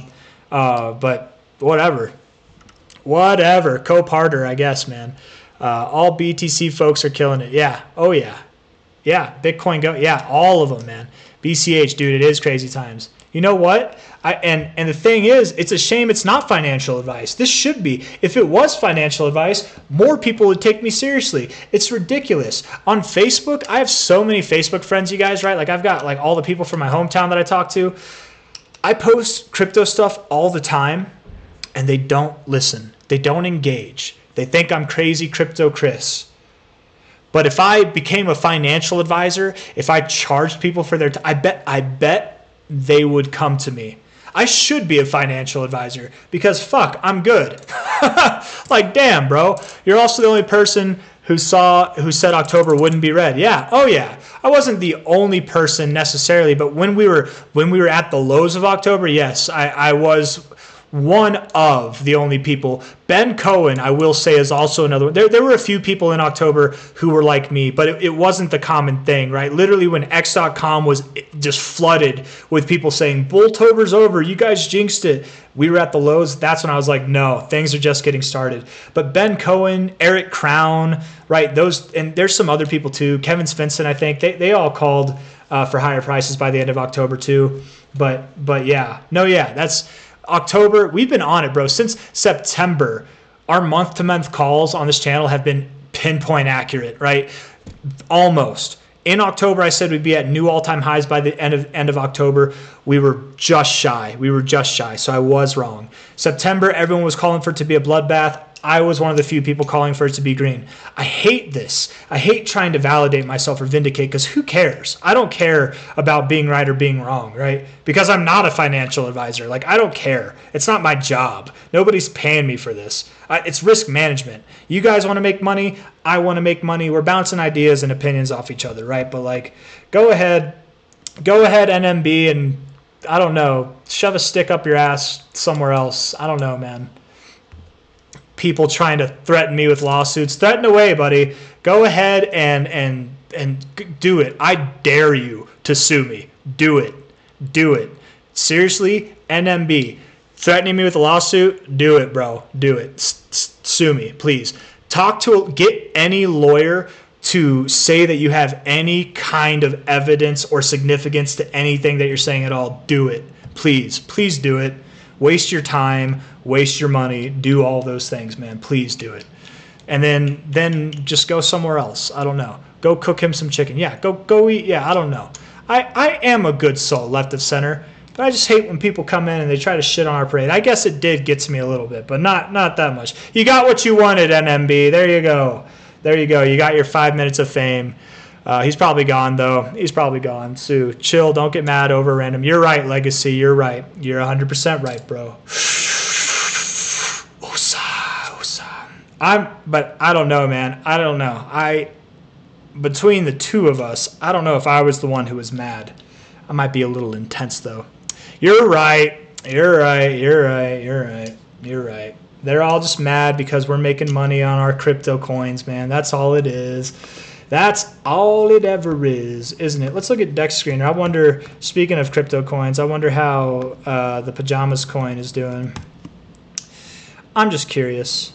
but whatever. Whatever. Co-parter, I guess, man. All BTC folks are killing it. Yeah. Oh, yeah. Yeah. Bitcoin go. Yeah. All of them, man. BCH, dude, it is crazy times. You know what? And the thing is, it's a shame it's not financial advice. This should be. If it was financial advice, more people would take me seriously. It's ridiculous. On Facebook, I have so many Facebook friends, you guys, right? Like I've got like all the people from my hometown that I talk to. I post crypto stuff all the time, and they don't listen. They don't engage. They think I'm crazy crypto Chris. But if I became a financial advisor, if I charged people for their time, I bet they would come to me. I should be a financial advisor because fuck, I'm good. Like, damn, bro. You're also the only person who said October wouldn't be red. Yeah. Oh yeah. I wasn't the only person necessarily, but when we were at the lows of October, yes, I was one of the only people. Ben Cohen, I will say, is also another one. There were a few people in October who were like me, but it wasn't the common thing, right? Literally when X.com was just flooded with people saying, Bulltober's over, you guys jinxed it. We were at the lows. That's when I was like, no, things are just getting started. But Ben Cohen, Eric Crown, right? Those, and there's some other people too. Kevin Svensson, I think, they all called for higher prices by the end of October too. But yeah, no, yeah, that's October. We've been on it, bro, since September. Our month-to-month calls on this channel have been pinpoint accurate, right? Almost. In October, I said we'd be at new all-time highs by the end of October. We were just shy. So I was wrong. September, everyone was calling for it to be a bloodbath. I was one of the few people calling for it to be green. I hate this. I hate trying to validate myself or vindicate, because who cares? I don't care about being right or being wrong, right? Because I'm not a financial advisor. Like, I don't care. It's not my job. Nobody's paying me for this. It's risk management. You guys want to make money. I want to make money. We're bouncing ideas and opinions off each other, right? But like, go ahead, NMB, and I don't know, shove a stick up your ass somewhere else. I don't know, man. People trying to threaten me with lawsuits. Threaten away, buddy. Go ahead and do it. I dare you to sue me. Do it. Seriously, NMB. Threatening me with a lawsuit? Do it, bro. Do it. Sue me, please. Get any lawyer to say that you have any kind of evidence or significance to anything that you're saying at all. Do it. Please do it. Waste your time, waste your money, do all those things, man. Please do it. And then just go somewhere else. I don't know. Go cook him some chicken. Yeah, go eat. Yeah, I don't know. I am a good soul left of center, but I just hate when people come in and they try to shit on our parade. I guess it did get to me a little bit, but not that much. You got what you wanted, NMB. There you go. You got your 5 minutes of fame. He's probably gone, though. He's probably gone. Sue, chill. Don't get mad over random. You're right, Legacy. You're right. You're 100% right, bro. But I don't know, man. I don't know. Between the two of us, I don't know if I was the one who was mad. I might be a little intense, though. You're right. They're all just mad because we're making money on our crypto coins, man. That's all it is. That's all it ever is, isn't it? Let's look at Dex Screener. I wonder, speaking of crypto coins, I wonder how the Pajamas coin is doing. I'm just curious.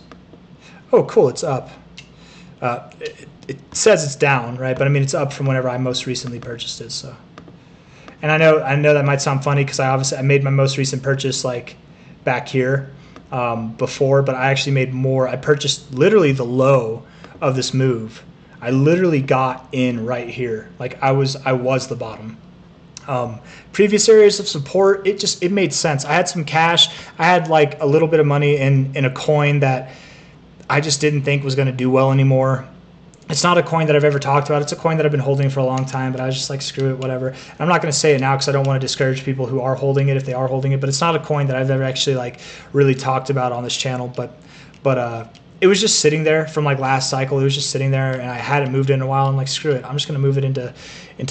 Oh, cool, it's up. It says it's down, right? But I mean, it's up from whenever I most recently purchased it. So, and I know that might sound funny because I made my most recent purchase like back here before, but I actually made more. I purchased literally the low of this move. I literally got in right here. Like I was the bottom. Previous areas of support, it made sense. I had some cash. I had like a little bit of money in a coin that I just didn't think was going to do well anymore. It's not a coin that I've ever talked about. It's a coin that I've been holding for a long time, but I was just like, screw it, whatever. And I'm not going to say it now because I don't want to discourage people who are holding it if they are holding it, but it's not a coin that I've ever actually like really talked about on this channel. But it was just sitting there from like last cycle. It was just sitting there, and I hadn't moved it in a while. I'm like, screw it. I'm just going to move it into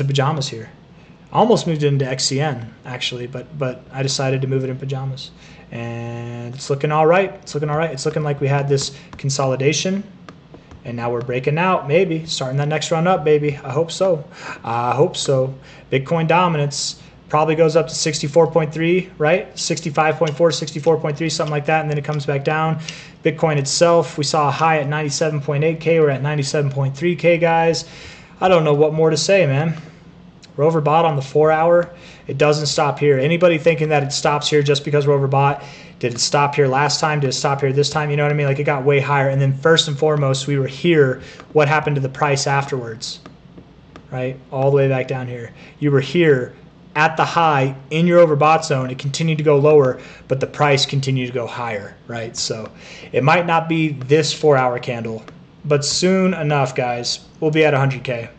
Pajamas here. I almost moved it into XCN actually, but I decided to move it in Pajamas. And it's looking all right. It's looking like we had this consolidation, and now we're breaking out, maybe starting that next run up, baby. I hope so. Bitcoin dominance. probably goes up to 64.3, right? 65.4, 64.3, something like that, and then it comes back down. Bitcoin itself, we saw a high at 97.8K. We're at 97.3K, guys. I don't know what more to say, man. We're overbought on the 4-hour. It doesn't stop here. Anybody thinking that it stops here just because we're overbought, did it stop here last time? Did it stop here this time? You know what I mean? Like, it got way higher. And then first and foremost, we were here. What happened to the price afterwards? Right? All the way back down here. You were here at the high in your overbought zone. It continued to go lower, but the price continued to go higher, right? So it might not be this 4-hour candle, but soon enough, guys, we'll be at 100K.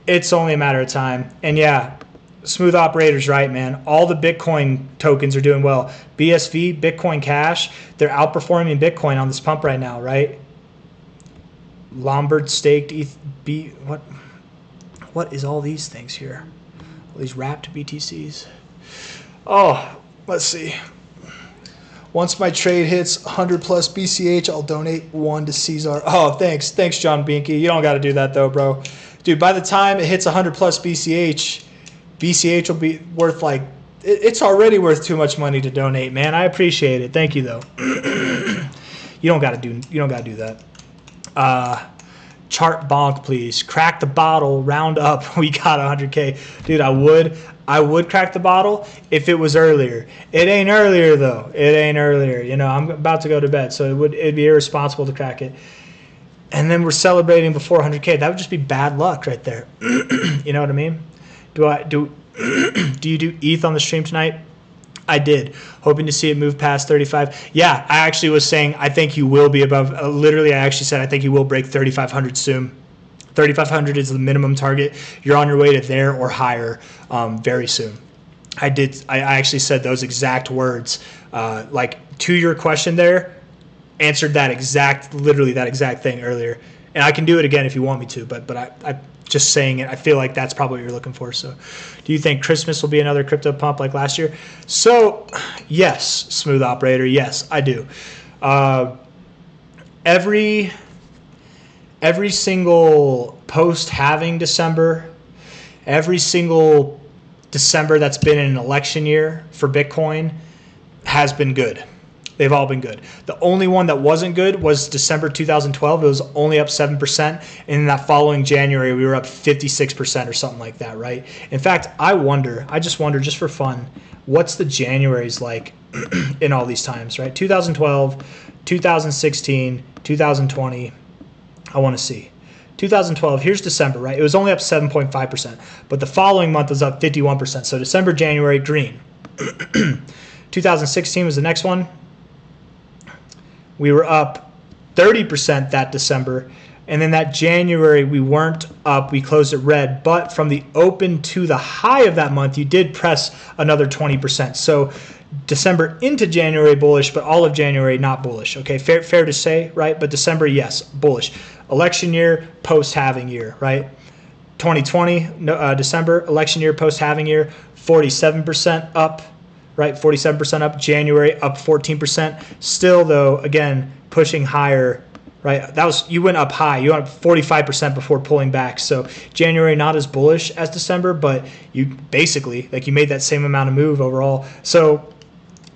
It's only a matter of time. And yeah, Smooth Operator's right, man. All the Bitcoin tokens are doing well. BSV, Bitcoin Cash, they're outperforming Bitcoin on this pump right now, right? Lombard staked what is all these things here? All these wrapped BTCs. Oh, let's see. Once my trade hits 100 plus BCH, I'll donate 1 to C-Zar. Oh, thanks. Thanks, John Binky. You don't got to do that, though, bro. Dude, by the time it hits 100 plus BCH will be worth like, it's already worth too much money to donate, man. I appreciate it. Thank you, though. You don't got to do that. Chart bonk, please. Crack the bottle, round up. We got 100K. Dude, I would crack the bottle if it was earlier. It ain't earlier, though. It ain't earlier. You know, I'm about to go to bed, so it'd be irresponsible to crack it. And then we're celebrating before 100K. That would just be bad luck right there. You know what I mean? Do you do ETH on the stream tonight? I did, hoping to see it move past 35. Yeah, I actually was saying I think you will be above. Literally, I actually said I think you will break 3,500 soon. 3,500 is the minimum target. You're on your way to there or higher very soon. I actually said those exact words. Like, to your question there, answered literally that exact thing earlier. And I can do it again if you want me to, but I just saying it, I feel like that's probably what you're looking for. So do you think Christmas will be another crypto pump like last year? So yes, Smooth Operator, yes, I do. Every single post-halving December, every single December that's been in an election year for Bitcoin has been good. They've all been good. The only one that wasn't good was December 2012. It was only up 7%. And in that following January, we were up 56% or something like that, right? In fact, I just wonder, just for fun, what's the Januaries like in all these times, right? 2012, 2016, 2020. I want to see. 2012, here's December, right? It was only up 7.5%. But the following month was up 51%. So December, January, green. 2016 was the next one. We were up 30% that December, and then that January we weren't up. We closed it red, but from the open to the high of that month, you did press another 20%. So December into January bullish, but all of January not bullish. Okay, fair to say, right? But December, yes, bullish. Election year, post-halving year, right? 2020, December, election year, post-halving year, 47% up. Right, 47% up. January up 14%. Still, though, again, pushing higher. Right, you went up high. You went up 45% before pulling back. So January not as bullish as December, but you basically you made that same amount of move overall. So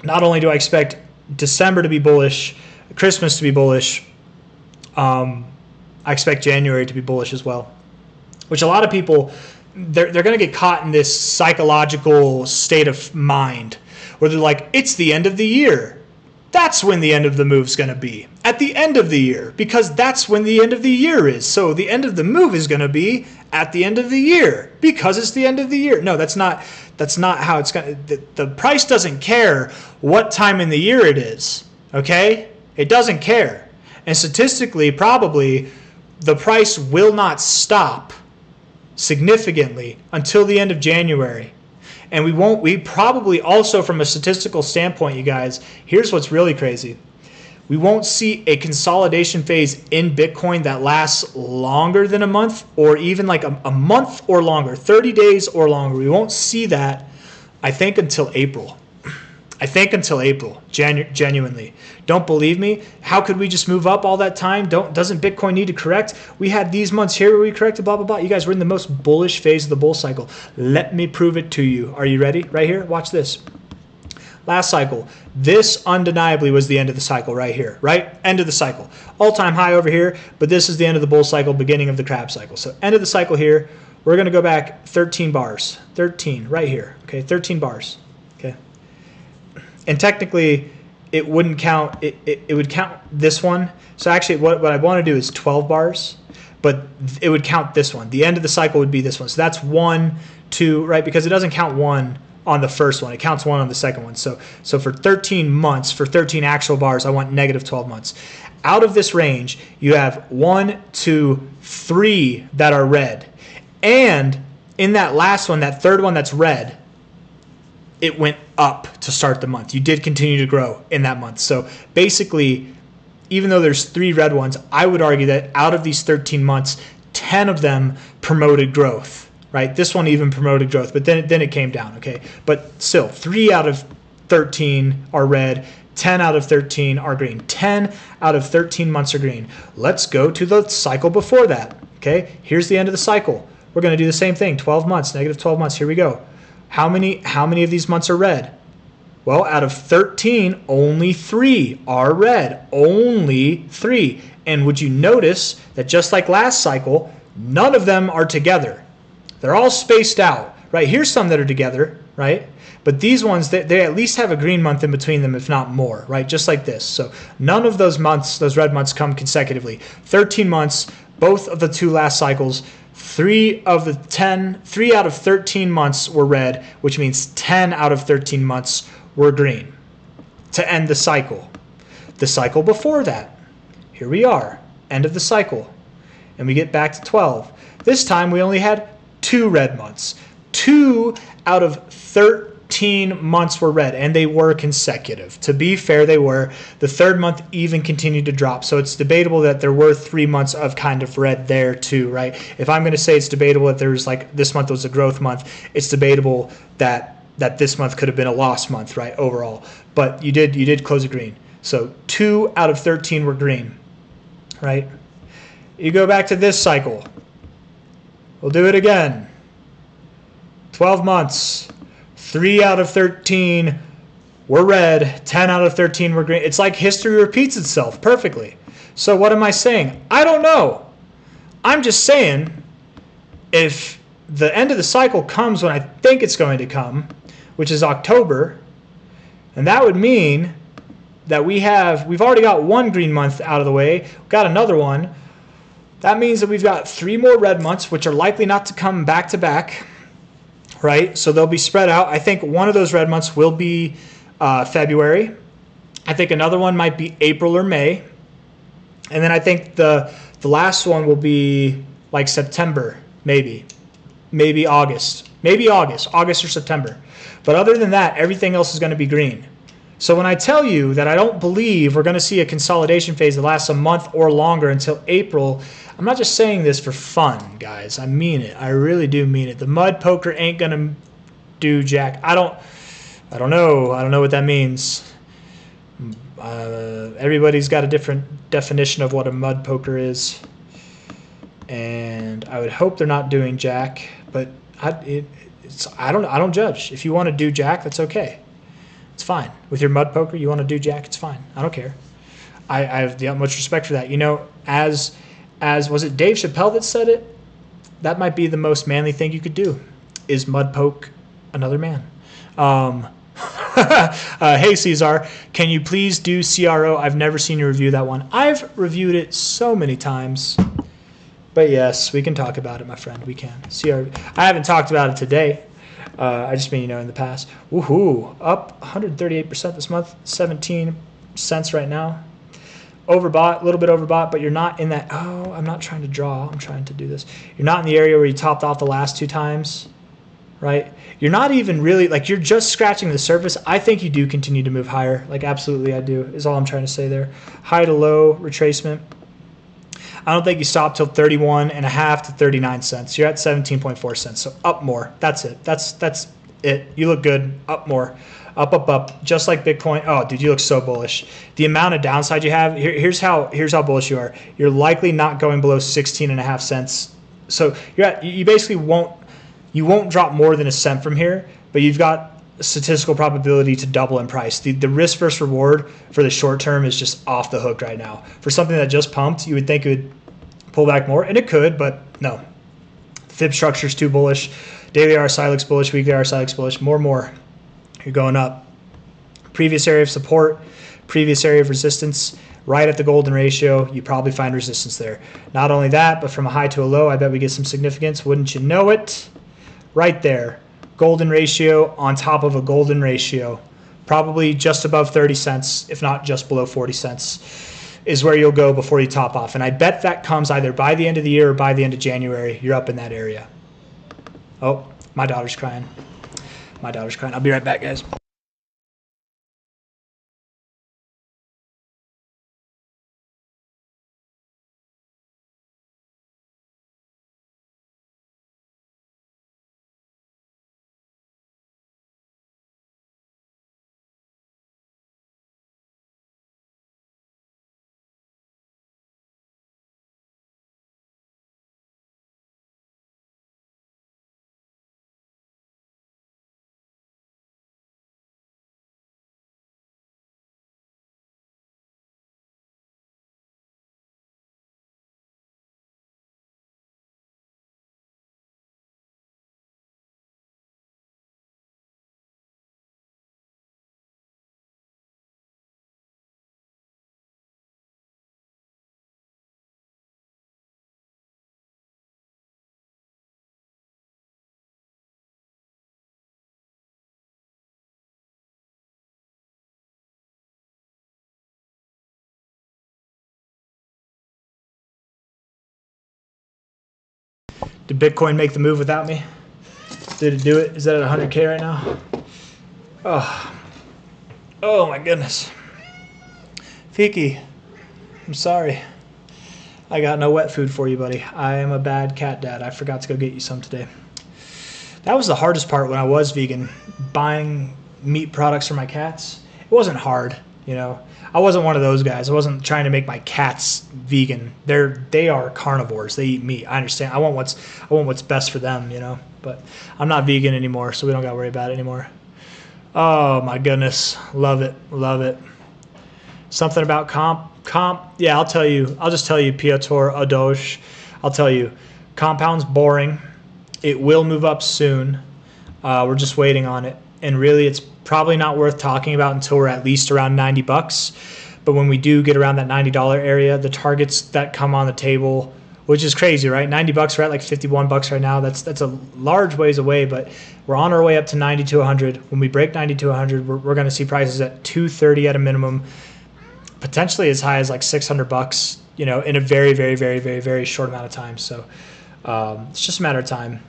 not only do I expect December to be bullish, Christmas to be bullish, I expect January to be bullish as well. Which a lot of people, they're going to get caught in this psychological state of mind where they're like, it's the end of the year. That's when the end of the move's going to be. At the end of the year, because that's when the end of the year is. So the end of the move is going to be at the end of the year because it's the end of the year. No, that's not how it's going to. The price doesn't care what time in the year it is, okay? It doesn't care. And statistically, probably, the price will not stop significantly until the end of January. And we probably also, from a statistical standpoint, you guys, here's what's really crazy. We won't see a consolidation phase in Bitcoin that lasts longer than a month, or even like a month or longer, 30 days or longer. We won't see that, I think, until April. I think until April, genuinely. Don't believe me? How could we just move up all that time? Doesn't Bitcoin need to correct? We had these months here where we corrected, blah, blah, blah. You guys were in the most bullish phase of the bull cycle. Let me prove it to you. Are you ready? Right here, watch this. Last cycle, this undeniably was the end of the cycle right here, right? End of the cycle. All-time high over here, but this is the end of the bull cycle, beginning of the crab cycle. So end of the cycle here, we're going to go back 13 bars. 13, right here, okay? 13 bars, okay? And technically, it wouldn't count, it would count this one. So actually, what I want to do is 12 bars, but it would count this one. The end of the cycle would be this one. So that's 1, 2, right? Because it doesn't count 1 on the first one. It counts 1 on the second one. So for 13 months, for 13 actual bars, I want negative 12 months. Out of this range, you have 1, 2, 3 that are red. And in that last one, that third one that's red, it went up to start the month. You did continue to grow in that month. So basically, even though there's 3 red ones, I would argue that out of these 13 months, 10 of them promoted growth, right? This one even promoted growth, but then it came down, okay? But still, 3 out of 13 are red, 10 out of 13 are green. 10 out of 13 months are green. Let's go to the cycle before that, okay? Here's the end of the cycle. We're going to do the same thing, 12 months, negative 12 months. Here we go. How many of these months are red? Well, out of 13, only 3 are red. Only 3. And would you notice that just like last cycle, none of them are together. They're all spaced out, right? Here's some that are together, right? But these ones, they at least have a green month in between them, if not more, right? Just like this. So none of those months, those red months, come consecutively. 13 months, both of the 2 last cycles, 3 out of 13 months were red, which means 10 out of 13 months were green to end the cycle. The cycle before that, here we are, end of the cycle, and we get back to 12. This time we only had 2 red months. 2 out of 13 months were red, and they were consecutive. To be fair, they were. The 3rd month even continued to drop, so it's debatable that there were 3 months of kind of red there too, right? If I'm going to say it's debatable that there's like this month was a growth month, it's debatable that this month could have been a loss month, right, overall. But you did close it green. So 2 out of 13 were green, right? You go back to this cycle. We'll do it again. 12 months. 3 out of 13 were red. 10 out of 13 were green. It's like history repeats itself perfectly. So what am I saying? I don't know. I'm just saying if the end of the cycle comes when I think it's going to come, which is October, and that would mean that we've already got 1 green month out of the way. We've got another one. That means that we've got 3 more red months, which are likely not to come back to back, right? So they'll be spread out. I think one of those red months will be February. I think another one might be April or May. And then I think the last one will be like September, maybe August. Maybe August or September. But other than that, everything else is going to be green. So when I tell you that I don't believe we're going to see a consolidation phase that lasts a month or longer until April, I'm not just saying this for fun, guys. I mean it. I really do mean it. The mud poker ain't going to do jack. I don't know. I don't know what that means. Everybody's got a different definition of what a mud poker is. And I would hope they're not doing jack, but I don't judge. If you want to do jack, that's okay. It's fine. With your mud poker, you want to do jack, it's fine. I don't care. I have the utmost respect for that. You know, as was it Dave Chappelle that said it? That might be the most manly thing you could do, is mud poke another man. Hey, C-Zar, can you please do CRO? I've never seen you review that one. I've reviewed it so many times. But yes, we can talk about it, my friend. We can. I haven't talked about it today. I just mean, in the past. Woohoo! Up 138% this month, 17 cents right now. Overbought, a little bit overbought, but you're not in that. Oh, I'm not trying to draw. I'm trying to do this. You're not in the area where you topped off the last 2 times, right? You're not even really, like, you're just scratching the surface. I think you do continue to move higher. Like, absolutely, I do, is all I'm trying to say there. High to low retracement. I don't think you stopped till 31.5 to 39 cents. You're at 17.4 cents, so up more. That's it. That's it. You look good. Up more. up, up, up, just like Bitcoin. Oh, dude, you look so bullish. The amount of downside you have, here's how bullish you are. You're likely not going below 16.5 cents. So you basically won't drop more than a cent from here, but you've got a statistical probability to double in price. The risk versus reward for the short term is just off the hook right now. For something that just pumped, you would think it would pull back more, and it could, but no. Fib structure is too bullish. Daily RSI looks bullish. Weekly RSI looks bullish. More. You're going up. Previous area of support, previous area of resistance, right at the golden ratio. You probably find resistance there. Not only that, but from a high to a low, I bet we get some significance. Wouldn't you know it? Right there. Golden ratio on top of a golden ratio. Probably just above 30 cents, if not just below 40 cents, is where you'll go before you top off. And I bet that comes either by the end of the year or by the end of January. You're up in that area. Oh, my daughter's crying. I'll be right back, guys. Did Bitcoin make the move without me? Did it do it? Is that at 100K right now? Oh my goodness. Fiki, I'm sorry. I got no wet food for you, buddy. I am a bad cat dad. I forgot to go get you some today. That was the hardest part when I was vegan, buying meat products for my cats. It wasn't hard, you know. I wasn't one of those guys. I wasn't trying to make my cats vegan. They are carnivores. They eat meat. I understand. I want what's best for them, you know. But I'm not vegan anymore, so we don't got to worry about it anymore. Oh my goodness, love it. Something about comp. Yeah, I'll tell you. I'll just tell you, Piotr Adosh. I'll tell you, compound's boring. It will move up soon. We're just waiting on it, and really, it's probably not worth talking about until we're at least around $90. But when we do get around that $90 area, the targets that come on the table, which is crazy, right? $90, we're at like $51 right now. That's a large ways away, but we're on our way up to 90 to 100. When we break 90 to 100, we're going to see prices at 230 at a minimum, potentially as high as like $600, you know, in a very, very, very, very, very short amount of time. So it's just a matter of time.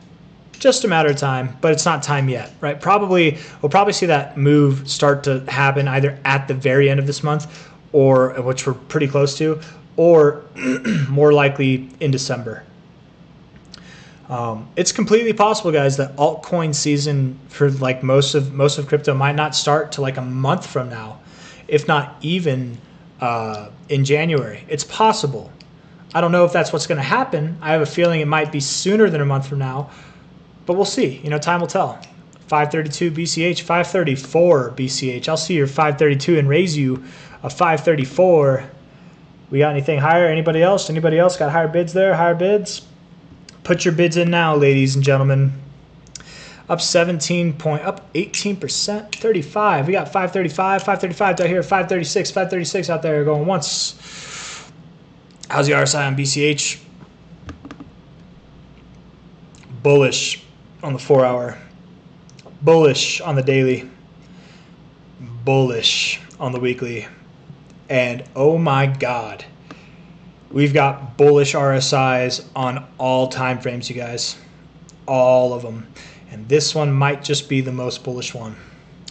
But it's not time yet, right? We'll probably see that move start to happen either at the very end of this month, or which we're pretty close to, or more likely in December. It's completely possible, guys, that altcoin season for like most of crypto might not start till like a month from now, if not even in January. It's possible. I don't know if that's what's going to happen. I have a feeling it might be sooner than a month from now. But we'll see. You know, time will tell. 532 BCH, 534 BCH. I'll see your 532 and raise you a 534. We got anything higher? Anybody else? Anybody else got higher bids there? Higher bids? Put your bids in now, ladies and gentlemen. Up 18%, 35. We got 535, 535 out here, 536, 536 out there going once. How's the RSI on BCH? Bullish on the 4 hour, bullish on the daily, bullish on the weekly, and oh my God, we've got bullish RSIs on all time frames, you guys, all of them, and this one might just be the most bullish one.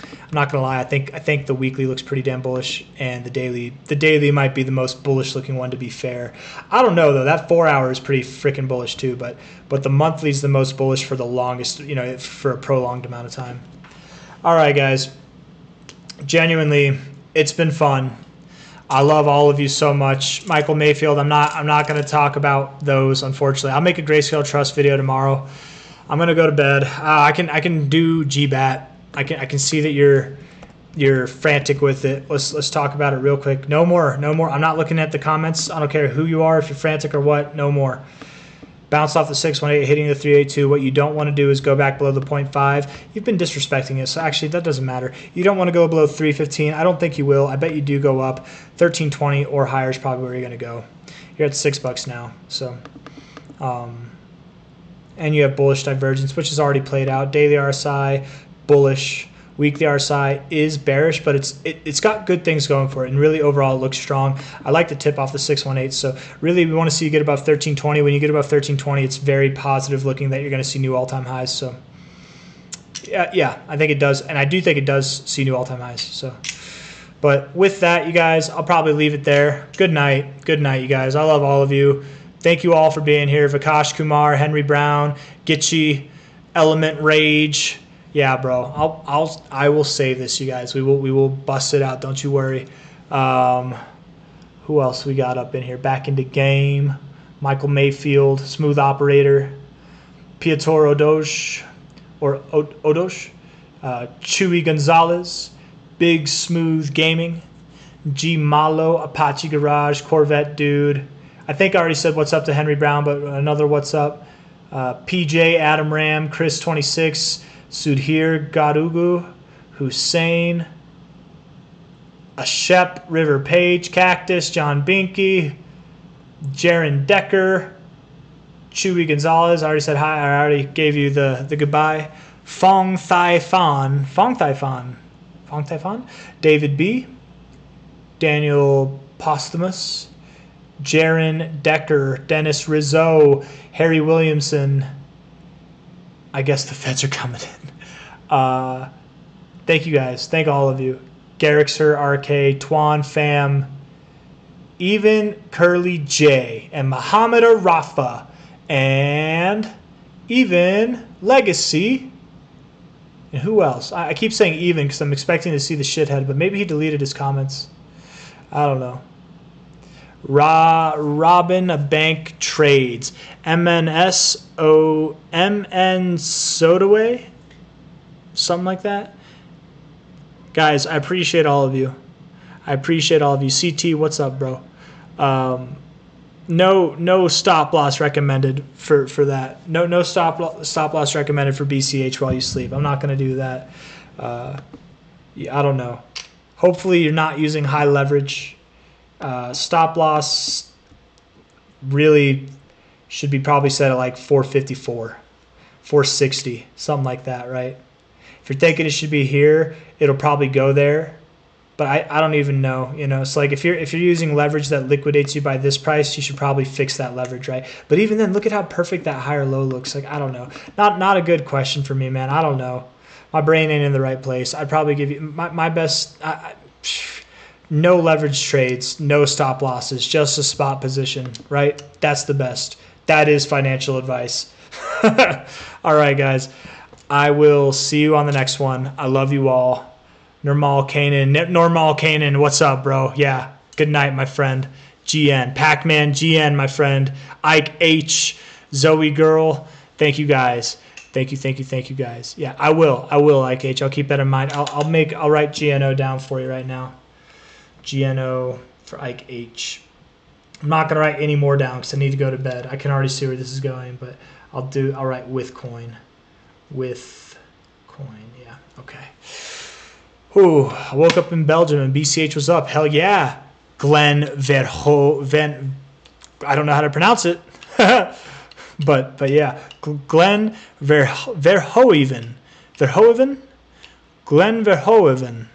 I'm not gonna lie, I think the weekly looks pretty damn bullish, and the daily might be the most bullish looking one, to be fair. I don't know though, that 4 hour is pretty freaking bullish too, but the monthly is the most bullish for the longest, you know, for a prolonged amount of time. All right, guys, genuinely, it's been fun. I love all of you so much. Michael Mayfield, I'm not going to talk about those, unfortunately. I'll make a Grayscale Trust video tomorrow. I'm going to go to bed. I can do GBAT. I can see that you're frantic with it. Let's talk about it real quick. No more. I'm not looking at the comments. I don't care who you are, if you're frantic or what. No more. Bounce off the 618, hitting the 382. What you don't want to do is go back below the 0.5. You've been disrespecting it, so actually that doesn't matter. You don't want to go below 315. I don't think you will. I bet you do go up. 1320 or higher is probably where you're going to go. You're at $6 now. So, and you have bullish divergence, which is already played out. Daily RSI, bullish. Weekly RSI is bearish, but it's got good things going for it, and really overall it looks strong. I like the tip off the 618, so really we want to see you get above 1320. When you get above 1320, it's very positive looking that you're going to see new all-time highs. So yeah, I think it does, and I do think it does see new all-time highs. So, but with that, you guys, I'll probably leave it there. Good night, you guys. I love all of you. Thank you all for being here. Vikash Kumar, Henry Brown, Gitchy, Element Rage. Yeah, bro. I will save this, you guys. We will bust it out. Don't you worry. Who else we got up in here? Back into game. Michael Mayfield, Smooth Operator, Piotr Odosh, Chewy Gonzalez, Big Smooth Gaming, G Malo, Apache Garage, Corvette Dude. I think I already said what's up to Henry Brown, but another what's up. PJ, Adam Ram, Chris 26. Sudhir Gadugu, Hussein, Ashep, River Page, Cactus, John Binky, Jaron Decker, Chewy Gonzalez. I already said hi. I already gave you the goodbye. Fong Thai Fan, David B, Daniel Posthumus, Jaron Decker, Dennis Rizzo, Harry Williamson. I guess the feds are coming in. Thank you guys. Thank all of you. Garrixer, RK, Twan Fam, even Curly J, and Muhammad Arafa, and even Legacy. And who else? I keep saying even because I'm expecting to see the shithead, but maybe he deleted his comments. I don't know. Robin Bank Trades, MN Sodaway, something like that. Guys, I appreciate all of you. CT, what's up, bro? No stop loss recommended for that. No stop loss recommended for BCH while you sleep. I'm not going to do that. Yeah, I don't know. Hopefully you're not using high leverage. Stop loss really should be probably set at like 454, 460, something like that, right? If you're thinking it should be here, it'll probably go there. But I don't even know, you know. It's like if you're using leverage that liquidates you by this price, you should probably fix that leverage, right? But even then, look at how perfect that higher low looks. Like, I don't know. Not a good question for me, man. I don't know. My brain ain't in the right place. I'd probably give you my best. No leverage trades, no stop losses, just a spot position, right? That's the best. That is financial advice. All right, guys. I will see you on the next one. I love you all. Normal Kanan, what's up, bro? Yeah, good night, my friend. GN, Pac-Man GN, my friend. Ike H, Zoe Girl. Thank you, guys. Thank you, guys. Yeah, I will, Ike H. I'll keep that in mind. I'll write GNO down for you right now. GNO for Ike H. I'm not gonna write any more down because I need to go to bed. I can already see where this is going, but I'll write with coin. With coin, yeah. Okay. Ooh, I woke up in Belgium and BCH was up. Hell yeah. Glenn Verhoeven. I don't know how to pronounce it. but yeah. Glenn Verhoeven. Glenn Verhoeven.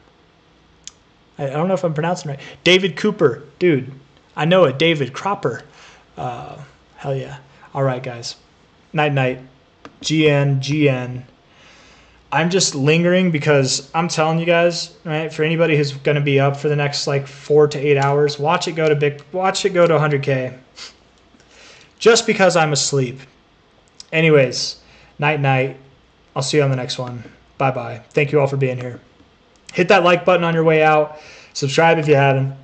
I don't know if I'm pronouncing it right. David Cooper. Dude, I know it. David Cropper. Hell yeah. All right, guys. Night. GN. I'm just lingering because I'm telling you guys, right? For anybody who's going to be up for the next like 4 to 8 hours, watch it go to 100K. Just because I'm asleep. Anyways, night. I'll see you on the next one. Bye. Thank you all for being here. Hit that like button on your way out. Subscribe if you haven't.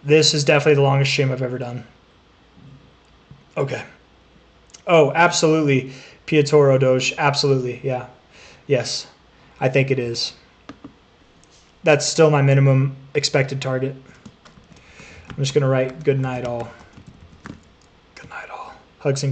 This is definitely the longest stream I've ever done. Okay. Oh, absolutely. Piatoro Doge. Absolutely. Yeah. Yes. I think it is. That's still my minimum expected target. I'm just going to write good night all. Good night all. Hugs and kisses.